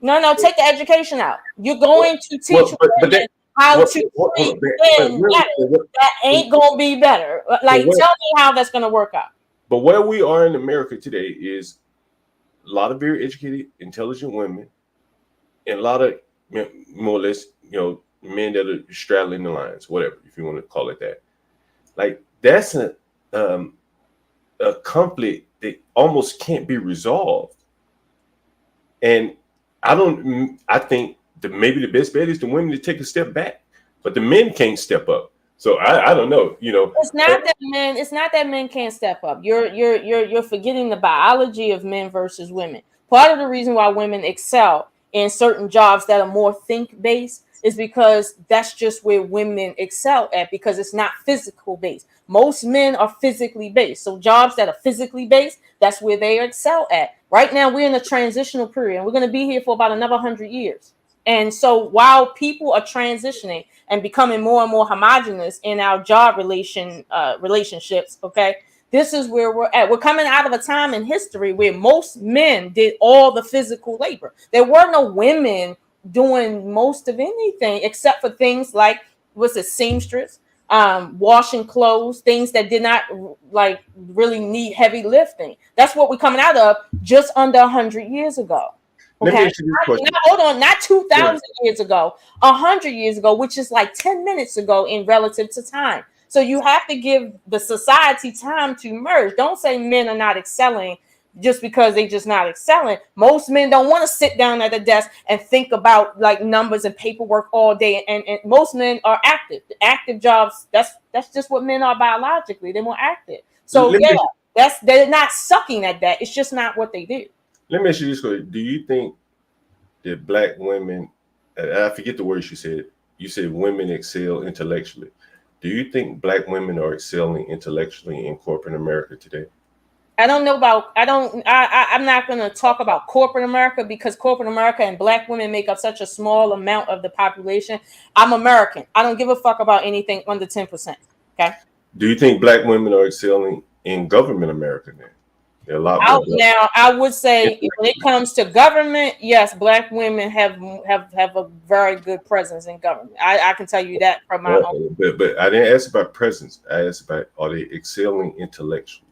No, take the education out. You're going to teach women how to treat men better. That ain't gonna be better. Like, tell me how that's gonna work out. But where we are in America today is a lot of very educated, intelligent women, and a lot of, more or less, you know, men that are straddling the lines, whatever, if you want to call it that. Like, that's a conflict that almost can't be resolved. And I think maybe the best bet is the women to take a step back, but the men can't step up. So I don't know, you know. It's not that men can't step up. You're forgetting the biology of men versus women. Part of the reason why women excel in certain jobs that are more think based is because that's just where women excel at, because it's not physical based. Most men are physically based. So jobs that are physically based, that's where they excel at. Right now, we're in a transitional period, and we're going to be here for about another 100 years. And so while people are transitioning and becoming more and more homogenous in our job relationships, okay, this is where we're at. We're coming out of a time in history where most men did all the physical labor. There were no women doing most of anything except for things like, seamstress, washing clothes, things that did not like really need heavy lifting. That's what we're coming out of just under 100 years ago. Okay, hold on, not 2,000 years ago, 100 years ago, which is like 10 minutes ago in relative to time. So you have to give the society time to merge. Don't say men are not excelling just because they just not excelling. Most men don't want to sit down at a desk and think about like numbers and paperwork all day. And most men are active. Active jobs, that's just what men are biologically. They're more active. So they're not sucking at that. It's just not what they do. Let me ask you this question. Do you think that black women, and I forget the words you said women excel intellectually. Do you think black women are excelling intellectually in corporate America today? I'm not going to talk about corporate America, because corporate America and black women make up such a small amount of the population. I'm American. I don't give a fuck about anything under 10%. Okay. Do you think black women are excelling in government America now? Now, I would say when it comes to government, yes, black women have a very good presence in government. I can tell you that from my own. But I didn't ask about presence. I asked about, are they excelling intellectually?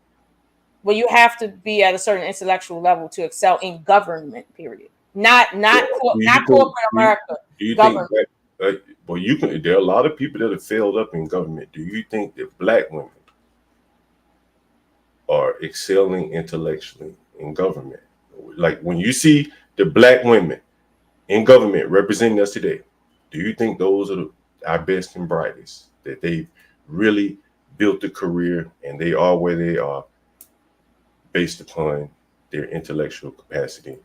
Well, you have to be at a certain intellectual level to excel in government. Period. Not corporate America. Do you think? Well, there are a lot of people that have failed up in government. Do you think that black women are excelling intellectually in government? Like, when you see the black women in government representing us today, do you think those are our best and brightest, that they've really built a career and they are where they are based upon their intellectual capacity.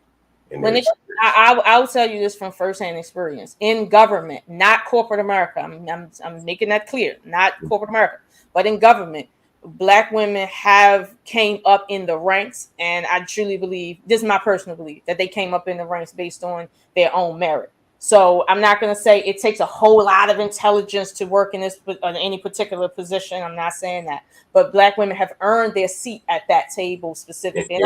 And When their it, I will tell you this from firsthand experience in government, not corporate America. I'm making that clear, not corporate America, but in government, Black women have came up in the ranks, and I truly believe this is my personal belief that they came up in the ranks based on their own merit. So I'm not going to say it takes a whole lot of intelligence to work in this on any particular position. I'm not saying that, but Black women have earned their seat at that table specifically, and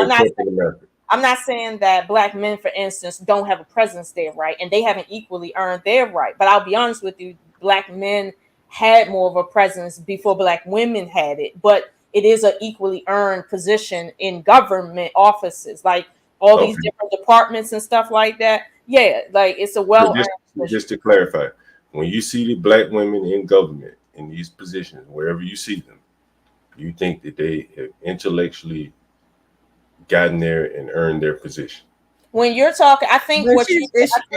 I'm not saying that Black men, for instance, don't have a presence there, right? And they haven't equally earned their right. But I'll be honest with you, Black men had more of a presence before Black women had it. But it is an equally earned position in government offices, like all these different departments and stuff like that. Yeah, like it's a well-earned position. Just to clarify, when you see the Black women in government in these positions, wherever you see them, you think that they have intellectually gotten there and earned their position. When you're talking, I think But what are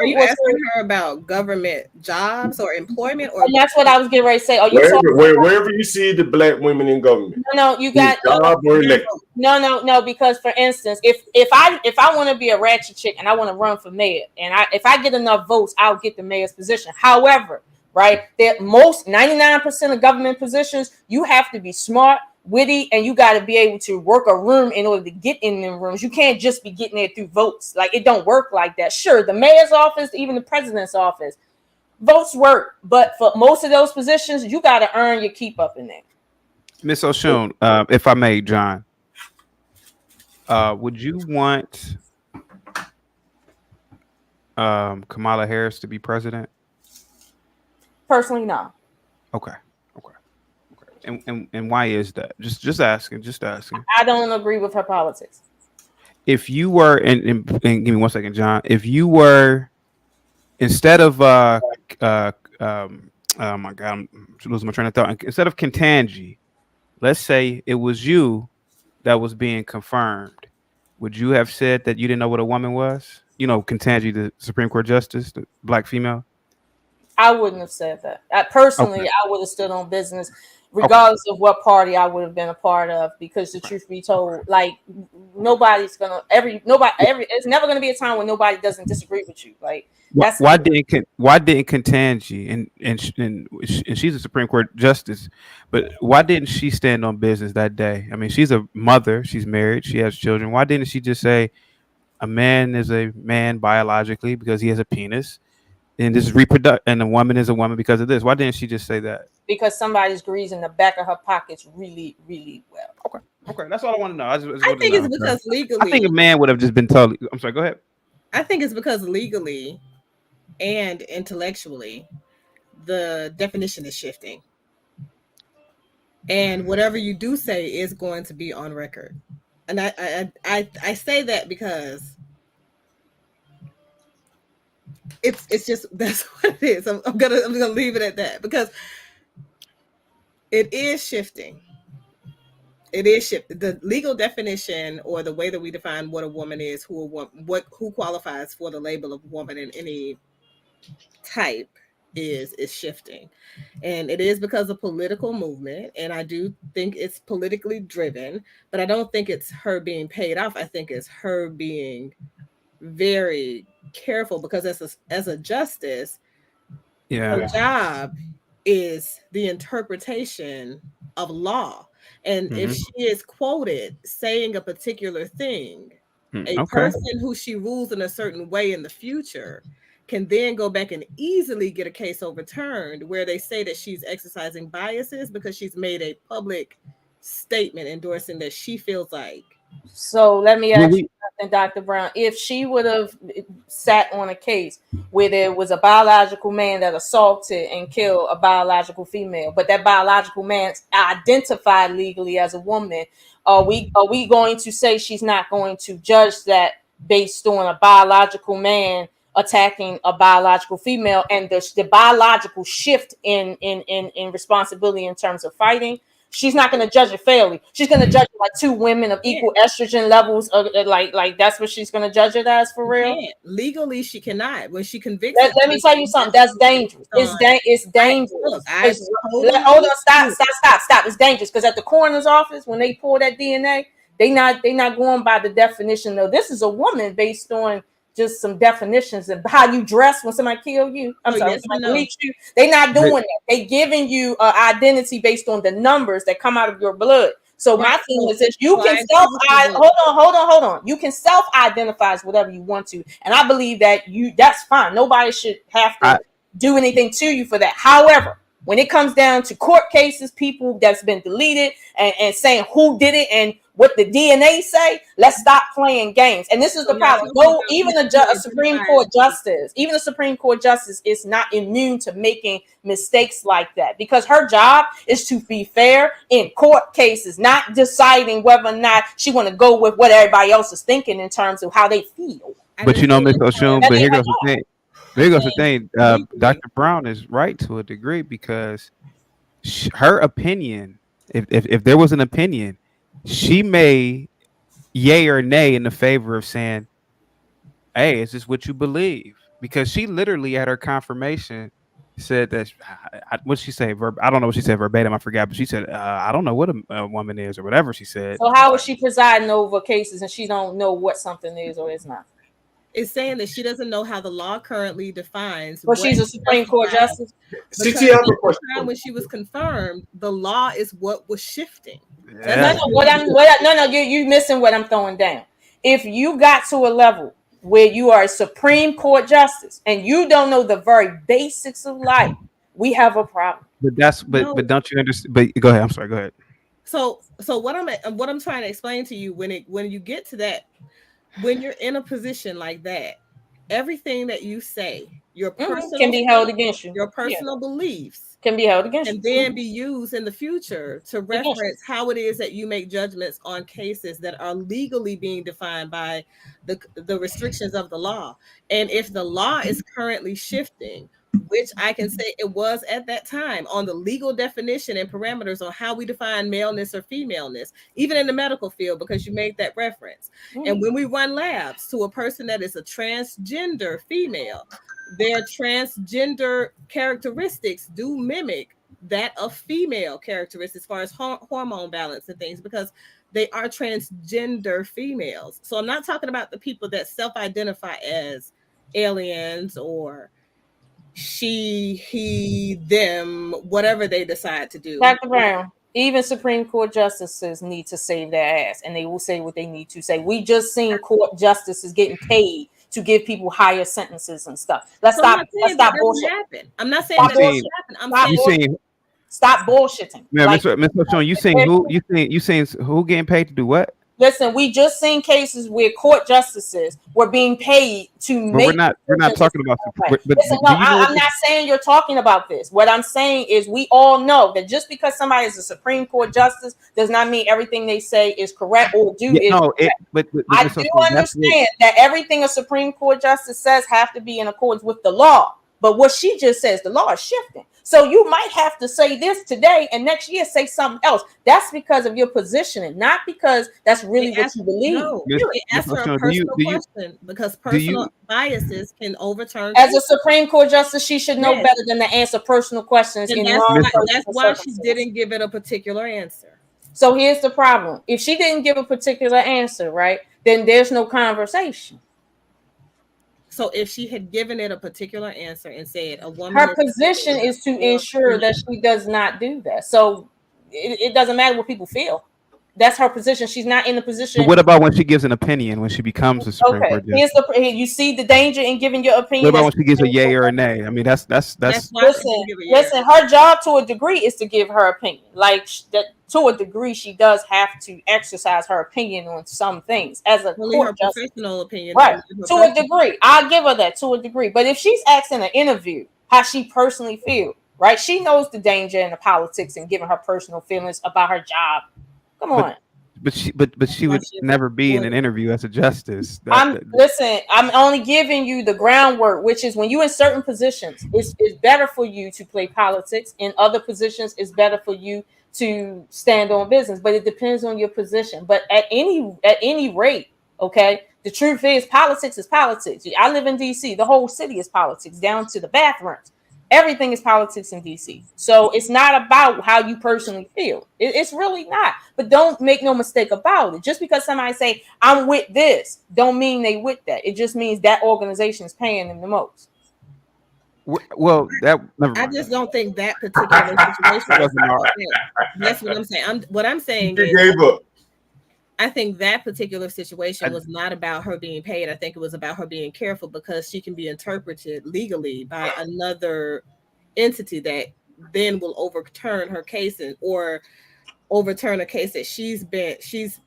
you asking her about government jobs or employment, or and that's what I was getting ready to say. Are you wherever you see the Black women in government? No, you got job or elected. No. Because for instance, if I want to be a ratchet chick and I want to run for mayor, and if I get enough votes, I'll get the mayor's position. However, right, that most 99% of government positions, you have to be smart, witty, and you got to be able to work a room in order to get in them rooms. You can't just be getting there through votes. Like, it don't work like that. Sure, the mayor's office, even the president's office, votes work, but for most of those positions, you got to earn your keep up in there. Miss O'Shun, if I may, John, would you want Kamala Harris to be president? Personally, no. Okay. And why is that? Just asking. I don't agree with her politics. If you were, and give me 1 second, John. If you were, instead of oh my God, I'm losing my train of thought. Instead of Ketanji, let's say it was you that was being confirmed, would you have said that you didn't know what a woman was? You know, Ketanji, the Supreme Court Justice, the Black female. I wouldn't have said that. Personally, I would have stood on business, regardless of what party I would have been a part of. Because the truth be told, like it's never gonna be a time when nobody doesn't disagree with you. Like why didn't Ketanji and she's a Supreme Court justice, but why didn't she stand on business that day? I mean, she's a mother, she's married, she has children. Why didn't she just say a man is a man biologically because he has a penis? And this is and a woman is a woman because of this. Why didn't she just say that? Because somebody's greasing the back of her pockets really, really well. Okay, that's all I want to know. I think it's because legally, I think a man would have just been totally. I'm sorry. Go ahead. I think it's because legally and intellectually, the definition is shifting, and whatever you do say is going to be on record. And I say that because it's just that's what it is. I'm gonna leave it at that because it is shifting. It is shifting. The legal definition or the way that we define what a woman is, who qualifies for the label of woman in any type is shifting. And it is because of political movement. And I do think it's politically driven, but I don't think it's her being paid off. I think it's her being very careful because as a justice, her job is the interpretation of law. And if she is quoted saying a particular thing, a person who she rules in a certain way in the future can then go back and easily get a case overturned where they say that she's exercising biases because she's made a public statement endorsing that she feels like. So let me ask you something, Dr. Brown. If she would have sat on a case where there was a biological man that assaulted and killed a biological female, but that biological man's identified legally as a woman, are we going to say she's not going to judge that based on a biological man attacking a biological female and the biological shift in responsibility in terms of fighting? she's not going to judge it fairly. She's going to judge it like two women of equal estrogen levels. Like that's what she's going to judge it as for real. Legally, she cannot. When she convicts, let me tell you something. That's dangerous. It's dangerous. Hold on, stop. It's dangerous because at the coroner's office, when they pull that DNA, they not going by the definition. Though this is a woman based on just some definitions of how you dress when somebody kill you. Somebody bleach you. They not doing that. They giving you an identity based on the numbers that come out of your blood. So my thing is that you can hold on. You can self-identify as whatever you want to, and I believe that that's fine. Nobody should have to do anything to you for that. However, when it comes down to court cases, people that's been deleted and saying who did it and what the DNA say, let's stop playing games. And this is the problem. No, even a Supreme Court justice, is not immune to making mistakes like that, because her job is to be fair in court cases, not deciding whether or not she want to go with what everybody else is thinking in terms of how they feel. But you know, Ms. Oshun, but here goes the thing. Dr. Brown is right to a degree, because her opinion, if there was an opinion, she may yay or nay in the favor of saying, hey, is this what you believe? Because she literally at her confirmation said that, what she say? I don't know what she said verbatim, I forgot, but she said, I don't know what a woman is or whatever she said. So how is she presiding over cases and she don't know what something is or is not? It's saying that she doesn't know how the law currently defines. Well, she's a Supreme Court justice. When she was confirmed, the law is what was shifting. Yeah. You're missing what I'm throwing down. If you got to a level where you are a Supreme Court justice and you don't know the very basics of life, we have a problem. But don't you understand? But go ahead. I'm sorry. Go ahead. So what I'm trying to explain to you, when you get to that, when you're in a position like that, everything that you say, your personal can be held against you. Your personal beliefs can be held against you, and then be used in the future to reference how it is that you make judgments on cases that are legally being defined by the restrictions of the law. And if the law is currently shifting, which I can say it was at that time, on the legal definition and parameters on how we define maleness or femaleness, even in the medical field, because you made that reference. And when we run labs to a person that is a transgender female, their transgender characteristics do mimic that of female characteristics as far as hormone balance and things, because they are transgender females. So I'm not talking about the people that self-identify as aliens or she, he, them, whatever they decide to do. Dr. Brown, even Supreme Court justices need to save their ass, and they will say what they need to say. We just seen court justices getting paid to give people higher sentences and stuff. Let's stop bullshit. I'm not saying that doesn't happen. I'm saying stop bullshitting. Yeah, like, Ms. Oshun, you saying who getting paid to do what? Listen, we just seen cases where court justices were being paid to make. We're not talking about. Listen, I'm not saying you're talking about this. What I'm saying is we all know that just because somebody is a Supreme Court justice does not mean everything they say is correct or do is correct. But I do understand that everything a Supreme Court justice says have to be in accordance with the law. But what she just says, the law is shifting. So you might have to say this today and next year say something else. That's because of your positioning, not because that's really what you believe. No, you ask her a personal question because personal biases can overturn. As a Supreme Court justice, she should know better than to answer personal questions. And that's why she didn't give it a particular answer. So here's the problem. If she didn't give a particular answer, right, then there's no conversation. So if she had given it a particular answer and said a woman, her position is to ensure that she does not do that. So it doesn't matter what people feel. That's her position. She's not in the position. But what about when she gives an opinion, when she becomes a Supreme Court justice? You see the danger in giving your opinion. What about when she gives a yay or a nay? I mean, that's. Listen. Her job to a degree is to give her opinion. Like that, to a degree, she does have to exercise her opinion on some things as a court justice. Professional opinion, right? To a degree, I'll give her that to a degree. But if she's asking an interview how she personally feels, right? She knows the danger in the politics and giving her personal feelings about her job. Come on. But she would never be in an interview as a justice. I'm only giving you the groundwork, which is when you're in certain positions, it's better for you to play politics. In other positions, it's better for you to stand on business, but it depends on your position. But at any rate, okay, the truth is politics is politics. I live in DC. The whole city is politics, down to the bathrooms. Everything is politics in DC. So it's not about how you personally feel. It's really not. But don't make no mistake about it. Just because somebody say I'm with this, don't mean they with that. It just means that organization is paying them the most. Well, that never I mind. just don't think that particular situation. That's what I'm saying. What I'm saying She is, gave up. I think that particular situation was not about her being paid. I think it was about her being careful because she can be interpreted legally by another entity that then will overturn her case or overturn a case that she's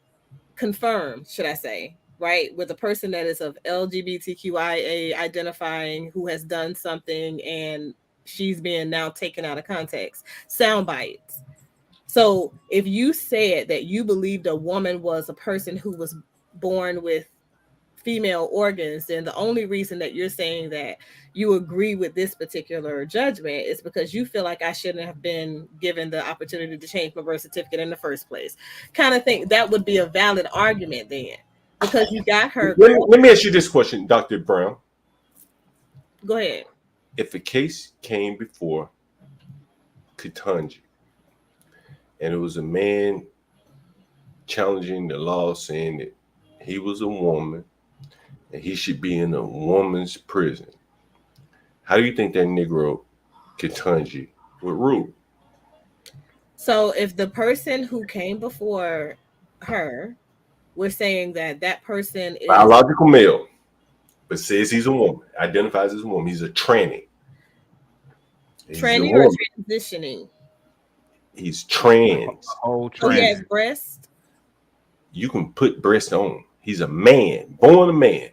confirmed, should I say, right? With a person that is of LGBTQIA identifying who has done something and she's being now taken out of context. Sound bites. So if you said that you believed a woman was a person who was born with female organs, then the only reason that you're saying that you agree with this particular judgment is because you feel like I shouldn't have been given the opportunity to change my birth certificate in the first place. Kind of think that would be a valid argument then, because you got her. Let me ask you this question, Dr. Brown. Go ahead. If a case came before Ketanji and it was a man challenging the law, saying that he was a woman and he should be in a woman's prison, how do you think that Negro Ketanji would rule? So if the person who came before her was saying that person is biological male, but says he's a woman, identifies as a woman, he's a tranny. Tranny or transitioning? He's trans. Oh, so he has breast. You can put breast on. He's a man, born a man.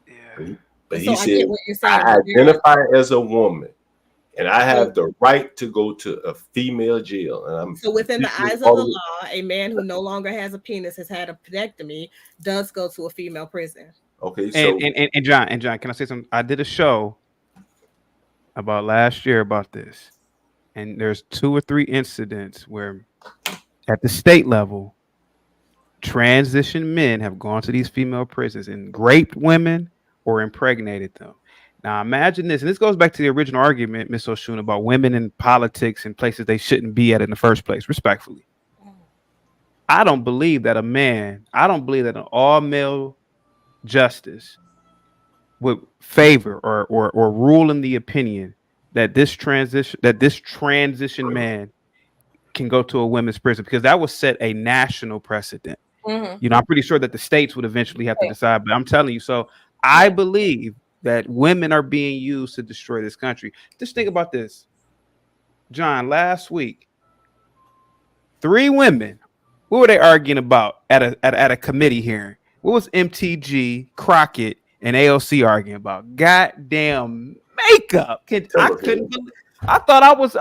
Yeah. But so he said, I identify as a woman, and I have the right to go to a female jail. And I'm so within the eyes of the law, a man who no longer has a penis, has had a pedectomy, does go to a female prison. Okay, so and John, can I say something? I did a show about last year about this, and there's 2 or 3 incidents where at the state level, transition men have gone to these female prisons and raped women or impregnated them. Now imagine this, and this goes back to the original argument, Miss Oshun, about women in politics and places they shouldn't be at in the first place, respectfully. I don't believe that an all-male justice would favor or rule in the opinion that this transition man can go to a women's prison, because that would set a national precedent. Mm-hmm. I'm pretty sure that the states would eventually have to decide, but I'm telling you, so I believe that women are being used to destroy this country. Just think about this, John. Last week, 3 women, what were they arguing about at a committee hearing? What was MTG, Crockett, and AOC arguing about? Goddamn makeup. I thought I was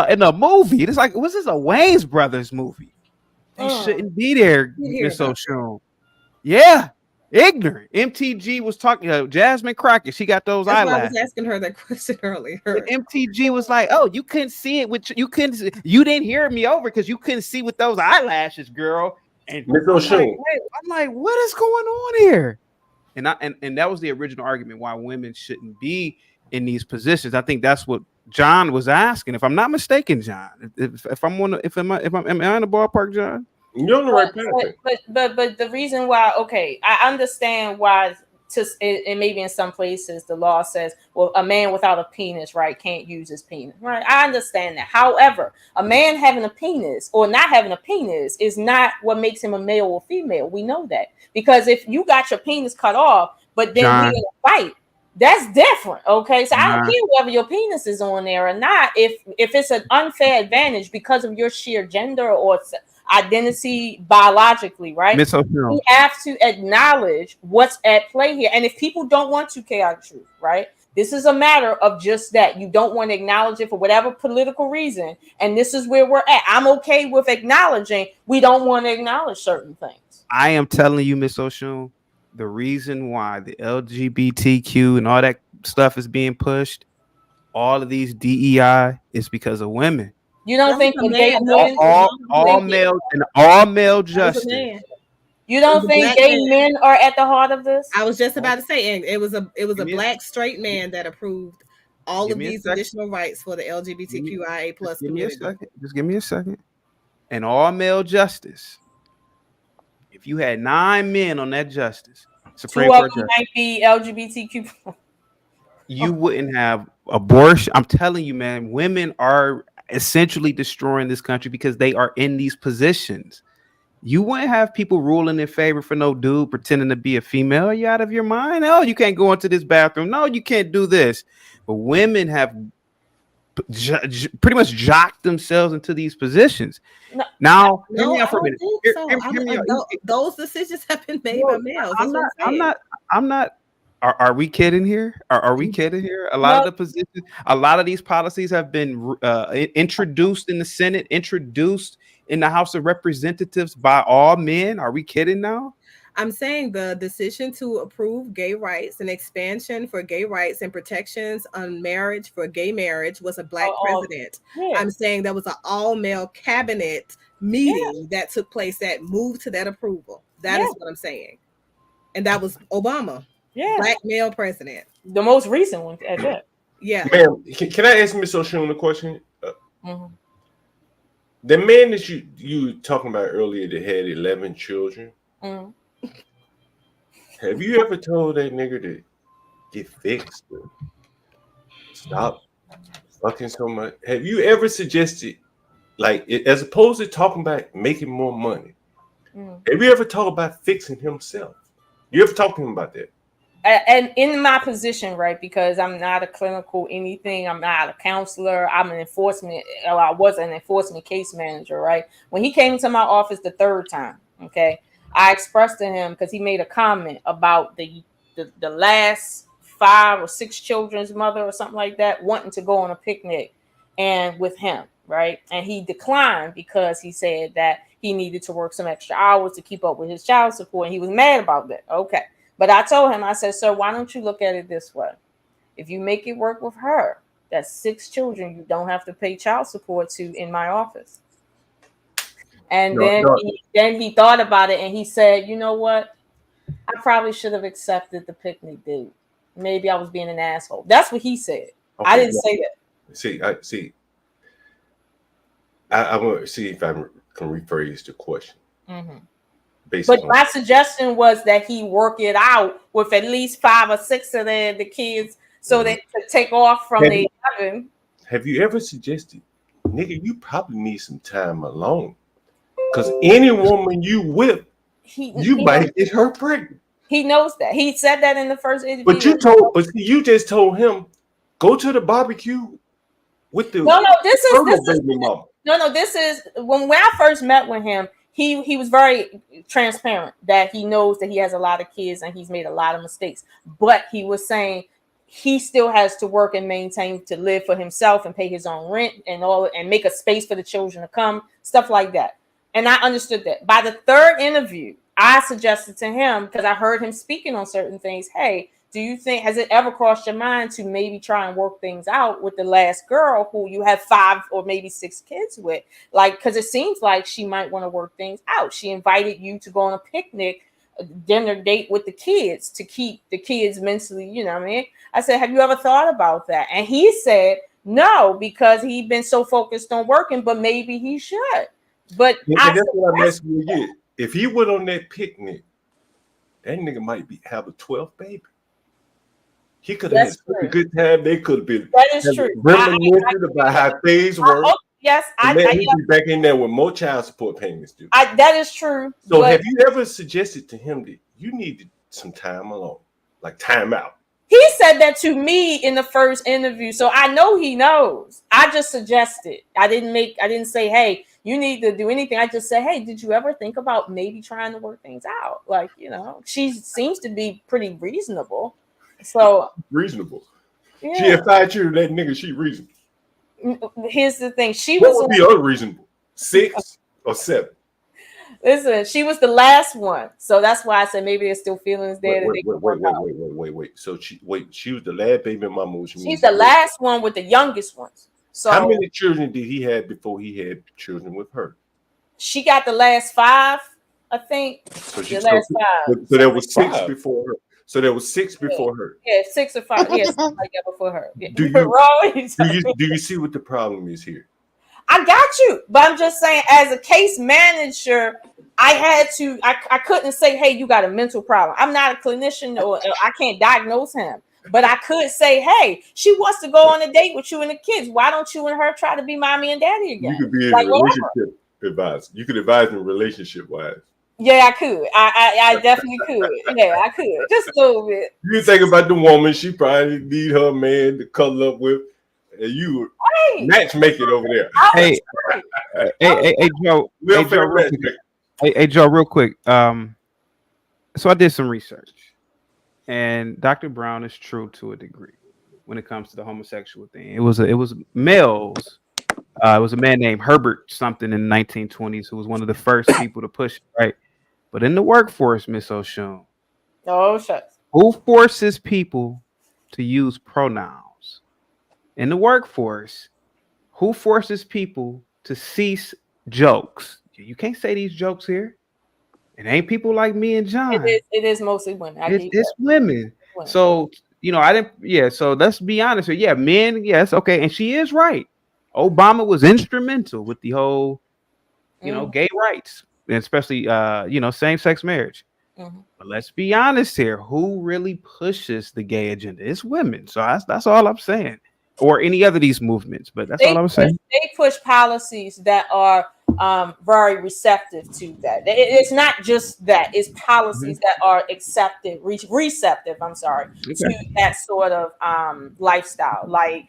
in a movie. It's like, was this a Wayne's Brothers movie? They shouldn't be there, Miss Oshun. Yeah, ignorant. MTG was talking. Jasmine Crockett, she got those eyelashes. I was asking her that question earlier. And MTG was like, "Oh, you couldn't see it with you didn't hear me over because you couldn't see with those eyelashes, girl." And I'm like, what is going on here? And that was the original argument why women shouldn't be in these positions. I think that's what John was asking, if I'm not mistaken, John. Am I in the ballpark, John? You're on the right path. But the reason why, okay, I understand why. And maybe in some places the law says, well, a man without a penis, right, can't use his penis, right? I understand that. However, a man having a penis or not having a penis is not what makes him a male or female. We know that, because if you got your penis cut off, but then we in a fight, that's different. Okay, so I don't care whether your penis is on there or not. If it's an unfair advantage because of your sheer gender or identity biologically, right? We have to acknowledge what's at play here. And if people don't want to chaotic truth, right? This is a matter of just that. You don't want to acknowledge it for whatever political reason. And this is where we're at. I'm okay with acknowledging we don't want to acknowledge certain things. I am telling you, Miss Oshun, the reason why the LGBTQ and all that stuff is being pushed, all of these DEI, is because of women. You don't That think was a the gay man. men? all male and all male That was a justice. man. You It was don't a think black gay man. men are at the heart of this? I was just about to say, and it was a Give me a- black straight man that approved all Give of me a these second. additional rights for the LGBTQIA plus Just give me a community. second. Just give me a second. And all male justice. If you had 9 men on that justice, Supreme Two of Court them justice, might be LGBTQ. you wouldn't have abortion. I'm telling you, man, women are essentially destroying this country because they are in these positions. You wouldn't have people ruling in favor for no dude pretending to be a female. Are you out of your mind? Oh, you can't go into this bathroom. No, you can't do this. But women have pretty much jocked themselves into these positions. No, Now, hear No, me I out for a don't minute. think Hear- so. hear- hear me out. Those decisions have been made Well, by males. I'm That's what not. I'm saying. I'm not. Are we kidding here? Are we kidding here? A lot of the positions, a lot of these policies have been introduced in the Senate, introduced in the House of Representatives by all men. Are we kidding now? I'm saying the decision to approve gay rights and expansion for gay rights and protections on marriage for gay marriage was a black president. yeah. I'm saying that was an all-male cabinet meeting that took place that moved to that approval. That is what I'm saying. And that was Obama. Yeah. Black male president. The most recent one at that. Yeah. Ma'am, can I ask Miss O'Shea a question? Mhm. The man that you talking about earlier that had 11 children, Mhm. have you ever told that nigga to get fixed or stop fucking so much? Have you ever suggested, like, as opposed to talking about making more money, have you ever talked about fixing himself? You ever talked to him about that? And in my position, right, because I'm not a clinical anything, I'm not a counselor, I'm an enforcement, I was an enforcement case manager, right? When he came to my office the third time, okay, I expressed to him, because he made a comment about the last 5 or 6 children's mother or something like that wanting to go on a picnic and with him, right? And he declined because he said that he needed to work some extra hours to keep up with his child support, and he was mad about that. Okay. But I told him, I said, sir, why don't you look at it this way? If you make it work with her, that's 6 children you don't have to pay child support to in my office. And then he thought about it and he said, you know what? I probably should have accepted the picnic date. Maybe I was being an asshole. That's what he said. Okay, I didn't say that. I want to see if I can rephrase the question. Mm-hmm. But my suggestion was that he work it out with at least 5 or 6 of the kids so they could take off from the 11. Have you ever suggested, nigga, you probably need some time alone? Because any woman you with, you might get her pregnant. He knows that. He said that in the first interview. But you just told him, go to the barbecue with the baby mama. This is when I first met with him. He was very transparent that he knows that he has a lot of kids and he's made a lot of mistakes. But he was saying he still has to work and maintain to live for himself and pay his own rent and all, and make a space for the children to come, stuff like that. And I understood that. By the third interview, I suggested to him, because I heard him speaking on certain things, hey, do you think, has it ever crossed your mind to maybe try and work things out with the last girl who you have 5 or maybe 6 kids with? Like, because it seems like she might want to work things out. She invited you to go on a picnic, a dinner date with the kids to keep the kids mentally, you know what I mean? I said, have you ever thought about that? And he said, no, because he'd been so focused on working, but maybe he should. But that's what I'm asking you again. If he went on that picnic, that nigga might have a 12th baby. He could have had such a good time. They could have been. That is true. Reminiscent about how things were. Yes, I be back in there with more child support payments due. That is true. So have you ever suggested to him that you needed some time alone, like time out? He said that to me in the first interview, so I know he knows. I just suggested. I didn't say, hey, you need to do anything. I just said, hey, did you ever think about maybe trying to work things out? Like, you know, she seems to be pretty reasonable. So reasonable. Yeah. She had 5 children. That nigga, she reasonable. Here's the thing. What would be unreasonable? 6 or 7? Listen, she was the last one, so that's why I said maybe there's still feelings there. Wait. So she was the last baby mama. Which she's the last one with the youngest ones. So how many children did he have before he had children with her? she got the last 5, I think. So The last 5. So there was 6 5. before her. So there was 6 before her. Yeah, 6 or 5. Yeah, something like that before her. Yeah. Do you see what the problem is here? I got you, but I'm just saying, as a case manager, I couldn't say, hey, you got a mental problem. I'm not a clinician, or I can't diagnose him. But I could say, hey, she wants to go on a date with you and the kids. Why don't you and her try to be mommy and daddy again? You could be in like, relationship advice. You could advise them relationship wise. Yeah, I could. I definitely could. Yeah, I could. Just a little bit. You think about the woman, she probably need her man to cuddle up with, and you matchmake it over there. Hey, Joe. Hey, Joe, real quick. So I did some research, and Dr. Brown is true to a degree when it comes to the homosexual thing. It was males. It was a man named Herbert something in the 1920s who was one of the first people to push it, right? But in the workforce, Miss O'Shun, Oh, shucks. who forces people to use pronouns? In the workforce, who forces people to cease jokes? You can't say these jokes here. It ain't people like me and John. It is mostly women. It's women. So, I didn't. Yeah. So let's be honest here. Yeah, men. Yes. Okay. And she is right. Obama was instrumental with the whole, gay rights, and especially, same-sex marriage. Mm-hmm. But let's be honest here. Who really pushes the gay agenda? It's women. So that's all I'm saying. Or any other of these movements. But that's all I'm saying. They push policies that are very receptive to that. It's not just that. It's policies that are receptive. I'm sorry, to that sort of lifestyle. Like,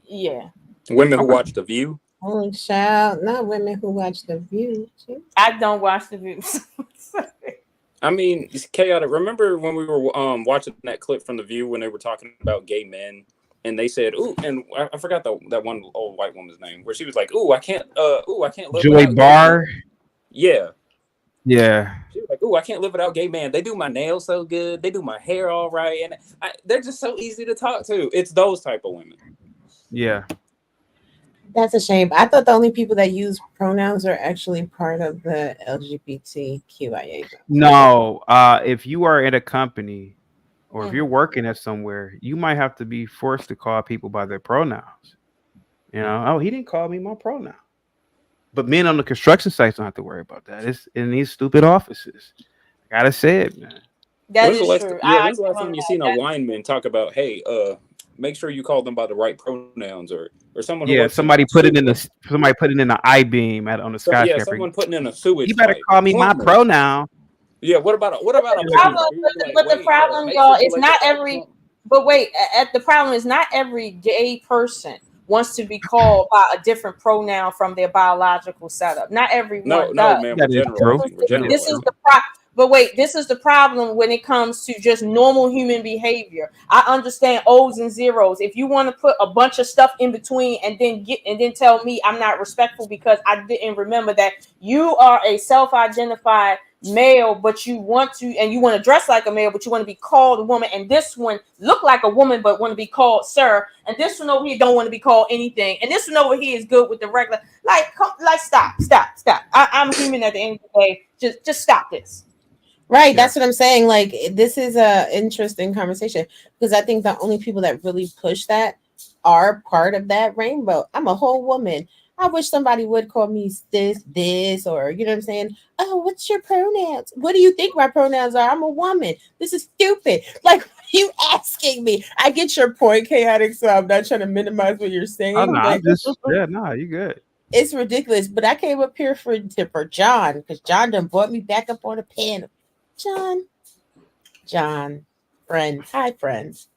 yeah. Women who watch The View. Oh, child, not women who watch The View. I don't watch The View. I mean, it's chaotic. Remember when we were watching that clip from The View when they were talking about gay men, and they said, "Ooh," and I forgot that one old white woman's name, where she was like, "Ooh, I can't live." Joy Barr. Yeah. Yeah. She was like, "Ooh, I can't live without gay man. They do my nails so good. They do my hair all right, and they're just so easy to talk to." It's those type of women. Yeah. That's a shame. I thought the only people that use pronouns are actually part of the LGBTQIA. No, if you are in a company or if you're working at somewhere, you might have to be forced to call people by their pronouns. Oh, he didn't call me my pronoun. But men on the construction sites don't have to worry about that. It's in these stupid offices. I gotta say it, man. That is true. When's the last time you seen a lineman talk about, hey, make sure you call them by the right pronouns, or someone. Yeah, somebody put it in the I-beam on the skyscraper. Yeah, someone putting in a sewage. You better call me my pronoun. Yeah, what about a but the problem, y'all, it's not every. But wait, the problem is not every gay person wants to be called by a different pronoun from their biological setup. Not everyone does. No, man. This is the problem. But wait, this is the problem when it comes to just normal human behavior. I understand O's and zeros. If you want to put a bunch of stuff in between and then tell me I'm not respectful because I didn't remember that you are a self-identified male, but you want to dress like a male, but you want to be called a woman, and this one look like a woman but want to be called sir, and this one over here don't want to be called anything, and this one over here is good with the regular. Stop. I'm human at the end of the day. Just stop this. Right, that's what I'm saying. Like, this is a interesting conversation because I think the only people that really push that are part of that rainbow. I'm a whole woman. I wish somebody would call me this, or you know what I'm saying? Oh, what's your pronouns? What do you think my pronouns are? I'm a woman. This is stupid. Like, what are you asking me? I get your point, chaotic. So I'm not trying to minimize what you're saying. Oh, no, you good. It's ridiculous. But I came up here for John because John done brought me back up on a panel. John, friend. Hi, friends.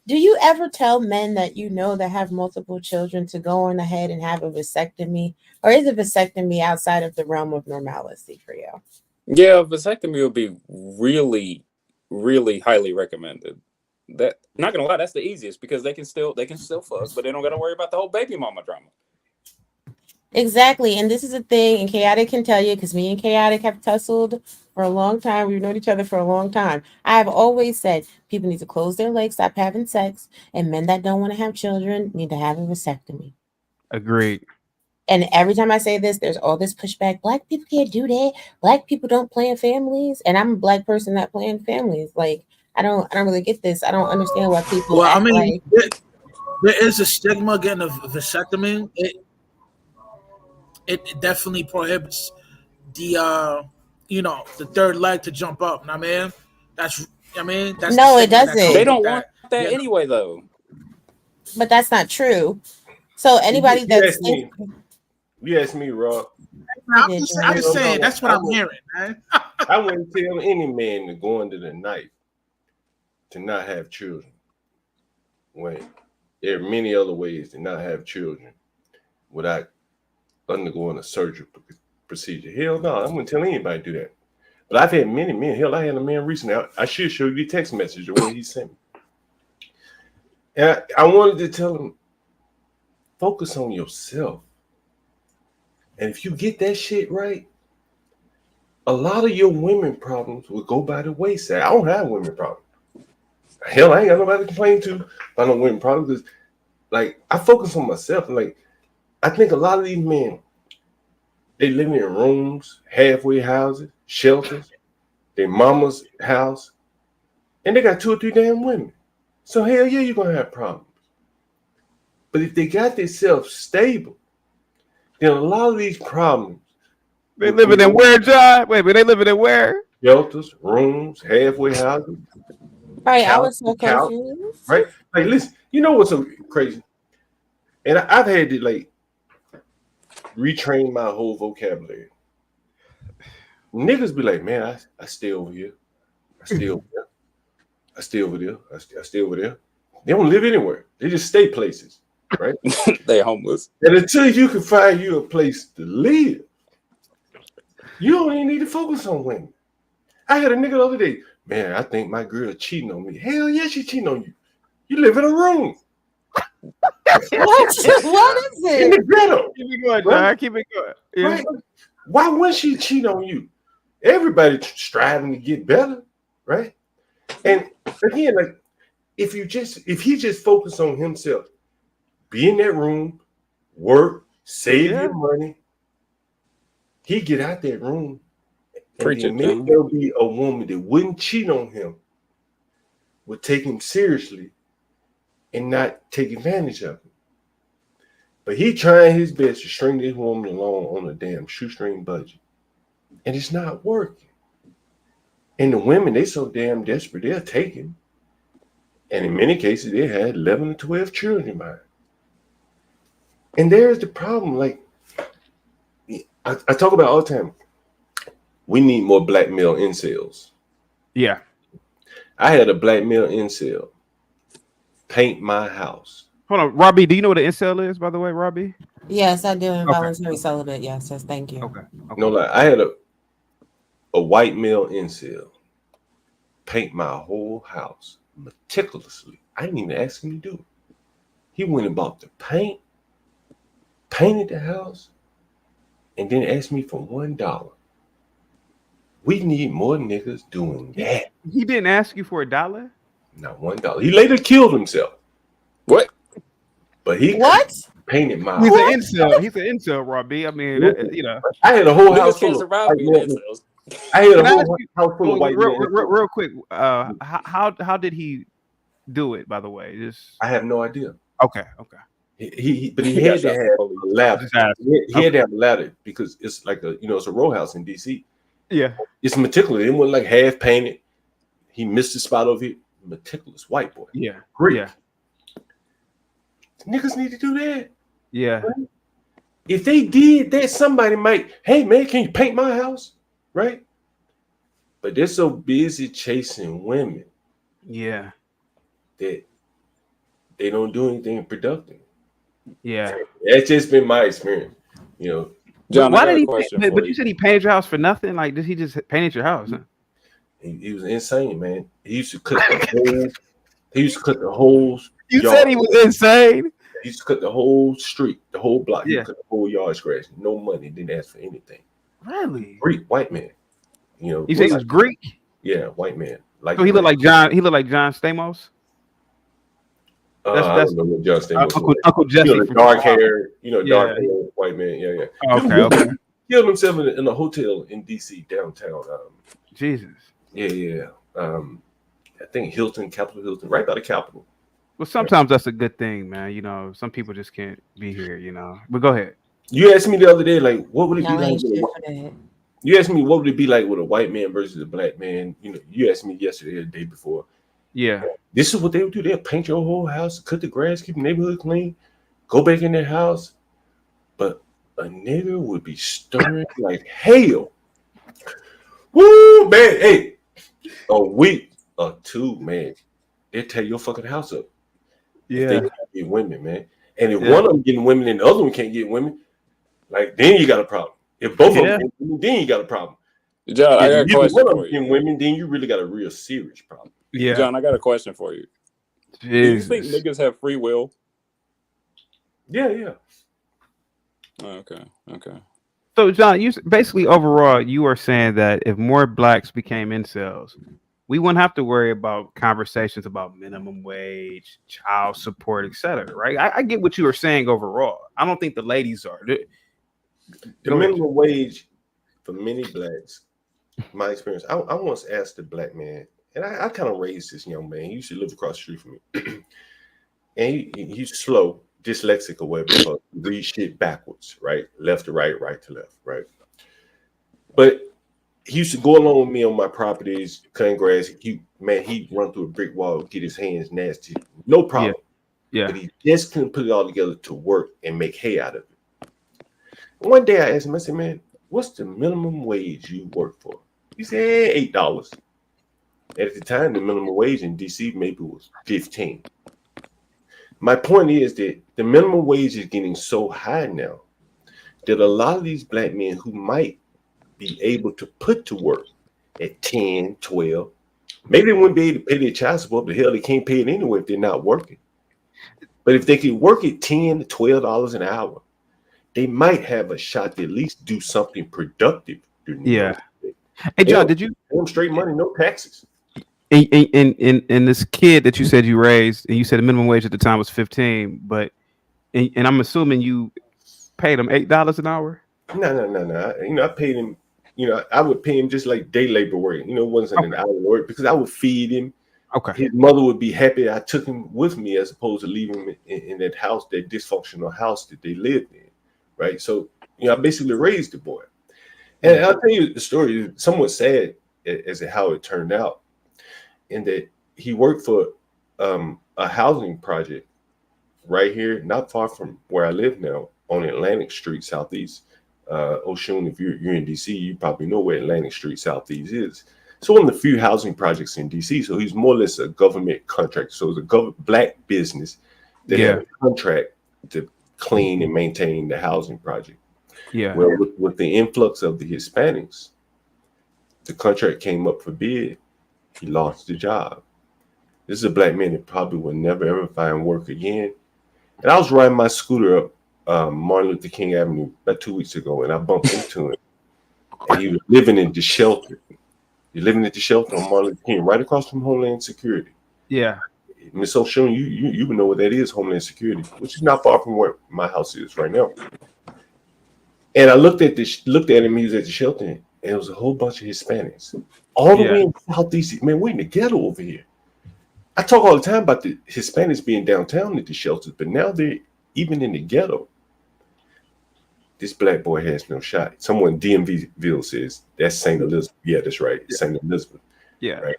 Do you ever tell men that you know that have multiple children to go on ahead and have a vasectomy? Or is a vasectomy outside of the realm of normalcy for you? Yeah, a vasectomy would be really, really highly recommended. That, not gonna lie, that's the easiest because they can still fuck, but they don't gotta worry about the whole baby mama drama. Exactly. And this is a thing, and Chaotic can tell you, because me and Chaotic have tussled for a long time. We've known each other for a long time. I have always said people need to close their legs, stop having sex, and men that don't want to have children need to have a vasectomy. Agreed. And every time I say this, there's all this pushback. Black people can't do that. Black people don't plan families. And I'm a black person that plan families. Like, I don't really get this. I don't understand why people Well, I act mean, like there is a stigma getting a vasectomy. It definitely prohibits the the third leg to jump up. I mean, that's that's no, the it stigma that doesn't. They comes with don't want that. that You know, anyway, though. But that's not true. So anybody You that's asked me. You asked me, Rob. I I'm did, just, I'm Jordan. just saying that's what I I'm hearing, man. wouldn't tell any man to go under the knife to not have children. When there are many other ways to not have children without undergoing a surgical procedure. Hell no, I wouldn't tell anybody to do that. But I've had many men. Hell, I had a man recently. I should show you the text message of what he sent me. And I wanted to tell him, focus on yourself. And if you get that shit right, a lot of your women problems will go by the wayside. I don't have women problems. Hell, I ain't got nobody to complain to about no women problems. Because, like, I focus on myself. Like, I think a lot of these men, they live in rooms, halfway houses, shelters, their mama's house, and they got 2 or 3 damn women. So hell yeah, you're gonna have problems. But if they got themselves stable, then a lot of these problems. They living in where, John? Wait, but they living in where? Shelters, rooms, halfway houses. Right, I Couch, was so couch, confused. right? Like, listen, you know what's so crazy? And I've had to like retrain my whole vocabulary. Niggas be like, man, I stay over here. I stay over there. I stay over there. I stay over there. They don't live anywhere. They just stay places, right? They homeless. And until you can find you a place to live, you don't even need to focus on women. I had a nigga the other day, man, I think my girl cheating on me. Hell yeah, she cheating on you. You live in a room. What? What is In the it? ghetto. Keep it going, Right? John. Keep it going. Yeah. Right? Why wouldn't she cheat on you? Everybody striving to get better, right? And again, like if he just focus on himself, be in that room, work, save your money, he get out that room, and then maybe there'll be a woman that wouldn't cheat on him, would take him seriously, and not take advantage of him. But he trying his best to string this woman along on a damn shoestring budget, and it's not working. And the women, they so damn desperate, they're taking. And in many cases, they had 11 or 12 children by it. And there's the problem. Like, I talk about all the time, we need more black male incels. Yeah. I had a black male incel paint my house. Hold on, Robbie. Do you know what an incel is, by the way, Robbie? Yes, I do. Involuntary celibate. Yes, thank you. Okay. No, like I had a white male incel paint my whole house meticulously. I didn't even ask him to do it. He went and bought the paint, painted the house, and then asked me for $1. We need more niggas doing that. He didn't ask you for $1? Not $1. He later killed himself. What? But he painted my He's house. an incel. He's an incel, Robbie. I mean, you know. I had a whole Niggas house can't full of survive white being men. incels. I had a Can I whole ask you- house full of white men. real quick. How did he do it? By the way, just I have no idea. Okay. But he He had got to shot have by a police. ladder. Just ask. He had to have a ladder because it's like it's a row house in DC. Yeah. It's meticulous. It wasn't like half painted. He missed the spot over here. Meticulous white boy. Yeah. Great. Yeah. Niggas need to do that. Yeah. Right? If they did that, somebody might, hey man, can you paint my house? Right? But they're so busy chasing women Yeah. that they don't do anything productive. Yeah. That's just been my experience. You know. John, Why I got did a he? question But for you said he painted your house for nothing. Like, did he just painted your house? Huh? He was insane, man. He used to cut the holes. He used to cut the holes. You Y'all- said he was insane. He used to cut the whole street, the whole block. He Yeah. cut the whole yard scratch. No money. Didn't ask for anything. Really? Greek white man. You know. You say he was Greek? Yeah, white man. Like So he looked like John. He looked like John Stamos. I don't know what John Stamos Uncle Jesse. You know, the dark hair. You know, dark Yeah. hair white man. Yeah. Okay. He killed himself in a hotel in DC downtown. Jesus. Yeah. I think Capitol Hilton, right by the Capitol. Well, sometimes that's a good thing, man. You know, some people just can't be here. You know, but go ahead. You asked me the other day, like, what would it be Y'all like? ain't shit for that. You asked me what would it be like with a white man versus a black man. You know, you asked me yesterday or the day before. Yeah. This is what they would do. They'll paint your whole house, cut the grass, keep the neighborhood clean, go back in their house. But a nigga would be stirring like hell. Woo, man. Hey, a week or two, man, they'll tear your fucking house up. Yeah. If they can't get women, man. And if one of them getting women and the other one can't get women, like, then you got a problem. If both of them get women, then you got a problem. John, I got a If question one of for them you. getting women, then you really got a real serious problem. Yeah. John, I got a question for you. Do you think niggas have free will? Yeah. Okay. So, John, you basically overall you are saying that if more blacks became incels, we wouldn't have to worry about conversations about minimum wage, child support, etc. Right? I get what you were saying overall. I don't think the ladies are. The minimum wage for many blacks, my experience, I once asked a black man, and I kind of raised this young man. He used to live across the street from me. And he's slow, dyslexic or whatever, but read shit backwards, right? Left to right, right to left, right? But he used to go along with me on my properties, cutting grass. He'd run through a brick wall, get his hands nasty. No problem. Yeah. But he just couldn't put it all together to work and make hay out of it. One day I asked him, I said, man, what's the minimum wage you work for? He said, $8. At the time, the minimum wage in DC maybe was $15. My point is that the minimum wage is getting so high now that a lot of these black men who might be able to put to work at 10, 12, maybe they wouldn't be able to pay their child support, but hell, they can't pay it anyway if they're not working. But if they could work at $10 to $12 an hour, they might have a shot to at least do something productive. Yeah. Hey, John, did you straight money, no taxes? In this kid that you said you raised, and you said the minimum wage at the time was 15, but and I'm assuming you paid him $8 an hour? No. You know, I paid him. You know, I would pay him just like day labor work. You know, it wasn't an hour work because I would feed him. Okay. His mother would be happy I took him with me as opposed to leaving him in that house, that dysfunctional house that they lived in, right? So, you know, I basically raised the boy. And I'll tell you the story is somewhat sad as to how it turned out, in that he worked for a housing project right here, not far from where I live now, on Atlantic Street Southeast. Oshun, if you're in DC, you probably know where Atlantic Street Southeast is. So one of the few housing projects in DC. So he's more or less a government contractor. So it's a black business that had a contract to clean and maintain the housing project. Yeah. Well, with the influx of the Hispanics, the contract came up for bid. He lost the job. This is a black man that probably will never ever find work again. And I was riding my scooter up Martin Luther King Avenue about 2 weeks ago, and I bumped into him. And he was living in the shelter. You're living at the shelter on Martin Luther King, right across from Homeland Security. Yeah. Miss O'Shun, you would know what that is, Homeland Security, which is not far from where my house is right now. And I looked at him. He was at the shelter, and it was a whole bunch of Hispanics, all the way in Southeast. Man, we're in the ghetto over here. I talk all the time about the Hispanics being downtown at the shelters, but now they're even in the ghetto. This black boy has no shot. Someone in DMVille says that's St. Elizabeth. Yeah, that's right. Yeah. St. Elizabeth. Yeah. Right.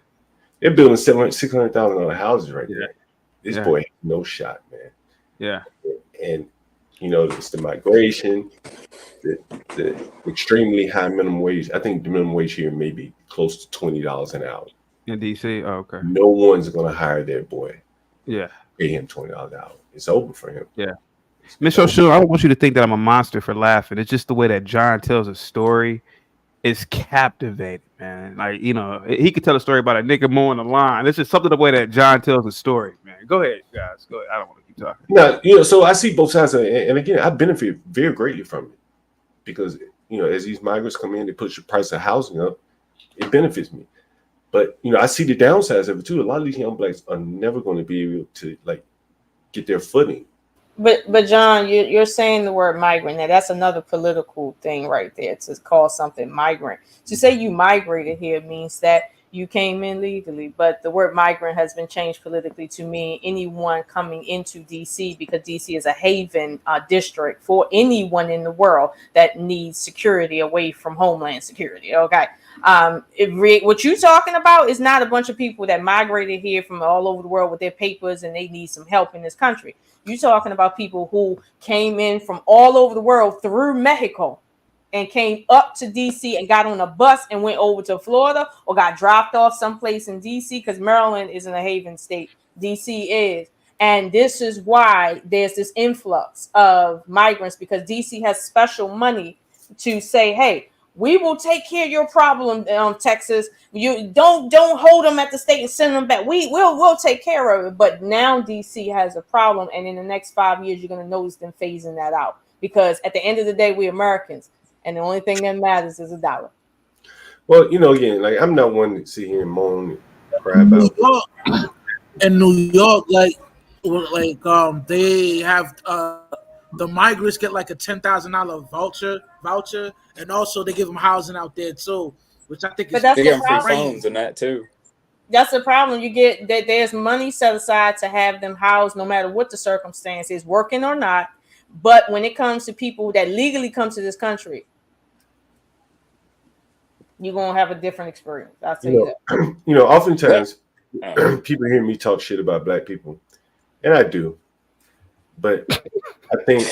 They're building $600,000 houses right there. This boy has no shot, man. Yeah. And you know, it's the migration, the extremely high minimum wage. I think the minimum wage here may be close to $20 an hour. In DC? Oh, okay. No one's gonna hire that boy. Yeah. Pay him $20 an hour. It's over for him. Yeah. Miss O'Shun, I don't want you to think that I'm a monster for laughing. It's just the way that John tells a story is captivating, man. Like, you know, he could tell a story about a nigga mowing the line. It's just something the way that John tells a story, man. Go ahead, guys. Go ahead. I don't want to keep talking. No, so I see both sides of it, and again, I benefit very greatly from it because as these migrants come in, they push the price of housing up. It benefits me, but I see the downsides of it too. A lot of these young blacks are never going to be able to get their footing. But John, you're saying the word migrant. Now that's another political thing right there, to call something migrant. To say you migrated here means that you came in legally, but the word migrant has been changed politically to mean anyone coming into DC, because DC is a haven district for anyone in the world that needs security away from homeland security. Okay. What you're talking about is not a bunch of people that migrated here from all over the world with their papers and they need some help in this country. You're talking about people who came in from all over the world through Mexico and came up to DC and got on a bus and went over to Florida, or got dropped off someplace in DC, because Maryland isn't a haven state. DC is. And this is why there's this influx of migrants, because DC has special money to say, hey, we will take care of your problem, Texas. You don't hold them at the state and send them back. We'll take care of it. But now DC has a problem, and in the next 5 years, you're going to notice them phasing that out, because at the end of the day, we're Americans, and the only thing that matters is a dollar. Well, again, I'm not one to sit here and moan and cry about. In New York, they have the migrants get like a $10,000 voucher, and also they give them housing out there too, which I think is. They give them free phones and that too. That's the problem. You get that there's money set aside to have them housed, no matter what the circumstance is, working or not. But when it comes to people that legally come to this country, you're gonna have a different experience. I'll tell you that. Oftentimes people hear me talk shit about black people, and I do. But I think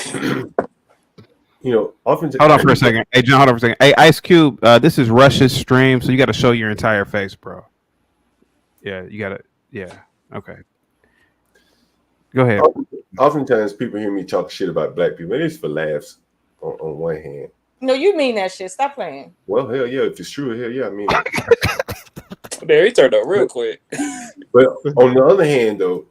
oftentimes. Hold on for a second. Hey, John, hold on for a second. Hey, Ice Cube, this is Rush's stream, so you got to show your entire face, bro. Yeah, you got to. Yeah. Okay. Go ahead. Oftentimes people hear me talk shit about black people, and it's for laughs on one hand. No, you mean that shit. Stop playing. Well, hell yeah. If it's true, hell yeah, I mean it. There, he turned up real quick. But on the other hand, though,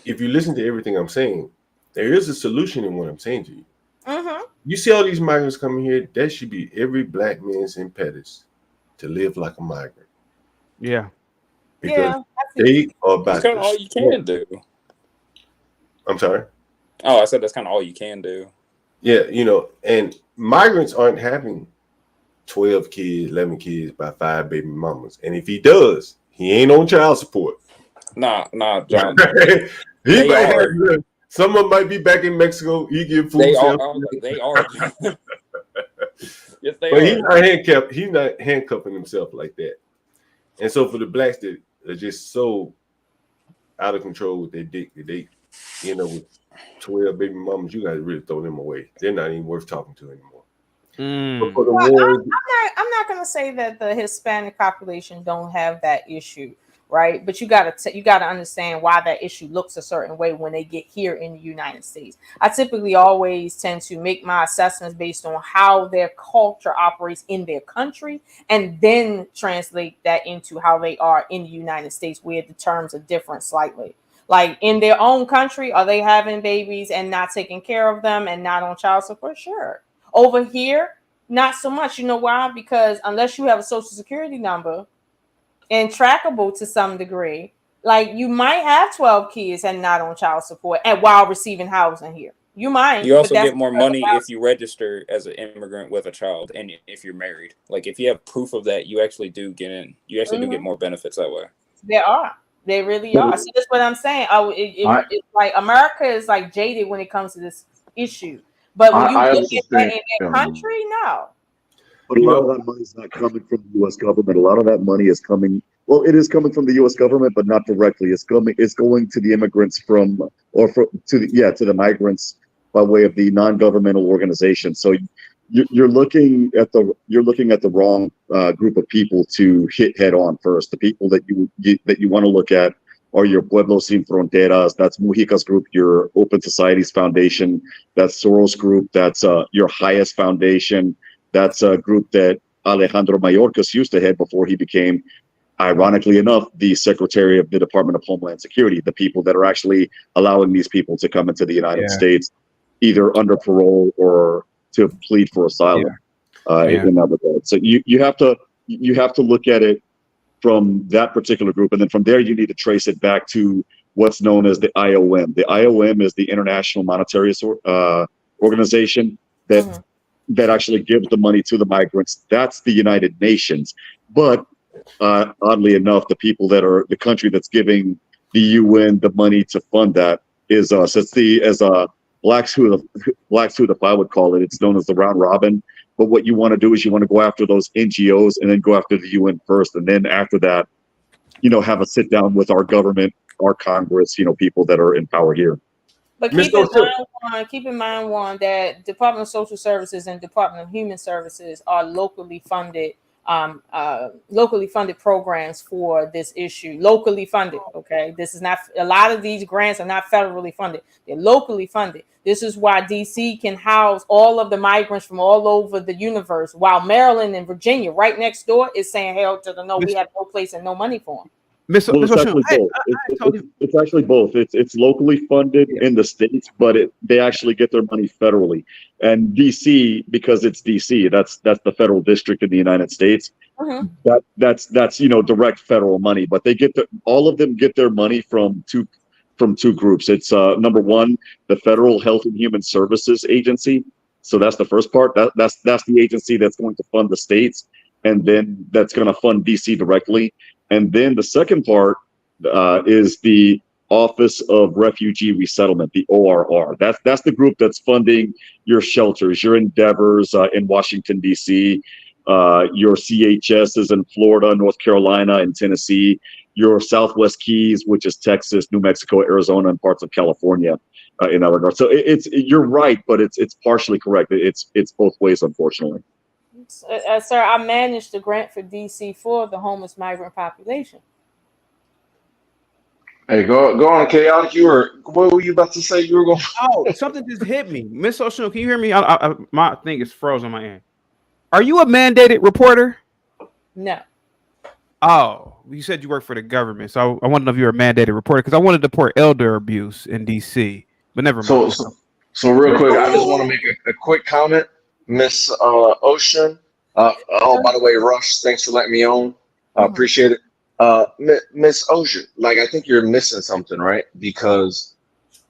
if you listen to everything I'm saying, there is a solution in what I'm saying to you. Mm-hmm. You see all these migrants coming here, that should be every black man's impetus to live like a migrant. Yeah. Because they are about That's kind of all you can do. I'm sorry? Oh, I said that's kind of all you can do. Yeah, and migrants aren't having 12 kids, 11 kids by 5 baby mamas. And if he does, he ain't on child support. Nah, John. He might have, some of them might be back in Mexico. He get food. They are. Yes, they but are. He's not handcuffing himself like that. And so for the blacks that are just so out of control with their dick that they with 12 baby mamas, you guys really throw them away. They're not even worth talking to anymore. But for the I'm not going to say that the Hispanic population don't have that issue, right? But you got to understand why that issue looks a certain way when they get here in the United States. I typically always tend to make my assessments based on how their culture operates in their country, and then translate that into how they are in the United States, where the terms are different slightly. Like in their own country, are they having babies and not taking care of them and not on child support? Sure. Over here, not so much. You know why? Because unless you have a social security number and trackable to some degree, like you might have 12 kids and not on child support and while receiving housing here. You might. You also get more money if you register as an immigrant with a child, and if you're married. Like if you have proof of that, you actually do get in. You actually do get more benefits that way. There are. They really are. So that's what I'm saying. It's like America is like jaded when it comes to this issue. But when you look at that in their country, no. But a lot of that money is not coming from the U.S. government. A lot of that money is coming. Well, it is coming from the U.S. government, but not directly. It's going to the immigrants to the migrants by way of the non-governmental organization. So you're looking at the wrong group of people to hit head on first. The people that you want to look at are your Pueblos Sin Fronteras. That's Mujica's group, your Open Societies Foundation. That's Soros group. That's your Highest Foundation. That's a group that Alejandro Mayorkas used to head before he became ironically enough, the Secretary of the Department of Homeland Security, the people that are actually allowing these people to come into the United States, either under parole or to plead for asylum. In that regard. So you have to look at it from that particular group, and then from there you need to trace it back to what's known as the IOM. The IOM is the International Monetary Organization that actually gives the money to the migrants. That's the United Nations. But oddly enough, the people that are the country that's giving the UN the money to fund that is us. It's Black Suit, if I would call it. It's known as the round robin. But what you want to do is you want to go after those NGOs and then go after the UN first. And then after that, have a sit down with our government, our Congress, people that are in power here. But keep in mind one, that Department of Social Services and Department of Human Services are locally funded programs for this issue. Locally funded. Okay. This is not, a lot of these grants are not federally funded. They're locally funded. This is why DC can house all of the migrants from all over the universe, while Maryland and Virginia, right next door, is saying, hell to the no, we have no place and no money for them. It's actually both. It's locally funded in the states, but they actually get their money federally. And DC, because it's DC, that's the federal district in the United States. That's direct federal money. But they all of them get their money from two groups. It's number one, the Federal Health and Human Services Agency. So that's the first part. That's the agency that's going to fund the states, and then that's going to fund DC directly. And then the second part is the Office of Refugee Resettlement, the ORR. That's the group that's funding your shelters, your endeavors in Washington, D.C., your CHSs in Florida, North Carolina, and Tennessee, your Southwest Keys, which is Texas, New Mexico, Arizona, and parts of California in that regard. So you're right, but it's partially correct. It's both ways, unfortunately. Sir, I managed the grant for DC for the homeless migrant population. Hey, go on, Chaotic. What were you about to say? You were going. Oh, something just hit me, Miss Ocean. Can you hear me? My thing is frozen on my end. Are you a mandated reporter? No. Oh, you said you work for the government, so I wanted to know if you were a mandated reporter, because I wanted to report elder abuse in DC, but never mind. So real quick, I just want to make a quick comment. Miss Ocean. By the way, Rush, thanks for letting me on. Appreciate it. Miss Ocean, I think you're missing something, right? Because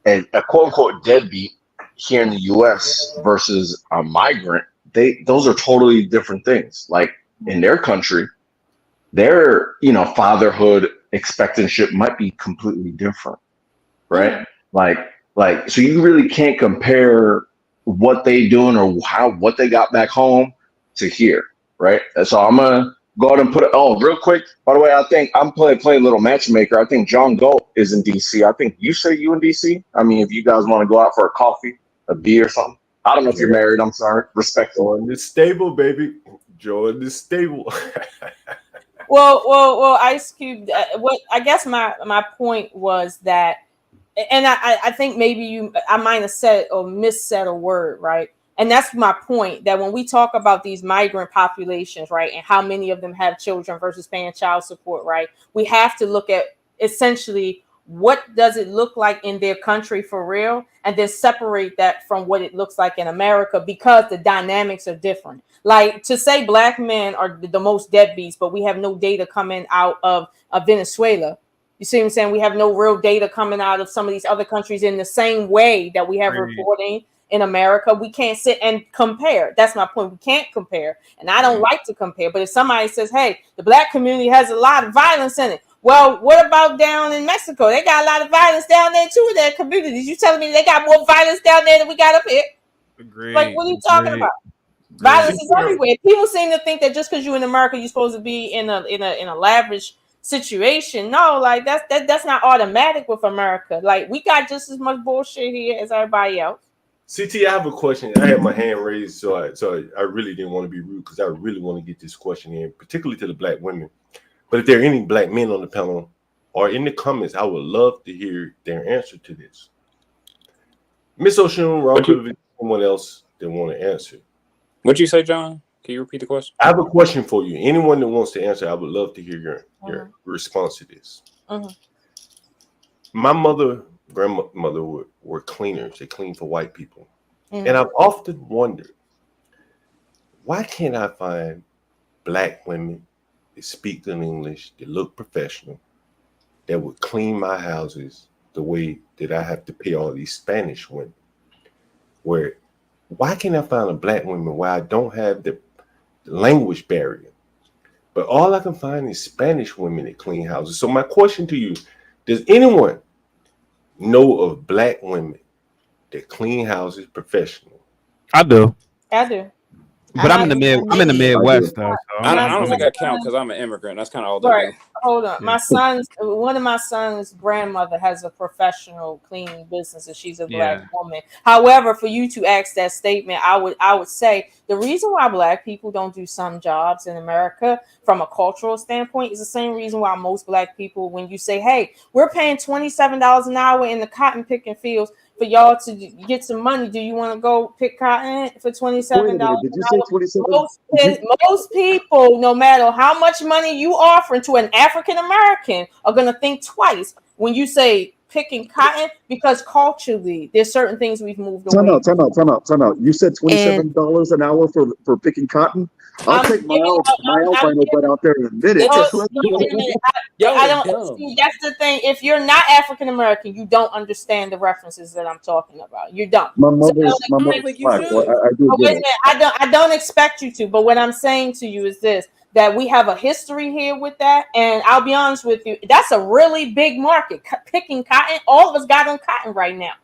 a quote unquote deadbeat here in the US versus a migrant, those are totally different things. Like in their country, their fatherhood expectancy might be completely different, right? So you really can't compare what they doing or what they got back home to here, right? So I'm gonna go ahead and put it. Oh, real quick. By the way, I think I'm playing a little matchmaker. I think John Goat is in DC. I think you say you in DC. I mean, if you guys want to go out for a coffee, a beer, or something. I don't know if you're married. I'm sorry. Respectful. Join the stable, baby. Join the stable. Well, Ice Cube. What I guess my point was that. And I think maybe I might have said or missaid a word, right? And that's my point, that when we talk about these migrant populations, right, and how many of them have children versus paying child support, right, we have to look at essentially what does it look like in their country for real, and then separate that from what it looks like in America, because the dynamics are different. Like, to say Black men are the most deadbeats, but we have no data coming out of Venezuela. You see what I'm saying? We have no real data coming out of some of these other countries in the same way that we have reporting in America. We can't sit and compare. That's my point. We can't compare. And I don't like to compare. But if somebody says, hey, the Black community has a lot of violence in it. Well, what about down in Mexico? They got a lot of violence down there too in their communities. You telling me they got more violence down there than we got up here? Agreed. Like, what are you talking about? Violence is everywhere. People seem to think that just because you're in America, you're supposed to be in a lavish situation. No, like that's not automatic with America. Like, we got just as much bullshit here as everybody else. CT, I have a question. I had my hand raised, so I really didn't want to be rude, because I really want to get this question in, particularly to the Black women. But if there are any Black men on the panel or in the comments, I would love to hear their answer to this. Miss Ocean, Rob, someone else that want to answer. What'd you say, John? Can you repeat the question? I have a question for you. Anyone that wants to answer, I would love to hear your response to this. My grandmother were cleaners. They cleaned for white people. And I've often wondered, why can't I find black women that speak in English, that look professional, that would clean my houses the way that I have to pay all these Spanish women? Why can't I find a black woman where I don't have the language barrier? But all I can find is Spanish women that clean houses. So my question to you, does anyone know of black women that clean houses professionally? I do. I do. But I'm in the Midwest though. So I don't think I count because I'm an immigrant. That's kind of all they Right. do. Hold on. One of my son's grandmother has a professional cleaning business, and she's a black woman. However, for you to ask that statement, I would say the reason why black people don't do some jobs in America from a cultural standpoint is the same reason why most black people, when you say, "Hey, we're paying $27 an hour in the cotton picking fields for y'all to get some money. Do you want to go pick cotton for $27?" Did you say 27? Most people, no matter how much money you offering to an African American, are gonna think twice when you say picking cotton, because culturally there's certain things we've moved away. Time out. You said $27 an hour for picking cotton? I'll take my albino butt out there in a minute. I don't see, that's the thing. If you're not African American, you don't understand the references that I'm talking about. You don't. My mother's black. So I do get it. I don't expect you to, but what I'm saying to you is this: that we have a history here with that, and I'll be honest with you, that's a really big market. Picking cotton, all of us got on cotton right now.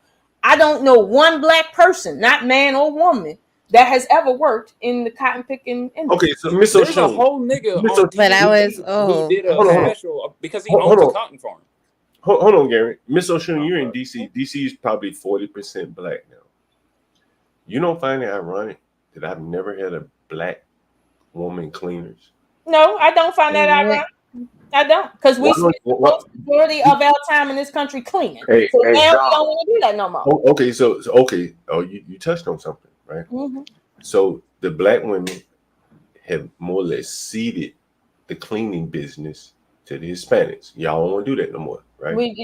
I don't know one black person, not man or woman, that has ever worked in the cotton picking industry. Okay, so Miss There's a O'Shaunie. whole nigga Miss on O'Shaunie. TV who did a special because he owns a cotton farm. Hold on, Gary. Miss O'Shaunie, you're in DC. DC is probably 40% black now. You don't find it ironic that I've never had a black woman cleaners? No, I don't find that ironic. I don't, because we spend the majority of our time in this country cleaning. So now we don't want to do that no more. Okay, so you touched on something, right? So the black women have more or less ceded the cleaning business to the Hispanics. Y'all don't want to do that no more, right? We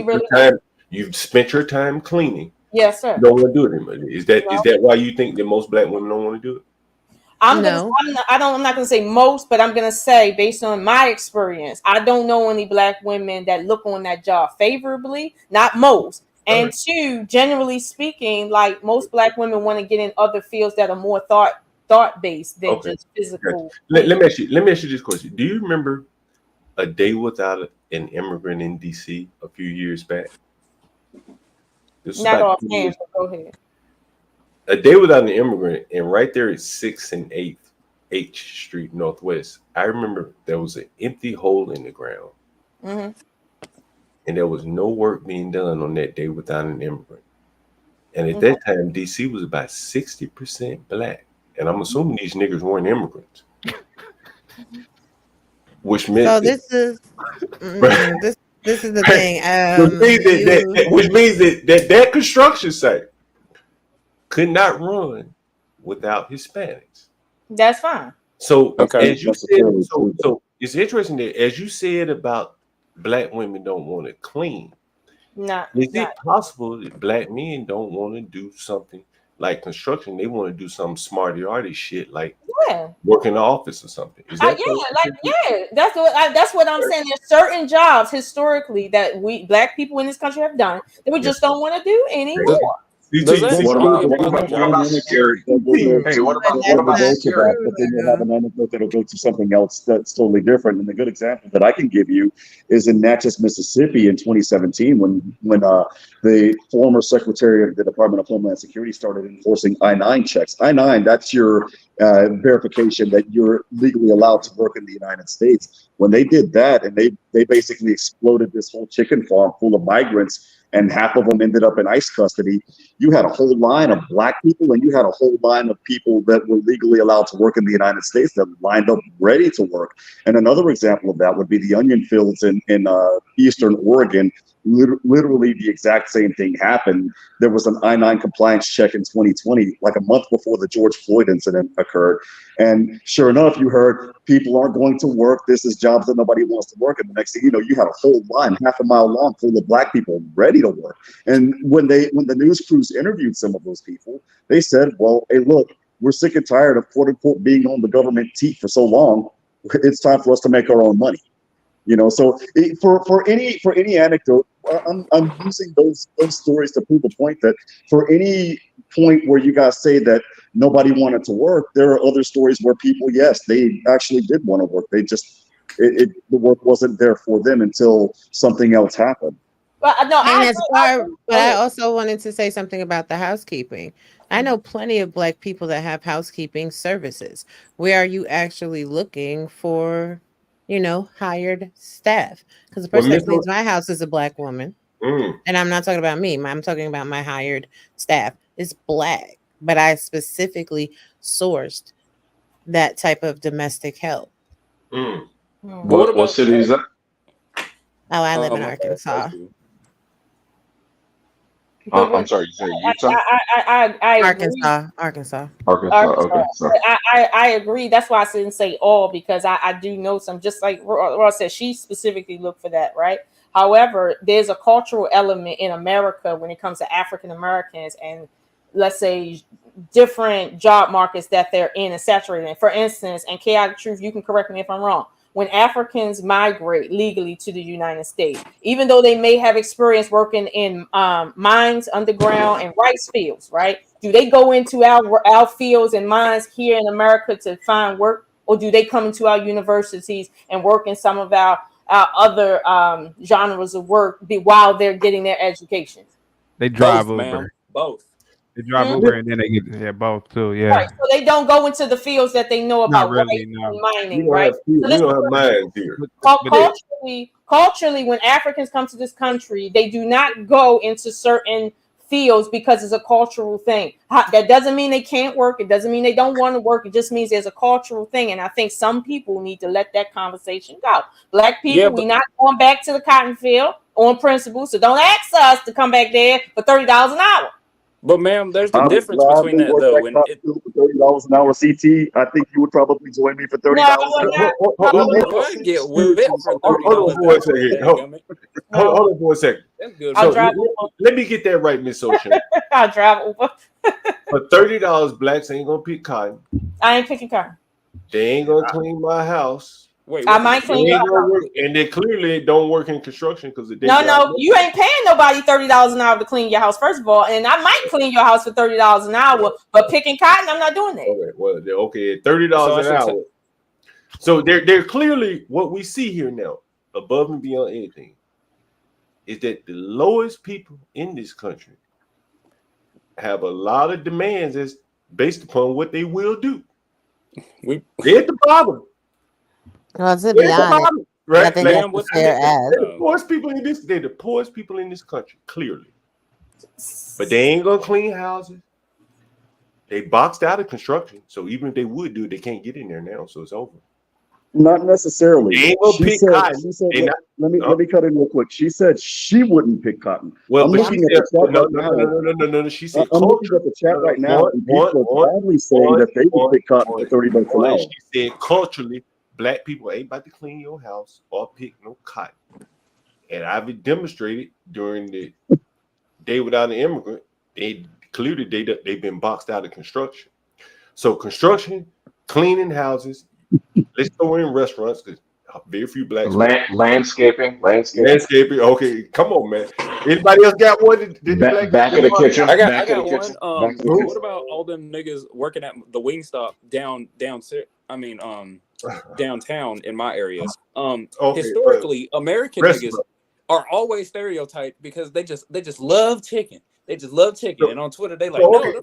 really you've spent your time cleaning. Yes, sir. You don't want to do it anymore. Is that why you think that most black women don't want to do it? I'm not gonna say most, but I'm gonna say based on my experience, I don't know any black women that look on that job favorably. Not most. And two, generally speaking, like most black women want to get in other fields that are more thought based than just physical. Let me ask you this question. Do you remember a day without an immigrant in DC a few years back? Not offhand, but go ahead. A day without an immigrant, and right there at 6th and 8th H Street Northwest, I remember there was an empty hole in the ground, and there was no work being done on that day without an immigrant. And at that time, DC was about 60% black, and I'm assuming these niggas weren't immigrants, which meant so this is the thing. Which means that construction site could not run without Hispanics. That's fine. So as you said, so it's interesting that as you said about black women don't want to clean. Is it possible that black men don't want to do something like construction? They want to do some smarty-arty shit like work in the office or something. Is that that's what I'm saying. There's certain jobs historically that we black people in this country have done that we just don't want to do anymore. What about security? Hey, what about security? But then you'll have an anecdote that'll go to something else that's totally different. And the good example that I can give you is in Natchez, Mississippi in 2017 when the former Secretary of the Department of Homeland Security started enforcing I-9 checks. I-9, that's your verification that you're legally allowed to work in the United States. When they did that, and they basically exploded this whole chicken farm full of migrants, and half of them ended up in ICE custody. You had a whole line of black people, and you had a whole line of people that were legally allowed to work in the United States that lined up ready to work. And another example of that would be the onion fields in eastern Oregon, literally the exact same thing happened. There was an I-9 compliance check in 2020, like a month before the George Floyd incident occurred. And sure enough, you heard people aren't going to work. This is jobs that nobody wants to work. And the next thing you know, you had a whole line, half a mile long, full of black people ready to work. And when the news crews interviewed some of those people, they said, well, hey, look, we're sick and tired of quote unquote being on the government teat for so long. It's time for us to make our own money. So for any anecdote, I'm using those stories to prove a point that for any point where you guys say that nobody wanted to work, there are other stories where people, yes, they actually did want to work. They just the work wasn't there for them until something else happened. Well, no, I also wanted to say something about the housekeeping. I know plenty of Black people that have housekeeping services. Where are you actually looking for, hired staff? Because the person that cleans my house is a Black woman. And I'm not talking about me. I'm talking about my hired staff. It's Black, but I specifically sourced that type of domestic help. What city is that? Oh, I live in Arkansas. I'm sorry, you said Utah? I Arkansas. Okay. Sorry. I agree. That's why I didn't say all, because I do know some, just like Ross said, she specifically looked for that, right? However, there's a cultural element in America when it comes to African Americans and, let's say, different job markets that they're in and saturated in. For instance, and Chaotic Truth, you can correct me if I'm wrong, when Africans migrate legally to the United States, even though they may have experience working in mines, underground, and rice fields, right? Do they go into our fields and mines here in America to find work, or do they come into our universities and work in some of our other genres of work while they're getting their education? They drive Both, Uber. ma'am. Both. They drive Uber and then they get both too. Yeah. Right. So they don't go into the fields that they know about, Not really, rice no. and mining, We right? don't have mines here. Culturally, when Africans come to this country, they do not go into certain fields because it's a cultural thing. That doesn't mean they can't work. It doesn't mean they don't want to work. It just means there's a cultural thing. And I think some people need to let that conversation go. Black people, we're not going back to the cotton field on principle. So don't ask us to come back there for $30 an hour. But ma'am, there's the difference between that though. And $30 an hour, CT. I think you would probably join me for $30 an hour. Hold on for a second. Hold on for a second. So let me get that right, Miss Ocean. I'll drive Uber. For $30, blacks ain't gonna pick cotton. I ain't picking cotton. They ain't gonna clean my house. Wait, I might clean your house. And they clearly don't work in construction because no, you ain't paying nobody $30 an hour to clean your house, first of all. And I might clean your house for $30 an hour, but picking cotton, I'm not doing that. Okay, well, okay, $30 an hour. So they're clearly, what we see here now, above and beyond anything, is that the lowest people in this country have a lot of demands as based upon what they will do. They're at the bottom. Well, to be honest, right? I think that's fair as. They're the poorest people in this. They're the poorest people in this country, clearly. But they ain't gonna clean houses. They boxed out of construction, so even if they would do it, they can't get in there now. So it's over. Not necessarily. They ain't gonna pick cotton. Let me cut in real quick. She said she wouldn't pick cotton. Well, I'm looking at the chat right now. No. She said I'm looking at the chat right now, and people are proudly saying that they would pick cotton for $30 an hour. She said culturally, black people ain't about to clean your house or pick no cotton. And I've demonstrated during the Day Without an Immigrant, they've been boxed out of construction. So construction, cleaning houses, let's go in restaurants because very few blacks. Landscaping. Okay, come on, man. Anybody else got one? Back in the kitchen. I got one. What about all them niggas working at the Wingstop downtown in my areas? Historically, American niggas are always stereotyped because they just love chicken. They just love chicken, and on Twitter they like, no,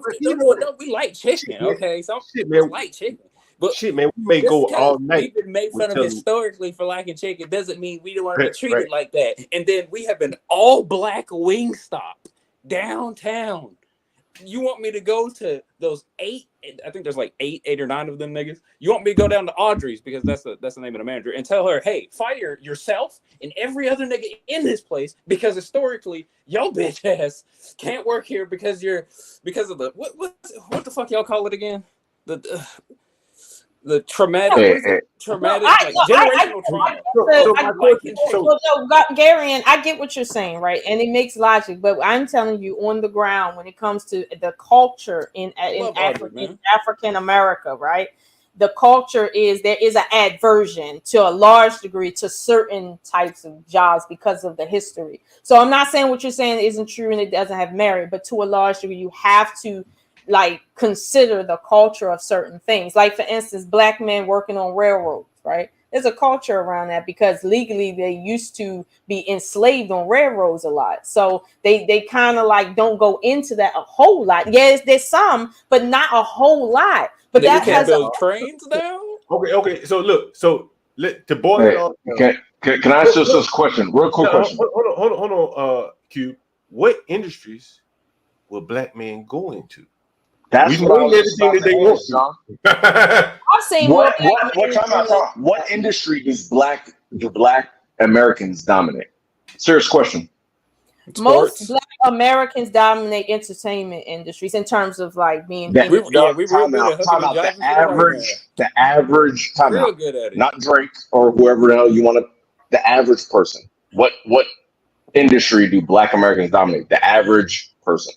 we like chicken. Okay, some people like chicken. But shit, man, we may go all night. We've been made fun of historically for liking chicken. Doesn't mean we don't want to be treated like that. And then we have an all-black Wingstop downtown. You want me to go to those 8? I think there's like 8 or 9 of them niggas. You want me to go down to Audrey's because that's the name of the manager and tell her, hey, fire yourself and every other nigga in this place because historically your bitch ass can't work here because of the what the fuck y'all call it again? The traumatic, traumatic, generational trauma. Gary, and I get what you're saying, right? And it makes logic, but I'm telling you, on the ground, when it comes to the culture in African America, right? The culture is there is an aversion to a large degree to certain types of jobs because of the history. So I'm not saying what you're saying isn't true and it doesn't have merit, but to a large degree, you have to like consider the culture of certain things. Like for instance, black men working on railroads, right? There's a culture around that because legally they used to be enslaved on railroads a lot. So they kind of like don't go into that a whole lot. Yes, there's some, but not a whole lot. But Nigga that can't has build trains now. Okay. So look, to boil it off. Can I ask just this question? Real quick question. Hold on, Q. What industries will black men go into? That's what I was just about to ask, John. I've seen what industry do black Americans dominate? Serious question. Most black Americans dominate entertainment industries in terms of like being the average real good at it. Not Drake or whoever else you want to. The average person. What industry do black Americans dominate? The average person.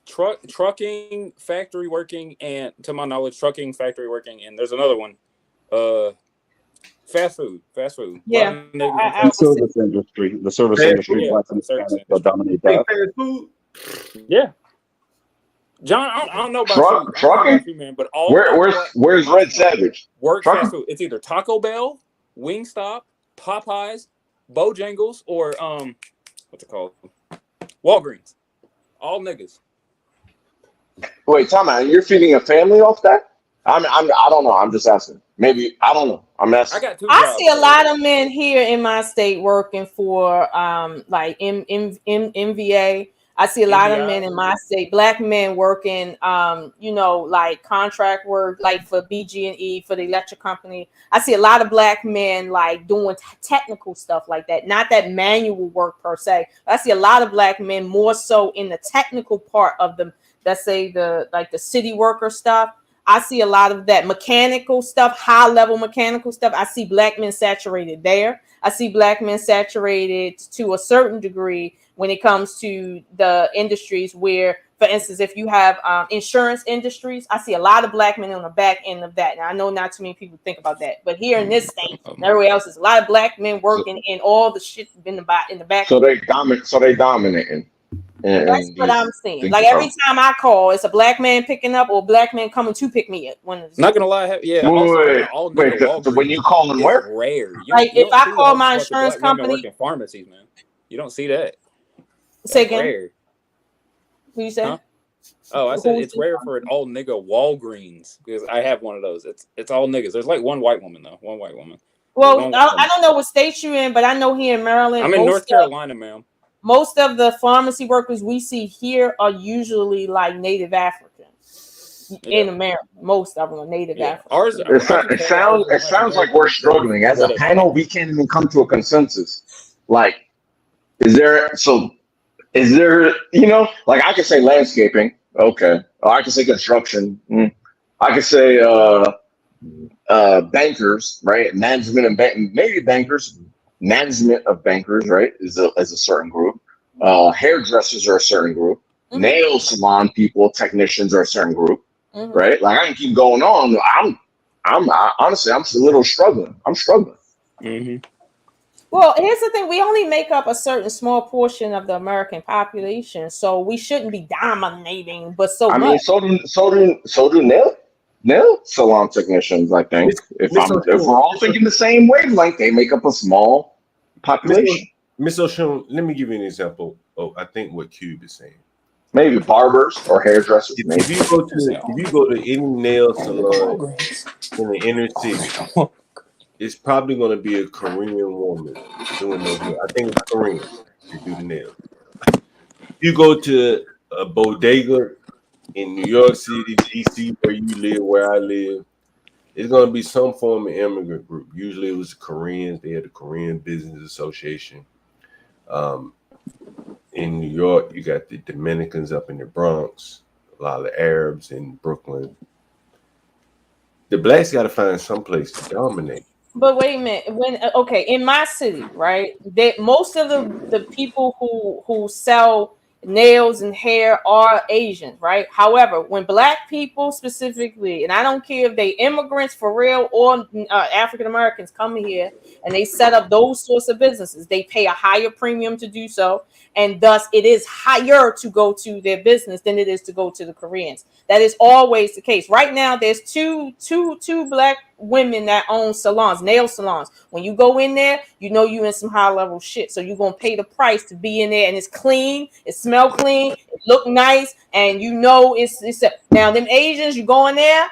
Trucking, factory working, and to my knowledge, trucking, factory working, and there's another one. Fast food. Yeah. The service industry. The service industry. Blacks and Hispanics dominate that. Fast food. Yeah. John, I don't know about you. Trucking? I don't know about you, man, but where's Red Savage? Work fast food. It's either Taco Bell, Wingstop, Popeyes, Bojangles, or what's it called? Walgreens. All niggas. Wait, Tom, you're feeding a family off that? I don't know. I'm just asking. Maybe I don't know. I'm asking. I see a lot of men here in my state working for like MVA. I see a lot of men in my state, black men working, like contract work, like for BG&E, for the electric company. I see a lot of black men like doing technical stuff like that, not that manual work per se. I see a lot of black men more so in the technical part of the, let's say the city worker stuff. I see a lot of that mechanical stuff, high level mechanical stuff. I see black men saturated there. I see black men saturated to a certain degree when it comes to the industries where, for instance, if you have insurance industries, I see a lot of black men on the back end of that. Now, I know not too many people think about that, but here in this state and everywhere else, there's a lot of black men working in all the shit in the back. So they dominating. That's what I'm saying. Like every time I call, it's a black man picking up or a black man coming to pick me up. Not gonna lie, yeah. Wait, so when you call them where? Rare. Like if I call my insurance company, working pharmacies, man, you don't see that. Say again. Rare. Who you say? Huh? Oh, I said it's rare for an all nigga Walgreens because I have one of those. It's all niggas. There's like one white woman though. One white woman. Well, I don't know what state you're in, but I know here in Maryland. I'm in North Carolina, ma'am. Most of the pharmacy workers we see here are usually like Native Africans in America. Most of them are Native Africans. It sounds like we're struggling as a panel. We can't even come to a consensus. Like, is there? Like I could say landscaping, okay. Or I could say construction. I could say bankers, right? Management and maybe bankers. Management of bankers, right, is a certain group. Hairdressers are a certain group. Nail salon people, technicians are a certain group, right? Like I can keep going on. I'm honestly, I'm a little struggling. I'm struggling. Well, here's the thing: we only make up a certain small portion of the American population, so we shouldn't be dominating. But so do nail salon technicians. I think if we're all thinking the same wavelength, they make up a small population. Miss O'Shun, let me give you an example of I think what Cube is saying. Maybe barbers or hairdressers. If you go to any nail salon in the inner city, it's probably going to be a Korean woman doing those nails. I think it's Korean to do the nails. You go to a bodega in New York City, DC, where you live, where I live, it's going to be some form of immigrant group. Usually it was the Koreans. They had the Korean Business Association. Um, in New York, you got the Dominicans up in the Bronx, a lot of the Arabs in Brooklyn. The blacks got to find some place to dominate. But wait a minute. When okay, in my city, right? That most of the people who sell nails and hair are Asians, right? However, when black people specifically, and I don't care if they immigrants for real or African Americans come here and they set up those sorts of businesses, they pay a higher premium to do so, and thus it is higher to go to their business than it is to go to the Koreans. That is always the case. Right now, there's two black women that own salons, nail salons. When you go in there, you know you in some high level shit. So you're gonna pay the price to be in there, and it's clean, it smell clean, it look nice, and you know it's now them Asians, you go in there,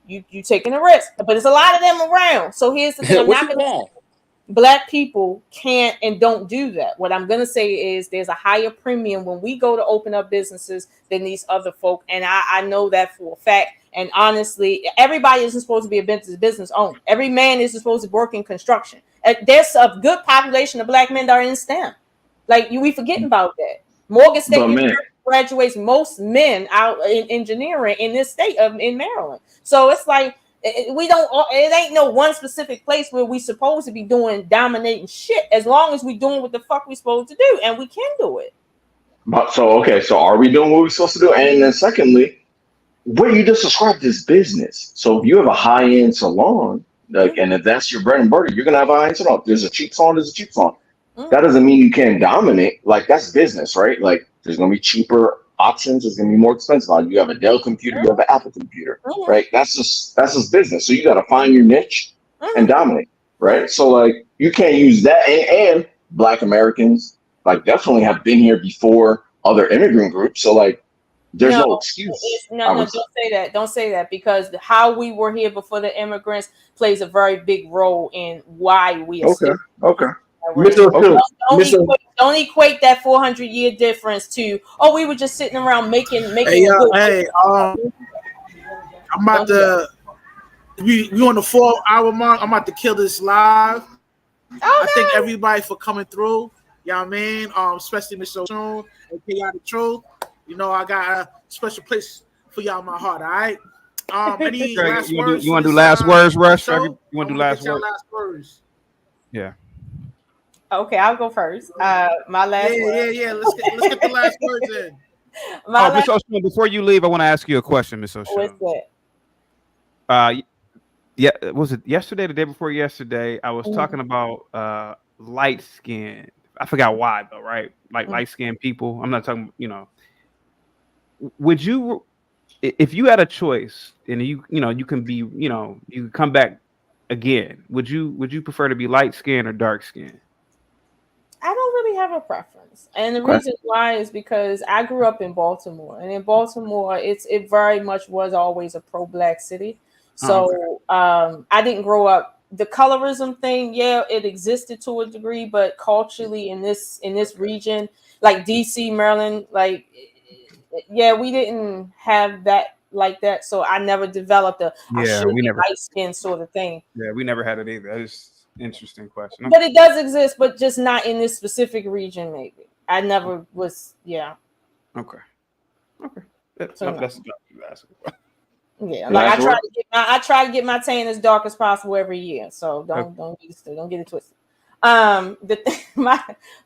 you taking a risk, but there's a lot of them around. So here's the thing: I'm What not you gonna want? black people can't and don't do that. What I'm going to say is there's a higher premium when we go to open up businesses than these other folk. And I know that for a fact. And honestly, everybody isn't supposed to be a business owner. Every man isn't supposed to work in construction. There's a good population of black men that are in STEM. Like we forgetting about that. Morgan State But man, University graduates most men out in engineering in this state of in Maryland. So it's like we don't. It ain't no one specific place where we supposed to be doing dominating shit. As long as we doing what the fuck we supposed to do, and we can do it. but so okay, so are we doing what we're supposed to do? And then secondly, what you just described is business. So if you have a high end salon, like, and if that's your bread and butter, you're gonna have a high end salon. There's a cheap salon. There's a cheap salon. That doesn't mean you can't dominate. Like that's business, right? Like there's gonna be cheaper options. There's gonna be more expensive. You have a Dell computer. You have an Apple computer, right? That's just business. So you got to find your niche and dominate, right? So like you can't use that. And Black Americans like definitely have been here before other immigrant groups. So like there's no excuse. No, don't say that. Don't say that because how we were here before the immigrants plays a very big role in why we are still. Okay. Don't equate that 400-year difference to we were just sitting around making. I'm about to. We on the 4-hour mark. I'm about to kill this live. I thank everybody for coming through. You know what I mean? Especially Miss O'Shun and Chaotic Truth. You know I got a special place for y'all in my heart. All right. Any last words? You want to do last words, Rush? You want to do last words? Yeah. Okay, I'll go first. My last word. Yeah. Let's get the last words in. Miss O'Shun, before you leave, I want to ask you a question, Miss O'Shun. What's that? Yeah, was it yesterday, the day before yesterday? I was talking about light skin. I forgot why though, right? Like light skinned people. I'm not talking, would you, if you had a choice and you can be, you can come back again, would you prefer to be light skinned or dark skinned? I don't really have a preference, and the reason why is because I grew up in Baltimore, and in Baltimore, it very much was always a pro-black city. So I didn't grow up the colorism thing. Yeah, it existed to a degree, but culturally in this region, like DC, Maryland, like we didn't have that like that. So I never developed we never light skin sort of thing. Yeah, we never had it either. That's interesting question. But it does exist, but just not in this specific region. Maybe I never was. Yeah. Okay. That's yeah. Like I try to get my tan as dark as possible every year. So don't get it twisted. My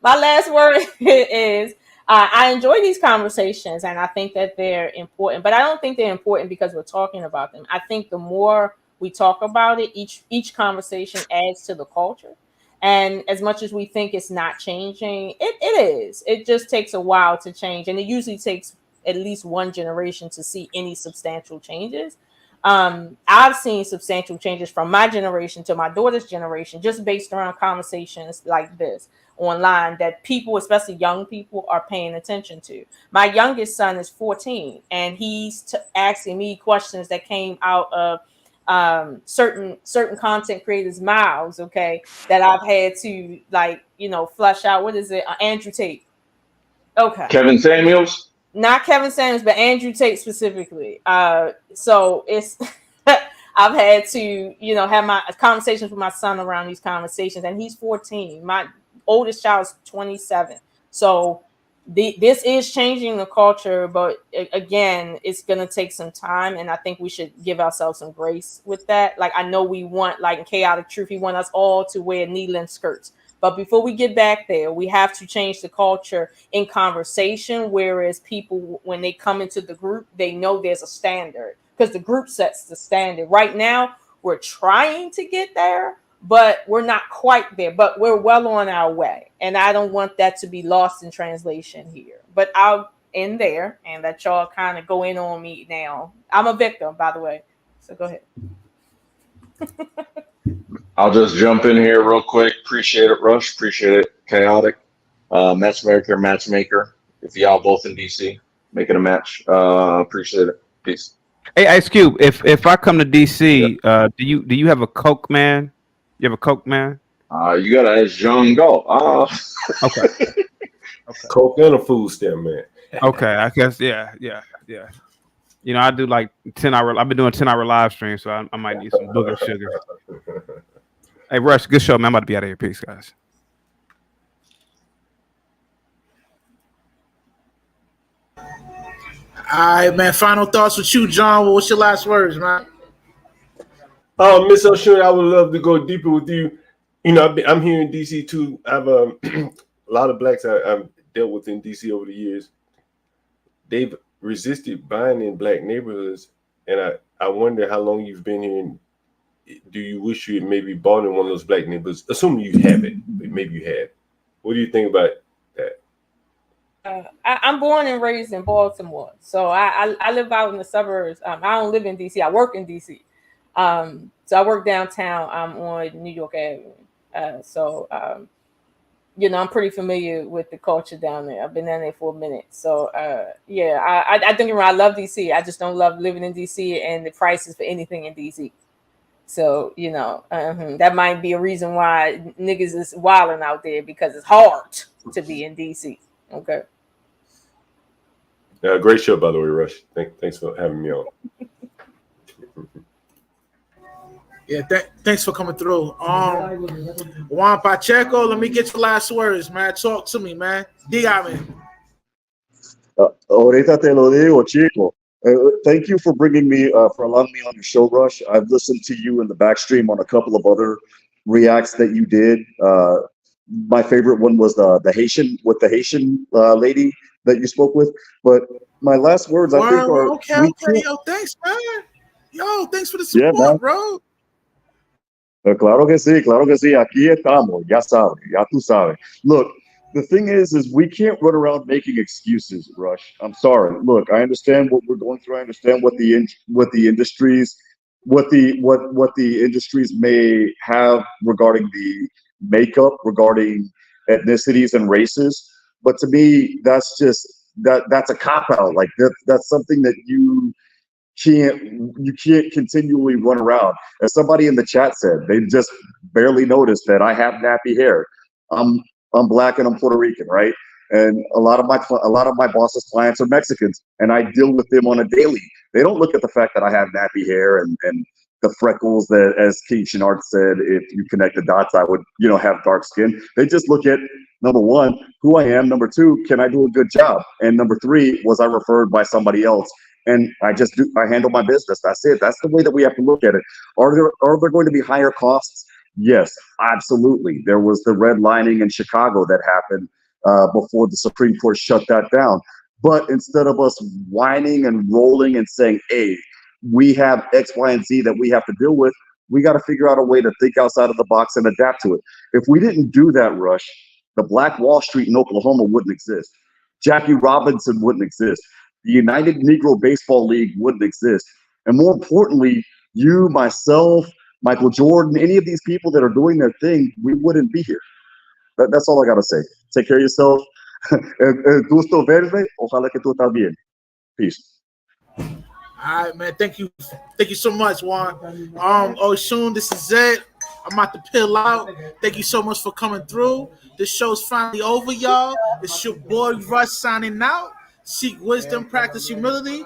last word is I enjoy these conversations and I think that they're important, but I don't think they're important because we're talking about them. I think the more we talk about it, each conversation adds to the culture. And as much as we think it's not changing, it is. It just takes a while to change. And it usually takes at least one generation to see any substantial changes. I've seen substantial changes from my generation to my daughter's generation, just based around conversations like this online that people, especially young people, are paying attention to. My youngest son is 14, and he's asking me questions that came out of certain content creators' mouths, okay, that I've had to flush out. What is it? Andrew Tate. Okay. Kevin Samuels. not Kevin Samuels, but Andrew Tate specifically. So it's I've had to, have my conversations with my son around these conversations, and he's 14. My oldest child is 27. So this is changing the culture, but again, it's gonna take some time, and I think we should give ourselves some grace with that. Like, I know we want, like in Chaotic Truth, we want us all to wear knee-length skirts. But before we get back there, we have to change the culture in conversation, whereas people, when they come into the group, they know there's a standard because the group sets the standard. Right now, we're trying to get there, but we're not quite there, but we're well on our way. And I don't want that to be lost in translation here. But I'll end there and let y'all kind of go in on me now. I'm a victim, by the way. So go ahead. I'll just jump in here real quick. Appreciate it, Rush. Appreciate it, Chaotic. Matchmaker. If y'all both in DC, making a match. Appreciate it. Peace. Hey, Ice Cube, if I come to DC, do you have a Coke man? You have a Coke man? You gotta ask John Go. Okay. Coke and a food stamp, man. Okay, I guess yeah. I do like 10-hour. I've been doing 10-hour live streams, so I might need some booger sugar. Hey, Rush, good show, man. I'm about to be out of here. Peace, guys. All right, man. Final thoughts with you, John. What's your last words, man? Miss O'Shaunie, I would love to go deeper with you. I'm here in DC too. I have a lot of blacks I've dealt with in DC over the years. They've resisted buying in black neighborhoods, and I wonder how long you've been here. And do you wish you had maybe bought in one of those black neighborhoods? Assuming you haven't, but maybe you have. What do you think about that? I'm born and raised in Baltimore, so I live out in the suburbs. I don't live in DC. I work in DC. So I work downtown. I'm on New York Avenue. I'm pretty familiar with the culture down there. I've been down there for a minute. So I don't get me wrong, I love DC. I just don't love living in DC and the prices for anything in DC. So that might be a reason why niggas is wilding out there, because it's hard to be in DC. Okay. Great show, by the way, Rush. Thanks for having me on. Yeah, thanks for coming through. Juan Pacheco, let me get your last words, man. Talk to me, man. Dígame. Ahorita te lo digo, chico. Thank you for bringing me, for allowing me on your show, Rush. I've listened to you in the backstream on a couple of other reacts that you did. My favorite one was the Haitian lady that you spoke with. But my last words, I think, are okay. Yo, thanks, man. Yo, thanks for the support, man. Bro. Claro que sí. Aquí estamos. Ya sabes. Ya tú sabes. Look, the thing is we can't run around making excuses, Rush. I'm sorry. Look, I understand what we're going through. I understand what the industries may have regarding the makeup, regarding ethnicities and races. But to me, that's a cop out. Like that's something that you can't continually run around. As somebody in the chat said, they just barely noticed that I have nappy hair. I'm black and I'm Puerto Rican, right? And a lot of my boss's clients are Mexicans, and I deal with them on a daily. They don't look at the fact that I have nappy hair and the freckles that, as King Shinard said, if you connect the dots, I would, have dark skin. They just look at, number one, who I am. Number two, can I do a good job? And number three, was I referred by somebody else? And I handle my business. That's it. That's the way that we have to look at it. Are there going to be higher costs? Yes, absolutely. There was the redlining in Chicago that happened before the Supreme Court shut that down. But instead of us whining and rolling and saying, hey, we have X, Y, and Z that we have to deal with, we got to figure out a way to think outside of the box and adapt to it. If we didn't do that, Rush, the Black Wall Street in Oklahoma wouldn't exist. Jackie Robinson wouldn't exist. The United Negro Baseball League wouldn't exist. And more importantly, you, myself, Michael Jordan, any of these people that are doing their thing, we wouldn't be here. That's all I got to say. Take care of yourself. Gusto verde. Ojalá que tú estás bien. Peace. All right, man. Thank you so much, Juan. Oshun, this is it. I'm about to pill out. Thank you so much for coming through. This show's finally over, y'all. It's your boy Rush signing out. Seek wisdom, practice humility,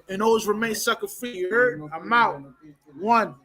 and always remain sucker free. You heard? I'm out. One.